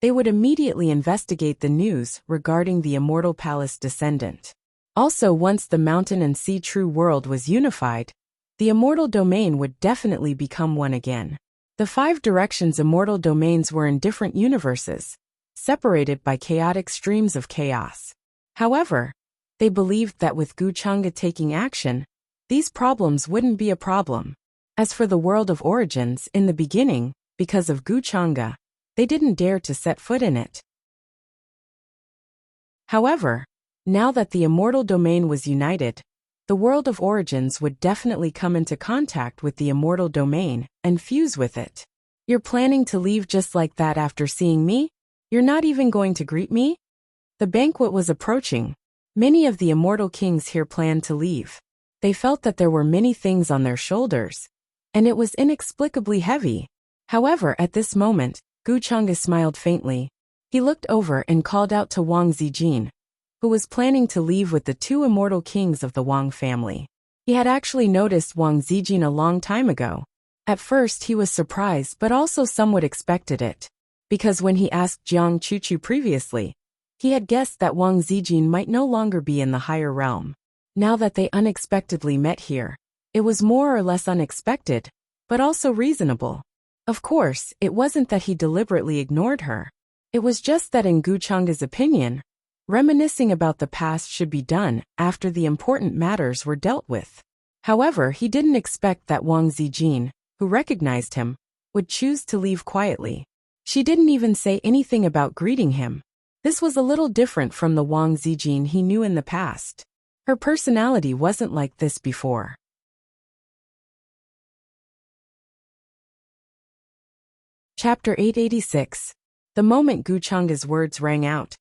they would immediately investigate the news regarding the Immortal Palace Descendant. Also, once the Mountain and Sea True World was unified, the Immortal Domain would definitely become one again. The 5 directions Immortal Domains were in different universes, separated by chaotic streams of chaos. However, they believed that with Guchanga taking action, these problems wouldn't be a problem. As for the world of origins, in the beginning, because of Guchanga, they didn't dare to set foot in it. However, now that the Immortal Domain was united, the world of origins would definitely come into contact with the Immortal Domain and fuse with it. You're planning to leave just like that after seeing me? You're not even going to greet me? The banquet was approaching. Many of the Immortal Kings here planned to leave. They felt that there were many things on their shoulders, and it was inexplicably heavy. However, at this moment, Guchanga smiled faintly. He looked over and called out to Wang Zijin, who was planning to leave with the 2 Immortal Kings of the Wang family. He had actually noticed Wang Zijin a long time ago. At first he was surprised but also somewhat expected it, because when he asked Jiang Chuchu previously, he had guessed that Wang Zijin might no longer be in the higher realm. Now that they unexpectedly met here, it was more or less unexpected, but also reasonable. Of course, it wasn't that he deliberately ignored her. It was just that in Guchanga's opinion, reminiscing about the past should be done after the important matters were dealt with. However, he didn't expect that Wang Zijin, who recognized him, would choose to leave quietly. She didn't even say anything about greeting him. This was a little different from the Wang Zijin he knew in the past. Her personality wasn't like this before. Chapter 886. The moment Guchanga's words rang out,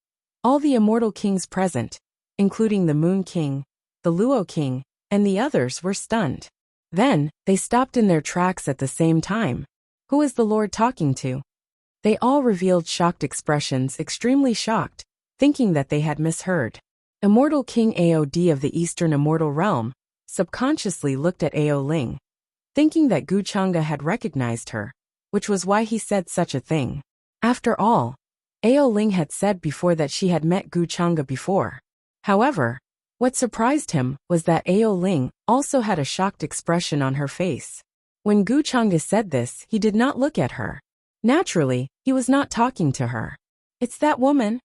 all the Immortal Kings present, including the Moon King, the Luo King, and the others were stunned. Then, they stopped in their tracks at the same time. Who is the Lord talking to? They all revealed shocked expressions, extremely shocked, thinking that they had misheard. Immortal King Aod of the Eastern Immortal Realm subconsciously looked at Ao Ling, thinking that Guchanga had recognized her, which was why he said such a thing. After all, Ao Ling had said before that she had met Guchanga before. However, what surprised him was that Ao Ling also had a shocked expression on her face. When Guchanga said this, he did not look at her. Naturally, he was not talking to her. It's that woman.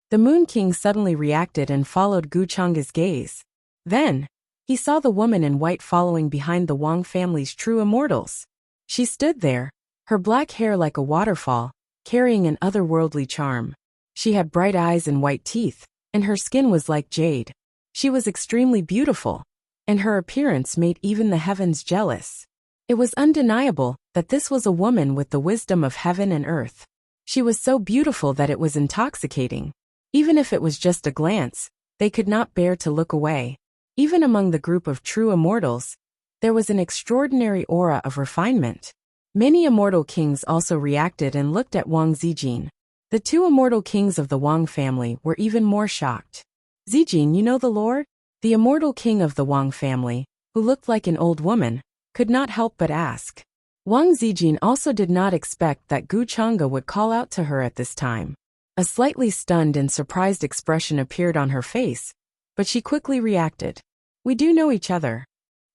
The Moon King suddenly reacted and followed Guchanga's gaze. Then, he saw the woman in white following behind the Wang family's true immortals. She stood there, her black hair like a waterfall, carrying an otherworldly charm. She had bright eyes and white teeth, and her skin was like jade. She was extremely beautiful. and her appearance made even the heavens jealous. It was undeniable that this was a woman with the wisdom of heaven and earth. She was so beautiful that it was intoxicating. Even if it was just a glance, they could not bear to look away. Even among the group of true immortals, there was an extraordinary aura of refinement. Many immortal kings also reacted and looked at Wang Zijin. The two immortal kings of the Wang family were even more shocked. Zijin, you know the lord? The immortal king of the Wang family, who looked like an old woman, could not help but ask. Wang Zijin also did not expect that Gu Chang'e would call out to her at this time. A slightly stunned and surprised expression appeared on her face, but she quickly reacted. We do know each other.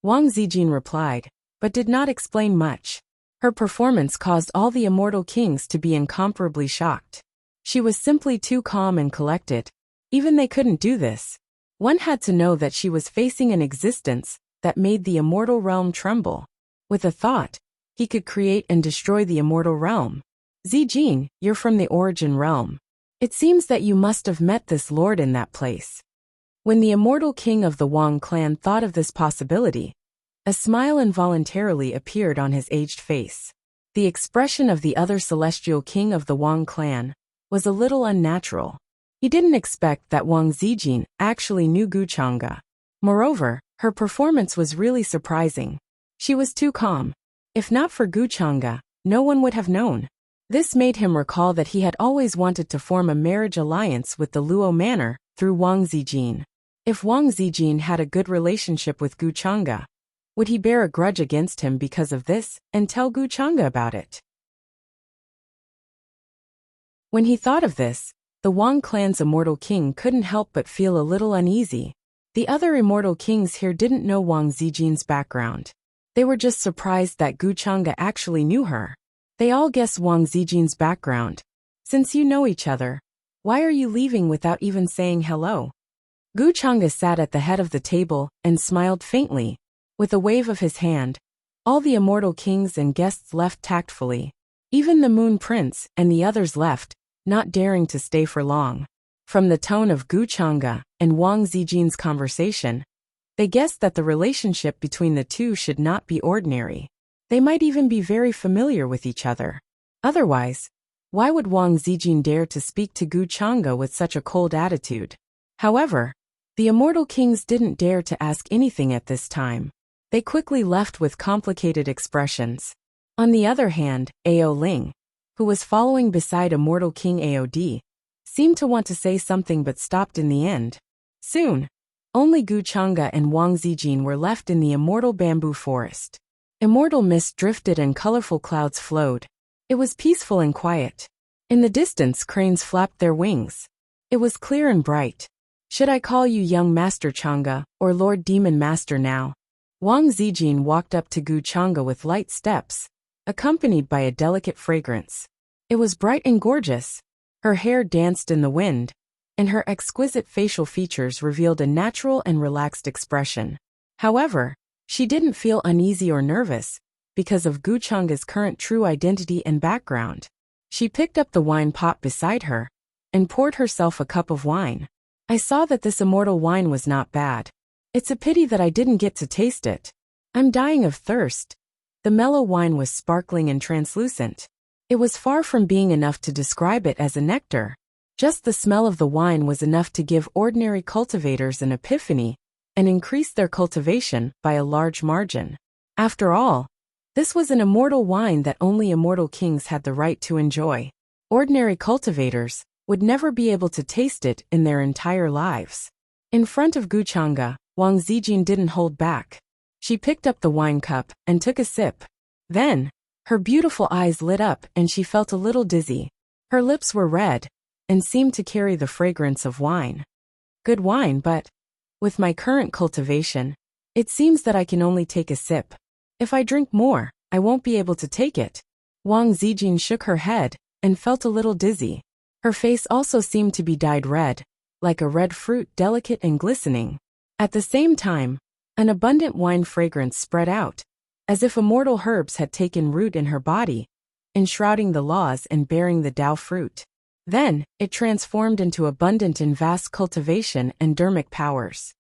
Wang Zijin replied, but did not explain much. Her performance caused all the immortal kings to be incomparably shocked. She was simply too calm and collected. Even they couldn't do this. One had to know that she was facing an existence that made the immortal realm tremble. With a thought, he could create and destroy the immortal realm. Zijin, you're from the origin realm. It seems that you must have met this lord in that place. When the immortal king of the Wang clan thought of this possibility, a smile involuntarily appeared on his aged face. The expression of the other celestial king of the Wang clan was a little unnatural. He didn't expect that Wang Zijin actually knew Gu Chang'e. Moreover, her performance was really surprising. She was too calm. If not for Gu Chang'e, no one would have known. This made him recall that he had always wanted to form a marriage alliance with the Luo manor through Wang Zijin. If Wang Zijin had a good relationship with Gu Chang'e, would he bear a grudge against him because of this and tell Gu Chang'e about it? When he thought of this, the Wang clan's immortal king couldn't help but feel a little uneasy. The other immortal kings here didn't know Wang Zijin's background. They were just surprised that Gu Chang'e actually knew her. They all guessed Wang Zijin's background. Since you know each other, why are you leaving without even saying hello? Gu Chang'e sat at the head of the table and smiled faintly. With a wave of his hand, all the immortal kings and guests left tactfully. Even the Moon Prince and the others left, not daring to stay for long. From the tone of Gu Chang'e and Wang Zijin's conversation, they guessed that the relationship between the two should not be ordinary. They might even be very familiar with each other. Otherwise, why would Wang Zijin dare to speak to Gu Chang'e with such a cold attitude? However, the immortal kings didn't dare to ask anything at this time. They quickly left with complicated expressions. On the other hand, Ao Ling, who was following beside immortal king Aod, seemed to want to say something but stopped in the end. Soon, only Gu Chang'e and Wang Zijin were left in the immortal bamboo forest. Immortal mist drifted and colorful clouds flowed. It was peaceful and quiet. In the distance, cranes flapped their wings. It was clear and bright. Should I call you young Master Chang'e or Lord Demon Master now? Wang Zijin walked up to Gu Chang'e with light steps, accompanied by a delicate fragrance. It was bright and gorgeous. Her hair danced in the wind, and her exquisite facial features revealed a natural and relaxed expression. However, she didn't feel uneasy or nervous because of Gu Chang'e's current true identity and background. She picked up the wine pot beside her and poured herself a cup of wine. I saw that this immortal wine was not bad. It's a pity that I didn't get to taste it. I'm dying of thirst. The mellow wine was sparkling and translucent. It was far from being enough to describe it as a nectar. Just the smell of the wine was enough to give ordinary cultivators an epiphany and increase their cultivation by a large margin. After all, this was an immortal wine that only immortal kings had the right to enjoy. Ordinary cultivators would never be able to taste it in their entire lives. In front of Gu Chang'e, Wang Zijin didn't hold back. She picked up the wine cup and took a sip. Then, her beautiful eyes lit up and she felt a little dizzy. Her lips were red and seemed to carry the fragrance of wine. Good wine, but with my current cultivation, it seems that I can only take a sip. If I drink more, I won't be able to take it. Wang Zijin shook her head and felt a little dizzy. Her face also seemed to be dyed red, like a red fruit, delicate and glistening. At the same time, an abundant wine fragrance spread out, as if immortal herbs had taken root in her body, enshrouding the laws and bearing the Tao fruit. Then, it transformed into abundant and vast cultivation and dermic powers.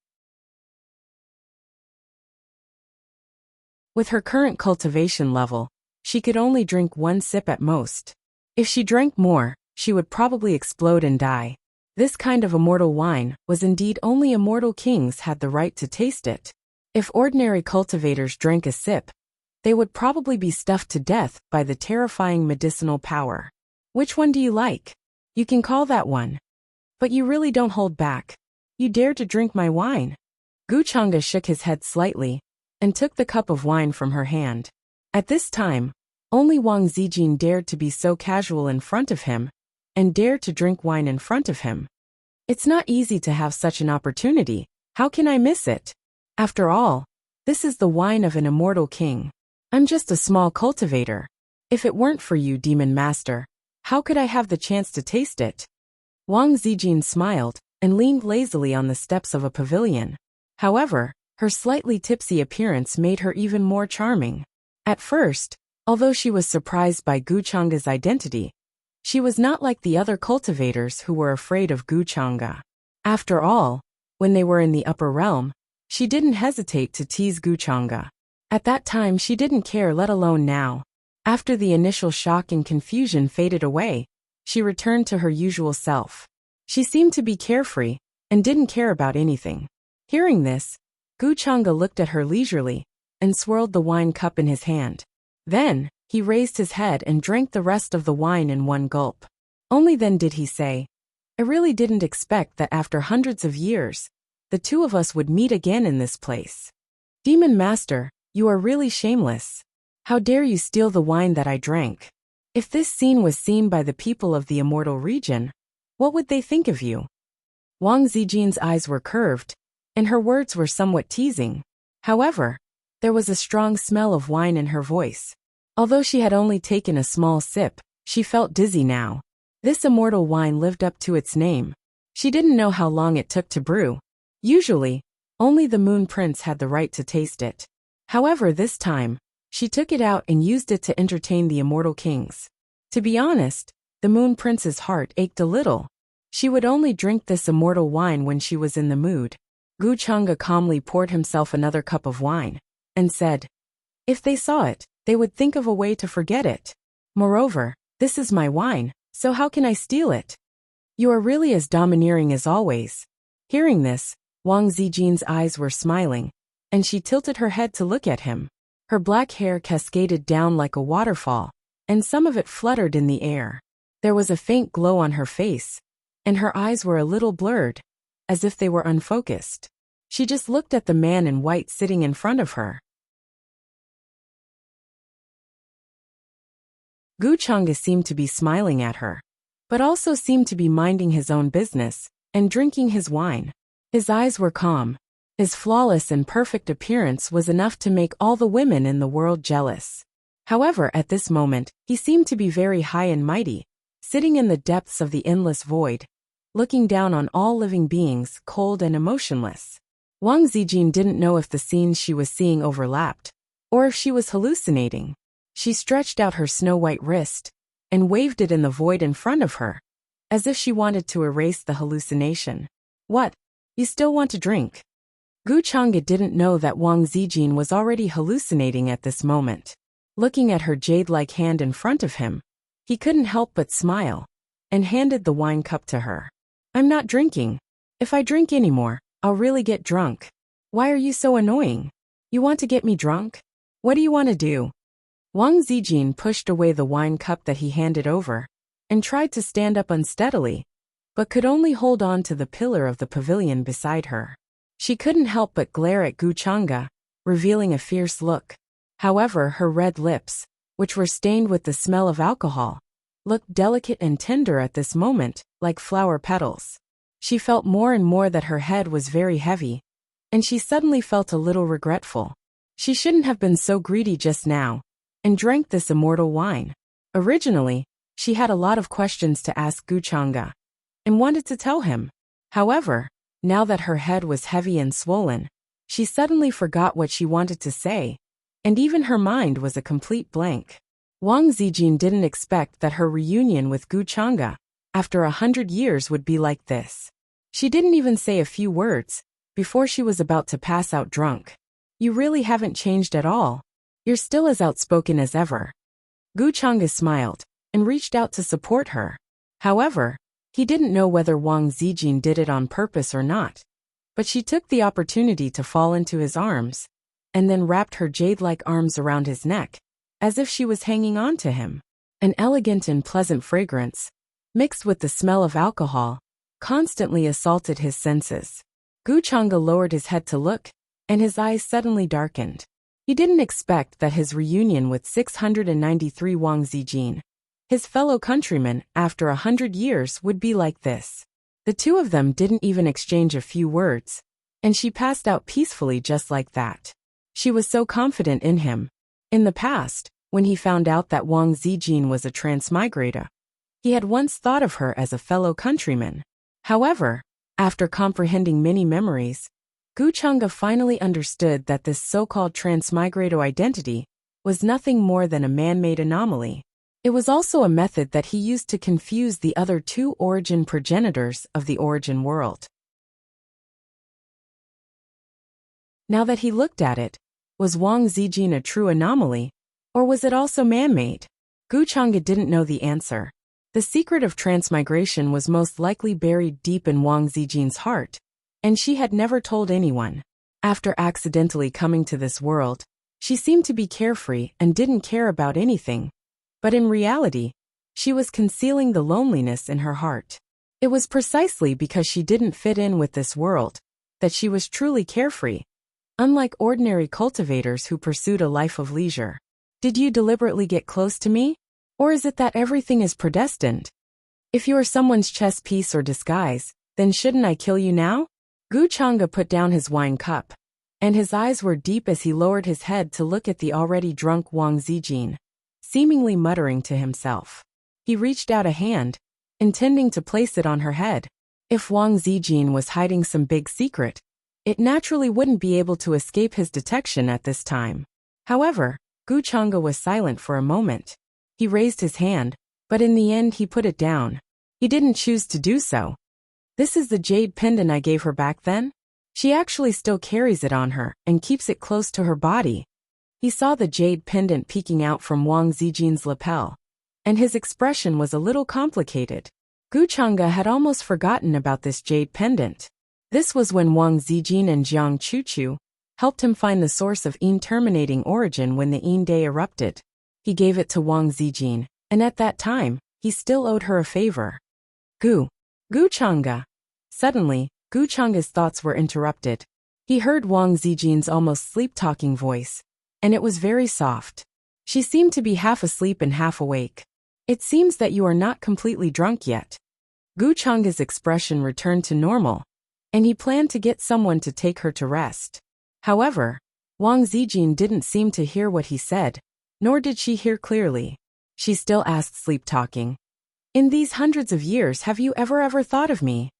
With her current cultivation level, she could only drink one sip at most. If she drank more, she would probably explode and die. This kind of immortal wine was indeed only immortal kings had the right to taste it. If ordinary cultivators drank a sip, they would probably be stuffed to death by the terrifying medicinal power. Which one do you like? You can call that one. But you really don't hold back. You dare to drink my wine? Guchanga shook his head slightly and took the cup of wine from her hand. At this time, only Wang Zijin dared to be so casual in front of him and dared to drink wine in front of him. It's not easy to have such an opportunity. How can I miss it? After all, this is the wine of an immortal king. I'm just a small cultivator. If it weren't for you, Demon Master, how could I have the chance to taste it? Wang Zijin smiled and leaned lazily on the steps of a pavilion. However, her slightly tipsy appearance made her even more charming. At first, although she was surprised by Guchanga's identity, she was not like the other cultivators who were afraid of Guchanga. After all, when they were in the upper realm, she didn't hesitate to tease Guchanga. At that time she didn't care, let alone now. After the initial shock and confusion faded away, she returned to her usual self. She seemed to be carefree and didn't care about anything. Hearing this, Guchanga looked at her leisurely and swirled the wine cup in his hand. Then, he raised his head and drank the rest of the wine in one gulp. Only then did he say, I really didn't expect that after hundreds of years, the two of us would meet again in this place. Demon Master, you are really shameless. How dare you steal the wine that I drank? If this scene was seen by the people of the immortal region, what would they think of you? Wang Zijin's eyes were curved, and her words were somewhat teasing. However, there was a strong smell of wine in her voice. Although she had only taken a small sip, she felt dizzy now. This immortal wine lived up to its name. She didn't know how long it took to brew. Usually, only the Moon Prince had the right to taste it. However, this time, she took it out and used it to entertain the immortal kings. To be honest, the Moon Prince's heart ached a little. She would only drink this immortal wine when she was in the mood. Guchanga calmly poured himself another cup of wine and said, if they saw it, they would think of a way to forget it. Moreover, this is my wine, so how can I steal it? You are really as domineering as always. Hearing this, Wang Zijin's eyes were smiling, and she tilted her head to look at him. Her black hair cascaded down like a waterfall, and some of it fluttered in the air. There was a faint glow on her face, and her eyes were a little blurred, as if they were unfocused. She just looked at the man in white sitting in front of her. Guchanga seemed to be smiling at her, but also seemed to be minding his own business and drinking his wine. His eyes were calm. His flawless and perfect appearance was enough to make all the women in the world jealous. However, at this moment, he seemed to be very high and mighty, sitting in the depths of the endless void, looking down on all living beings, cold and emotionless. Wang Zijin didn't know if the scenes she was seeing overlapped, or if she was hallucinating. She stretched out her snow-white wrist and waved it in the void in front of her, as if she wanted to erase the hallucination. What? You still want to drink? Guchanga didn't know that Wang Zijin was already hallucinating at this moment. Looking at her jade-like hand in front of him, he couldn't help but smile, and handed the wine cup to her. I'm not drinking. If I drink anymore, I'll really get drunk. Why are you so annoying? You want to get me drunk? What do you want to do? Wang Zijin pushed away the wine cup that he handed over, and tried to stand up unsteadily, but could only hold on to the pillar of the pavilion beside her. She couldn't help but glare at Guchanga, revealing a fierce look. However, her red lips, which were stained with the smell of alcohol, looked delicate and tender at this moment, like flower petals. She felt more and more that her head was very heavy, and she suddenly felt a little regretful. She shouldn't have been so greedy just now, and drank this immortal wine. Originally, she had a lot of questions to ask Guchanga, and wanted to tell him. However, now that her head was heavy and swollen, she suddenly forgot what she wanted to say, and even her mind was a complete blank. Wang Zijin didn't expect that her reunion with Guchanga, after 100 years, would be like this. She didn't even say a few words before she was about to pass out drunk. You really haven't changed at all. You're still as outspoken as ever. Gu Chang'e smiled and reached out to support her. However, he didn't know whether Wang Zijin did it on purpose or not. But she took the opportunity to fall into his arms, and then wrapped her jade-like arms around his neck, as if she was hanging on to him. An elegant and pleasant fragrance, mixed with the smell of alcohol, constantly assaulted his senses. Gu Chang'e lowered his head to look, and his eyes suddenly darkened. He didn't expect that his reunion with 693 Wang Zijin, his fellow countrymen, after 100 years would be like this. The two of them didn't even exchange a few words, and she passed out peacefully just like that. She was so confident in him. In the past, when he found out that Wang Zijin was a transmigrator, he had once thought of her as a fellow countryman. However, after comprehending many memories, Gu Chang'e finally understood that this so-called transmigrator identity was nothing more than a man-made anomaly. It was also a method that he used to confuse the other two origin progenitors of the origin world. Now that he looked at it, was Wang Zijin a true anomaly, or was it also man-made? Gu Chang'e didn't know the answer. The secret of transmigration was most likely buried deep in Wang Zijin's heart, and she had never told anyone. After accidentally coming to this world, she seemed to be carefree and didn't care about anything. But in reality, she was concealing the loneliness in her heart. It was precisely because she didn't fit in with this world that she was truly carefree, unlike ordinary cultivators who pursued a life of leisure. Did you deliberately get close to me? Or is it that everything is predestined? If you are someone's chess piece or disguise, then shouldn't I kill you now? Gu Chang'e put down his wine cup, and his eyes were deep as he lowered his head to look at the already drunk Wang Zijin, seemingly muttering to himself. He reached out a hand, intending to place it on her head. If Wang Zijin was hiding some big secret, it naturally wouldn't be able to escape his detection at this time. However, Gu Chang'e was silent for a moment. He raised his hand, but in the end he put it down. He didn't choose to do so. This is the jade pendant I gave her back then? She actually still carries it on her and keeps it close to her body. He saw the jade pendant peeking out from Wang Zijin's lapel, and his expression was a little complicated. Gu Chang'e had almost forgotten about this jade pendant. This was when Wang Zijin and Jiang Chuchu helped him find the source of Yin terminating origin when the Yin day erupted. He gave it to Wang Zijin, and at that time, he still owed her a favor. Gu Chang'e. Suddenly, Gu Chang'e's thoughts were interrupted. He heard Wang Zijin's almost sleep-talking voice, and it was very soft. She seemed to be half asleep and half awake. It seems that you are not completely drunk yet. Gu Chang'e's expression returned to normal, and he planned to get someone to take her to rest. However, Wang Zijin didn't seem to hear what he said, nor did she hear clearly. She still asked sleep-talking. In these hundreds of years, have you ever thought of me?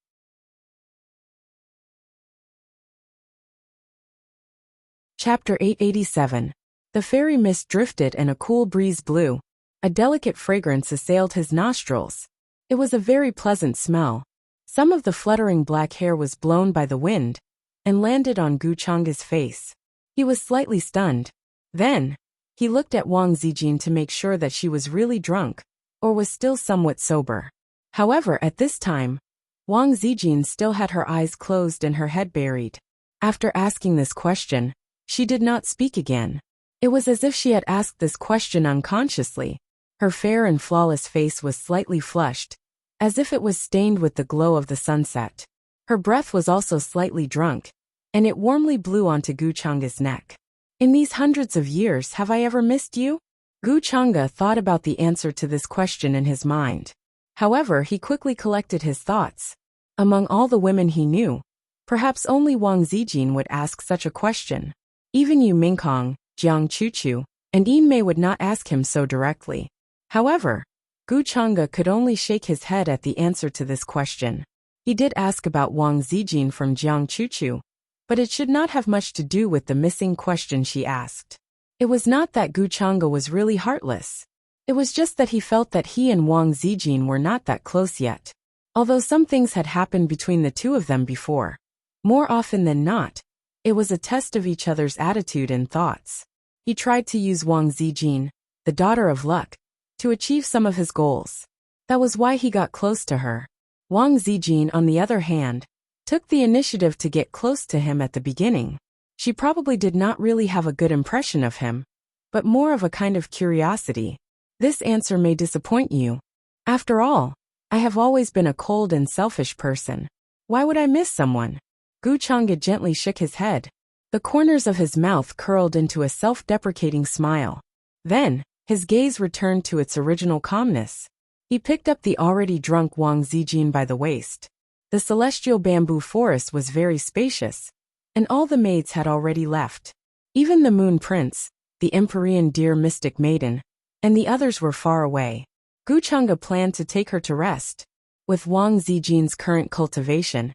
Chapter 887. The fairy mist drifted and a cool breeze blew. A delicate fragrance assailed his nostrils. It was a very pleasant smell. Some of the fluttering black hair was blown by the wind and landed on Gu Chang'e's face. He was slightly stunned. Then, he looked at Wang Zijin to make sure that she was really drunk, or was still somewhat sober. However, at this time, Wang Zijin still had her eyes closed and her head buried. After asking this question, she did not speak again. It was as if she had asked this question unconsciously. Her fair and flawless face was slightly flushed, as if it was stained with the glow of the sunset. Her breath was also slightly drunk, and it warmly blew onto Gu Chang'e's neck. In these hundreds of years, have I ever missed you? Gu Chang'e thought about the answer to this question in his mind. However, he quickly collected his thoughts. Among all the women he knew, perhaps only Wang Zijin would ask such a question. Even Yu Mingkong, Jiang Chuchu, and Yin Mei would not ask him so directly. However, Gu Chang'e could only shake his head at the answer to this question. He did ask about Wang Zijin from Jiang Chuchu, but it should not have much to do with the missing question she asked. It was not that Gu Chang'e was really heartless. It was just that he felt that he and Wang Zijin were not that close yet. Although some things had happened between the two of them before, more often than not, it was a test of each other's attitude and thoughts. He tried to use Wang Zijin, the daughter of luck, to achieve some of his goals. That was why he got close to her. Wang Zijin, on the other hand, took the initiative to get close to him at the beginning. She probably did not really have a good impression of him, but more of a kind of curiosity. This answer may disappoint you. After all, I have always been a cold and selfish person. Why would I miss someone? Gu Chang'e gently shook his head. The corners of his mouth curled into a self-deprecating smile. Then, his gaze returned to its original calmness. He picked up the already drunk Wang Zijin by the waist. The celestial bamboo forest was very spacious, and all the maids had already left. Even the Moon Prince, the Empyrean dear mystic maiden, and the others were far away. Gu Chang'e planned to take her to rest. With Wang Zijin's current cultivation,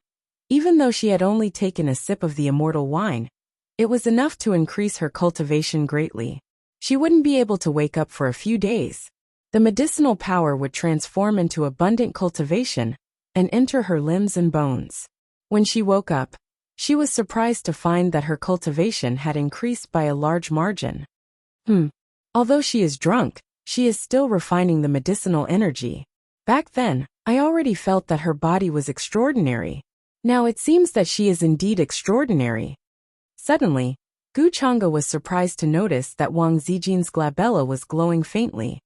even though she had only taken a sip of the immortal wine, it was enough to increase her cultivation greatly. She wouldn't be able to wake up for a few days. The medicinal power would transform into abundant cultivation and enter her limbs and bones. When she woke up, she was surprised to find that her cultivation had increased by a large margin. Although she is drunk, she is still refining the medicinal energy. Back then, I already felt that her body was extraordinary. Now it seems that she is indeed extraordinary. Suddenly, Gu Chang'e was surprised to notice that Wang Zijin's glabella was glowing faintly.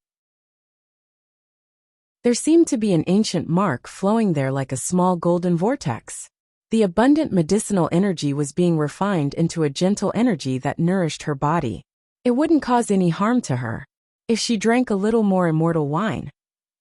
There seemed to be an ancient mark flowing there like a small golden vortex. The abundant medicinal energy was being refined into a gentle energy that nourished her body. It wouldn't cause any harm to her. If she drank a little more immortal wine,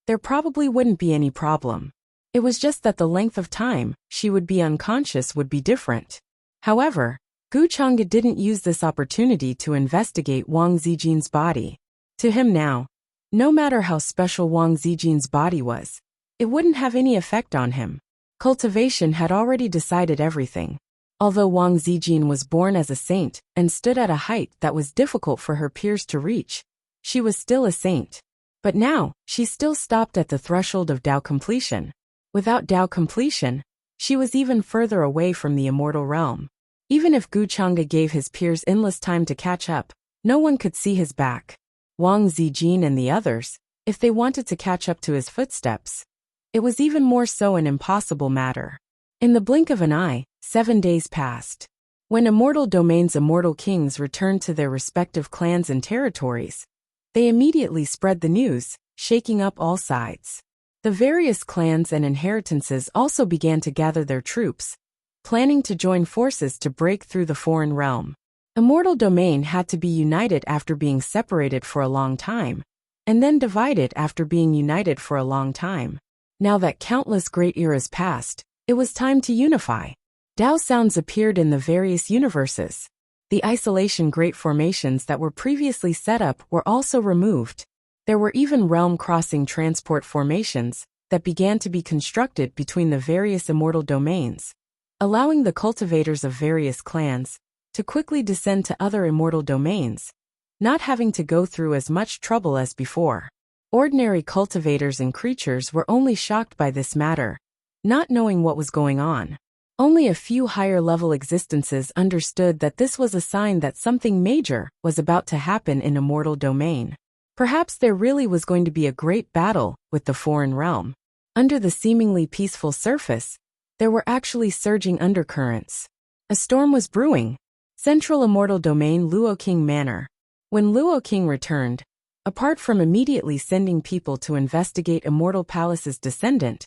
there probably wouldn't be any problem. It was just that the length of time she would be unconscious would be different. However, Gu Chang'e didn't use this opportunity to investigate Wang Zijin's body. To him now, no matter how special Wang Zijin's body was, it wouldn't have any effect on him. Cultivation had already decided everything. Although Wang Zijin was born as a saint and stood at a height that was difficult for her peers to reach, she was still a saint. But now, she still stopped at the threshold of Tao completion. Without Tao completion, she was even further away from the immortal realm. Even if Gu Chang'e gave his peers endless time to catch up, no one could see his back. Wang Zijin and the others, if they wanted to catch up to his footsteps, it was even more so an impossible matter. In the blink of an eye, 7 days passed. When immortal domains' immortal kings returned to their respective clans and territories, they immediately spread the news, shaking up all sides. The various clans and inheritances also began to gather their troops, planning to join forces to break through the foreign realm. Immortal domain had to be united after being separated for a long time, and then divided after being united for a long time. Now that countless great eras passed, it was time to unify. Tao sounds appeared in the various universes. The isolation great formations that were previously set up were also removed. There were even realm-crossing transport formations that began to be constructed between the various immortal domains, allowing the cultivators of various clans to quickly descend to other immortal domains, not having to go through as much trouble as before. Ordinary cultivators and creatures were only shocked by this matter, not knowing what was going on. Only a few higher-level existences understood that this was a sign that something major was about to happen in immortal domain. Perhaps there really was going to be a great battle with the foreign realm. Under the seemingly peaceful surface, there were actually surging undercurrents. A storm was brewing. Central immortal domain Luo King Manor. When Luo King returned, apart from immediately sending people to investigate Immortal Palace's descendant,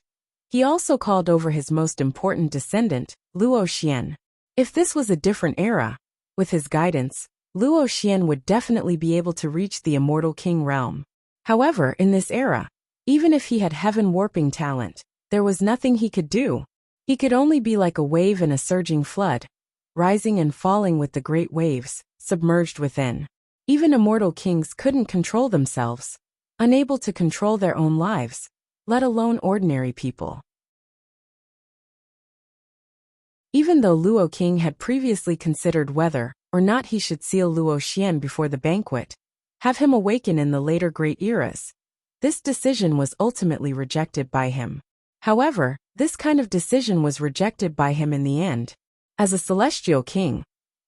he also called over his most important descendant, Luo Xian. If this was a different era, with his guidance, Luo Xian would definitely be able to reach the Immortal King realm. However, in this era, even if he had heaven warping talent, there was nothing he could do. He could only be like a wave in a surging flood, rising and falling with the great waves, submerged within. Even immortal kings couldn't control themselves, unable to control their own lives, let alone ordinary people. Even though Luo King had previously considered whether or not he should seal Luo Xian before the banquet, have him awaken in the later great eras, this decision was ultimately rejected by him. However, this kind of decision was rejected by him in the end. As a celestial king,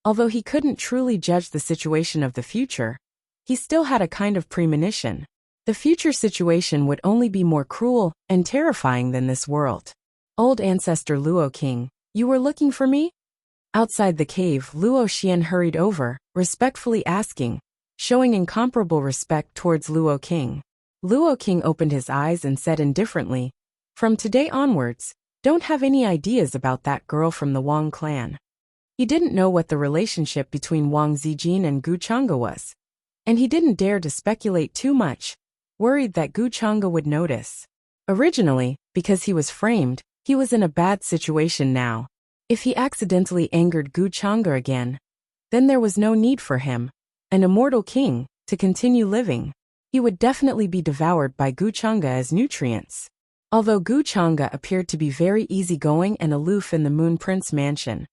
Although he couldn't truly judge the situation of the future, he still had a kind of premonition. The future situation would only be more cruel and terrifying than this world. Old ancestor Luo King, you were looking for me? Outside the cave, Luo Xian hurried over, respectfully asking, showing incomparable respect towards Luo King. Luo King opened his eyes and said indifferently, "From today onwards, don't have any ideas about that girl from the Wang clan." He didn't know what the relationship between Wang Zijin and Gu Chang'e was, and he didn't dare to speculate too much, worried that Gu Chang'e would notice. Originally, because he was framed, he was in a bad situation now. If he accidentally angered Gu Chang'e again, then there was no need for him, an immortal king, to continue living. He would definitely be devoured by Gu Chang'e as nutrients. Although Gu Chang'e appeared to be very easygoing and aloof in the Moon Prince mansion,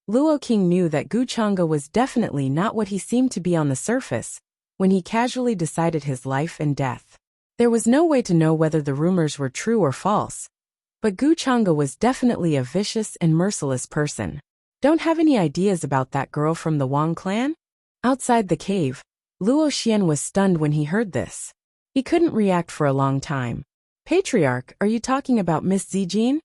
Luo King knew that Gu Chang'e was definitely not what he seemed to be on the surface when he casually decided his life and death. There was no way to know whether the rumors were true or false, but Gu Chang'e was definitely a vicious and merciless person. Don't have any ideas about that girl from the Wang clan? Outside the cave, Luo Xian was stunned when he heard this. He couldn't react for a long time. Patriarch, are you talking about Miss Zijin?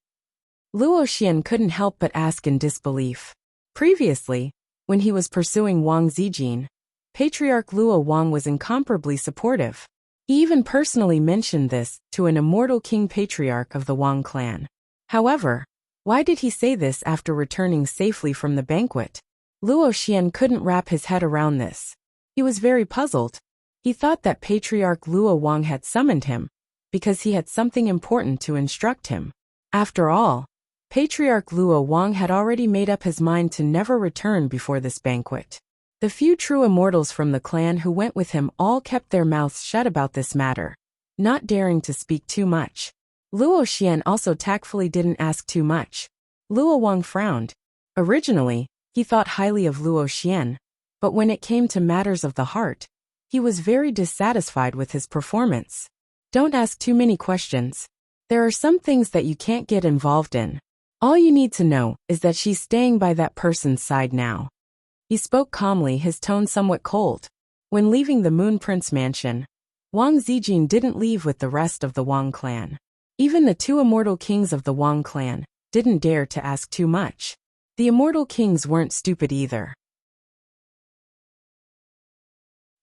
Luo Xian couldn't help but ask in disbelief. Previously, when he was pursuing Wang Zijin, Patriarch Luo Wang was incomparably supportive. He even personally mentioned this to an immortal king patriarch of the Wang clan. However, why did he say this after returning safely from the banquet? Luo Xian couldn't wrap his head around this. He was very puzzled. He thought that Patriarch Luo Wang had summoned him because he had something important to instruct him. After all, Patriarch Luo Wang had already made up his mind to never return before this banquet. The few true immortals from the clan who went with him all kept their mouths shut about this matter, not daring to speak too much. Luo Xian also tactfully didn't ask too much. Luo Wang frowned. Originally, he thought highly of Luo Xian, but when it came to matters of the heart, he was very dissatisfied with his performance. Don't ask too many questions. There are some things that you can't get involved in. All you need to know is that she's staying by that person's side now. He spoke calmly, his tone somewhat cold. When leaving the Moon Prince mansion, Wang Zijin didn't leave with the rest of the Wang clan. Even the two immortal kings of the Wang clan didn't dare to ask too much. The immortal kings weren't stupid either.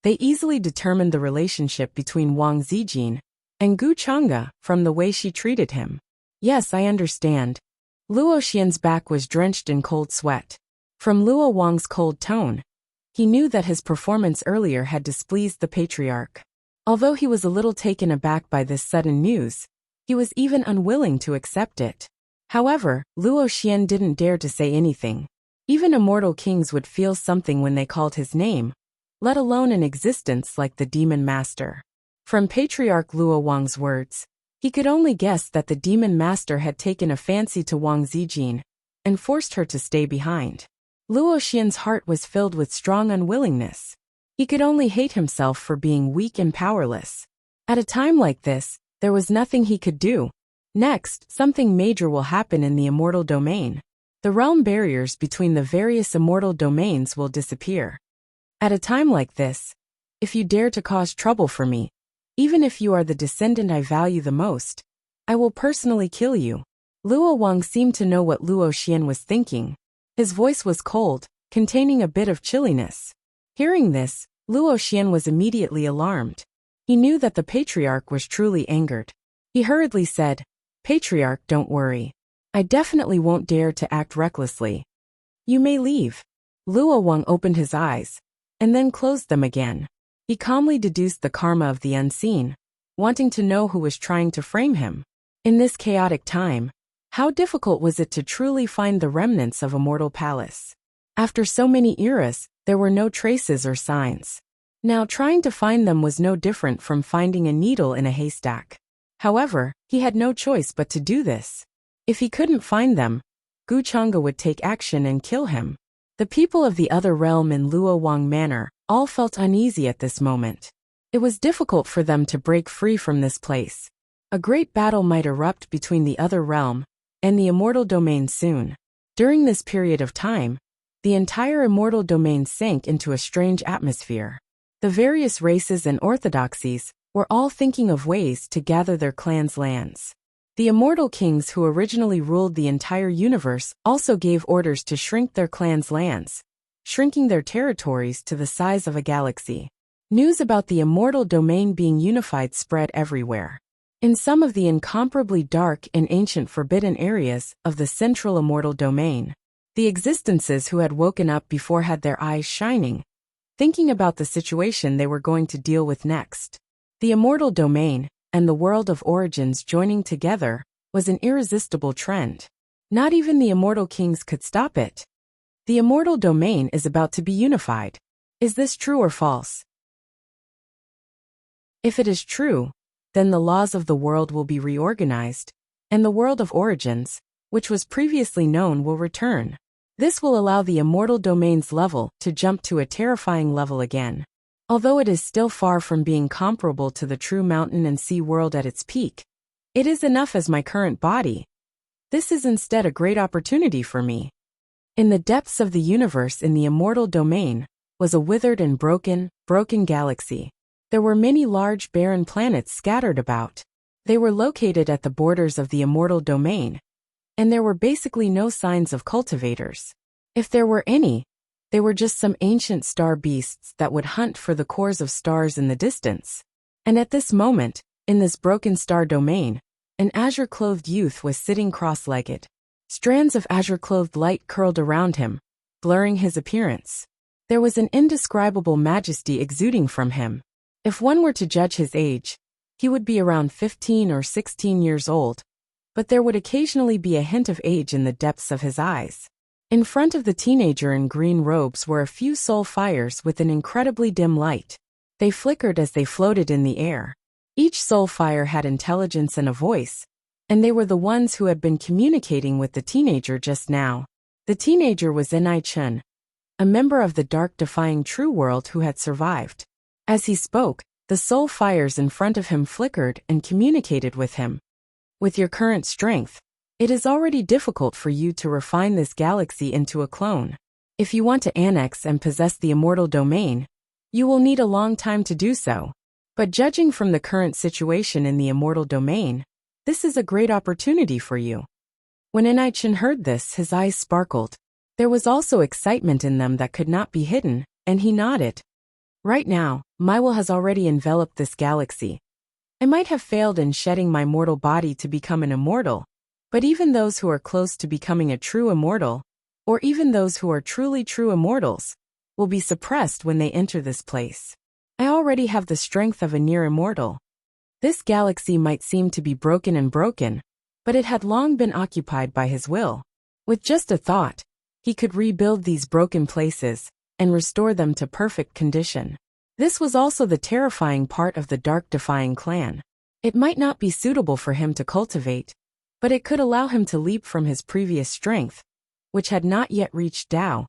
They easily determined the relationship between Wang Zijin and Gu Chang'e from the way she treated him. Yes, I understand. Luo Xian's back was drenched in cold sweat. From Luo Wang's cold tone, he knew that his performance earlier had displeased the patriarch. Although he was a little taken aback by this sudden news, he was even unwilling to accept it. However, Luo Xian didn't dare to say anything. Even immortal kings would feel something when they called his name, let alone an existence like the Demon Master. From Patriarch Luo Wang's words, he could only guess that the Demon Master had taken a fancy to Wang Zijin and forced her to stay behind. Luo Xian's heart was filled with strong unwillingness. He could only hate himself for being weak and powerless. At a time like this, there was nothing he could do. Next, something major will happen in the immortal domain. The realm barriers between the various immortal domains will disappear. At a time like this, if you dare to cause trouble for me, even if you are the descendant I value the most, I will personally kill you. Luo Wang seemed to know what Luo Xian was thinking. His voice was cold, containing a bit of chilliness. Hearing this, Luo Xian was immediately alarmed. He knew that the patriarch was truly angered. He hurriedly said, "Patriarch, don't worry. I definitely won't dare to act recklessly. You may leave." Luo Wang opened his eyes, and then closed them again. He calmly deduced the karma of the unseen, wanting to know who was trying to frame him. In this chaotic time, how difficult was it to truly find the remnants of a mortal palace? After so many eras, there were no traces or signs. Now trying to find them was no different from finding a needle in a haystack. However, he had no choice but to do this. If he couldn't find them, Gu Chang'e would take action and kill him. The people of the other realm in Luo Wang Manor all felt uneasy at this moment. It was difficult for them to break free from this place. A great battle might erupt between the other realm and the immortal domain soon. During this period of time, the entire immortal domain sank into a strange atmosphere. The various races and orthodoxies were all thinking of ways to gather their clans' lands. The immortal kings who originally ruled the entire universe also gave orders to shrink their clans' lands, shrinking their territories to the size of a galaxy. News about the immortal domain being unified spread everywhere. In some of the incomparably dark and ancient forbidden areas of the central immortal domain, the existences who had woken up before had their eyes shining, thinking about the situation they were going to deal with next. The immortal domain and the world of origins joining together was an irresistible trend. Not even the immortal kings could stop it. The immortal domain is about to be unified. Is this true or false? If it is true, then the laws of the world will be reorganized, and the world of origins, which was previously known, will return. This will allow the immortal domain's level to jump to a terrifying level again. Although it is still far from being comparable to the true mountain and sea world at its peak, it is enough as my current body. This is instead a great opportunity for me. In the depths of the universe in the immortal domain was a withered and broken galaxy. There were many large barren planets scattered about. They were located at the borders of the immortal domain, and there were basically no signs of cultivators. If there were any, they were just some ancient star beasts that would hunt for the cores of stars in the distance. And at this moment, in this broken star domain, an azure-clothed youth was sitting cross-legged. Strands of azure-clothed light curled around him, blurring his appearance. There was an indescribable majesty exuding from him. If one were to judge his age, he would be around 15 or 16 years old, but there would occasionally be a hint of age in the depths of his eyes. In front of the teenager in green robes were a few soul fires with an incredibly dim light. They flickered as they floated in the air. Each soul fire had intelligence and a voice, and they were the ones who had been communicating with the teenager just now. The teenager was Enai Chun, a member of the dark-defying true world who had survived. As he spoke, the soul fires in front of him flickered and communicated with him. With your current strength, it is already difficult for you to refine this galaxy into a clone. If you want to annex and possess the immortal domain, you will need a long time to do so. But judging from the current situation in the immortal domain, this is a great opportunity for you. When Enai-chan heard this, his eyes sparkled. There was also excitement in them that could not be hidden, and he nodded. Right now, my will has already enveloped this galaxy. I might have failed in shedding my mortal body to become an immortal, but even those who are close to becoming a true immortal, or even those who are truly true immortals, will be suppressed when they enter this place. I already have the strength of a near immortal. This galaxy might seem to be broken, but it had long been occupied by his will. With just a thought, he could rebuild these broken places and restore them to perfect condition. This was also the terrifying part of the dark-defying clan. It might not be suitable for him to cultivate, but it could allow him to leap from his previous strength, which had not yet reached Tao,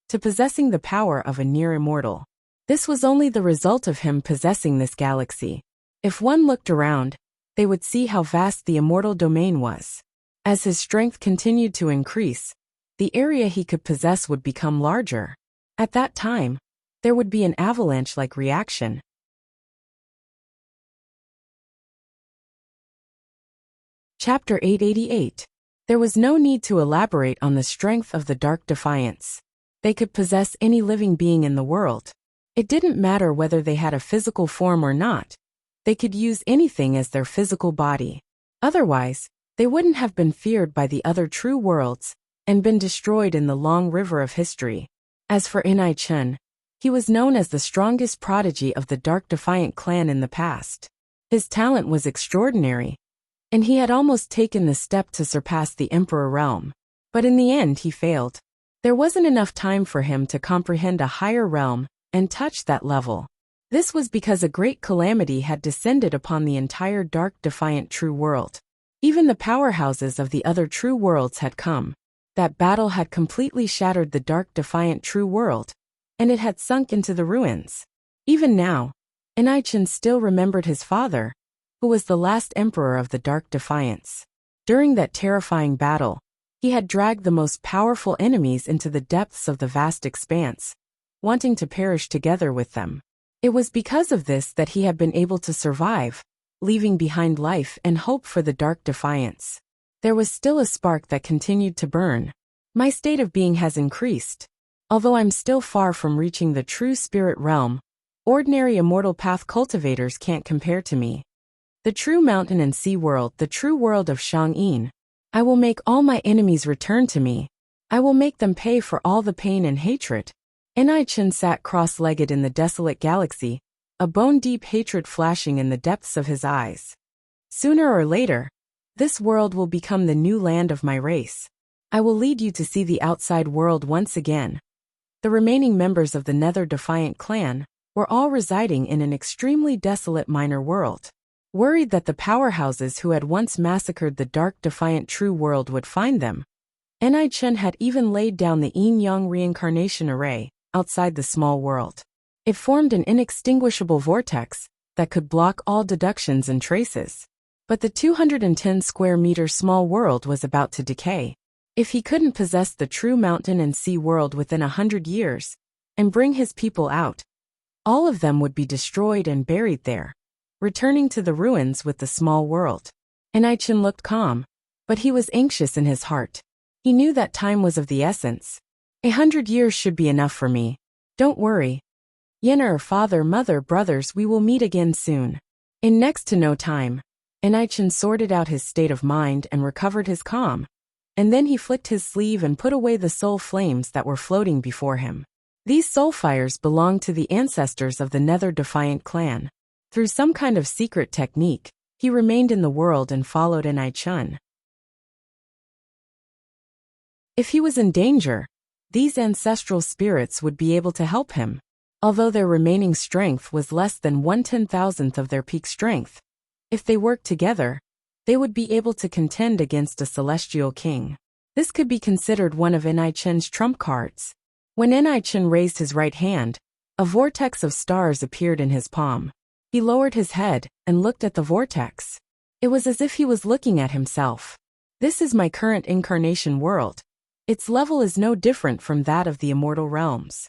to possessing the power of a near immortal. This was only the result of him possessing this galaxy. If one looked around, they would see how vast the immortal domain was. As his strength continued to increase, the area he could possess would become larger. At that time, there would be an avalanche-like reaction. Chapter 888. There was no need to elaborate on the strength of the Dark Defiance. They could possess any living being in the world. It didn't matter whether they had a physical form or not. They could use anything as their physical body. Otherwise, they wouldn't have been feared by the other true worlds and been destroyed in the long river of history. As for Enai Chun, he was known as the strongest prodigy of the Dark Defiant clan in the past. His talent was extraordinary, and he had almost taken the step to surpass the Emperor realm. But in the end he failed. There wasn't enough time for him to comprehend a higher realm and touch that level. This was because a great calamity had descended upon the entire Dark Defiant true world. Even the powerhouses of the other true worlds had come. That battle had completely shattered the Dark Defiant true world, and it had sunk into the ruins. Even now, Enai-chan still remembered his father, who was the last emperor of the Dark Defiance. During that terrifying battle, He had dragged the most powerful enemies into the depths of the vast expanse, wanting to perish together with them. It was because of this that he had been able to survive, leaving behind life and hope for the dark defiance. There was still a spark that continued to burn. My state of being has increased. Although I'm still far from reaching the true spirit realm, ordinary immortal path cultivators can't compare to me. The true mountain and sea world, the true world of Shang-Yin. I will make all my enemies return to me. I will make them pay for all the pain and hatred. Enai-Chen sat cross-legged in the desolate galaxy, a bone-deep hatred flashing in the depths of his eyes. Sooner or later, this world will become the new land of my race. I will lead you to see the outside world once again. The remaining members of the Nether Defiant clan were all residing in an extremely desolate minor world. Worried that the powerhouses who had once massacred the dark defiant true world would find them, Enai-Chen had even laid down the yin-yang reincarnation array outside the small world. It formed an inextinguishable vortex that could block all deductions and traces. But the 210 square meter small world was about to decay. If he couldn't possess the true mountain and sea world within 100 years and bring his people out, all of them would be destroyed and buried there, returning to the ruins with the small world. Enai-Chen looked calm, but he was anxious in his heart. He knew that time was of the essence. 100 years should be enough for me. Don't worry. Yenner, father, mother, brothers, we will meet again soon. In next to no time, Enai-Chen sorted out his state of mind and recovered his calm, and then he flicked his sleeve and put away the soul flames that were floating before him. These soul fires belonged to the ancestors of the Nether Defiant clan. Through some kind of secret technique, he remained in the world and followed Enai-Chen. If he was in danger, these ancestral spirits would be able to help him. Although their remaining strength was less than 1/10,000th of their peak strength, if they worked together, they would be able to contend against a celestial king. This could be considered one of Enai-Chen's trump cards. When Enai-Chen raised his right hand, a vortex of stars appeared in his palm. He lowered his head and looked at the vortex. It was as if he was looking at himself. This is my current incarnation world. Its level is no different from that of the immortal realms.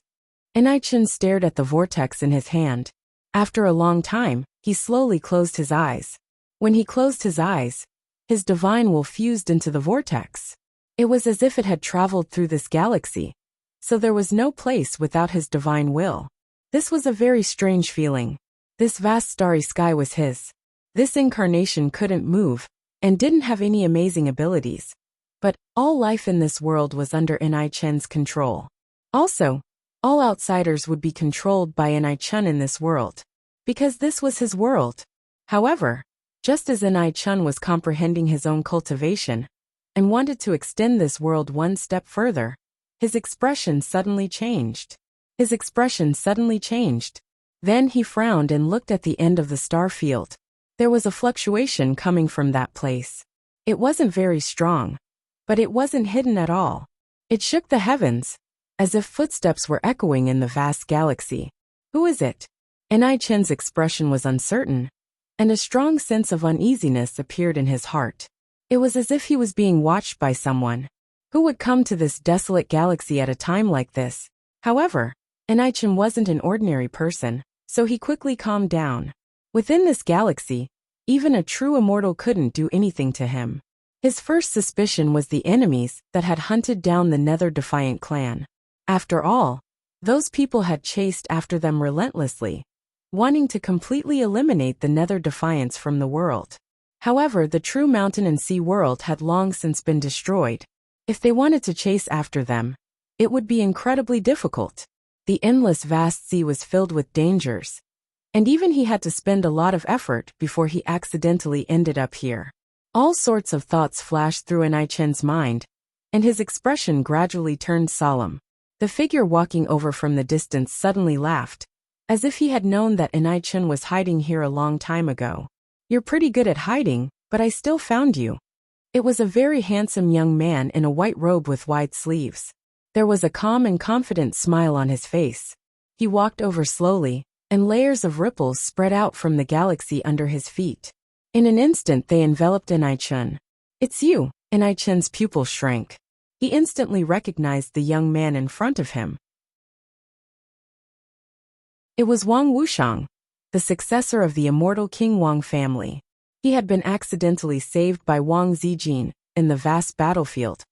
Enai-Chen stared at the vortex in his hand. After a long time, he slowly closed his eyes. When he closed his eyes, his divine will fused into the vortex. It was as if it had traveled through this galaxy, so there was no place without his divine will. This was a very strange feeling. This vast starry sky was his. This incarnation couldn't move, and didn't have any amazing abilities. But all life in this world was under Enai-Chen's control. Also, all outsiders would be controlled by Enai-Chen in this world, because this was his world. However, just as Enai-Chen was comprehending his own cultivation, and wanted to extend this world one step further, his expression suddenly changed. Then he frowned and looked at the end of the star field. There was a fluctuation coming from that place. It wasn't very strong, but it wasn't hidden at all. It shook the heavens, as if footsteps were echoing in the vast galaxy. Who is it? Enai-Chen's expression was uncertain, and a strong sense of uneasiness appeared in his heart. It was as if he was being watched by someone. Who would come to this desolate galaxy at a time like this? However, Enai-Chen wasn't an ordinary person, so he quickly calmed down. Within this galaxy, even a true immortal couldn't do anything to him. His first suspicion was the enemies that had hunted down the Nether Defiant clan. After all, those people had chased after them relentlessly, wanting to completely eliminate the Nether Defiance from the world. However, the true mountain and sea world had long since been destroyed. If they wanted to chase after them, it would be incredibly difficult. The endless vast sea was filled with dangers, and even he had to spend a lot of effort before he accidentally ended up here. All sorts of thoughts flashed through Enai-Chen's mind, and his expression gradually turned solemn. The figure walking over from the distance suddenly laughed, as if he had known that Enai-Chen was hiding here a long time ago. You're pretty good at hiding, but I still found you. It was a very handsome young man in a white robe with wide sleeves. There was a calm and confident smile on his face. He walked over slowly, and layers of ripples spread out from the galaxy under his feet. In an instant they enveloped Enai-Chen. It's you. Enai-Chen's pupils shrank. He instantly recognized the young man in front of him. It was Wang Wuxiang, the successor of the immortal King Wang family. He had been accidentally saved by Wang Zijin in the vast battlefield,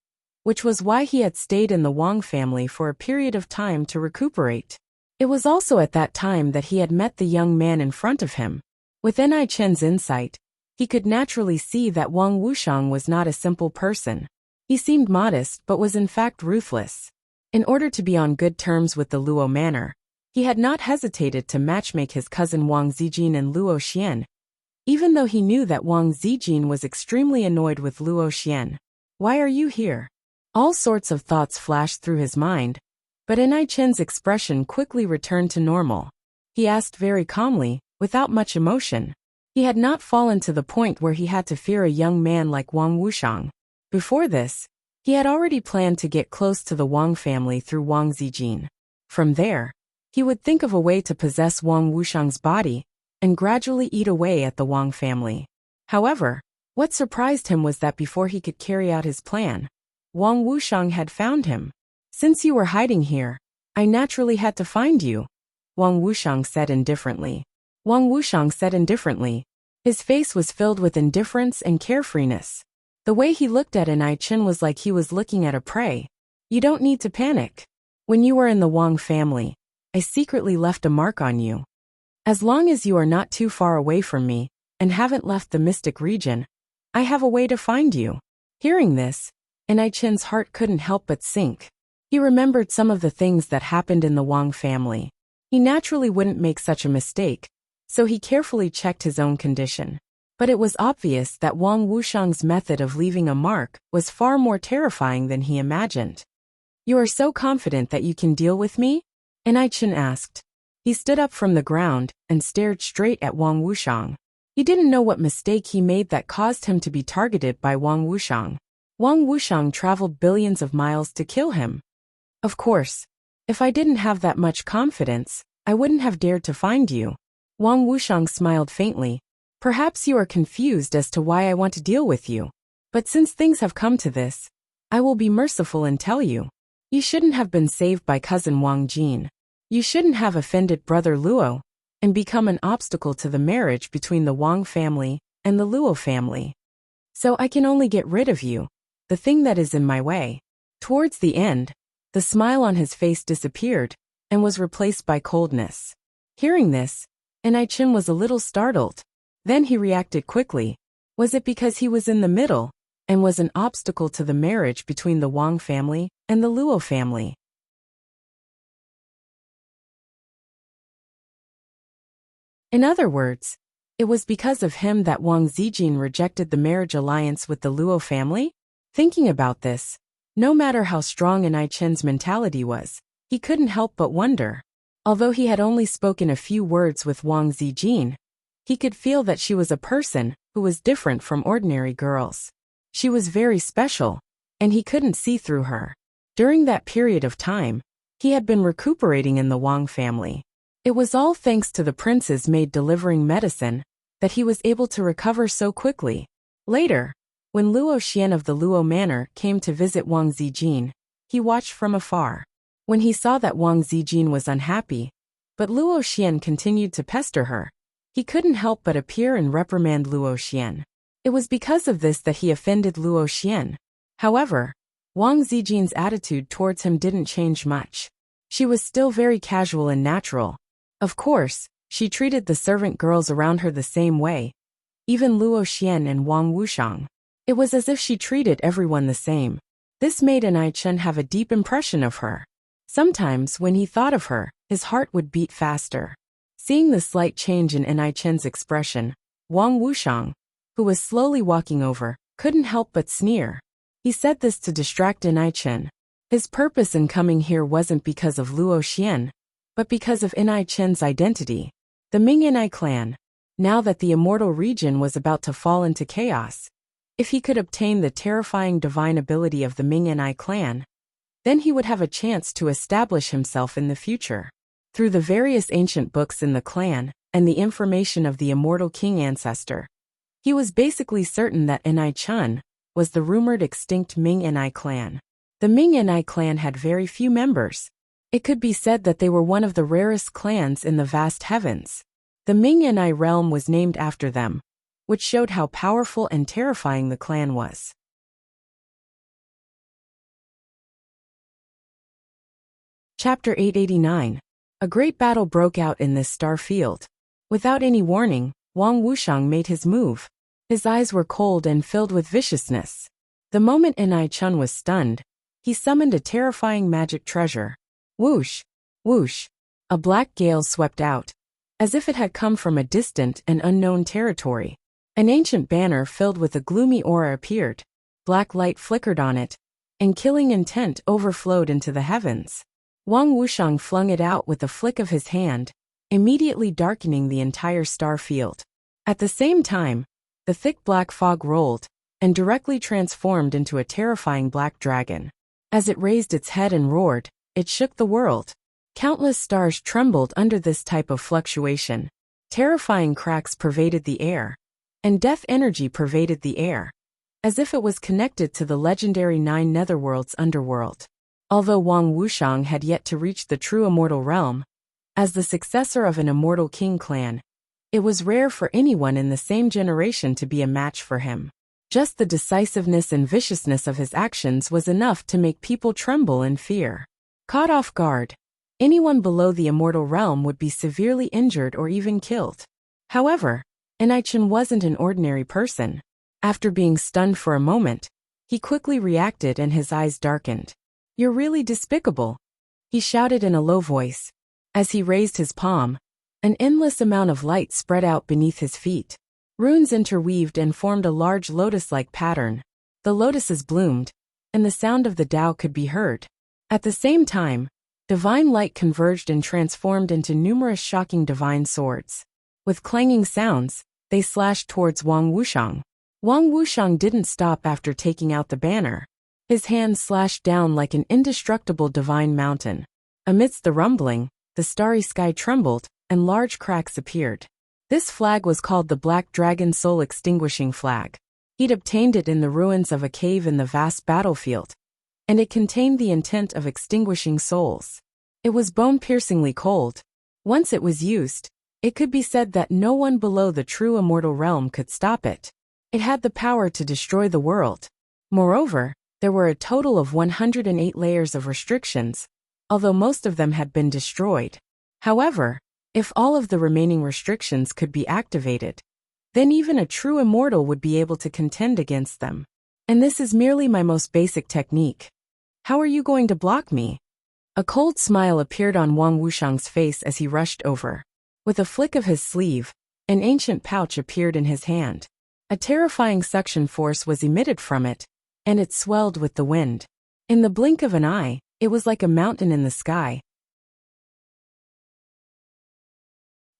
which was why he had stayed in the Wang family for a period of time to recuperate. It was also at that time that he had met the young man in front of him. With Enai Chen's insight, he could naturally see that Wang Wuxiang was not a simple person. He seemed modest but was in fact ruthless. In order to be on good terms with the Luo manor, he had not hesitated to matchmake his cousin Wang Zijin and Luo Xian, even though he knew that Wang Zijin was extremely annoyed with Luo Xian. "Why are you here?" All sorts of thoughts flashed through his mind, but Enai Chen's expression quickly returned to normal. He asked very calmly, without much emotion. He had not fallen to the point where he had to fear a young man like Wang Wuxiang. Before this, he had already planned to get close to the Wang family through Wang Zijin. From there, he would think of a way to possess Wang Wuxiang's body and gradually eat away at the Wang family. However, what surprised him was that before he could carry out his plan, Wang Wuxiang had found him. "Since you were hiding here, I naturally had to find you," Wang Wuxiang said indifferently. His face was filled with indifference and carefreeness. The way he looked at Enai Chen was like he was looking at a prey. "You don't need to panic. When you were in the Wang family, I secretly left a mark on you. As long as you are not too far away from me and haven't left the mystic region, I have a way to find you." Hearing this, Enai Chen's heart couldn't help but sink. He remembered some of the things that happened in the Wang family. He naturally wouldn't make such a mistake, so he carefully checked his own condition. But it was obvious that Wang Wuxiang's method of leaving a mark was far more terrifying than he imagined. "You are so confident that you can deal with me?" Enai Chen asked. He stood up from the ground and stared straight at Wang Wuxiang. He didn't know what mistake he made that caused him to be targeted by Wang Wuxiang. Wang Wuxiang traveled billions of miles to kill him. Of course, if I didn't have that much confidence, I wouldn't have dared to find you. Wang Wuxiang smiled faintly. "Perhaps you are confused as to why I want to deal with you. But since things have come to this, I will be merciful and tell you. You shouldn't have been saved by cousin Wang Jin. You shouldn't have offended brother Luo and become an obstacle to the marriage between the Wang family and the Luo family. So I can only get rid of you, the thing that is in my way." Towards the end, the smile on his face disappeared and was replaced by coldness. Hearing this, Enai Chen was a little startled. Then he reacted quickly. Was it because he was in the middle and was an obstacle to the marriage between the Wang family and the Luo family? In other words, it was because of him that Wang Zijin rejected the marriage alliance with the Luo family? Thinking about this, no matter how strong Enai Chen's mentality was, he couldn't help but wonder. Although he had only spoken a few words with Wang Zijin, he could feel that she was a person who was different from ordinary girls. She was very special, and he couldn't see through her. During that period of time, he had been recuperating in the Wang family. It was all thanks to the prince's maid delivering medicine that he was able to recover so quickly. Later, when Luo Xian of the Luo manor came to visit Wang Zijin, he watched from afar. When he saw that Wang Zijin was unhappy, but Luo Xian continued to pester her, he couldn't help but appear and reprimand Luo Xian. It was because of this that he offended Luo Xian. However, Wang Zijin's attitude towards him didn't change much. She was still very casual and natural. Of course, she treated the servant girls around her the same way, even Luo Xian and Wang Wuxiang. It was as if she treated everyone the same. This made Enai Chen have a deep impression of her. Sometimes, when he thought of her, his heart would beat faster. Seeing the slight change in Enai Chen's expression, Wang Wuxiang, who was slowly walking over, couldn't help but sneer. He said this to distract Enai Chen. His purpose in coming here wasn't because of Luo Xian, but because of Enai Chen's identity. The Ming Enai clan. Now that the immortal region was about to fall into chaos, if he could obtain the terrifying divine ability of the Ming Enai clan, then he would have a chance to establish himself in the future. Through the various ancient books in the clan and the information of the immortal king ancestor, he was basically certain that Enai Chen was the rumored extinct Ming Enai clan. The Ming and I clan had very few members. It could be said that they were one of the rarest clans in the vast heavens. The Ming and I realm was named after them, which showed how powerful and terrifying the clan was. Chapter 889. A great battle broke out in this star field. Without any warning, Wang Wuxiang made his move. His eyes were cold and filled with viciousness. The moment Enai Chun was stunned, he summoned a terrifying magic treasure. Whoosh! Whoosh! A black gale swept out, as if it had come from a distant and unknown territory. An ancient banner filled with a gloomy aura appeared. Black light flickered on it, and killing intent overflowed into the heavens. Wang Wuxiang flung it out with a flick of his hand, immediately darkening the entire star field. At the same time, the thick black fog rolled, and directly transformed into a terrifying black dragon. As it raised its head and roared, it shook the world. Countless stars trembled under this type of fluctuation. Terrifying cracks pervaded the air, and death energy pervaded the air, as if it was connected to the legendary 9 netherworld's underworld. Although Wang Wuxiang had yet to reach the true immortal realm, as the successor of an immortal king clan, it was rare for anyone in the same generation to be a match for him. Just the decisiveness and viciousness of his actions was enough to make people tremble in fear. Caught off guard, anyone below the immortal realm would be severely injured or even killed. However, Enai Chun wasn't an ordinary person. After being stunned for a moment, he quickly reacted and his eyes darkened. "You're really despicable," he shouted in a low voice. As he raised his palm, an endless amount of light spread out beneath his feet. Runes interweaved and formed a large lotus-like pattern. The lotuses bloomed, and the sound of the Tao could be heard. At the same time, divine light converged and transformed into numerous shocking divine swords. With clanging sounds, they slashed towards Wang Wuxiang. Wang Wuxiang didn't stop after taking out the banner. His hand slashed down like an indestructible divine mountain. Amidst the rumbling, the starry sky trembled, and large cracks appeared. This flag was called the Black Dragon Soul Extinguishing Flag. He'd obtained it in the ruins of a cave in the vast battlefield, and it contained the intent of extinguishing souls. It was bone-piercingly cold. Once it was used, it could be said that no one below the true immortal realm could stop it. It had the power to destroy the world. Moreover, there were a total of 108 layers of restrictions, although most of them had been destroyed. However, if all of the remaining restrictions could be activated, then even a true immortal would be able to contend against them. And this is merely my most basic technique. How are you going to block me? A cold smile appeared on Wang Wuxiang's face as he rushed over. With a flick of his sleeve, an ancient pouch appeared in his hand. A terrifying suction force was emitted from it, and it swelled with the wind. In the blink of an eye, it was like a mountain in the sky.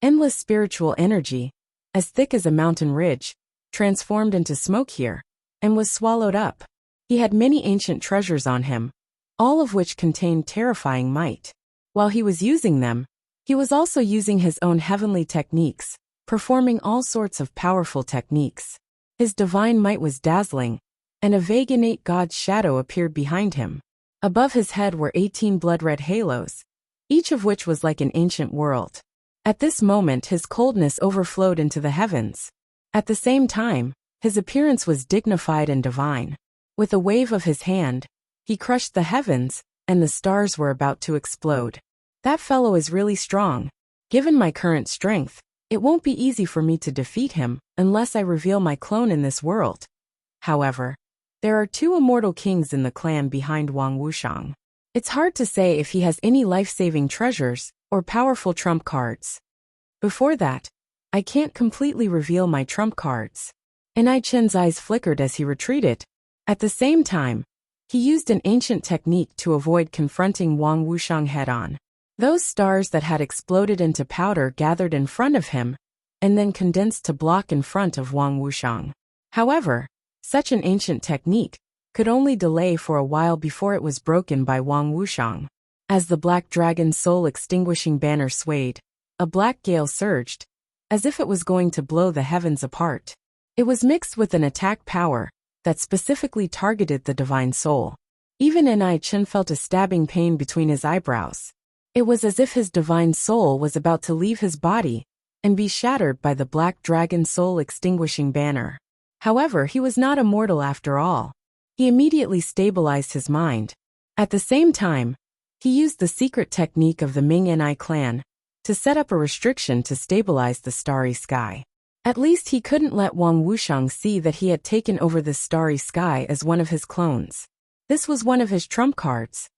Endless spiritual energy, as thick as a mountain ridge, transformed into smoke here, and was swallowed up. He had many ancient treasures on him, all of which contained terrifying might. While he was using them, he was also using his own heavenly techniques, performing all sorts of powerful techniques. His divine might was dazzling, and a vague innate god's shadow appeared behind him. Above his head were 18 blood-red halos, each of which was like an ancient world. At this moment his coldness overflowed into the heavens. At the same time, his appearance was dignified and divine. With a wave of his hand, he crushed the heavens, and the stars were about to explode. That fellow is really strong. Given my current strength, it won't be easy for me to defeat him unless I reveal my clone in this world. However, there are 2 immortal kings in the clan behind Wang Wuxiang. It's hard to say if he has any life-saving treasures or powerful trump cards. Before that, I can't completely reveal my trump cards. Enai Chun's eyes flickered as he retreated. At the same time, he used an ancient technique to avoid confronting Wang Wuxiang head-on. Those stars that had exploded into powder gathered in front of him, and then condensed to block in front of Wang Wuxiang. However, such an ancient technique could only delay for a while before it was broken by Wang Wuxiang. As the Black Dragon Soul Extinguishing banner swayed, a black gale surged, as if it was going to blow the heavens apart. It was mixed with an attack power that specifically targeted the divine soul. Even Enai Chen felt a stabbing pain between his eyebrows. It was as if his divine soul was about to leave his body and be shattered by the black dragon soul-extinguishing banner. However, he was not immortal after all. He immediately stabilized his mind. At the same time, he used the secret technique of the Ming Enai clan to set up a restriction to stabilize the starry sky. At least he couldn't let Wang Wuxiang see that he had taken over this starry sky as one of his clones. This was one of his trump cards.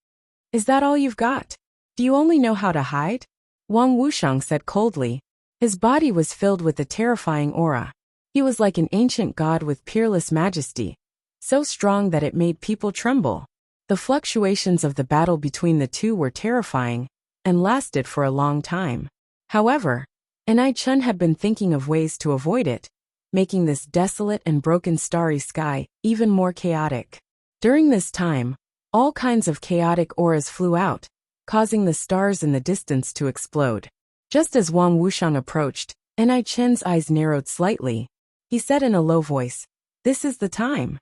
Is that all you've got? Do you only know how to hide? Wang Wuxiang said coldly. His body was filled with a terrifying aura. He was like an ancient god with peerless majesty, so strong that it made people tremble. The fluctuations of the battle between the two were terrifying and lasted for a long time. However, Enai Chen had been thinking of ways to avoid it, making this desolate and broken starry sky even more chaotic. During this time, all kinds of chaotic auras flew out, causing the stars in the distance to explode. Just as Wang Wuxiang approached, Enai Chen's eyes narrowed slightly. He said in a low voice, "This is the time."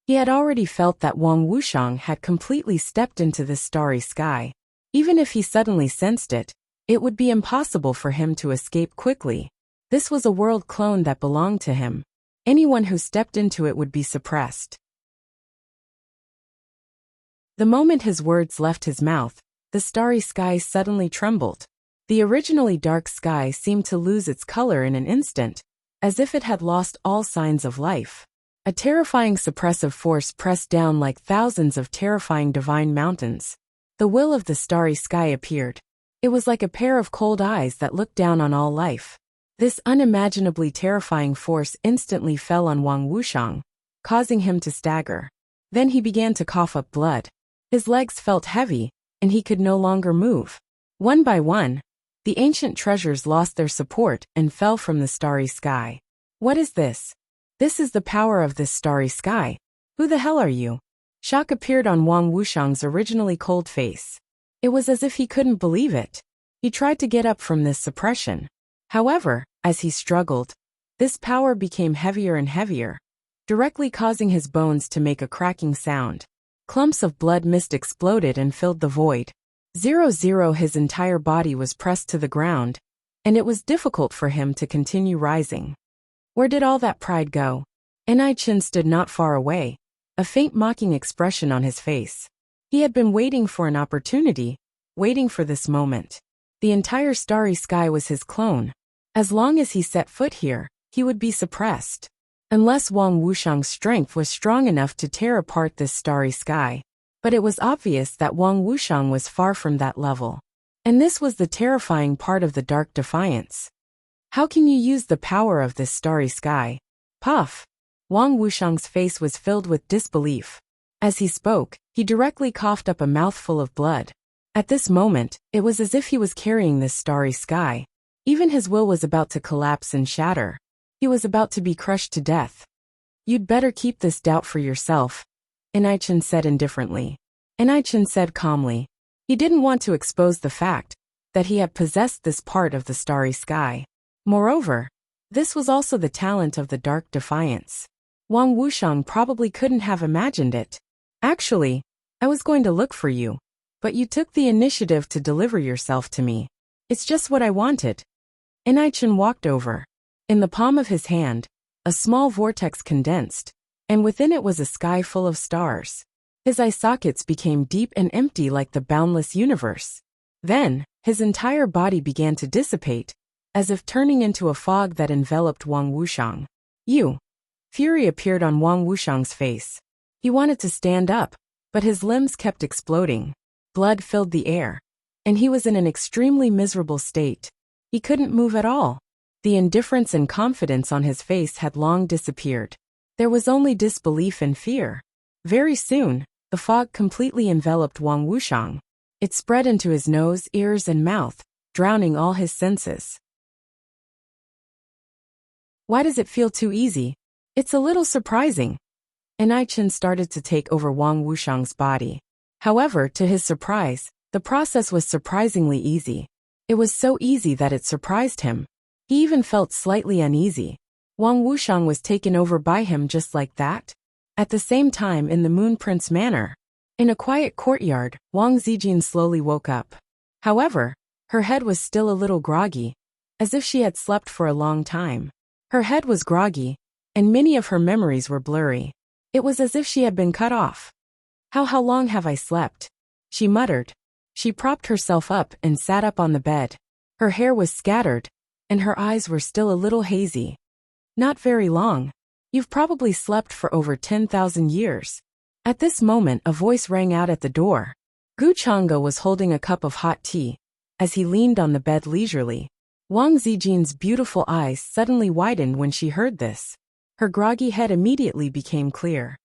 He had already felt that Wang Wuxiang had completely stepped into this starry sky. Even if he suddenly sensed it, it would be impossible for him to escape quickly. This was a world clone that belonged to him. Anyone who stepped into it would be suppressed. The moment his words left his mouth, the starry sky suddenly trembled. The originally dark sky seemed to lose its color in an instant, as if it had lost all signs of life. A terrifying suppressive force pressed down like thousands of terrifying divine mountains. The will of the starry sky appeared. It was like a pair of cold eyes that looked down on all life. This unimaginably terrifying force instantly fell on Wang Wuxiang, causing him to stagger. Then he began to cough up blood. His legs felt heavy, and he could no longer move. One by one, the ancient treasures lost their support and fell from the starry sky. What is this? This is the power of this starry sky. Who the hell are you? Shock appeared on Wang Wuxiang's originally cold face. It was as if he couldn't believe it. He tried to get up from this suppression. However, as he struggled, this power became heavier and heavier, directly causing his bones to make a cracking sound. Clumps of blood mist exploded and filled the void. His entire body was pressed to the ground, and it was difficult for him to continue rising. Where did all that pride go? Enai Chen stood not far away, a faint mocking expression on his face. He had been waiting for an opportunity, waiting for this moment. The entire starry sky was his clone. As long as he set foot here, he would be suppressed. Unless Wang Wuxiang's strength was strong enough to tear apart this starry sky. But it was obvious that Wang Wuxiang was far from that level. And this was the terrifying part of the dark defiance. How can you use the power of this starry sky? Puff! Wang Wuxiang's face was filled with disbelief. As he spoke, he directly coughed up a mouthful of blood. At this moment, it was as if he was carrying this starry sky. Even his will was about to collapse and shatter. He was about to be crushed to death. You'd better keep this doubt for yourself, Enai Chen said indifferently. Enai Chen said calmly. He didn't want to expose the fact that he had possessed this part of the starry sky. Moreover, this was also the talent of the dark defiance. Wang Wuxiang probably couldn't have imagined it. Actually, I was going to look for you, but you took the initiative to deliver yourself to me. It's just what I wanted. Enai Chen walked over. In the palm of his hand, a small vortex condensed, and within it was a sky full of stars. His eye sockets became deep and empty like the boundless universe. Then, his entire body began to dissipate, as if turning into a fog that enveloped Wang Wuxiang. You! Fury appeared on Wang Wuxiang's face. He wanted to stand up, but his limbs kept exploding. Blood filled the air, and he was in an extremely miserable state. He couldn't move at all. The indifference and confidence on his face had long disappeared. There was only disbelief and fear. Very soon, the fog completely enveloped Wang Wuxiang. It spread into his nose, ears, and mouth, drowning all his senses. Why does it feel too easy? It's a little surprising. Enai Chen started to take over Wang Wuxiang's body. However, to his surprise, the process was surprisingly easy. It was so easy that it surprised him. He even felt slightly uneasy. Wang Wuxiang was taken over by him just like that. At the same time in the Moon Prince manner. In a quiet courtyard, Wang Zijin slowly woke up. However, her head was still a little groggy, as if she had slept for a long time. Her head was groggy, and many of her memories were blurry. It was as if she had been cut off. How long have I slept? She muttered. She propped herself up and sat up on the bed. Her hair was scattered, and her eyes were still a little hazy. Not very long. You've probably slept for over 10,000 years. At this moment, a voice rang out at the door. Gu Chang'e was holding a cup of hot tea, as he leaned on the bed leisurely. Wang Zijin's beautiful eyes suddenly widened when she heard this. Her groggy head immediately became clear.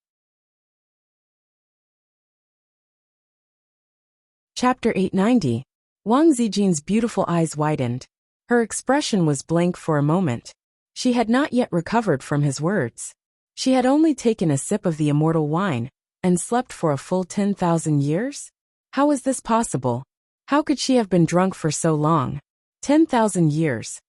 Chapter 890. Wang Zijin's beautiful eyes widened. Her expression was blank for a moment. She had not yet recovered from his words. She had only taken a sip of the immortal wine, and slept for a full 10,000 years? How is this possible? How could she have been drunk for so long? 10,000 years.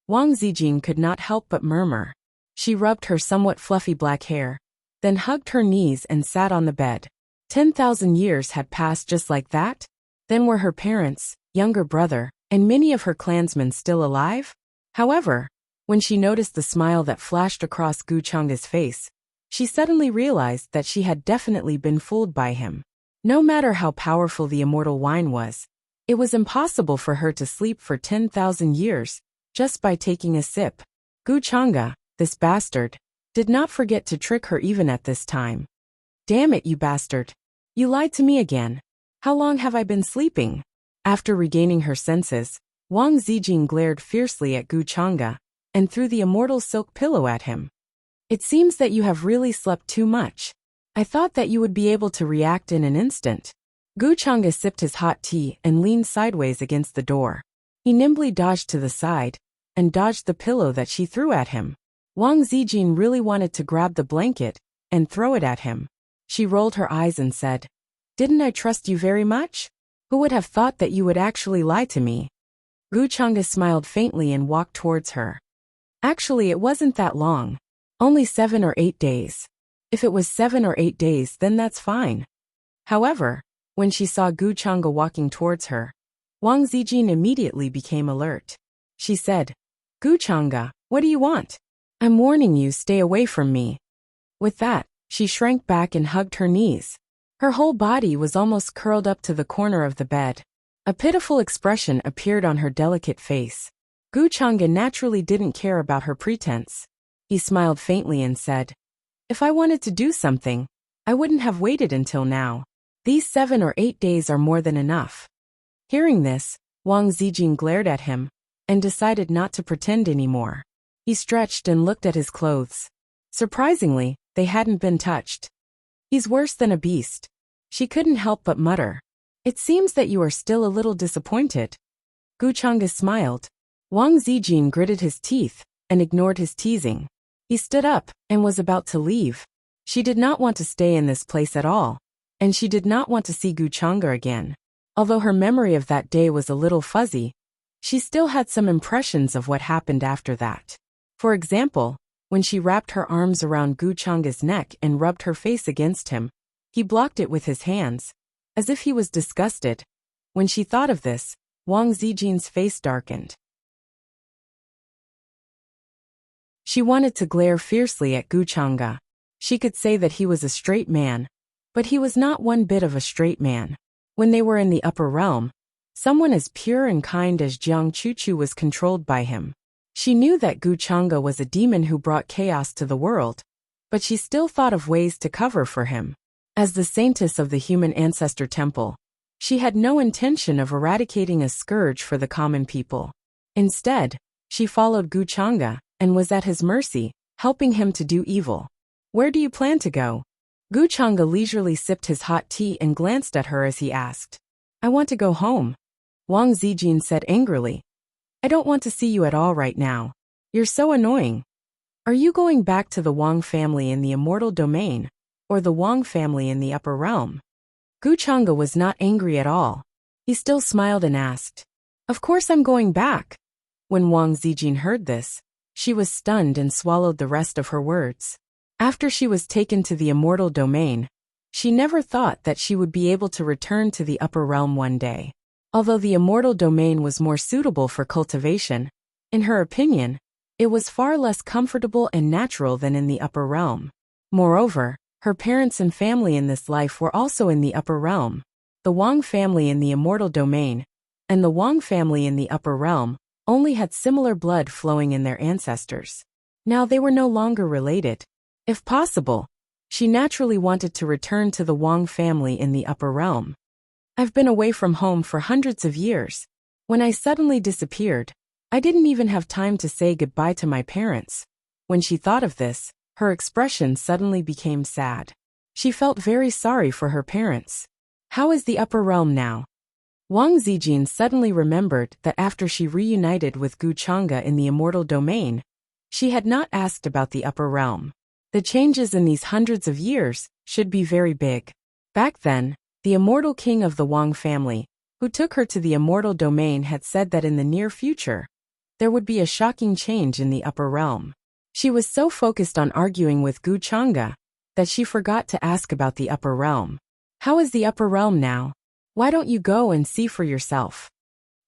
Wang Zijin could not help but murmur. She rubbed her somewhat fluffy black hair, then hugged her knees and sat on the bed. 10,000 years had passed just like that? Then were her parents, younger brother, and many of her clansmen still alive? However, when she noticed the smile that flashed across Gu Chang'e's face, she suddenly realized that she had definitely been fooled by him. No matter how powerful the immortal wine was, it was impossible for her to sleep for 10,000 years, just by taking a sip. Gu Chang'e, this bastard, did not forget to trick her even at this time. Damn it, you bastard. You lied to me again. How long have I been sleeping? After regaining her senses, Wang Zijin glared fiercely at Gu Chang'e, and threw the immortal silk pillow at him. It seems that you have really slept too much. I thought that you would be able to react in an instant. Gu Chang'e sipped his hot tea and leaned sideways against the door. He nimbly dodged to the side, and dodged the pillow that she threw at him. Wang Zijin really wanted to grab the blanket, and throw it at him. She rolled her eyes and said, "Didn't I trust you very much? Who would have thought that you would actually lie to me?" Gu Chang'e smiled faintly and walked towards her. Actually, it wasn't that long. Only 7 or 8 days. If it was 7 or 8 days, then that's fine. However, when she saw Gu Chang'e walking towards her, Wang Zijin immediately became alert. She said, "Gu Chang'e, what do you want? I'm warning you, stay away from me." With that, she shrank back and hugged her knees. Her whole body was almost curled up to the corner of the bed. A pitiful expression appeared on her delicate face. Gu Chang'e naturally didn't care about her pretense. He smiled faintly and said, "If I wanted to do something, I wouldn't have waited until now. These 7 or 8 days are more than enough." Hearing this, Wang Zijin glared at him, and decided not to pretend anymore. He stretched and looked at his clothes. Surprisingly, they hadn't been touched. "He's worse than a beast." She couldn't help but mutter. "It seems that you are still a little disappointed." Gu Chang'e smiled. Wang Zijin gritted his teeth, and ignored his teasing. He stood up, and was about to leave. She did not want to stay in this place at all, and she did not want to see Gu Chang'e again. Although her memory of that day was a little fuzzy, she still had some impressions of what happened after that. For example, when she wrapped her arms around Gu Chang'e's neck and rubbed her face against him, he blocked it with his hands, as if he was disgusted. When she thought of this, Wang Zijin's face darkened. She wanted to glare fiercely at Gu Chang'e. She could say that he was a straight man, but he was not one bit of a straight man. When they were in the upper realm, someone as pure and kind as Jiang Chuchu was controlled by him. She knew that Gu Chang'e was a demon who brought chaos to the world, but she still thought of ways to cover for him. As the saintess of the human ancestor temple, she had no intention of eradicating a scourge for the common people. Instead, she followed Gu Chang'e, and was at his mercy, helping him to do evil. "Where do you plan to go?" Gu Chang'e leisurely sipped his hot tea and glanced at her as he asked. "I want to go home," Wang Zijin said angrily. "I don't want to see you at all right now. You're so annoying. Are you going back to the Wang family in the immortal domain, or the Wang family in the upper realm?" Gu Chang'e was not angry at all. He still smiled and asked, "Of course I'm going back." When Wang Zijin heard this, she was stunned and swallowed the rest of her words. After she was taken to the immortal domain, She never thought that she would be able to return to the upper realm one day. Although the immortal domain was more suitable for cultivation, in her opinion, it was far less comfortable and natural than in the upper realm. Moreover, her parents and family in this life were also in the upper realm. The Wang family in the immortal domain, and the Wang family in the upper realm, only had similar blood flowing in their ancestors. Now they were no longer related. If possible, she naturally wanted to return to the Wang family in the upper realm. I've been away from home for hundreds of years. When I suddenly disappeared, I didn't even have time to say goodbye to my parents. When she thought of this, her expression suddenly became sad. She felt very sorry for her parents. How is the upper realm now? Wang Zijin suddenly remembered that after she reunited with Gu Chang'e in the immortal domain, she had not asked about the upper realm. The changes in these hundreds of years should be very big. Back then, the immortal king of the Wang family, who took her to the immortal domain, had said that in the near future, there would be a shocking change in the upper realm. She was so focused on arguing with Gu Chang'e that she forgot to ask about the upper realm. How is the upper realm now? Why don't you go and see for yourself?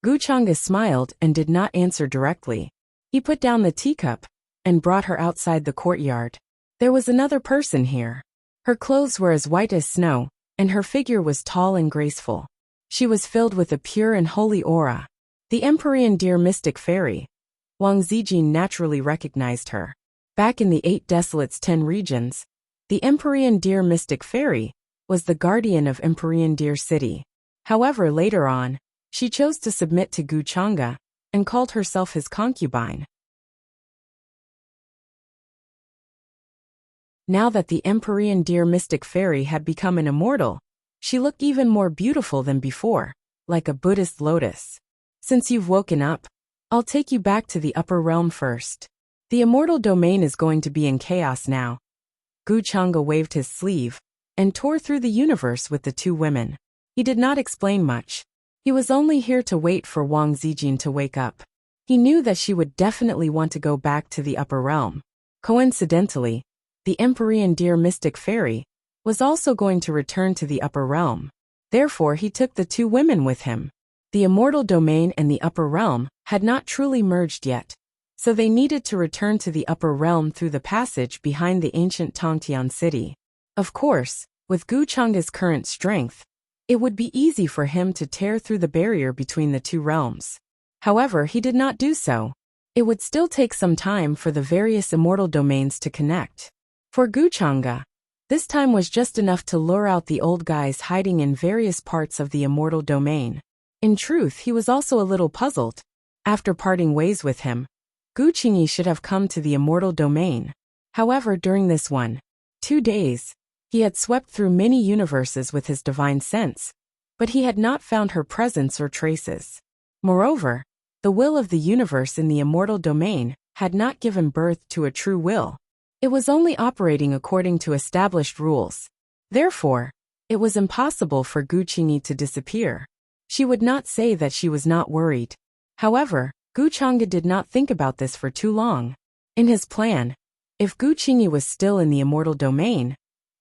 Gu Chang'e smiled and did not answer directly. He put down the teacup and brought her outside the courtyard. There was another person here. Her clothes were as white as snow, and her figure was tall and graceful. She was filled with a pure and holy aura. The Empyrean Deer Mystic Fairy. Wang Zijin naturally recognized her. Back in the 8 Desolates 10 regions, the Empyrean Deer Mystic Fairy was the guardian of Empyrean Deer City. However, later on, she chose to submit to Gu Chang'e and called herself his concubine. Now that the Empyrean Deer Mystic Fairy had become an immortal, she looked even more beautiful than before, like a Buddhist lotus. Since you've woken up, I'll take you back to the upper realm first. The immortal domain is going to be in chaos now. Gu Chang'e waved his sleeve and tore through the universe with the 2 women. He did not explain much. He was only here to wait for Wang Zijin to wake up. He knew that she would definitely want to go back to the upper realm. Coincidentally, the Empyrean Deer Mystic Fairy was also going to return to the upper realm. Therefore, he took the 2 women with him. The immortal domain and the upper realm had not truly merged yet, so they needed to return to the upper realm through the passage behind the ancient Tongtian city. Of course, with Gu Chang'e's current strength, it would be easy for him to tear through the barrier between the 2 realms. However, he did not do so. It would still take some time for the various immortal domains to connect. For Gu Chang'e, this time was just enough to lure out the old guys hiding in various parts of the immortal domain. In truth, he was also a little puzzled. After parting ways with him, Gu Qingyi should have come to the immortal domain. However, during this 2 days, he had swept through many universes with his divine sense, but he had not found her presence or traces. Moreover, the will of the universe in the immortal domain had not given birth to a true will. It was only operating according to established rules. Therefore, it was impossible for Gu Qingyi to disappear. She would not say that she was not worried. However, Gu Chang'e did not think about this for too long. In his plan, if Gu Qingyi was still in the immortal domain,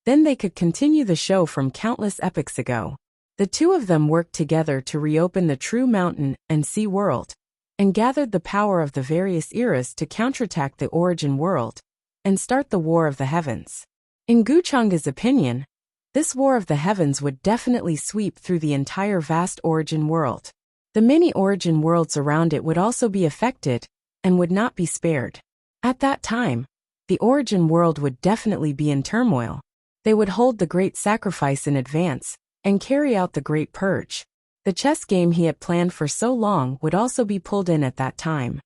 then they could continue the show from countless epochs ago. The 2 of them worked together to reopen the true mountain and sea world, and gathered the power of the various eras to counterattack the origin world, and start the War of the Heavens. In Gu Chang'e's opinion, this War of the Heavens would definitely sweep through the entire vast origin world. The many origin worlds around it would also be affected, and would not be spared. At that time, the origin world would definitely be in turmoil. They would hold the great sacrifice in advance, and carry out the great purge. The chess game he had planned for so long would also be pulled in at that time.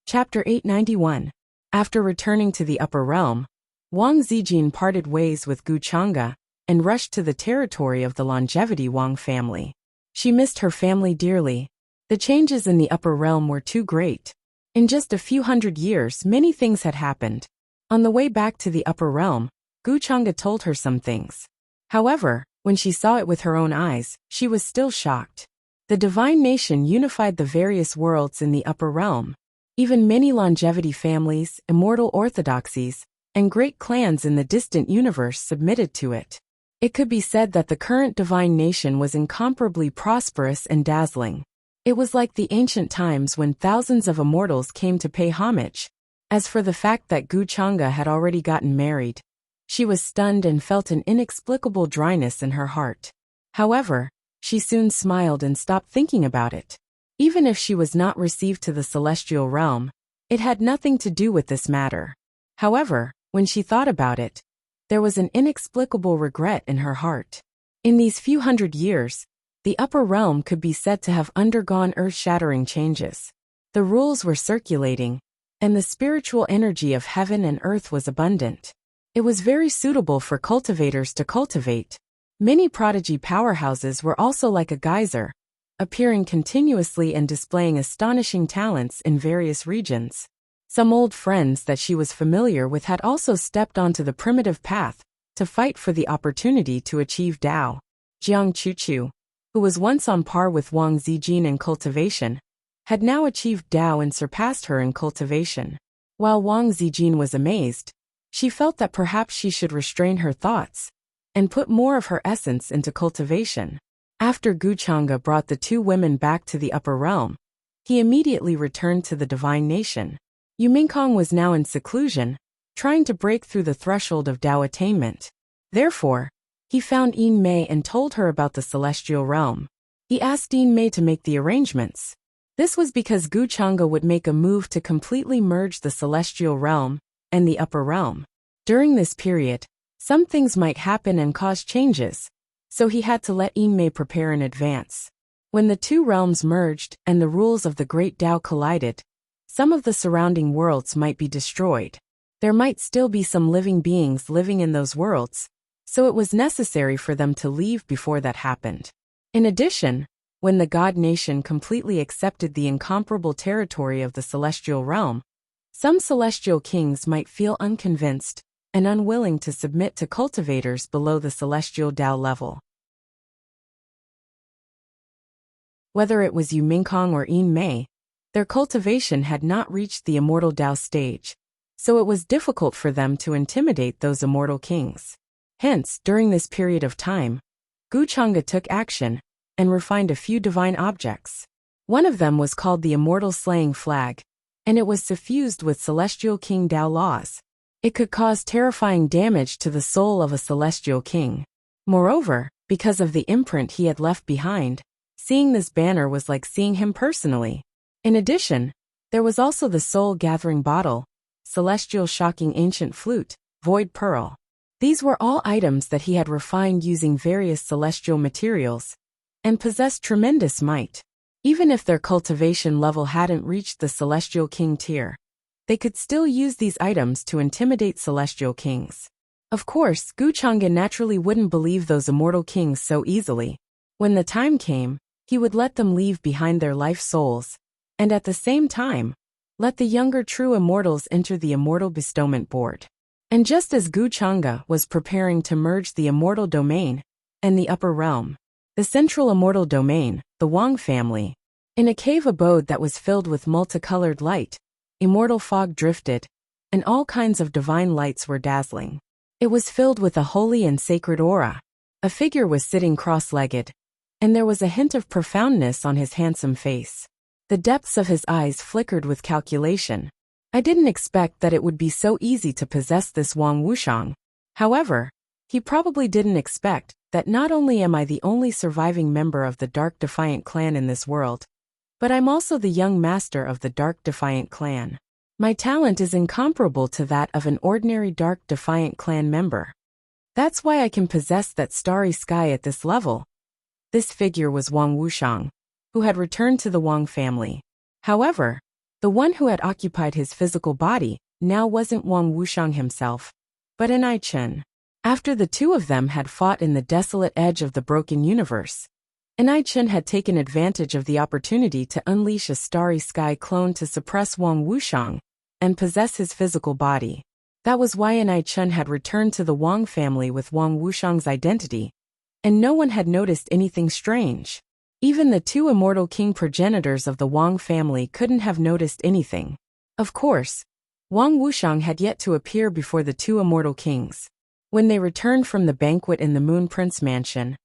Chapter 891. After returning to the upper realm, Wang Zijin parted ways with Gu Chang'e and rushed to the territory of the longevity Wang family. She missed her family dearly. The changes in the upper realm were too great. In just a few hundred years, many things had happened. On the way back to the upper realm, Gu Chang'e told her some things. However, when she saw it with her own eyes, she was still shocked. The divine nation unified the various worlds in the upper realm. Even many longevity families, immortal orthodoxies, and great clans in the distant universe submitted to it. It could be said that the current divine nation was incomparably prosperous and dazzling. It was like the ancient times when thousands of immortals came to pay homage. As for the fact that Gu Chang'e had already gotten married, she was stunned and felt an inexplicable dryness in her heart. However, she soon smiled and stopped thinking about it. Even if she was not received to the celestial realm, it had nothing to do with this matter. However, when she thought about it, there was an inexplicable regret in her heart. In these few hundred years, the upper realm could be said to have undergone earth-shattering changes. The rules were circulating, and the spiritual energy of heaven and earth was abundant. It was very suitable for cultivators to cultivate. Many prodigy powerhouses were also like a geyser, appearing continuously and displaying astonishing talents in various regions. Some old friends that she was familiar with had also stepped onto the primitive path to fight for the opportunity to achieve Tao. Jiang Chuchu, who was once on par with Wang Zijin in cultivation, had now achieved Tao and surpassed her in cultivation. While Wang Zijin was amazed, she felt that perhaps she should restrain her thoughts and put more of her essence into cultivation. After Gu Chang'e brought the two women back to the upper realm, he immediately returned to the divine nation. Yu Mingkong was now in seclusion, trying to break through the threshold of Tao attainment. Therefore, he found Yin Mei and told her about the celestial realm. He asked Yin Mei to make the arrangements. This was because Gu Chang'e would make a move to completely merge the celestial realm and the upper realm. During this period, some things might happen and cause changes, so he had to let Yin Mei prepare in advance. When the two realms merged and the rules of the great Tao collided, some of the surrounding worlds might be destroyed. There might still be some living beings living in those worlds, so it was necessary for them to leave before that happened. In addition, when the God Nation completely accepted the incomparable territory of the celestial realm, some celestial kings might feel unconvinced and unwilling to submit to cultivators below the celestial Tao level. Whether it was Yu Mingkong or Yin Mei, their cultivation had not reached the immortal Tao stage, so it was difficult for them to intimidate those immortal kings. Hence, during this period of time, Gu Chang'e took action and refined a few divine objects. One of them was called the Immortal Slaying Flag, and it was suffused with celestial king Tao laws. It could cause terrifying damage to the soul of a celestial king. Moreover, because of the imprint he had left behind, seeing this banner was like seeing him personally. In addition, there was also the soul-gathering bottle, celestial shocking ancient flute, void pearl. These were all items that he had refined using various celestial materials, and possessed tremendous might. Even if their cultivation level hadn't reached the celestial king tier, they could still use these items to intimidate celestial kings. Of course, Gu Chang'e naturally wouldn't believe those immortal kings so easily. When the time came, he would let them leave behind their life souls, and at the same time, let the younger true immortals enter the immortal bestowment board. And just as Gu Chang'e was preparing to merge the immortal domain and the upper realm, the central immortal domain, the Wang family, in a cave abode that was filled with multicolored light, immortal fog drifted, and all kinds of divine lights were dazzling. It was filled with a holy and sacred aura. A figure was sitting cross-legged, and there was a hint of profoundness on his handsome face. The depths of his eyes flickered with calculation. I didn't expect that it would be so easy to possess this Wang Wuxiang. However, he probably didn't expect that not only am I the only surviving member of the Dark Defiant clan in this world, but I'm also the young master of the Dark Defiant clan. My talent is incomparable to that of an ordinary Dark Defiant clan member. That's why I can possess that starry sky at this level. This figure was Wang Wuxiang, who had returned to the Wang family. However, the one who had occupied his physical body now wasn't Wang Wuxiang himself, but an I Chen. After the two of them had fought in the desolate edge of the broken universe, I Chen had taken advantage of the opportunity to unleash a starry sky clone to suppress Wang Wuxiang and possess his physical body. That was why I Chen had returned to the Wang family with Wang Wuxiang's identity, and no one had noticed anything strange. Even the two immortal king progenitors of the Wang family couldn't have noticed anything. Of course, Wang Wuxiang had yet to appear before the two immortal kings. When they returned from the banquet in the Moon Prince mansion,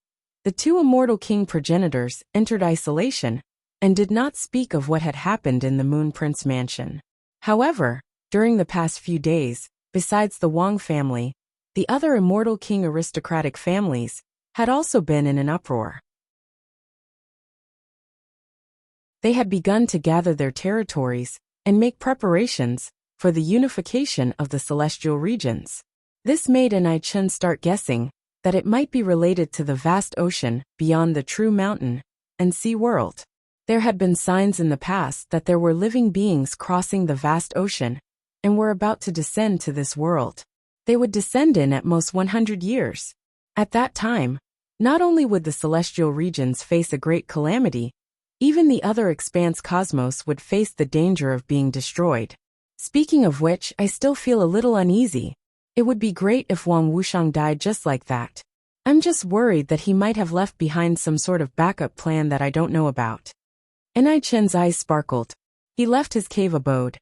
the two immortal king progenitors entered isolation and did not speak of what had happened in the Moon Prince mansion. However, during the past few days, besides the Wang family, the other immortal king aristocratic families had also been in an uproar. They had begun to gather their territories and make preparations for the unification of the celestial regions. This made Chen start guessing that it might be related to the vast ocean beyond the true mountain and sea world. There had been signs in the past that there were living beings crossing the vast ocean and were about to descend to this world. They would descend in at most 100 years. At that time, not only would the celestial regions face a great calamity, even the other expanse cosmos would face the danger of being destroyed. Speaking of which, I still feel a little uneasy. It would be great if Wang Wuxiang died just like that. I'm just worried that he might have left behind some sort of backup plan that I don't know about. Chen's eyes sparkled. He left his cave abode,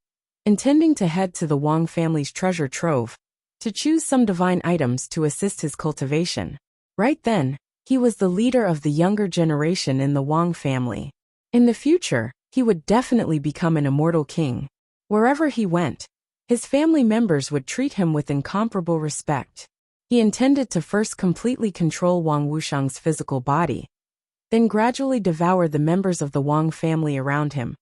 intending to head to the Wang family's treasure trove, to choose some divine items to assist his cultivation. Right then, he was the leader of the younger generation in the Wang family. In the future, he would definitely become an immortal king. Wherever he went, his family members would treat him with incomparable respect. He intended to first completely control Wang Wuxiang's physical body, then gradually devour the members of the Wang family around him,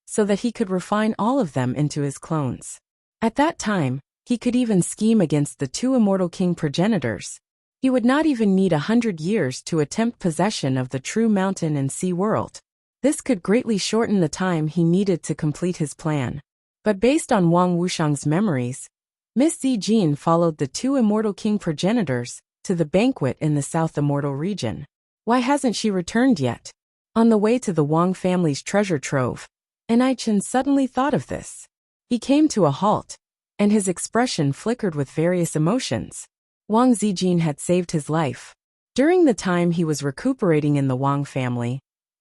so that he could refine all of them into his clones. At that time, he could even scheme against the two immortal king progenitors. He would not even need 100 years to attempt possession of the true mountain and sea world. This could greatly shorten the time he needed to complete his plan. But based on Wang Wuxiang's memories, Miss Zijin followed the two immortal king progenitors to the banquet in the South Immortal region. Why hasn't she returned yet? On the way to the Wang family's treasure trove, Chen suddenly thought of this. He came to a halt, and his expression flickered with various emotions. Wang Zijin had saved his life. During the time he was recuperating in the Wang family,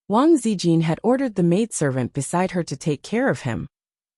Wang Zijin had ordered the maidservant beside her to take care of him,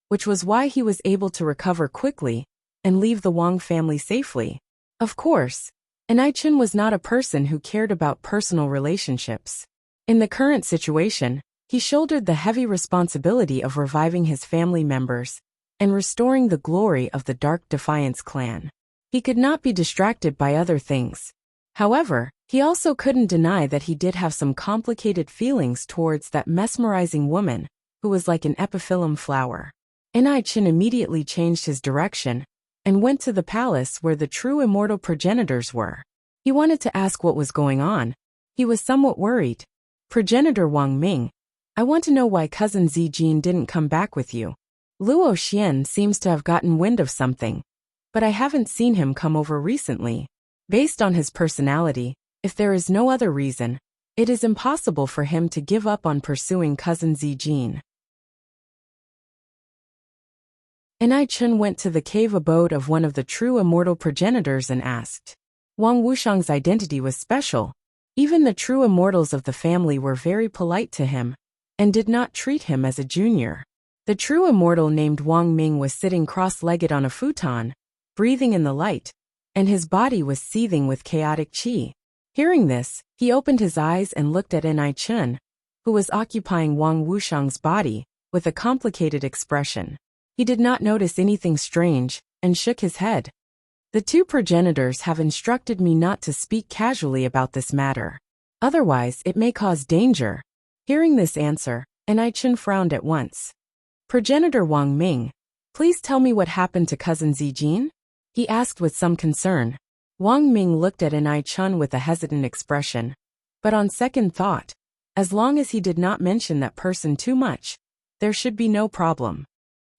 which was why he was able to recover quickly and leave the Wang family safely. Of course, Chen was not a person who cared about personal relationships. In the current situation, he shouldered the heavy responsibility of reviving his family members and restoring the glory of the Dark Defiance clan. He could not be distracted by other things. However, he also couldn't deny that he did have some complicated feelings towards that mesmerizing woman who was like an epiphyllum flower. Chen immediately changed his direction and went to the palace where the true immortal progenitors were. He wanted to ask what was going on. He was somewhat worried. Progenitor Wang Ming, I want to know why cousin Zijin didn't come back with you. Luo Xian seems to have gotten wind of something, but I haven't seen him come over recently. Based on his personality, if there is no other reason, it is impossible for him to give up on pursuing cousin Zijin. Chen went to the cave abode of one of the true immortal progenitors and asked. Wang Wuxiang's identity was special. Even the true immortals of the family were very polite to him and did not treat him as a junior. The true immortal named Wang Ming was sitting cross-legged on a futon, breathing in the light, and his body was seething with chaotic qi. Hearing this, he opened his eyes and looked at Chen, who was occupying Wang Wuxiang's body, with a complicated expression. He did not notice anything strange, and shook his head. The two progenitors have instructed me not to speak casually about this matter. Otherwise, it may cause danger. Hearing this answer, Chen frowned at once. Progenitor Wang Ming, please tell me what happened to cousin Zijin? He asked with some concern. Wang Ming looked at Chen with a hesitant expression. But on second thought, as long as he did not mention that person too much, there should be no problem.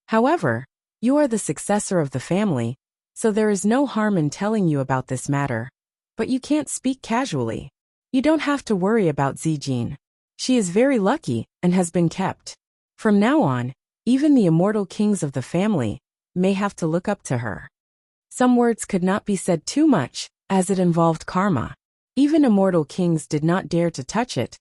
However, you are the successor of the family, so there is no harm in telling you about this matter. But you can't speak casually. You don't have to worry about Zijin. She is very lucky and has been kept. From now on, even the immortal kings of the family may have to look up to her. Some words could not be said too much, as it involved karma. Even immortal kings did not dare to touch it,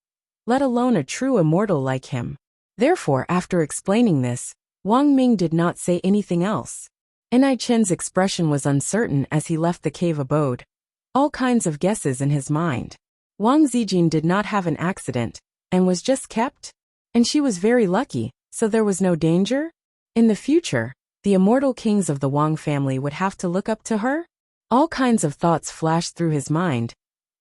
let alone a true immortal like him. Therefore, after explaining this, Wang Ming did not say anything else. Ni Chen's expression was uncertain as he left the cave abode. All kinds of guesses in his mind. Wang Zijin did not have an accident, and was just kept? And she was very lucky, so there was no danger? In the future, the immortal kings of the Wang family would have to look up to her? All kinds of thoughts flashed through his mind,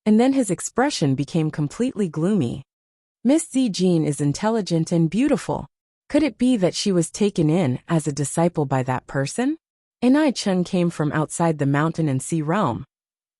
and then his expression became completely gloomy. Miss Zijin is intelligent and beautiful. Could it be that she was taken in as a disciple by that person? Ni Chen came from outside the mountain and sea realm,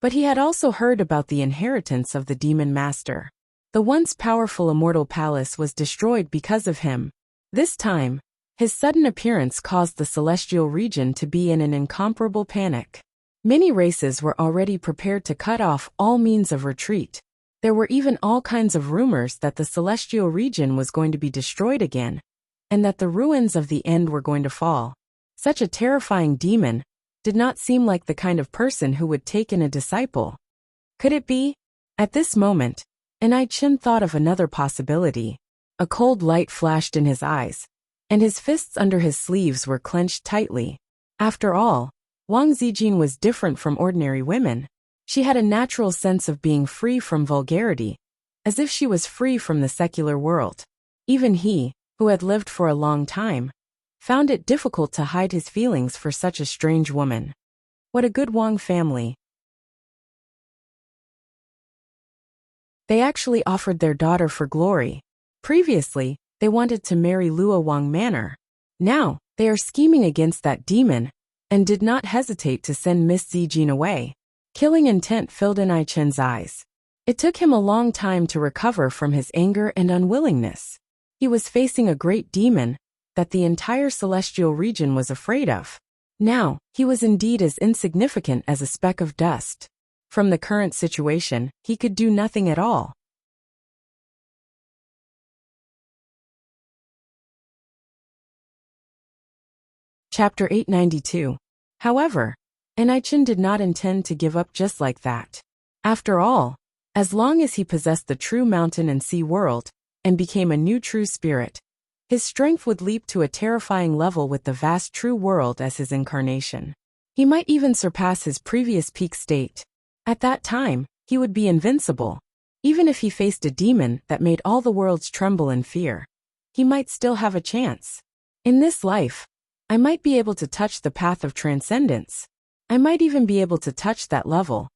but he had also heard about the inheritance of the demon master. The once powerful immortal palace was destroyed because of him. This time, his sudden appearance caused the celestial region to be in an incomparable panic. Many races were already prepared to cut off all means of retreat. There were even all kinds of rumors that the celestial region was going to be destroyed again, and that the ruins of the end were going to fall. Such a terrifying demon did not seem like the kind of person who would take in a disciple. Could it be? At this moment, Ni Chen thought of another possibility. A cold light flashed in his eyes, and his fists under his sleeves were clenched tightly. After all, Wang Zijin was different from ordinary women. She had a natural sense of being free from vulgarity, as if she was free from the secular world. Even he, who had lived for a long time, found it difficult to hide his feelings for such a strange woman. What a good Wang family. They actually offered their daughter for glory. Previously, they wanted to marry Luo Wang Manor. Now, they are scheming against that demon, and did not hesitate to send Miss Zijin away. Killing intent filled Ni Chen's eyes. It took him a long time to recover from his anger and unwillingness. He was facing a great demon that the entire celestial region was afraid of. Now, he was indeed as insignificant as a speck of dust. From the current situation, he could do nothing at all. Chapter 892. However, Ni Chen did not intend to give up just like that. After all, as long as he possessed the true mountain and sea world, and became a new true spirit, his strength would leap to a terrifying level with the vast true world as his incarnation. He might even surpass his previous peak state. At that time, he would be invincible. Even if he faced a demon that made all the worlds tremble in fear, he might still have a chance. In this life, I might be able to touch the path of transcendence. I might even be able to touch that level.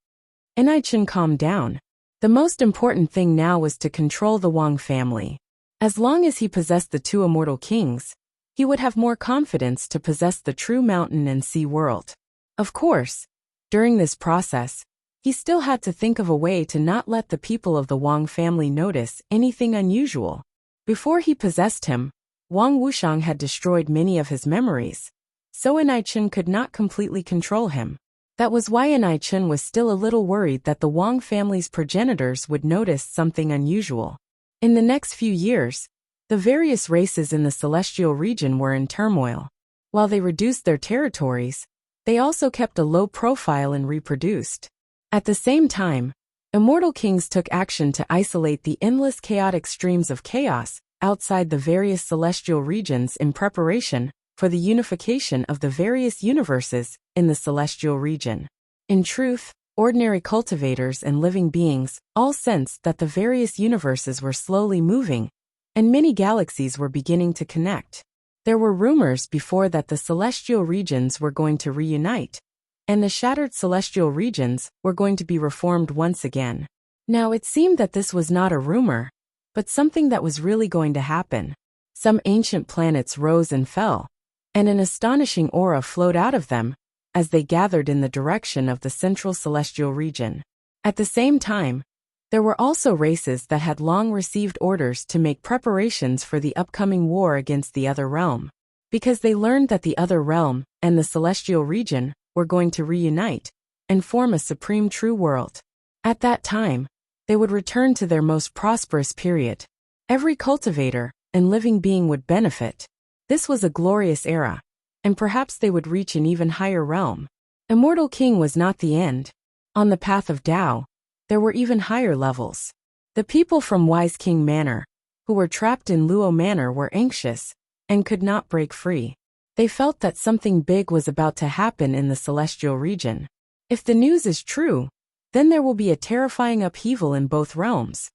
Ni Chen calmed down. The most important thing now was to control the Wang family. As long as he possessed the two immortal kings, he would have more confidence to possess the true mountain and sea world. Of course, during this process, he still had to think of a way to not let the people of the Wang family notice anything unusual. Before he possessed him, Wang Wuxiang had destroyed many of his memories, so Ni Chen could not completely control him. That was why Ni Chen was still a little worried that the Wang family's progenitors would notice something unusual. In the next few years, the various races in the celestial region were in turmoil. While they reduced their territories, they also kept a low profile and reproduced. At the same time, immortal kings took action to isolate the endless chaotic streams of chaos outside the various celestial regions in preparation for the unification of the various universes in the celestial region. In truth, ordinary cultivators and living beings all sensed that the various universes were slowly moving, and many galaxies were beginning to connect. There were rumors before that the celestial regions were going to reunite, and the shattered celestial regions were going to be reformed once again. Now it seemed that this was not a rumor, but something that was really going to happen. Some ancient planets rose and fell, and an astonishing aura flowed out of them as they gathered in the direction of the central celestial region. At the same time, there were also races that had long received orders to make preparations for the upcoming war against the other realm, because they learned that the other realm and the celestial region were going to reunite and form a supreme true world. At that time, they would return to their most prosperous period. Every cultivator and living being would benefit. This was a glorious era, and perhaps they would reach an even higher realm. Immortal King was not the end. On the path of Tao, there were even higher levels. The people from Wise King Manor, who were trapped in Luo Manor, were anxious and could not break free. They felt that something big was about to happen in the celestial region. If the news is true, then there will be a terrifying upheaval in both realms,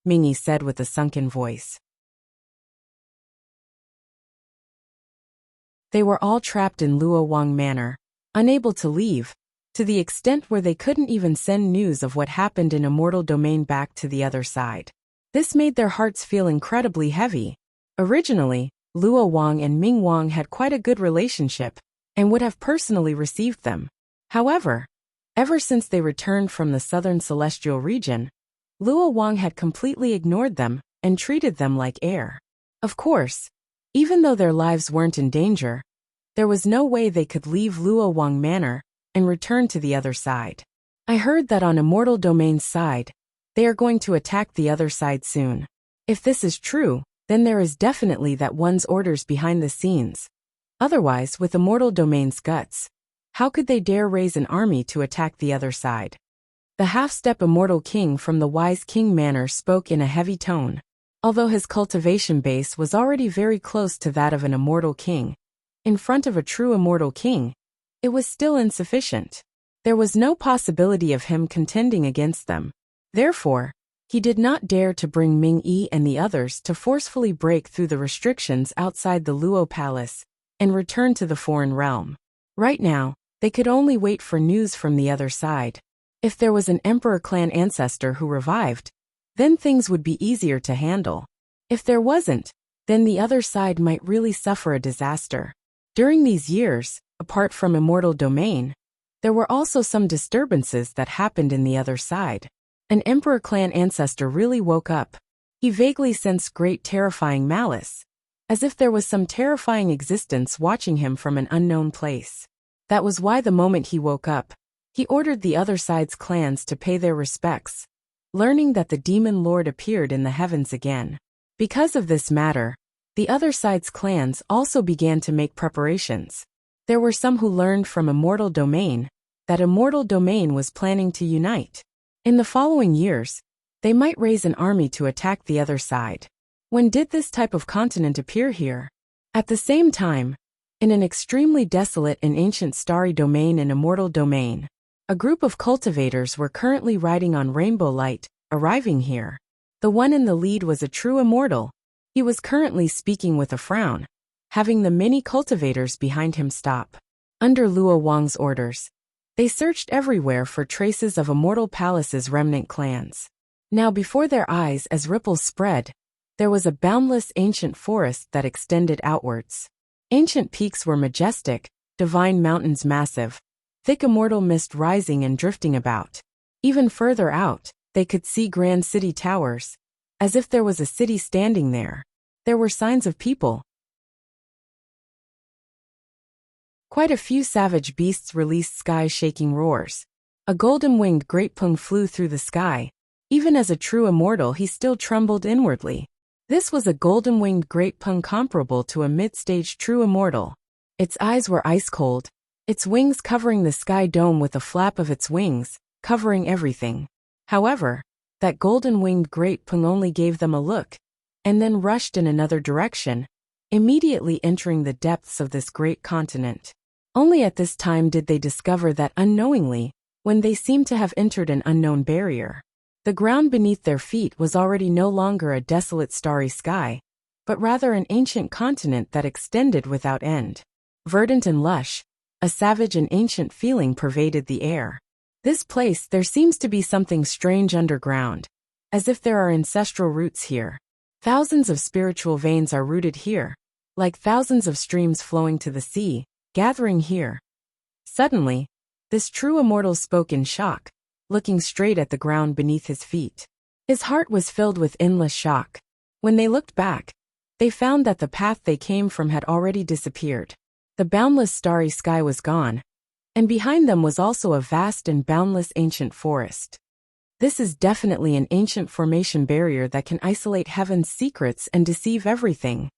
Mingyi said with a sunken voice. They were all trapped in Luo Wang Manor, unable to leave, to the extent where they couldn't even send news of what happened in Immortal Domain back to the other side. This made their hearts feel incredibly heavy. Originally, Luo Wang and Ming Wang had quite a good relationship, and would have personally received them. However, ever since they returned from the southern celestial region, Luo Wang had completely ignored them and treated them like air. Of course, even though their lives weren't in danger, there was no way they could leave Luo Wang Manor and return to the other side. I heard that on Immortal Domain's side, they are going to attack the other side soon. If this is true, then there is definitely that one's orders behind the scenes. Otherwise, with Immortal Domain's guts, how could they dare raise an army to attack the other side? The half-step Immortal King from the Wise King Manor spoke in a heavy tone. Although his cultivation base was already very close to that of an Immortal King, in front of a true Immortal King, it was still insufficient. There was no possibility of him contending against them. Therefore, he did not dare to bring Ming-Yi and the others to forcefully break through the restrictions outside the Luo Palace and return to the foreign realm. Right now, they could only wait for news from the other side. If there was an Emperor clan ancestor who revived, then things would be easier to handle. If there wasn't, then the other side might really suffer a disaster. During these years, apart from Immortal Domain, there were also some disturbances that happened in the other side. An Emperor clan ancestor really woke up. He vaguely sensed great terrifying malice, as if there was some terrifying existence watching him from an unknown place. That was why the moment he woke up, he ordered the other side's clans to pay their respects, learning that the Demon Lord appeared in the heavens again. Because of this matter, the other side's clans also began to make preparations. There were some who learned from Immortal Domain that Immortal Domain was planning to unite. In the following years, they might raise an army to attack the other side. When did this type of continent appear here? At the same time, in an extremely desolate and ancient starry domain in Immortal Domain, a group of cultivators were currently riding on Rainbow Light, arriving here. The one in the lead was a true immortal. He was currently speaking with a frown, having the many cultivators behind him stop. Under Luo Wang's orders, they searched everywhere for traces of Immortal Palace's remnant clans. Now before their eyes as ripples spread, there was a boundless ancient forest that extended outwards. Ancient peaks were majestic, divine mountains massive, thick immortal mist rising and drifting about. Even further out, they could see grand city towers, as if there was a city standing there. There were signs of people. Quite a few savage beasts released sky-shaking roars. A golden-winged great pung flew through the sky. Even as a true immortal, he still trembled inwardly. This was a golden-winged great pung comparable to a mid-stage true immortal. Its eyes were ice-cold, its wings covering the sky dome with a flap of its wings, covering everything. However, that golden-winged great pung only gave them a look, and then rushed in another direction, immediately entering the depths of this great continent. Only at this time did they discover that unknowingly, when they seemed to have entered an unknown barrier. The ground beneath their feet was already no longer a desolate starry sky, but rather an ancient continent that extended without end. Verdant and lush, a savage and ancient feeling pervaded the air. This place, there seems to be something strange underground, as if there are ancestral roots here. Thousands of spiritual veins are rooted here, like thousands of streams flowing to the sea, gathering here. Suddenly, this true immortal spoke in shock, looking straight at the ground beneath his feet. His heart was filled with endless shock. When they looked back, they found that the path they came from had already disappeared. The boundless starry sky was gone, and behind them was also a vast and boundless ancient forest. This is definitely an ancient formation barrier that can isolate heaven's secrets and deceive everything.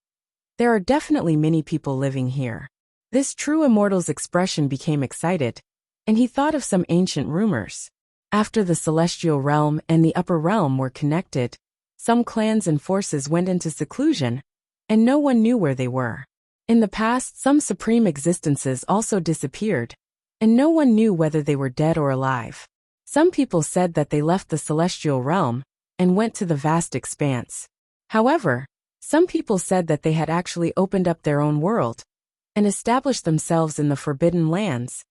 There are definitely many people living here. This true immortal's expression became excited, and he thought of some ancient rumors. After the celestial realm and the upper realm were connected, some clans and forces went into seclusion, and no one knew where they were. In the past, some supreme existences also disappeared, and no one knew whether they were dead or alive. Some people said that they left the celestial realm and went to the vast expanse. However, some people said that they had actually opened up their own world and established themselves in the forbidden lands,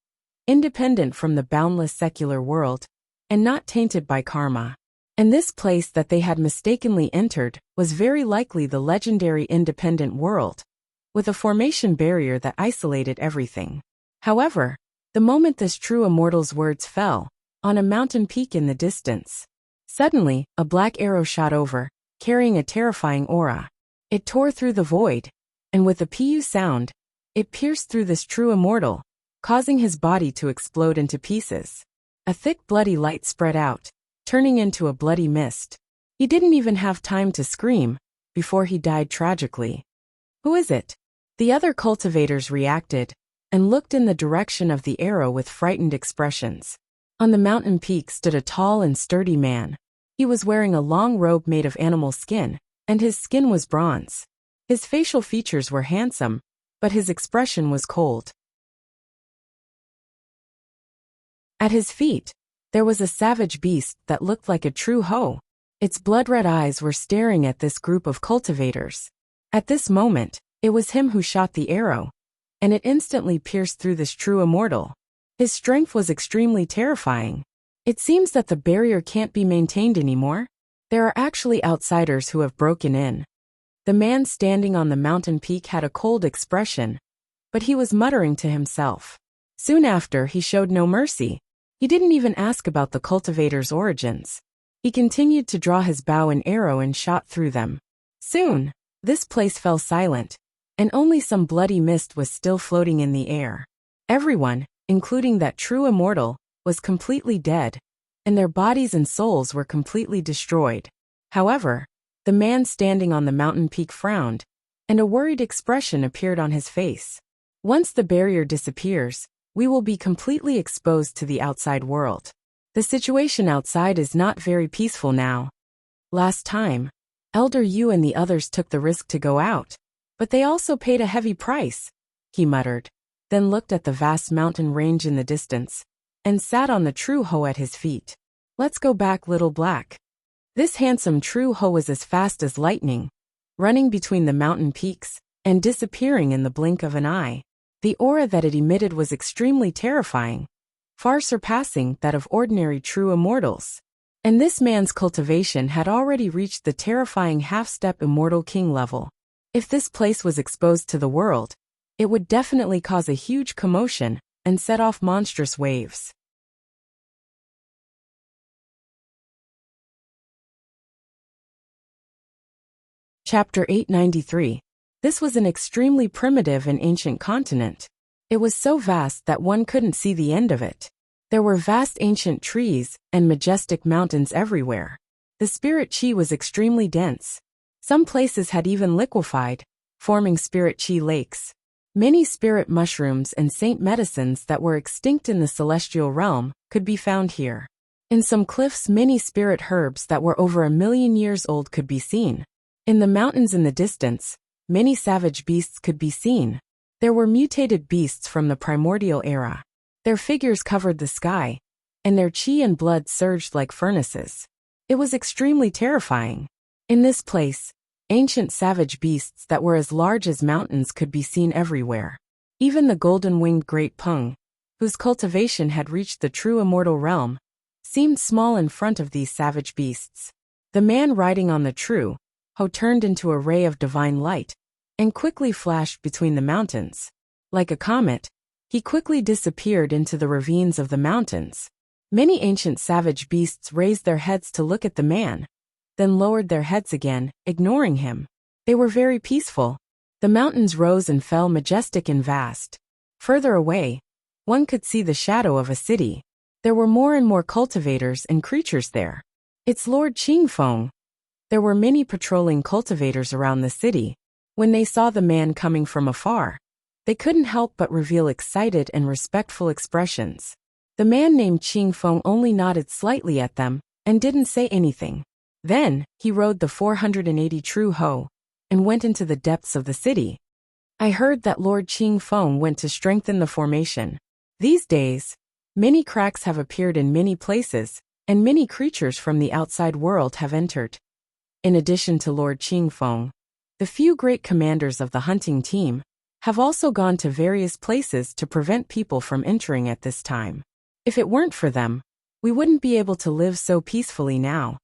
independent from the boundless secular world and not tainted by karma. And this place that they had mistakenly entered was very likely the legendary independent world, with a formation barrier that isolated everything. However, the moment this true immortal's words fell, on a mountain peak in the distance, suddenly, a black arrow shot over, carrying a terrifying aura. It tore through the void, and with a pu sound, it pierced through this true immortal, causing his body to explode into pieces. A thick bloody light spread out, turning into a bloody mist. He didn't even have time to scream before he died tragically. Who is it? The other cultivators reacted and looked in the direction of the arrow with frightened expressions. On the mountain peak stood a tall and sturdy man. He was wearing a long robe made of animal skin, and his skin was bronze. His facial features were handsome, but his expression was cold. At his feet, there was a savage beast that looked like a true hoe. Its blood-red eyes were staring at this group of cultivators. At this moment, it was him who shot the arrow, and it instantly pierced through this true immortal. His strength was extremely terrifying. It seems that the barrier can't be maintained anymore. There are actually outsiders who have broken in. The man standing on the mountain peak had a cold expression, but he was muttering to himself. Soon after, he showed no mercy. He didn't even ask about the cultivators' origins. He continued to draw his bow and arrow and shot through them. Soon, this place fell silent, and only some bloody mist was still floating in the air. Everyone, including that true immortal, was completely dead, and their bodies and souls were completely destroyed. However, the man standing on the mountain peak frowned, and a worried expression appeared on his face. Once the barrier disappears, we will be completely exposed to the outside world. The situation outside is not very peaceful now. Last time, Elder Yu and the others took the risk to go out, but they also paid a heavy price, he muttered, then looked at the vast mountain range in the distance, and sat on the true hoe at his feet. Let's go back, little black. This handsome true hoe was as fast as lightning, running between the mountain peaks, and disappearing in the blink of an eye. The aura that it emitted was extremely terrifying, far surpassing that of ordinary true immortals. And this man's cultivation had already reached the terrifying half-step immortal king level. If this place was exposed to the world, it would definitely cause a huge commotion and set off monstrous waves. Chapter 893. This was an extremely primitive and ancient continent. It was so vast that one couldn't see the end of it. There were vast ancient trees and majestic mountains everywhere. The spirit chi was extremely dense. Some places had even liquefied, forming spirit chi lakes. Many spirit mushrooms and saint medicines that were extinct in the celestial realm could be found here. In some cliffs, many spirit herbs that were over 1,000,000 years old could be seen. In the mountains in the distance, many savage beasts could be seen. There were mutated beasts from the primordial era. Their figures covered the sky, and their chi and blood surged like furnaces. It was extremely terrifying. In this place, ancient savage beasts that were as large as mountains could be seen everywhere. Even the golden-winged great pung, whose cultivation had reached the true immortal realm, seemed small in front of these savage beasts. The man riding on the true hoe turned into a ray of divine light, and quickly flashed between the mountains. Like a comet, he quickly disappeared into the ravines of the mountains. Many ancient savage beasts raised their heads to look at the man, then lowered their heads again, ignoring him. They were very peaceful. The mountains rose and fell majestic and vast. Further away, one could see the shadow of a city. There were more and more cultivators and creatures there. It's Lord Qingfeng. There were many patrolling cultivators around the city. When they saw the man coming from afar, they couldn't help but reveal excited and respectful expressions. The man named Qingfeng only nodded slightly at them and didn't say anything. Then, he rode the 480 true hoe and went into the depths of the city. I heard that Lord Qing Feng went to strengthen the formation. These days, many cracks have appeared in many places, and many creatures from the outside world have entered. In addition to Lord Qing Feng, the few great commanders of the hunting team have also gone to various places to prevent people from entering at this time. If it weren't for them, we wouldn't be able to live so peacefully now.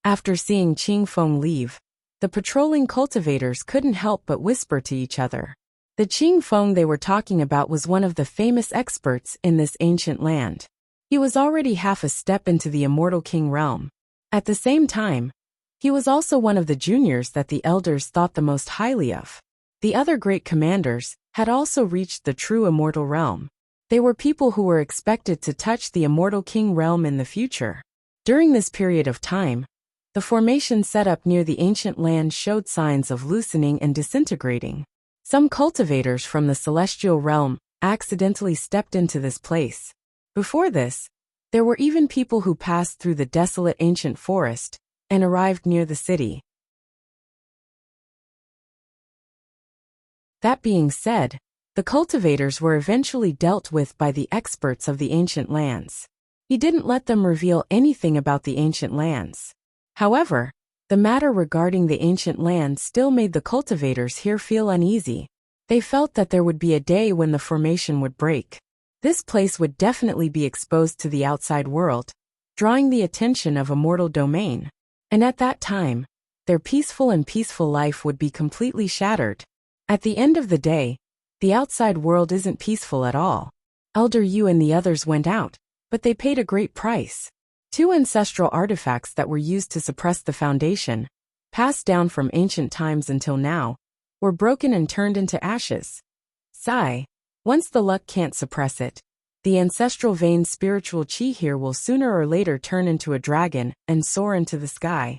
After seeing Qing Feng leave, the patrolling cultivators couldn't help but whisper to each other. The Qing Feng they were talking about was one of the famous experts in this ancient land. He was already half a step into the immortal king realm. At the same time, he was also one of the juniors that the elders thought the most highly of. The other great commanders had also reached the true immortal realm. They were people who were expected to touch the immortal king realm in the future. During this period of time, the formation set up near the ancient land showed signs of loosening and disintegrating. Some cultivators from the celestial realm accidentally stepped into this place. Before this, there were even people who passed through the desolate ancient forest and arrived near the city. That being said, the cultivators were eventually dealt with by the experts of the ancient lands. He didn't let them reveal anything about the ancient lands. However, the matter regarding the ancient lands still made the cultivators here feel uneasy. They felt that there would be a day when the formation would break. This place would definitely be exposed to the outside world, drawing the attention of a mortal domain. And at that time, their peaceful life would be completely shattered. At the end of the day, the outside world isn't peaceful at all. Elder Yu and the others went out, but they paid a great price. 2 ancestral artifacts that were used to suppress the foundation, passed down from ancient times until now, were broken and turned into ashes. Sigh. Once the luck can't suppress it, the ancestral vein spiritual chi here will sooner or later turn into a dragon and soar into the sky.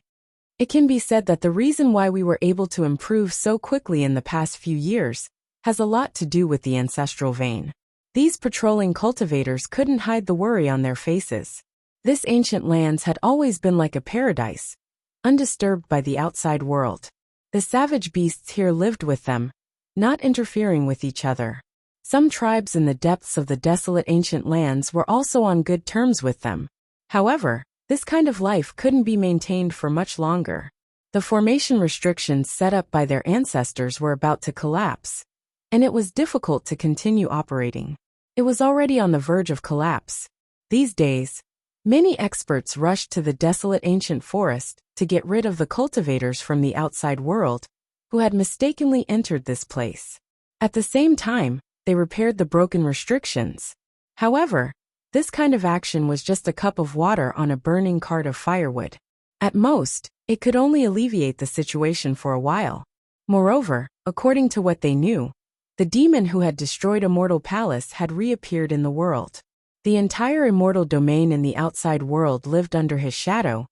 It can be said that the reason why we were able to improve so quickly in the past few years has a lot to do with the ancestral vein. These patrolling cultivators couldn't hide the worry on their faces. This ancient lands had always been like a paradise, undisturbed by the outside world. The savage beasts here lived with them, not interfering with each other. Some tribes in the depths of the desolate ancient lands were also on good terms with them. However, this kind of life couldn't be maintained for much longer. The formation restrictions set up by their ancestors were about to collapse, and it was difficult to continue operating. It was already on the verge of collapse. These days, many experts rushed to the desolate ancient forest to get rid of the cultivators from the outside world, who had mistakenly entered this place. At the same time, they repaired the broken restrictions. However, this kind of action was just a cup of water on a burning cart of firewood. At most, it could only alleviate the situation for a while. Moreover, according to what they knew, the demon who had destroyed Immortal Palace had reappeared in the world. The entire immortal domain in the outside world lived under his shadow,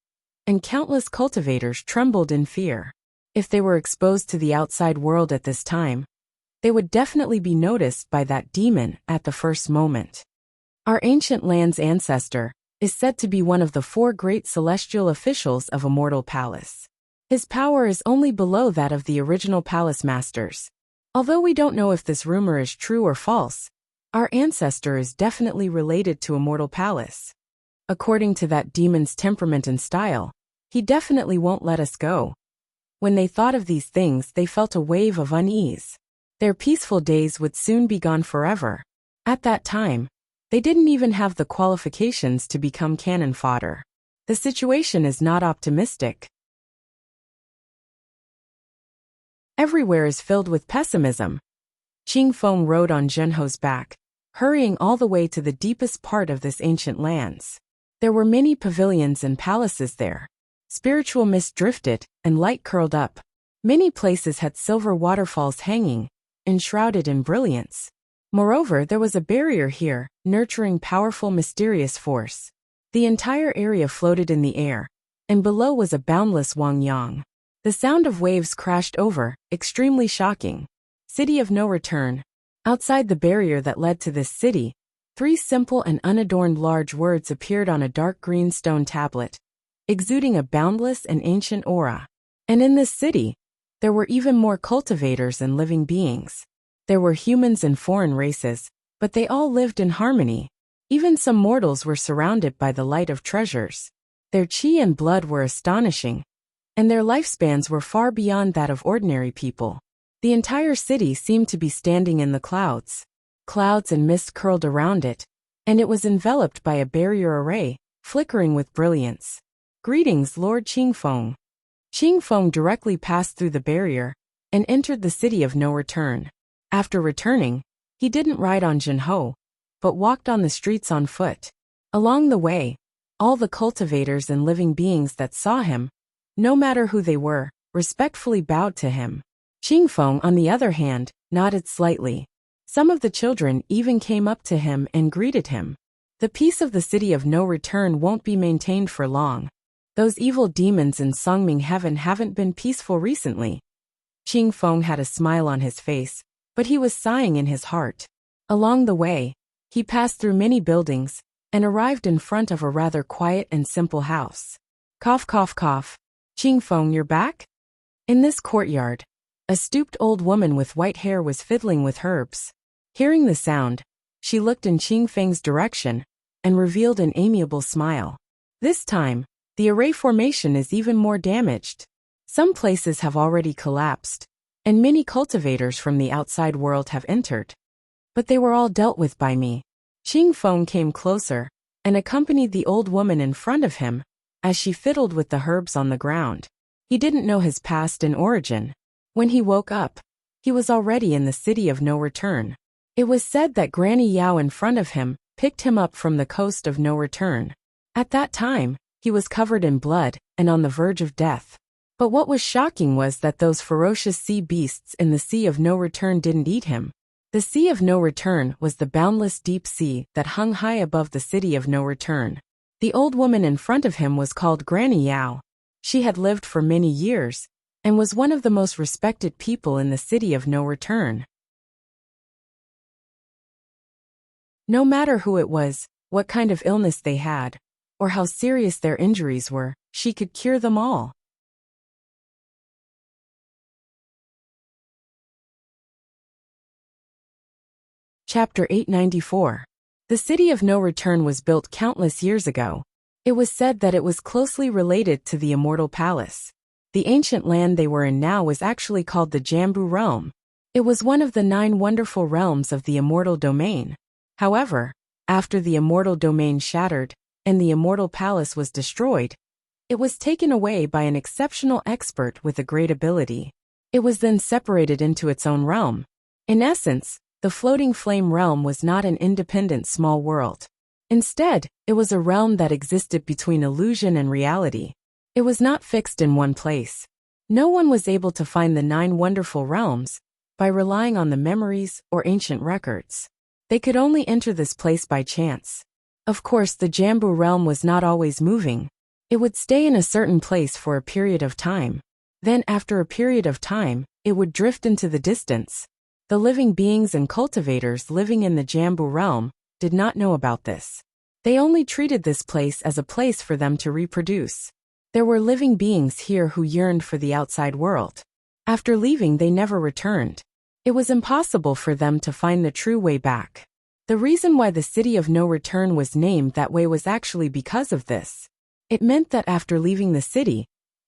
and countless cultivators trembled in fear. If they were exposed to the outside world at this time, they would definitely be noticed by that demon at the first moment. Our ancient land's ancestor is said to be one of the 4 great celestial officials of Immortal Palace. His power is only below that of the original palace masters. Although we don't know if this rumor is true or false, our ancestor is definitely related to Immortal Palace. According to that demon's temperament and style, he definitely won't let us go. When they thought of these things, they felt a wave of unease. Their peaceful days would soon be gone forever. At that time, they didn't even have the qualifications to become cannon fodder. The situation is not optimistic. Everywhere is filled with pessimism. Qing Feng rode on Zhenho's back, hurrying all the way to the deepest part of this ancient lands. There were many pavilions and palaces there. Spiritual mist drifted, and light curled up. Many places had silver waterfalls hanging, enshrouded in brilliance. Moreover, there was a barrier here, nurturing powerful mysterious force. The entire area floated in the air, and below was a boundless Wangyang. The sound of waves crashed over, extremely shocking. City of no return. Outside the barrier that led to this city, 3 simple and unadorned large words appeared on a dark green stone tablet, exuding a boundless and ancient aura. And in this city, There were even more cultivators and living beings. There were humans and foreign races, but they all lived in harmony. Even some mortals were surrounded by the light of treasures. Their chi and blood were astonishing, and their lifespans were far beyond that of ordinary people. The entire city seemed to be standing in the clouds. Clouds and mist curled around it, and it was enveloped by a barrier array, flickering with brilliance. Greetings, Lord Qingfeng. Qingfeng directly passed through the barrier and entered the city of no return. After returning, he didn't ride on Jinho, but walked on the streets on foot. Along the way, all the cultivators and living beings that saw him, no matter who they were, respectfully bowed to him. Qingfeng, on the other hand, nodded slightly. Some of the children even came up to him and greeted him. The peace of the city of no return won't be maintained for long. Those evil demons in Songming Heaven haven't been peaceful recently. Qingfeng had a smile on his face, but he was sighing in his heart. Along the way, he passed through many buildings and arrived in front of a rather quiet and simple house. Cough, cough, cough. Qingfeng, you're back? In this courtyard, a stooped old woman with white hair was fiddling with herbs. Hearing the sound, she looked in Qingfeng's direction and revealed an amiable smile. This time, the array formation is even more damaged. Some places have already collapsed, and many cultivators from the outside world have entered. But they were all dealt with by me. Qingfeng came closer and accompanied the old woman in front of him as she fiddled with the herbs on the ground. He didn't know his past and origin. When he woke up, he was already in the city of no return. It was said that Granny Yao in front of him picked him up from the coast of no return. At that time, he was covered in blood and on the verge of death. But what was shocking was that those ferocious sea beasts in the sea of no return didn't eat him. The sea of no return was the boundless deep sea that hung high above the city of no return. The old woman in front of him was called Granny Yao. She had lived for many years and was one of the most respected people in the city of no return. No matter who it was, what kind of illness they had, or how serious their injuries were, she could cure them all. Chapter 894. The city of no return was built countless years ago. It was said that it was closely related to the Immortal Palace. The ancient land they were in now was actually called the Jambu Realm. It was one of the 9 wonderful realms of the Immortal Domain. However, after the Immortal Domain shattered and the Immortal Palace was destroyed, it was taken away by an exceptional expert with a great ability. It was then separated into its own realm. In essence, the Floating Flame Realm was not an independent small world. Instead, it was a realm that existed between illusion and reality. It was not fixed in one place. No one was able to find the 9 wonderful realms by relying on the memories or ancient records. They could only enter this place by chance. Of course, the Jambu realm was not always moving. It would stay in a certain place for a period of time. Then, after a period of time, it would drift into the distance. The living beings and cultivators living in the Jambu realm did not know about this. They only treated this place as a place for them to reproduce. There were living beings here who yearned for the outside world. After leaving, they never returned. It was impossible for them to find the true way back. The reason why the city of no return was named that way was actually because of this. It meant that after leaving the city,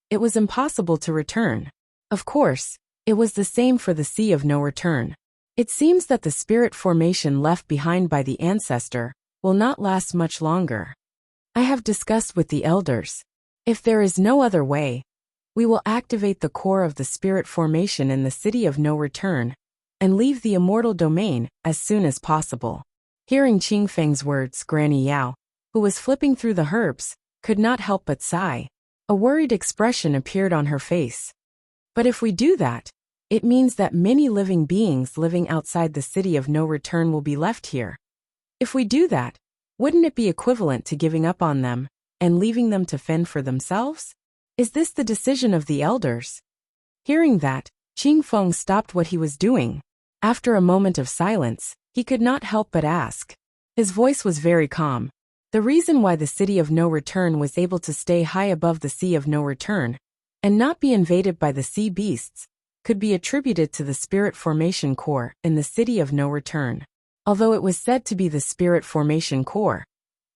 it was impossible to return. Of course, it was the same for the sea of no return. It seems that the spirit formation left behind by the ancestor will not last much longer. I have discussed with the elders. If there is no other way, we will activate the core of the spirit formation in the city of no return and leave the immortal domain as soon as possible. Hearing Qingfeng's words, Granny Yao, who was flipping through the herbs, could not help but sigh. A worried expression appeared on her face. But if we do that, it means that many living beings living outside the city of no return will be left here. If we do that, wouldn't it be equivalent to giving up on them and leaving them to fend for themselves? Is this the decision of the elders? Hearing that, Qingfeng stopped what he was doing. After a moment of silence, he could not help but ask. His voice was very calm. The reason why the city of no return was able to stay high above the sea of no return and not be invaded by the sea beasts could be attributed to the spirit formation core in the City of No Return. Although it was said to be the spirit formation core,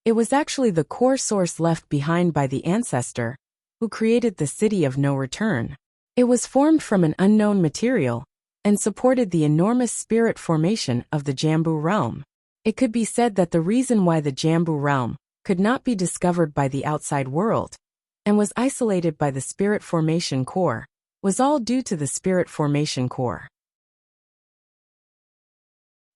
it was actually the core source left behind by the ancestor who created the City of No Return. It was formed from an unknown material and supported the enormous spirit formation of the Jambu realm. It could be said that the reason why the Jambu realm could not be discovered by the outside world and was isolated by the spirit formation core was all due to the spirit formation core.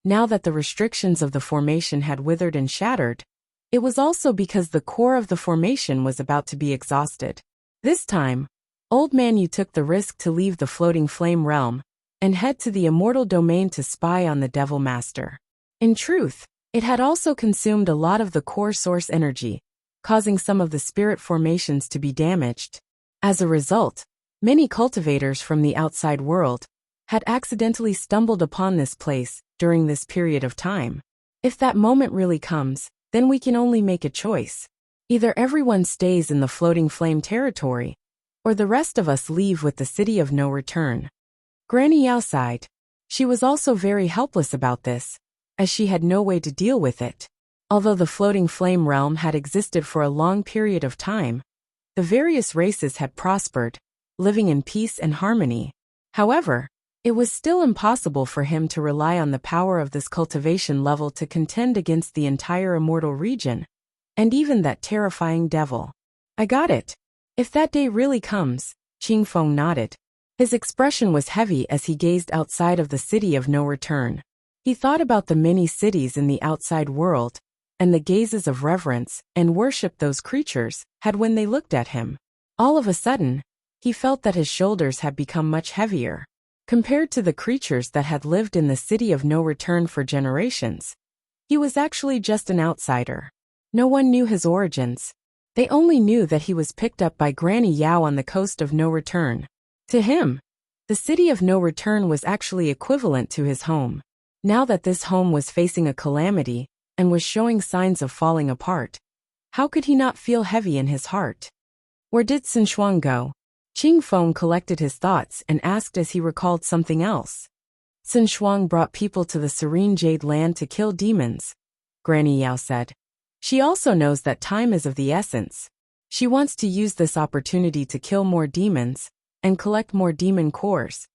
Now that the restrictions of the formation had withered and shattered, it was also because the core of the formation was about to be exhausted. This time, Old Man Yu took the risk to leave the floating flame realm and head to the immortal domain to spy on the Devil Master. In truth, it had also consumed a lot of the core source energy, causing some of the spirit formations to be damaged. As a result, many cultivators from the outside world had accidentally stumbled upon this place during this period of time. If that moment really comes, then we can only make a choice. Either everyone stays in the floating flame territory, or the rest of us leave with the City of No Return. Granny Yao sighed. She was also very helpless about this, as she had no way to deal with it. Although the floating flame realm had existed for a long period of time, the various races had prospered, living in peace and harmony. However, it was still impossible for him to rely on the power of this cultivation level to contend against the entire immortal region, and even that terrifying devil. I got it. If that day really comes, Qing Feng nodded. His expression was heavy as he gazed outside of the City of No Return. He thought about the many cities in the outside world, and the gazes of reverence and worship those creatures had when they looked at him. All of a sudden, he felt that his shoulders had become much heavier. Compared to the creatures that had lived in the City of No Return for generations, he was actually just an outsider. No one knew his origins. They only knew that he was picked up by Granny Yao on the coast of No Return. To him, the City of No Return was actually equivalent to his home. Now that this home was facing a calamity and was showing signs of falling apart, how could he not feel heavy in his heart? Where did Sun Shuang go? Qing Feng collected his thoughts and asked as he recalled something else. Sun Shuang brought people to the serene Jade Land to kill demons, Granny Yao said. She also knows that time is of the essence. She wants to use this opportunity to kill more demons and collect more demon cores.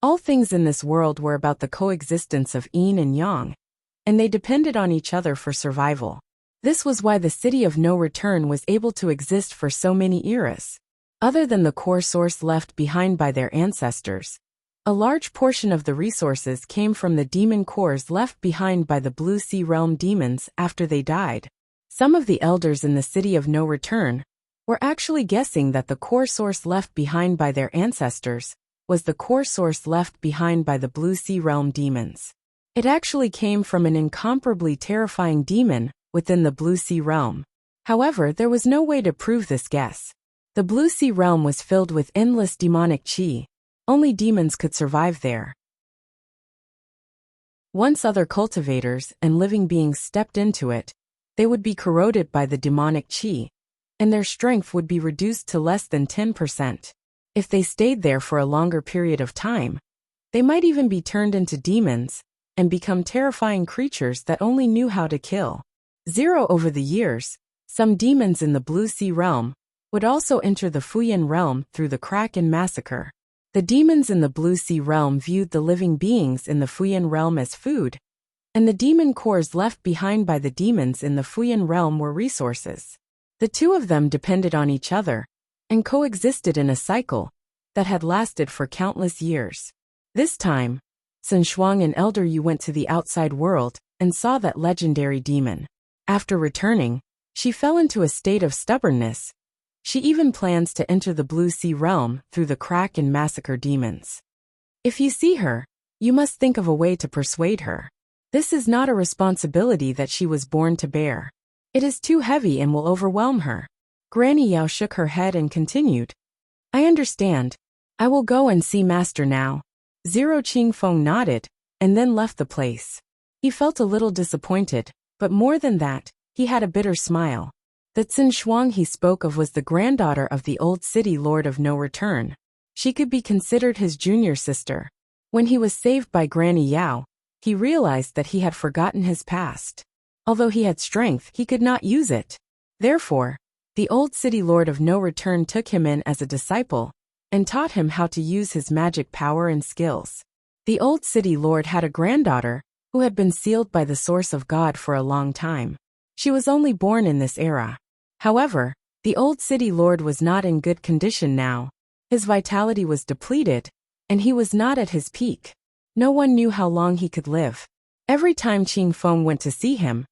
All things in this world were about the coexistence of yin and yang, and they depended on each other for survival. This was why the City of No Return was able to exist for so many eras. Other than the core source left behind by their ancestors, a large portion of the resources came from the demon cores left behind by the Blue Sea Realm demons after they died. Some of the elders in the City of No Return were actually guessing that the core source left behind by their ancestors was the core source left behind by the Blue Sea Realm demons. It actually came from an incomparably terrifying demon within the Blue Sea Realm. However, there was no way to prove this guess. The Blue Sea Realm was filled with endless demonic qi. Only demons could survive there. Once other cultivators and living beings stepped into it, they would be corroded by the demonic qi, and their strength would be reduced to less than 10%. If they stayed there for a longer period of time, they might even be turned into demons and become terrifying creatures that only knew how to kill. Over the years, some demons in the Blue Sea Realm would also enter the Fuyan realm through the crack and massacre. The demons in the Blue Sea Realm viewed the living beings in the Fuyan realm as food, and the demon cores left behind by the demons in the Fuyan realm were resources. The two of them depended on each other and coexisted in a cycle that had lasted for countless years. This time, Sun Shuang and Elder Yu went to the outside world and saw that legendary demon. After returning, she fell into a state of stubbornness. She even plans to enter the Blue Sea Realm through the crack and massacre demons. If you see her, you must think of a way to persuade her. This is not a responsibility that she was born to bear. It is too heavy and will overwhelm her. Granny Yao shook her head and continued. I understand. I will go and see Master now. Qing Feng nodded, and then left the place. He felt a little disappointed, but more than that, he had a bitter smile. The Sun Shuang he spoke of was the granddaughter of the old city lord of No Return. She could be considered his junior sister. When he was saved by Granny Yao, he realized that he had forgotten his past. Although he had strength, he could not use it. Therefore, the old city lord of no return took him in as a disciple and taught him how to use his magic power and skills. The old city lord had a granddaughter who had been sealed by the source of God for a long time. She was only born in this era. However, the old city lord was not in good condition now. His vitality was depleted, and he was not at his peak. No one knew how long he could live. Every time Qing Feng went to see him,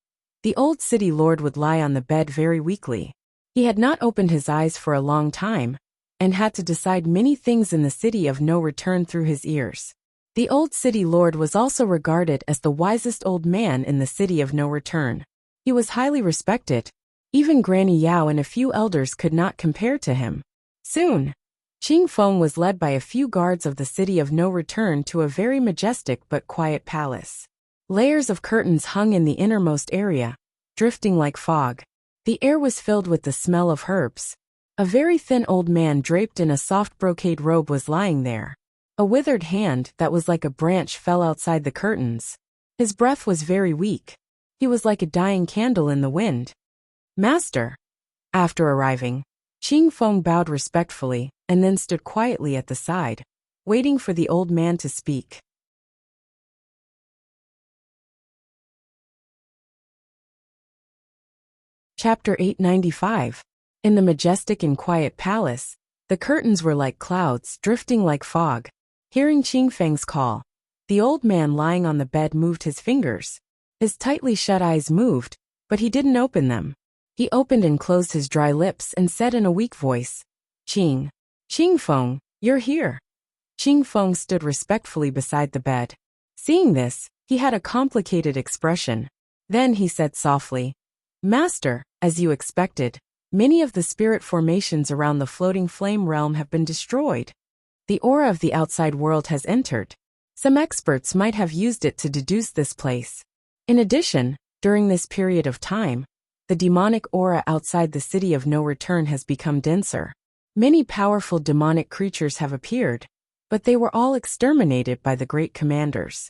the old city lord would lie on the bed very weakly. He had not opened his eyes for a long time, and had to decide many things in the city of no return through his ears. The old city lord was also regarded as the wisest old man in the city of no return. He was highly respected. Even Granny Yao and a few elders could not compare to him. Soon, Qing Feng was led by a few guards of the city of no return to a very majestic but quiet palace. Layers of curtains hung in the innermost area, drifting like fog. The air was filled with the smell of herbs. A very thin old man draped in a soft brocade robe was lying there. A withered hand that was like a branch fell outside the curtains. His breath was very weak. He was like a dying candle in the wind. Master. After arriving, Qing Feng bowed respectfully and then stood quietly at the side, waiting for the old man to speak. Chapter 895. In the majestic and quiet palace, the curtains were like clouds drifting like fog. Hearing Qing Feng's call, the old man lying on the bed moved his fingers. His tightly shut eyes moved, but he didn't open them. He opened and closed his dry lips and said in a weak voice, Qing Feng, you're here. Qing Feng stood respectfully beside the bed. Seeing this, he had a complicated expression. Then he said softly, Master, as you expected, many of the spirit formations around the floating flame realm have been destroyed. The aura of the outside world has entered. Some experts might have used it to deduce this place. In addition, during this period of time, the demonic aura outside the city of no return has become denser. Many powerful demonic creatures have appeared, but they were all exterminated by the great commanders.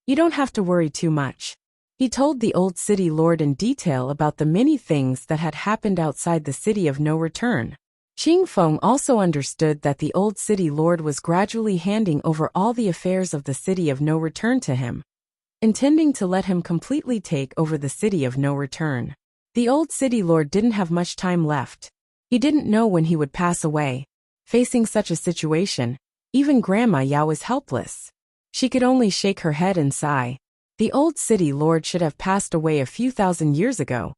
You don't have to worry too much. He told the old city lord in detail about the many things that had happened outside the city of no return. Qing Feng also understood that the old city lord was gradually handing over all the affairs of the city of no return to him, intending to let him completely take over the city of no return. The old city lord didn't have much time left. He didn't know when he would pass away. Facing such a situation, even Grandma Yao was helpless. She could only shake her head and sigh. The old city lord should have passed away a few thousand years ago,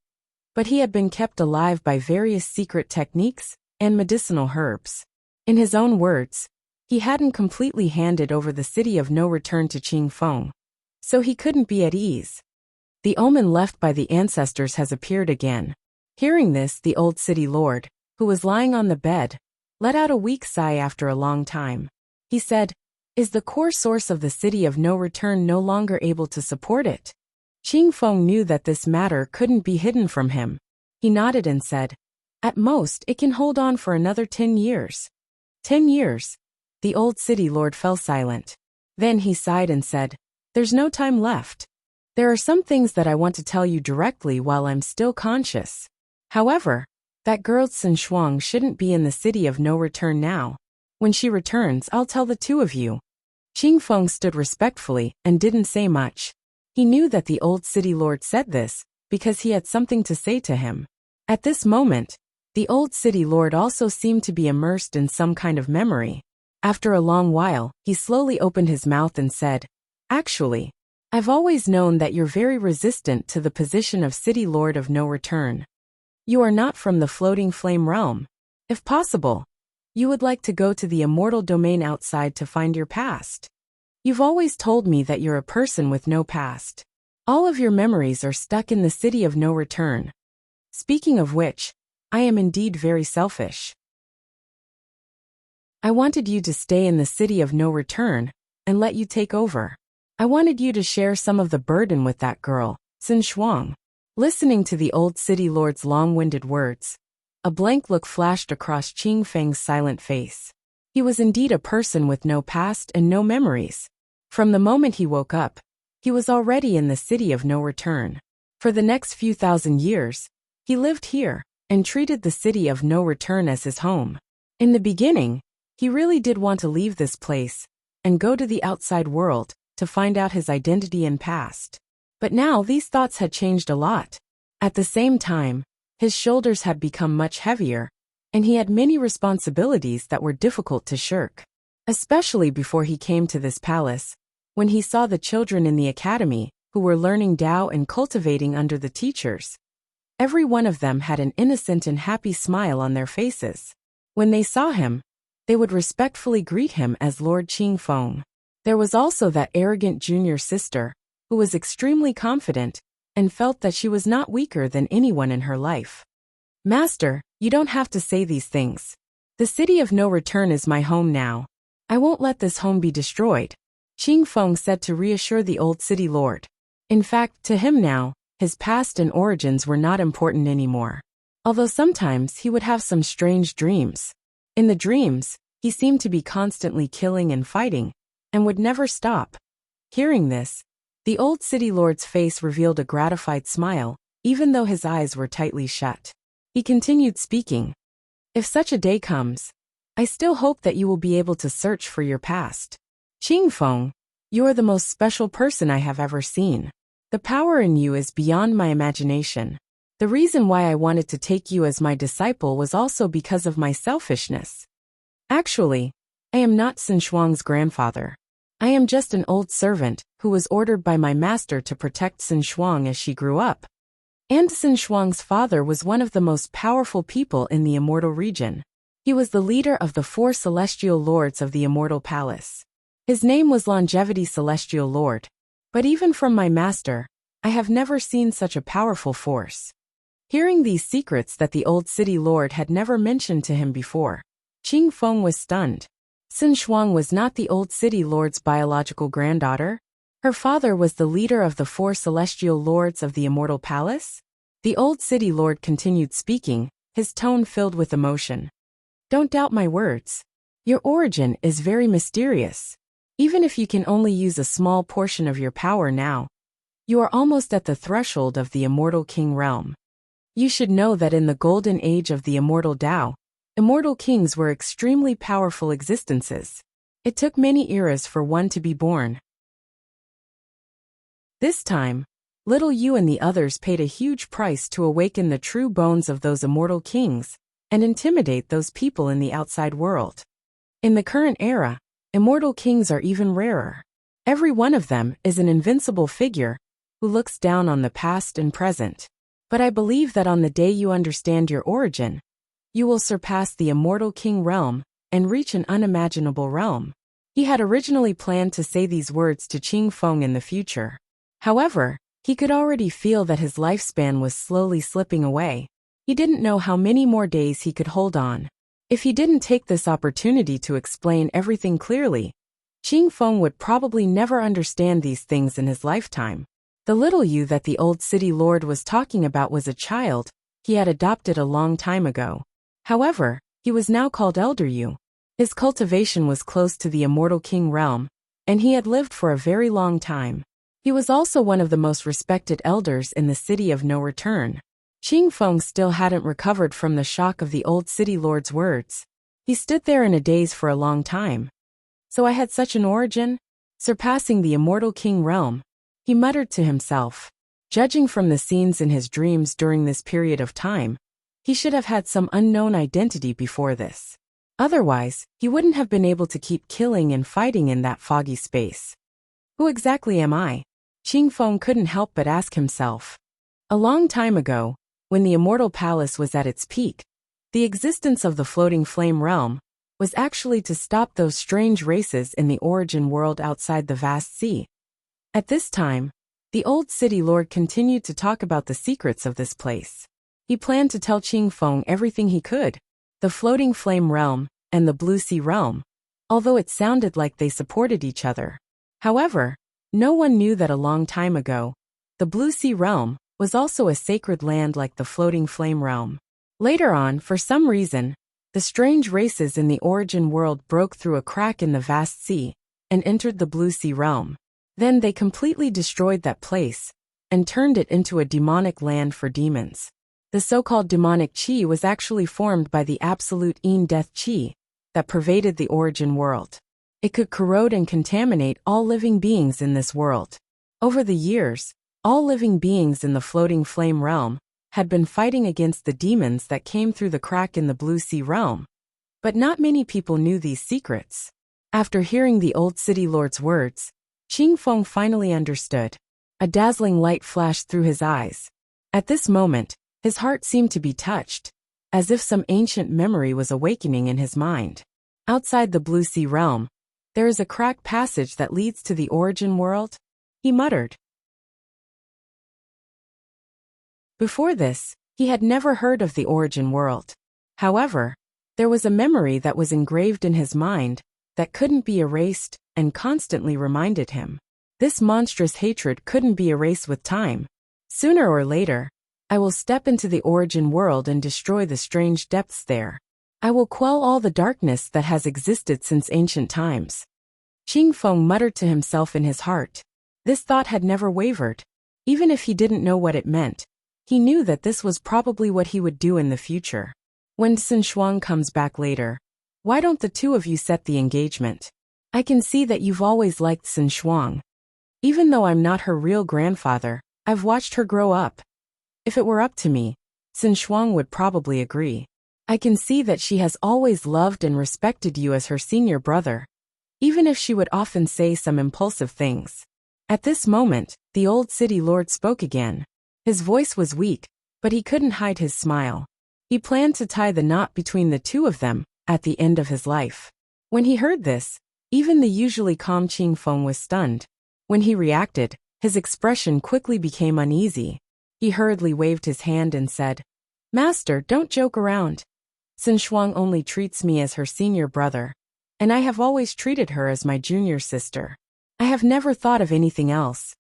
but he had been kept alive by various secret techniques and medicinal herbs. In his own words, he hadn't completely handed over the city of no return to Qing Feng, so he couldn't be at ease. The omen left by the ancestors has appeared again. Hearing this, the old city lord, who was lying on the bed, let out a weak sigh after a long time. He said, Is the core source of the city of no return no longer able to support it? Qing Feng knew that this matter couldn't be hidden from him. He nodded and said, At most, it can hold on for another 10 years. 10 years? The old city lord fell silent. Then he sighed and said, There's no time left. There are some things that I want to tell you directly while I'm still conscious. However, that girl Sun Shuang shouldn't be in the city of no return now. When she returns, I'll tell the two of you. Qing Feng stood respectfully and didn't say much. He knew that the old city lord said this because he had something to say to him. At this moment, the old city lord also seemed to be immersed in some kind of memory. After a long while, he slowly opened his mouth and said, Actually, I've always known that you're very resistant to the position of city lord of no return. You are not from the floating flame realm. If possible, you would like to go to the immortal domain outside to find your past. You've always told me that you're a person with no past. All of your memories are stuck in the city of no return. Speaking of which, I am indeed very selfish. I wanted you to stay in the city of no return and let you take over. I wanted you to share some of the burden with that girl, Sun Shuang. Listening to the old city lord's long-winded words, a blank look flashed across Qing Feng's silent face. He was indeed a person with no past and no memories. From the moment he woke up, he was already in the city of no return. For the next few thousand years, he lived here and treated the city of no return as his home. In the beginning, he really did want to leave this place and go to the outside world to find out his identity and past. But now these thoughts had changed a lot. At the same time, his shoulders had become much heavier, and he had many responsibilities that were difficult to shirk. Especially before he came to this palace, when he saw the children in the academy who were learning Tao and cultivating under the teachers. Every one of them had an innocent and happy smile on their faces. When they saw him, they would respectfully greet him as Lord Qingfeng. There was also that arrogant junior sister, who was extremely confident and felt that she was not weaker than anyone in her life. Master, you don't have to say these things. The city of no return is my home now. I won't let this home be destroyed, Qingfeng said to reassure the old city lord. In fact, to him now, his past and origins were not important anymore. Although sometimes he would have some strange dreams. In the dreams, he seemed to be constantly killing and fighting, and would never stop. Hearing this, the old city lord's face revealed a gratified smile, even though his eyes were tightly shut. He continued speaking. If such a day comes, I still hope that you will be able to search for your past. Qingfeng, you are the most special person I have ever seen. The power in you is beyond my imagination. The reason why I wanted to take you as my disciple was also because of my selfishness. Actually, I am not Xin Shuang's grandfather. I am just an old servant who was ordered by my master to protect Xin Shuang as she grew up. And Xin Shuang's father was one of the most powerful people in the Immortal region. He was the leader of the 4 celestial lords of the Immortal Palace. His name was Longevity Celestial Lord. But even from my master, I have never seen such a powerful force. Hearing these secrets that the old city lord had never mentioned to him before, Qingfeng was stunned. Xin Shuang was not the old city lord's biological granddaughter. Her father was the leader of the 4 celestial lords of the Immortal Palace. The old city lord continued speaking, his tone filled with emotion. Don't doubt my words. Your origin is very mysterious. Even if you can only use a small portion of your power now, you are almost at the threshold of the Immortal King realm. You should know that in the golden age of the Immortal Tao, immortal kings were extremely powerful existences. It took many eras for one to be born. This time, little you and the others paid a huge price to awaken the true bones of those immortal kings and intimidate those people in the outside world. In the current era, immortal kings are even rarer. Every one of them is an invincible figure who looks down on the past and present. But I believe that on the day you understand your origin, you will surpass the immortal king realm and reach an unimaginable realm. He had originally planned to say these words to Qingfeng in the future. However, he could already feel that his lifespan was slowly slipping away. He didn't know how many more days he could hold on. If he didn't take this opportunity to explain everything clearly, Qingfeng would probably never understand these things in his lifetime. The little you that the old city lord was talking about was a child he had adopted a long time ago. However, he was now called Elder You. His cultivation was close to the immortal king realm, and he had lived for a very long time. He was also one of the most respected elders in the city of no return. Qingfeng still hadn't recovered from the shock of the old city lord's words. He stood there in a daze for a long time. So I had such an origin? Surpassing the immortal king realm, he muttered to himself. Judging from the scenes in his dreams during this period of time, he should have had some unknown identity before this. Otherwise, he wouldn't have been able to keep killing and fighting in that foggy space. Who exactly am I? Qingfeng couldn't help but ask himself. A long time ago, when the Immortal Palace was at its peak, the existence of the floating flame realm was actually to stop those strange races in the origin world outside the vast sea. At this time, the old city lord continued to talk about the secrets of this place. He planned to tell Qingfeng everything he could, the floating flame realm and the blue sea realm, although it sounded like they supported each other. However, no one knew that a long time ago, the blue sea realm was also a sacred land like the floating flame realm. Later on, for some reason, The strange races in the origin world broke through a crack in the vast sea and entered the blue sea realm. Then they completely destroyed that place and turned it into a demonic land for demons. The so-called demonic chi was actually formed by the absolute death chi that pervaded the origin world. It could corrode and contaminate all living beings in this world. Over the years, all living beings in the floating flame realm had been fighting against the demons that came through the crack in the blue sea realm. But not many people knew these secrets. After hearing the old city lord's words, Qing Feng finally understood. A dazzling light flashed through his eyes. At this moment, his heart seemed to be touched, as if some ancient memory was awakening in his mind. Outside the blue sea realm, there is a cracked passage that leads to the origin world, he muttered. Before this, he had never heard of the origin world. However, there was a memory that was engraved in his mind that couldn't be erased and constantly reminded him. This monstrous hatred couldn't be erased with time. Sooner or later, I will step into the origin world and destroy the strange depths there. I will quell all the darkness that has existed since ancient times. Qing Feng muttered to himself in his heart. This thought had never wavered. Even if he didn't know what it meant, he knew that this was probably what he would do in the future. When Sun Shuang comes back later, why don't the two of you set the engagement? I can see that you've always liked Sun Shuang. Even though I'm not her real grandfather, I've watched her grow up. If it were up to me, Sun Shuang would probably agree. I can see that she has always loved and respected you as her senior brother, even if she would often say some impulsive things. At this moment, the old city lord spoke again. His voice was weak, but he couldn't hide his smile. He planned to tie the knot between the two of them at the end of his life. When he heard this, even the usually calm Qing Feng was stunned. When he reacted, his expression quickly became uneasy. He hurriedly waved his hand and said, "Master, don't joke around. Sun Shuang only treats me as her senior brother, and I have always treated her as my junior sister. I have never thought of anything else."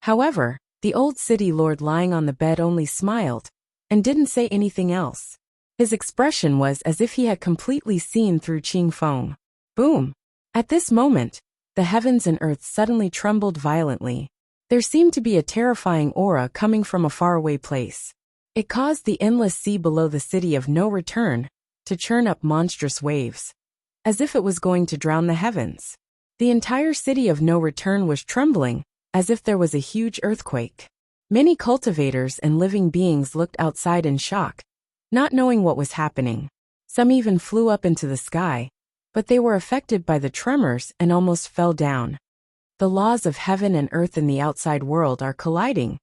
However, the old city lord lying on the bed only smiled and didn't say anything else. His expression was as if he had completely seen through Qing Feng. Boom! At this moment, the heavens and earth suddenly trembled violently. There seemed to be a terrifying aura coming from a faraway place. It caused the endless sea below the city of no return to churn up monstrous waves, as if it was going to drown the heavens. The entire city of no return was trembling, as if there was a huge earthquake. Many cultivators and living beings looked outside in shock, not knowing what was happening. Some even flew up into the sky, but they were affected by the tremors and almost fell down. The laws of heaven and earth in the outside world are colliding.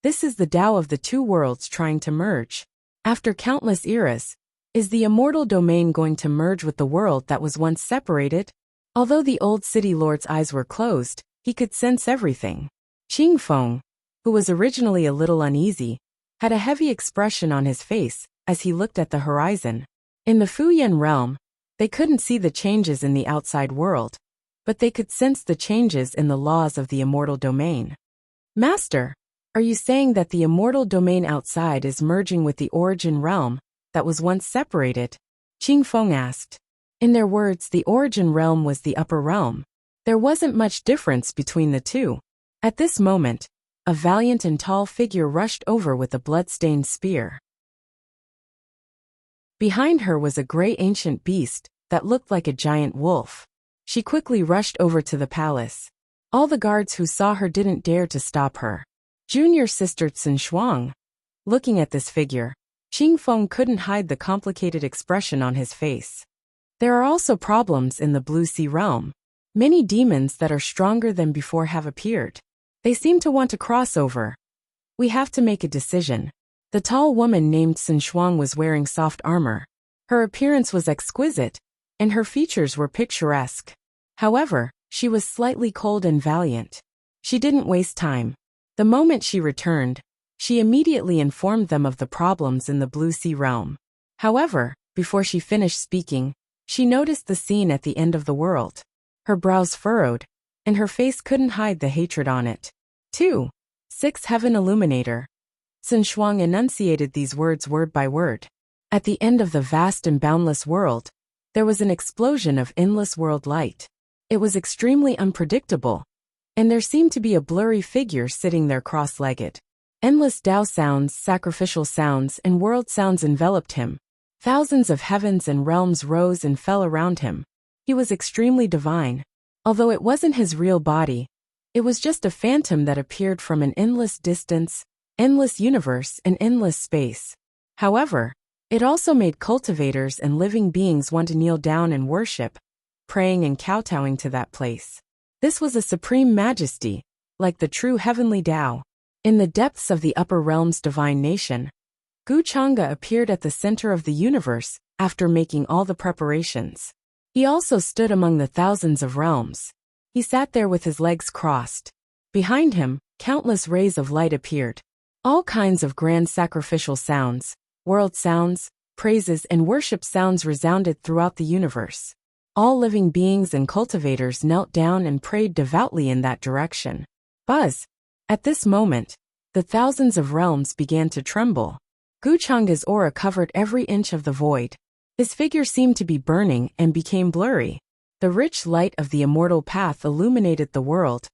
This is the Tao of the two worlds trying to merge. After countless eras, is the immortal domain going to merge with the world that was once separated? Although the old city lord's eyes were closed, he could sense everything. Qing Feng, who was originally a little uneasy, had a heavy expression on his face as he looked at the horizon. In the Fuyan realm, they couldn't see the changes in the outside world, but they could sense the changes in the laws of the immortal domain. Master, are you saying that the immortal domain outside is merging with the origin realm that was once separated? Qing Feng asked. In their words, the origin realm was the upper realm. There wasn't much difference between the two. At this moment, a valiant and tall figure rushed over with a blood-stained spear. Behind her was a gray ancient beast that looked like a giant wolf. She quickly rushed over to the palace. All the guards who saw her didn't dare to stop her. Junior sister Sun Shuang. Looking at this figure, Qing Feng couldn't hide the complicated expression on his face. There are also problems in the Blue Sea realm. Many demons that are stronger than before have appeared. They seem to want to cross over. We have to make a decision. The tall woman named Sun Shuang was wearing soft armor. Her appearance was exquisite, and her features were picturesque. However, she was slightly cold and valiant. She didn't waste time. The moment she returned, she immediately informed them of the problems in the Blue Sea realm. However, before she finished speaking, she noticed the scene at the end of the world. Her brows furrowed, and her face couldn't hide the hatred on it. 2. 6 Heaven Illuminator. Sun Shuang enunciated these words word by word. At the end of the vast and boundless world, there was an explosion of endless world light. It was extremely unpredictable, and there seemed to be a blurry figure sitting there cross-legged. Endless Tao sounds, sacrificial sounds, and world sounds enveloped him. Thousands of heavens and realms rose and fell around him. He was extremely divine. Although it wasn't his real body, it was just a phantom that appeared from an endless distance, endless universe, and endless space. However, it also made cultivators and living beings want to kneel down and worship, praying and kowtowing to that place. This was a supreme majesty, like the true heavenly Tao. In the depths of the upper realm's divine nation, Guchanga appeared at the center of the universe after making all the preparations. He also stood among the thousands of realms. He sat there with his legs crossed. Behind him, countless rays of light appeared. All kinds of grand sacrificial sounds, world sounds, praises, and worship sounds resounded throughout the universe. All living beings and cultivators knelt down and prayed devoutly in that direction. Buzz! At this moment, the thousands of realms began to tremble. Guchanga's aura covered every inch of the void. His figure seemed to be burning and became blurry. The rich light of the immortal path illuminated the world,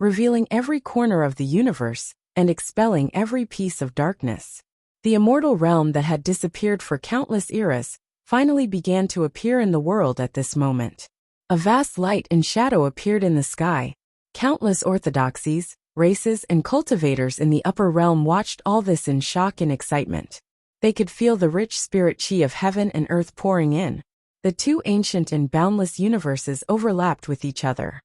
revealing every corner of the universe and expelling every piece of darkness. The immortal realm that had disappeared for countless eras finally began to appear in the world at this moment. A vast light and shadow appeared in the sky. Countless orthodoxies, races, and cultivators in the upper realm watched all this in shock and excitement. They could feel the rich spirit chi of heaven and earth pouring in. The two ancient and boundless universes overlapped with each other.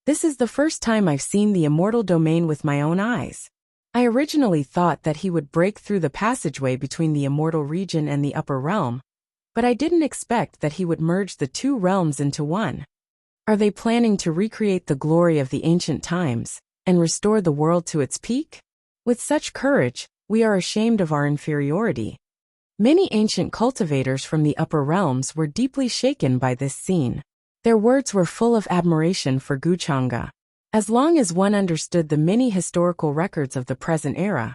This is the first time I've seen the immortal domain with my own eyes. I originally thought that he would break through the passageway between the immortal region and the upper realm, but I didn't expect that he would merge the two realms into one. Are they planning to recreate the glory of the ancient times and restore the world to its peak? With such courage, we are ashamed of our inferiority. Many ancient cultivators from the upper realms were deeply shaken by this scene. Their words were full of admiration for Guchanga. As long as one understood the many historical records of the present era,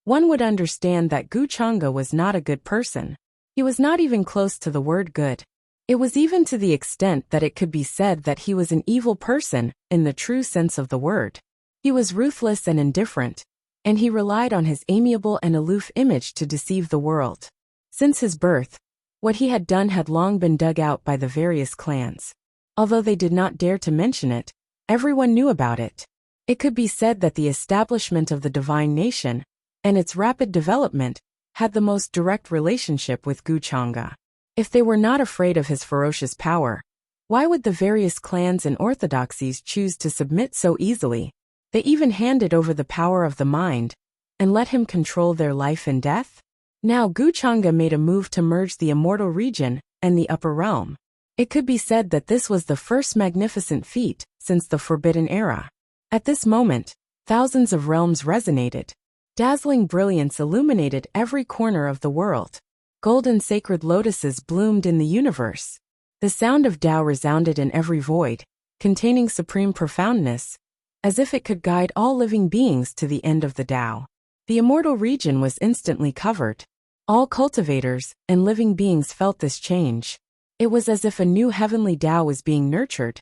one would understand that Guchanga was not a good person. He was not even close to the word good. It was even to the extent that it could be said that he was an evil person in the true sense of the word. He was ruthless and indifferent, and he relied on his amiable and aloof image to deceive the world. Since his birth, what he had done had long been dug out by the various clans. Although they did not dare to mention it, everyone knew about it. It could be said that the establishment of the divine nation and its rapid development had the most direct relationship with Guchanga. If they were not afraid of his ferocious power, why would the various clans and orthodoxies choose to submit so easily? They even handed over the power of the mind and let him control their life and death? Now Guchanga made a move to merge the immortal region and the upper realm. It could be said that this was the first magnificent feat since the Forbidden Era. At this moment, thousands of realms resonated. Dazzling brilliance illuminated every corner of the world. Golden sacred lotuses bloomed in the universe. The sound of Tao resounded in every void, containing supreme profoundness, as if it could guide all living beings to the end of the Tao. The immortal region was instantly covered. All cultivators and living beings felt this change. It was as if a new heavenly Tao was being nurtured,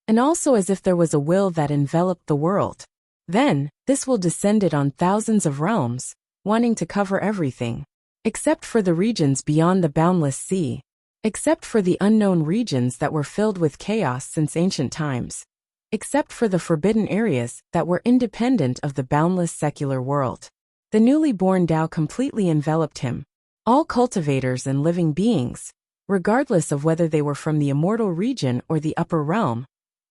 and also as if there was a will that enveloped the world. Then, this will descended on thousands of realms, wanting to cover everything. Except for the regions beyond the boundless sea. Except for the unknown regions that were filled with chaos since ancient times. Except for the forbidden areas that were independent of the boundless secular world. The newly born Tao completely enveloped him. All cultivators and living beings, regardless of whether they were from the immortal region or the upper realm,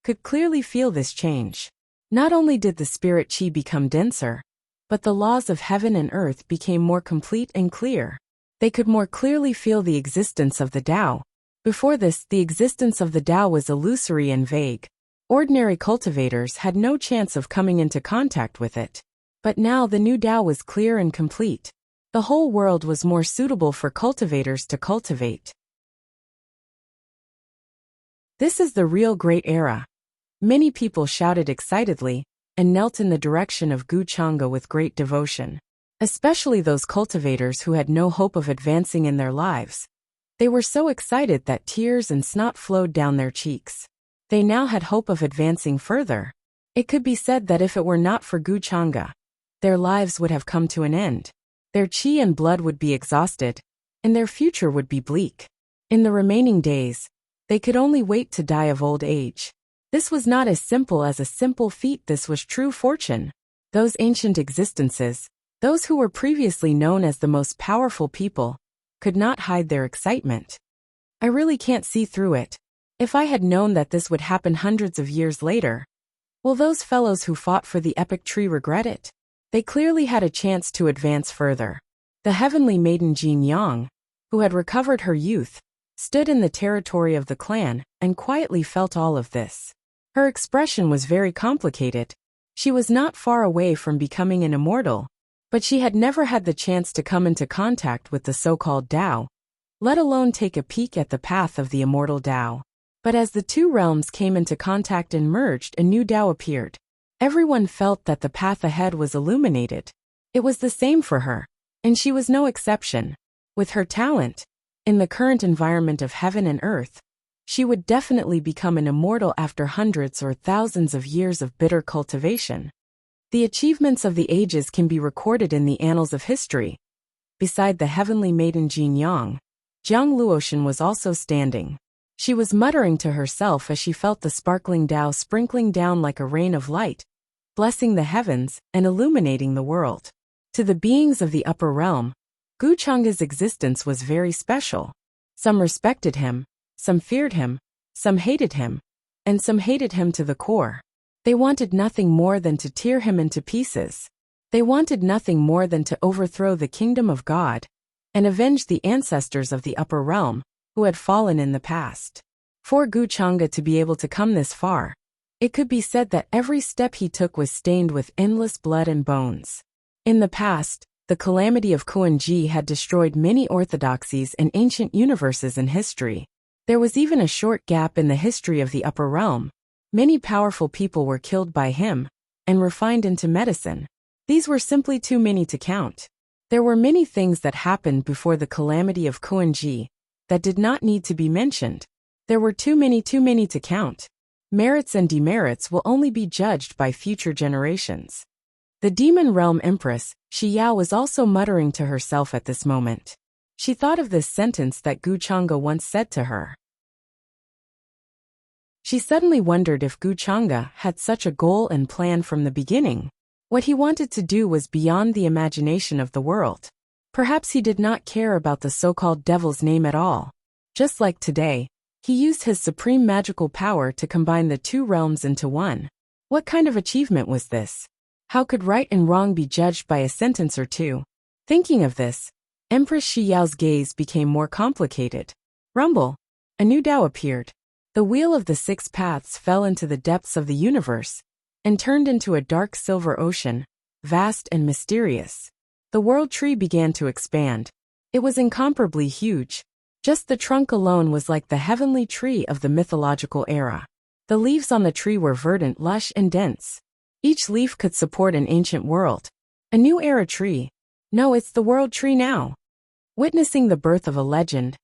could clearly feel this change. Not only did the spirit chi become denser, but the laws of heaven and earth became more complete and clear. They could more clearly feel the existence of the Tao. Before this, the existence of the Tao was illusory and vague. Ordinary cultivators had no chance of coming into contact with it. But now the new Tao was clear and complete. The whole world was more suitable for cultivators to cultivate. This is the real great era. Many people shouted excitedly and knelt in the direction of Gu Chang'e with great devotion. Especially those cultivators who had no hope of advancing in their lives. They were so excited that tears and snot flowed down their cheeks. They now had hope of advancing further. It could be said that if it were not for Gu Chang'e, their lives would have come to an end. Their qi and blood would be exhausted, and their future would be bleak. In the remaining days, they could only wait to die of old age. This was not as simple as a simple feat, this was true fortune. Those ancient existences, those who were previously known as the most powerful people, could not hide their excitement. I really can't see through it. If I had known that this would happen hundreds of years later, will those fellows who fought for the epic tree regret it? They clearly had a chance to advance further. The heavenly maiden Jin Yang, who had recovered her youth, stood in the territory of the clan and quietly felt all of this. Her expression was very complicated. She was not far away from becoming an immortal, but she had never had the chance to come into contact with the so-called Tao, let alone take a peek at the path of the immortal Tao. But as the two realms came into contact and merged, a new Tao appeared. Everyone felt that the path ahead was illuminated. It was the same for her, and she was no exception. With her talent, in the current environment of heaven and earth, she would definitely become an immortal after hundreds or thousands of years of bitter cultivation. The achievements of the ages can be recorded in the annals of history. Beside the heavenly maiden Jin Yang, Jiang Luotian was also standing. She was muttering to herself as she felt the sparkling Tao sprinkling down like a rain of light, blessing the heavens and illuminating the world. To the beings of the upper realm, Gu Chang'e's existence was very special. Some respected him, some feared him, some hated him, and some hated him to the core. They wanted nothing more than to tear him into pieces. They wanted nothing more than to overthrow the kingdom of God and avenge the ancestors of the upper realm who had fallen in the past. For Gu Chang'e to be able to come this far, it could be said that every step he took was stained with endless blood and bones. In the past, the calamity of Kuan-ji had destroyed many orthodoxies and ancient universes in history. There was even a short gap in the history of the upper realm. Many powerful people were killed by him and refined into medicine. These were simply too many to count. There were many things that happened before the calamity of Kuan-ji that did not need to be mentioned. There were too many to count. Merits and demerits will only be judged by future generations. The demon realm empress, Shi Yao, was also muttering to herself at this moment. She thought of this sentence that Gu Chang'e once said to her. She suddenly wondered if Gu Chang'e had such a goal and plan from the beginning. What he wanted to do was beyond the imagination of the world. Perhaps he did not care about the so-called devil's name at all. Just like today, he used his supreme magical power to combine the two realms into one. What kind of achievement was this? How could right and wrong be judged by a sentence or two? Thinking of this, Empress Shi Yao's gaze became more complicated. Rumble! A new Tao appeared. The wheel of the six paths fell into the depths of the universe and turned into a dark silver ocean, vast and mysterious. The world tree began to expand. It was incomparably huge. Just the trunk alone was like the heavenly tree of the mythological era. The leaves on the tree were verdant, lush, and dense. Each leaf could support an ancient world. A new era tree. No, it's the world tree now. Witnessing the birth of a legend,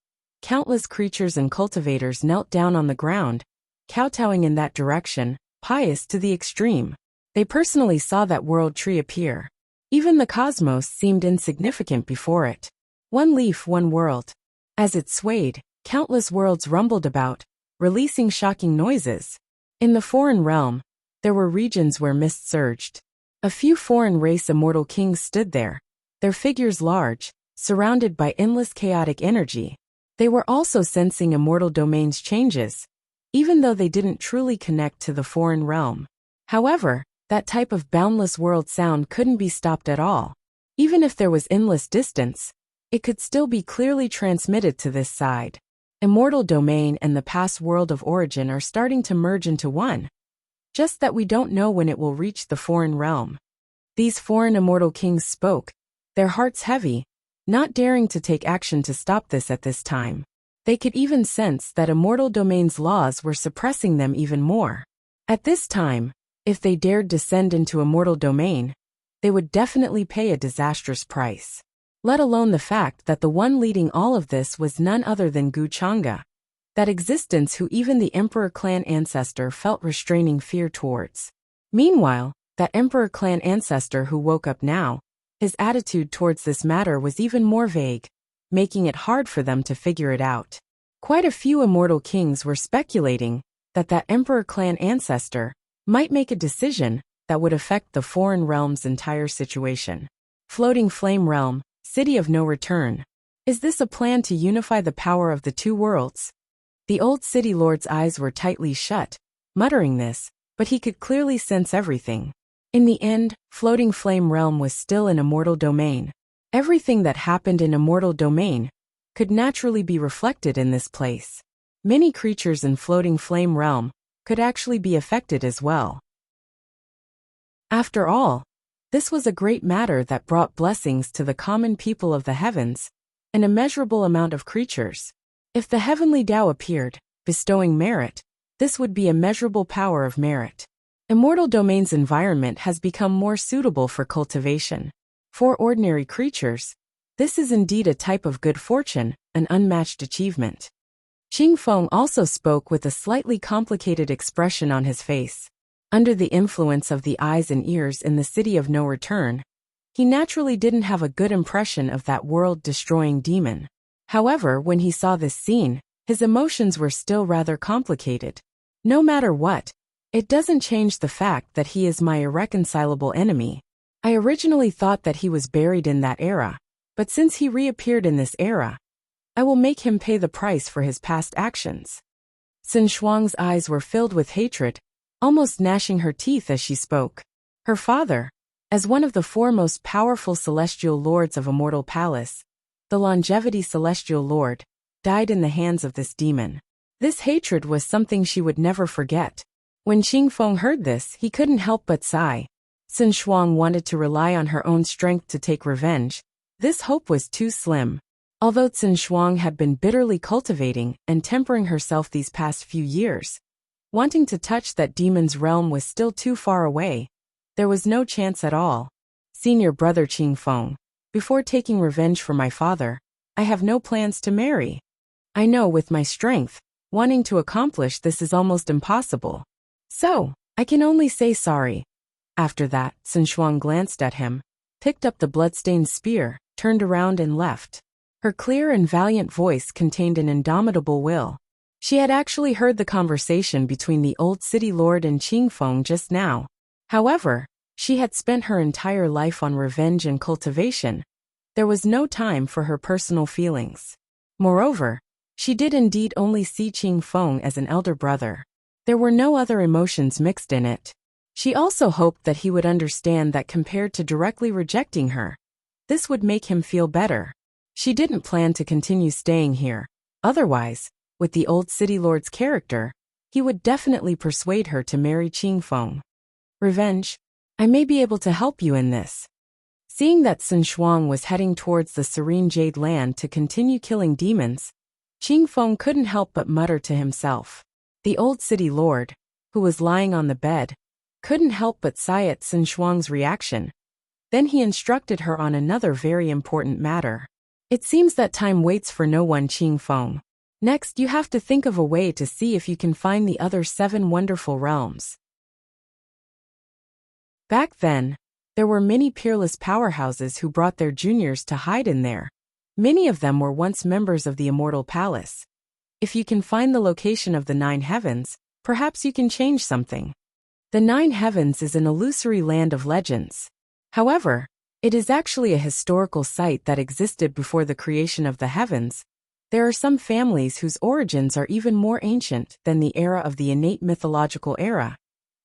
countless creatures and cultivators knelt down on the ground, kowtowing in that direction, pious to the extreme. They personally saw that world tree appear. Even the cosmos seemed insignificant before it. One leaf, one world. As it swayed, countless worlds rumbled about, releasing shocking noises. In the foreign realm, there were regions where mist surged. A few foreign race immortal kings stood there, their figures large, surrounded by endless chaotic energy. They were also sensing immortal domains changes, even though they didn't truly connect to the foreign realm. However, that type of boundless world sound couldn't be stopped at all. Even if there was endless distance, it could still be clearly transmitted to this side. Immortal domain and the past world of origin are starting to merge into one. Just that we don't know when it will reach the foreign realm. These foreign immortal kings spoke, their hearts heavy, not daring to take action to stop this at this time. They could even sense that immortal domain's laws were suppressing them even more. At this time, if they dared descend into immortal domain, they would definitely pay a disastrous price. Let alone the fact that the one leading all of this was none other than Gu Chang'e, that existence who even the Emperor clan ancestor felt restraining fear towards. Meanwhile, that Emperor clan ancestor who woke up now, his attitude towards this matter was even more vague, making it hard for them to figure it out. Quite a few immortal kings were speculating that Emperor clan ancestor might make a decision that would affect the foreign realm's entire situation. Floating Flame Realm, City of No Return. Is this a plan to unify the power of the two worlds? The old city lord's eyes were tightly shut, muttering this, but he could clearly sense everything. In the end, Floating Flame Realm was still an immortal domain. Everything that happened in immortal domain could naturally be reflected in this place. Many creatures in Floating Flame Realm could actually be affected as well. After all, this was a great matter that brought blessings to the common people of the heavens, an immeasurable amount of creatures. If the heavenly Tao appeared, bestowing merit, this would be immeasurable power of merit. Immortal Domain's environment has become more suitable for cultivation. For ordinary creatures, this is indeed a type of good fortune, an unmatched achievement. Qing Feng also spoke with a slightly complicated expression on his face. Under the influence of the eyes and ears in the City of No Return, he naturally didn't have a good impression of that world-destroying demon. However, when he saw this scene, his emotions were still rather complicated. No matter what, it doesn't change the fact that he is my irreconcilable enemy. I originally thought that he was buried in that era, but since he reappeared in this era, I will make him pay the price for his past actions. Xin Shuang's eyes were filled with hatred, almost gnashing her teeth as she spoke. Her father, as one of the four most powerful celestial lords of Immortal Palace, the Longevity Celestial Lord, died in the hands of this demon. This hatred was something she would never forget. When Qing Feng heard this, he couldn't help but sigh. Xin Shuang wanted to rely on her own strength to take revenge. This hope was too slim. Although Xin Shuang had been bitterly cultivating and tempering herself these past few years, wanting to touch that demon's realm was still too far away. There was no chance at all. Senior brother Qing Feng, before taking revenge for my father, I have no plans to marry. I know with my strength, wanting to accomplish this is almost impossible. So, I can only say sorry. After that, Xin Shuang glanced at him, picked up the bloodstained spear, turned around and left. Her clear and valiant voice contained an indomitable will. She had actually heard the conversation between the old city lord and Qing Feng just now. However, she had spent her entire life on revenge and cultivation. There was no time for her personal feelings. Moreover, she did indeed only see Qing Feng as an elder brother. There were no other emotions mixed in it. She also hoped that he would understand that compared to directly rejecting her, this would make him feel better. She didn't plan to continue staying here. Otherwise, with the old city lord's character, he would definitely persuade her to marry Qing Feng. Revenge? I may be able to help you in this. Seeing that Xin Shuang was heading towards the serene Jade Land to continue killing demons, Qing Feng couldn't help but mutter to himself. The old city lord, who was lying on the bed, couldn't help but sigh at Xin Shuang's reaction. Then he instructed her on another very important matter. It seems that time waits for no one, Qing Feng. Next, you have to think of a way to see if you can find the other 7 wonderful realms. Back then, there were many peerless powerhouses who brought their juniors to hide in there. Many of them were once members of the Immortal Palace. If you can find the location of the 9 heavens, perhaps you can change something. The 9 heavens is an illusory land of legends. However, it is actually a historical site that existed before the creation of the heavens. There are some families whose origins are even more ancient than the era of the innate mythological era.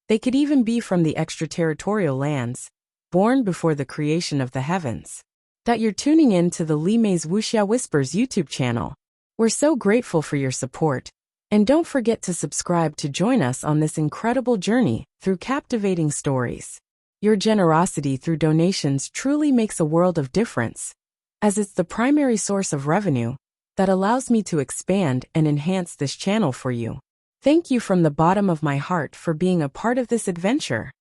They could even be from the extraterritorial lands, born before the creation of the heavens. That you're tuning in to the Li Mei's Wuxia Whispers YouTube channel. We're so grateful for your support, and don't forget to subscribe to join us on this incredible journey through captivating stories. Your generosity through donations truly makes a world of difference, as it's the primary source of revenue that allows me to expand and enhance this channel for you. Thank you from the bottom of my heart for being a part of this adventure.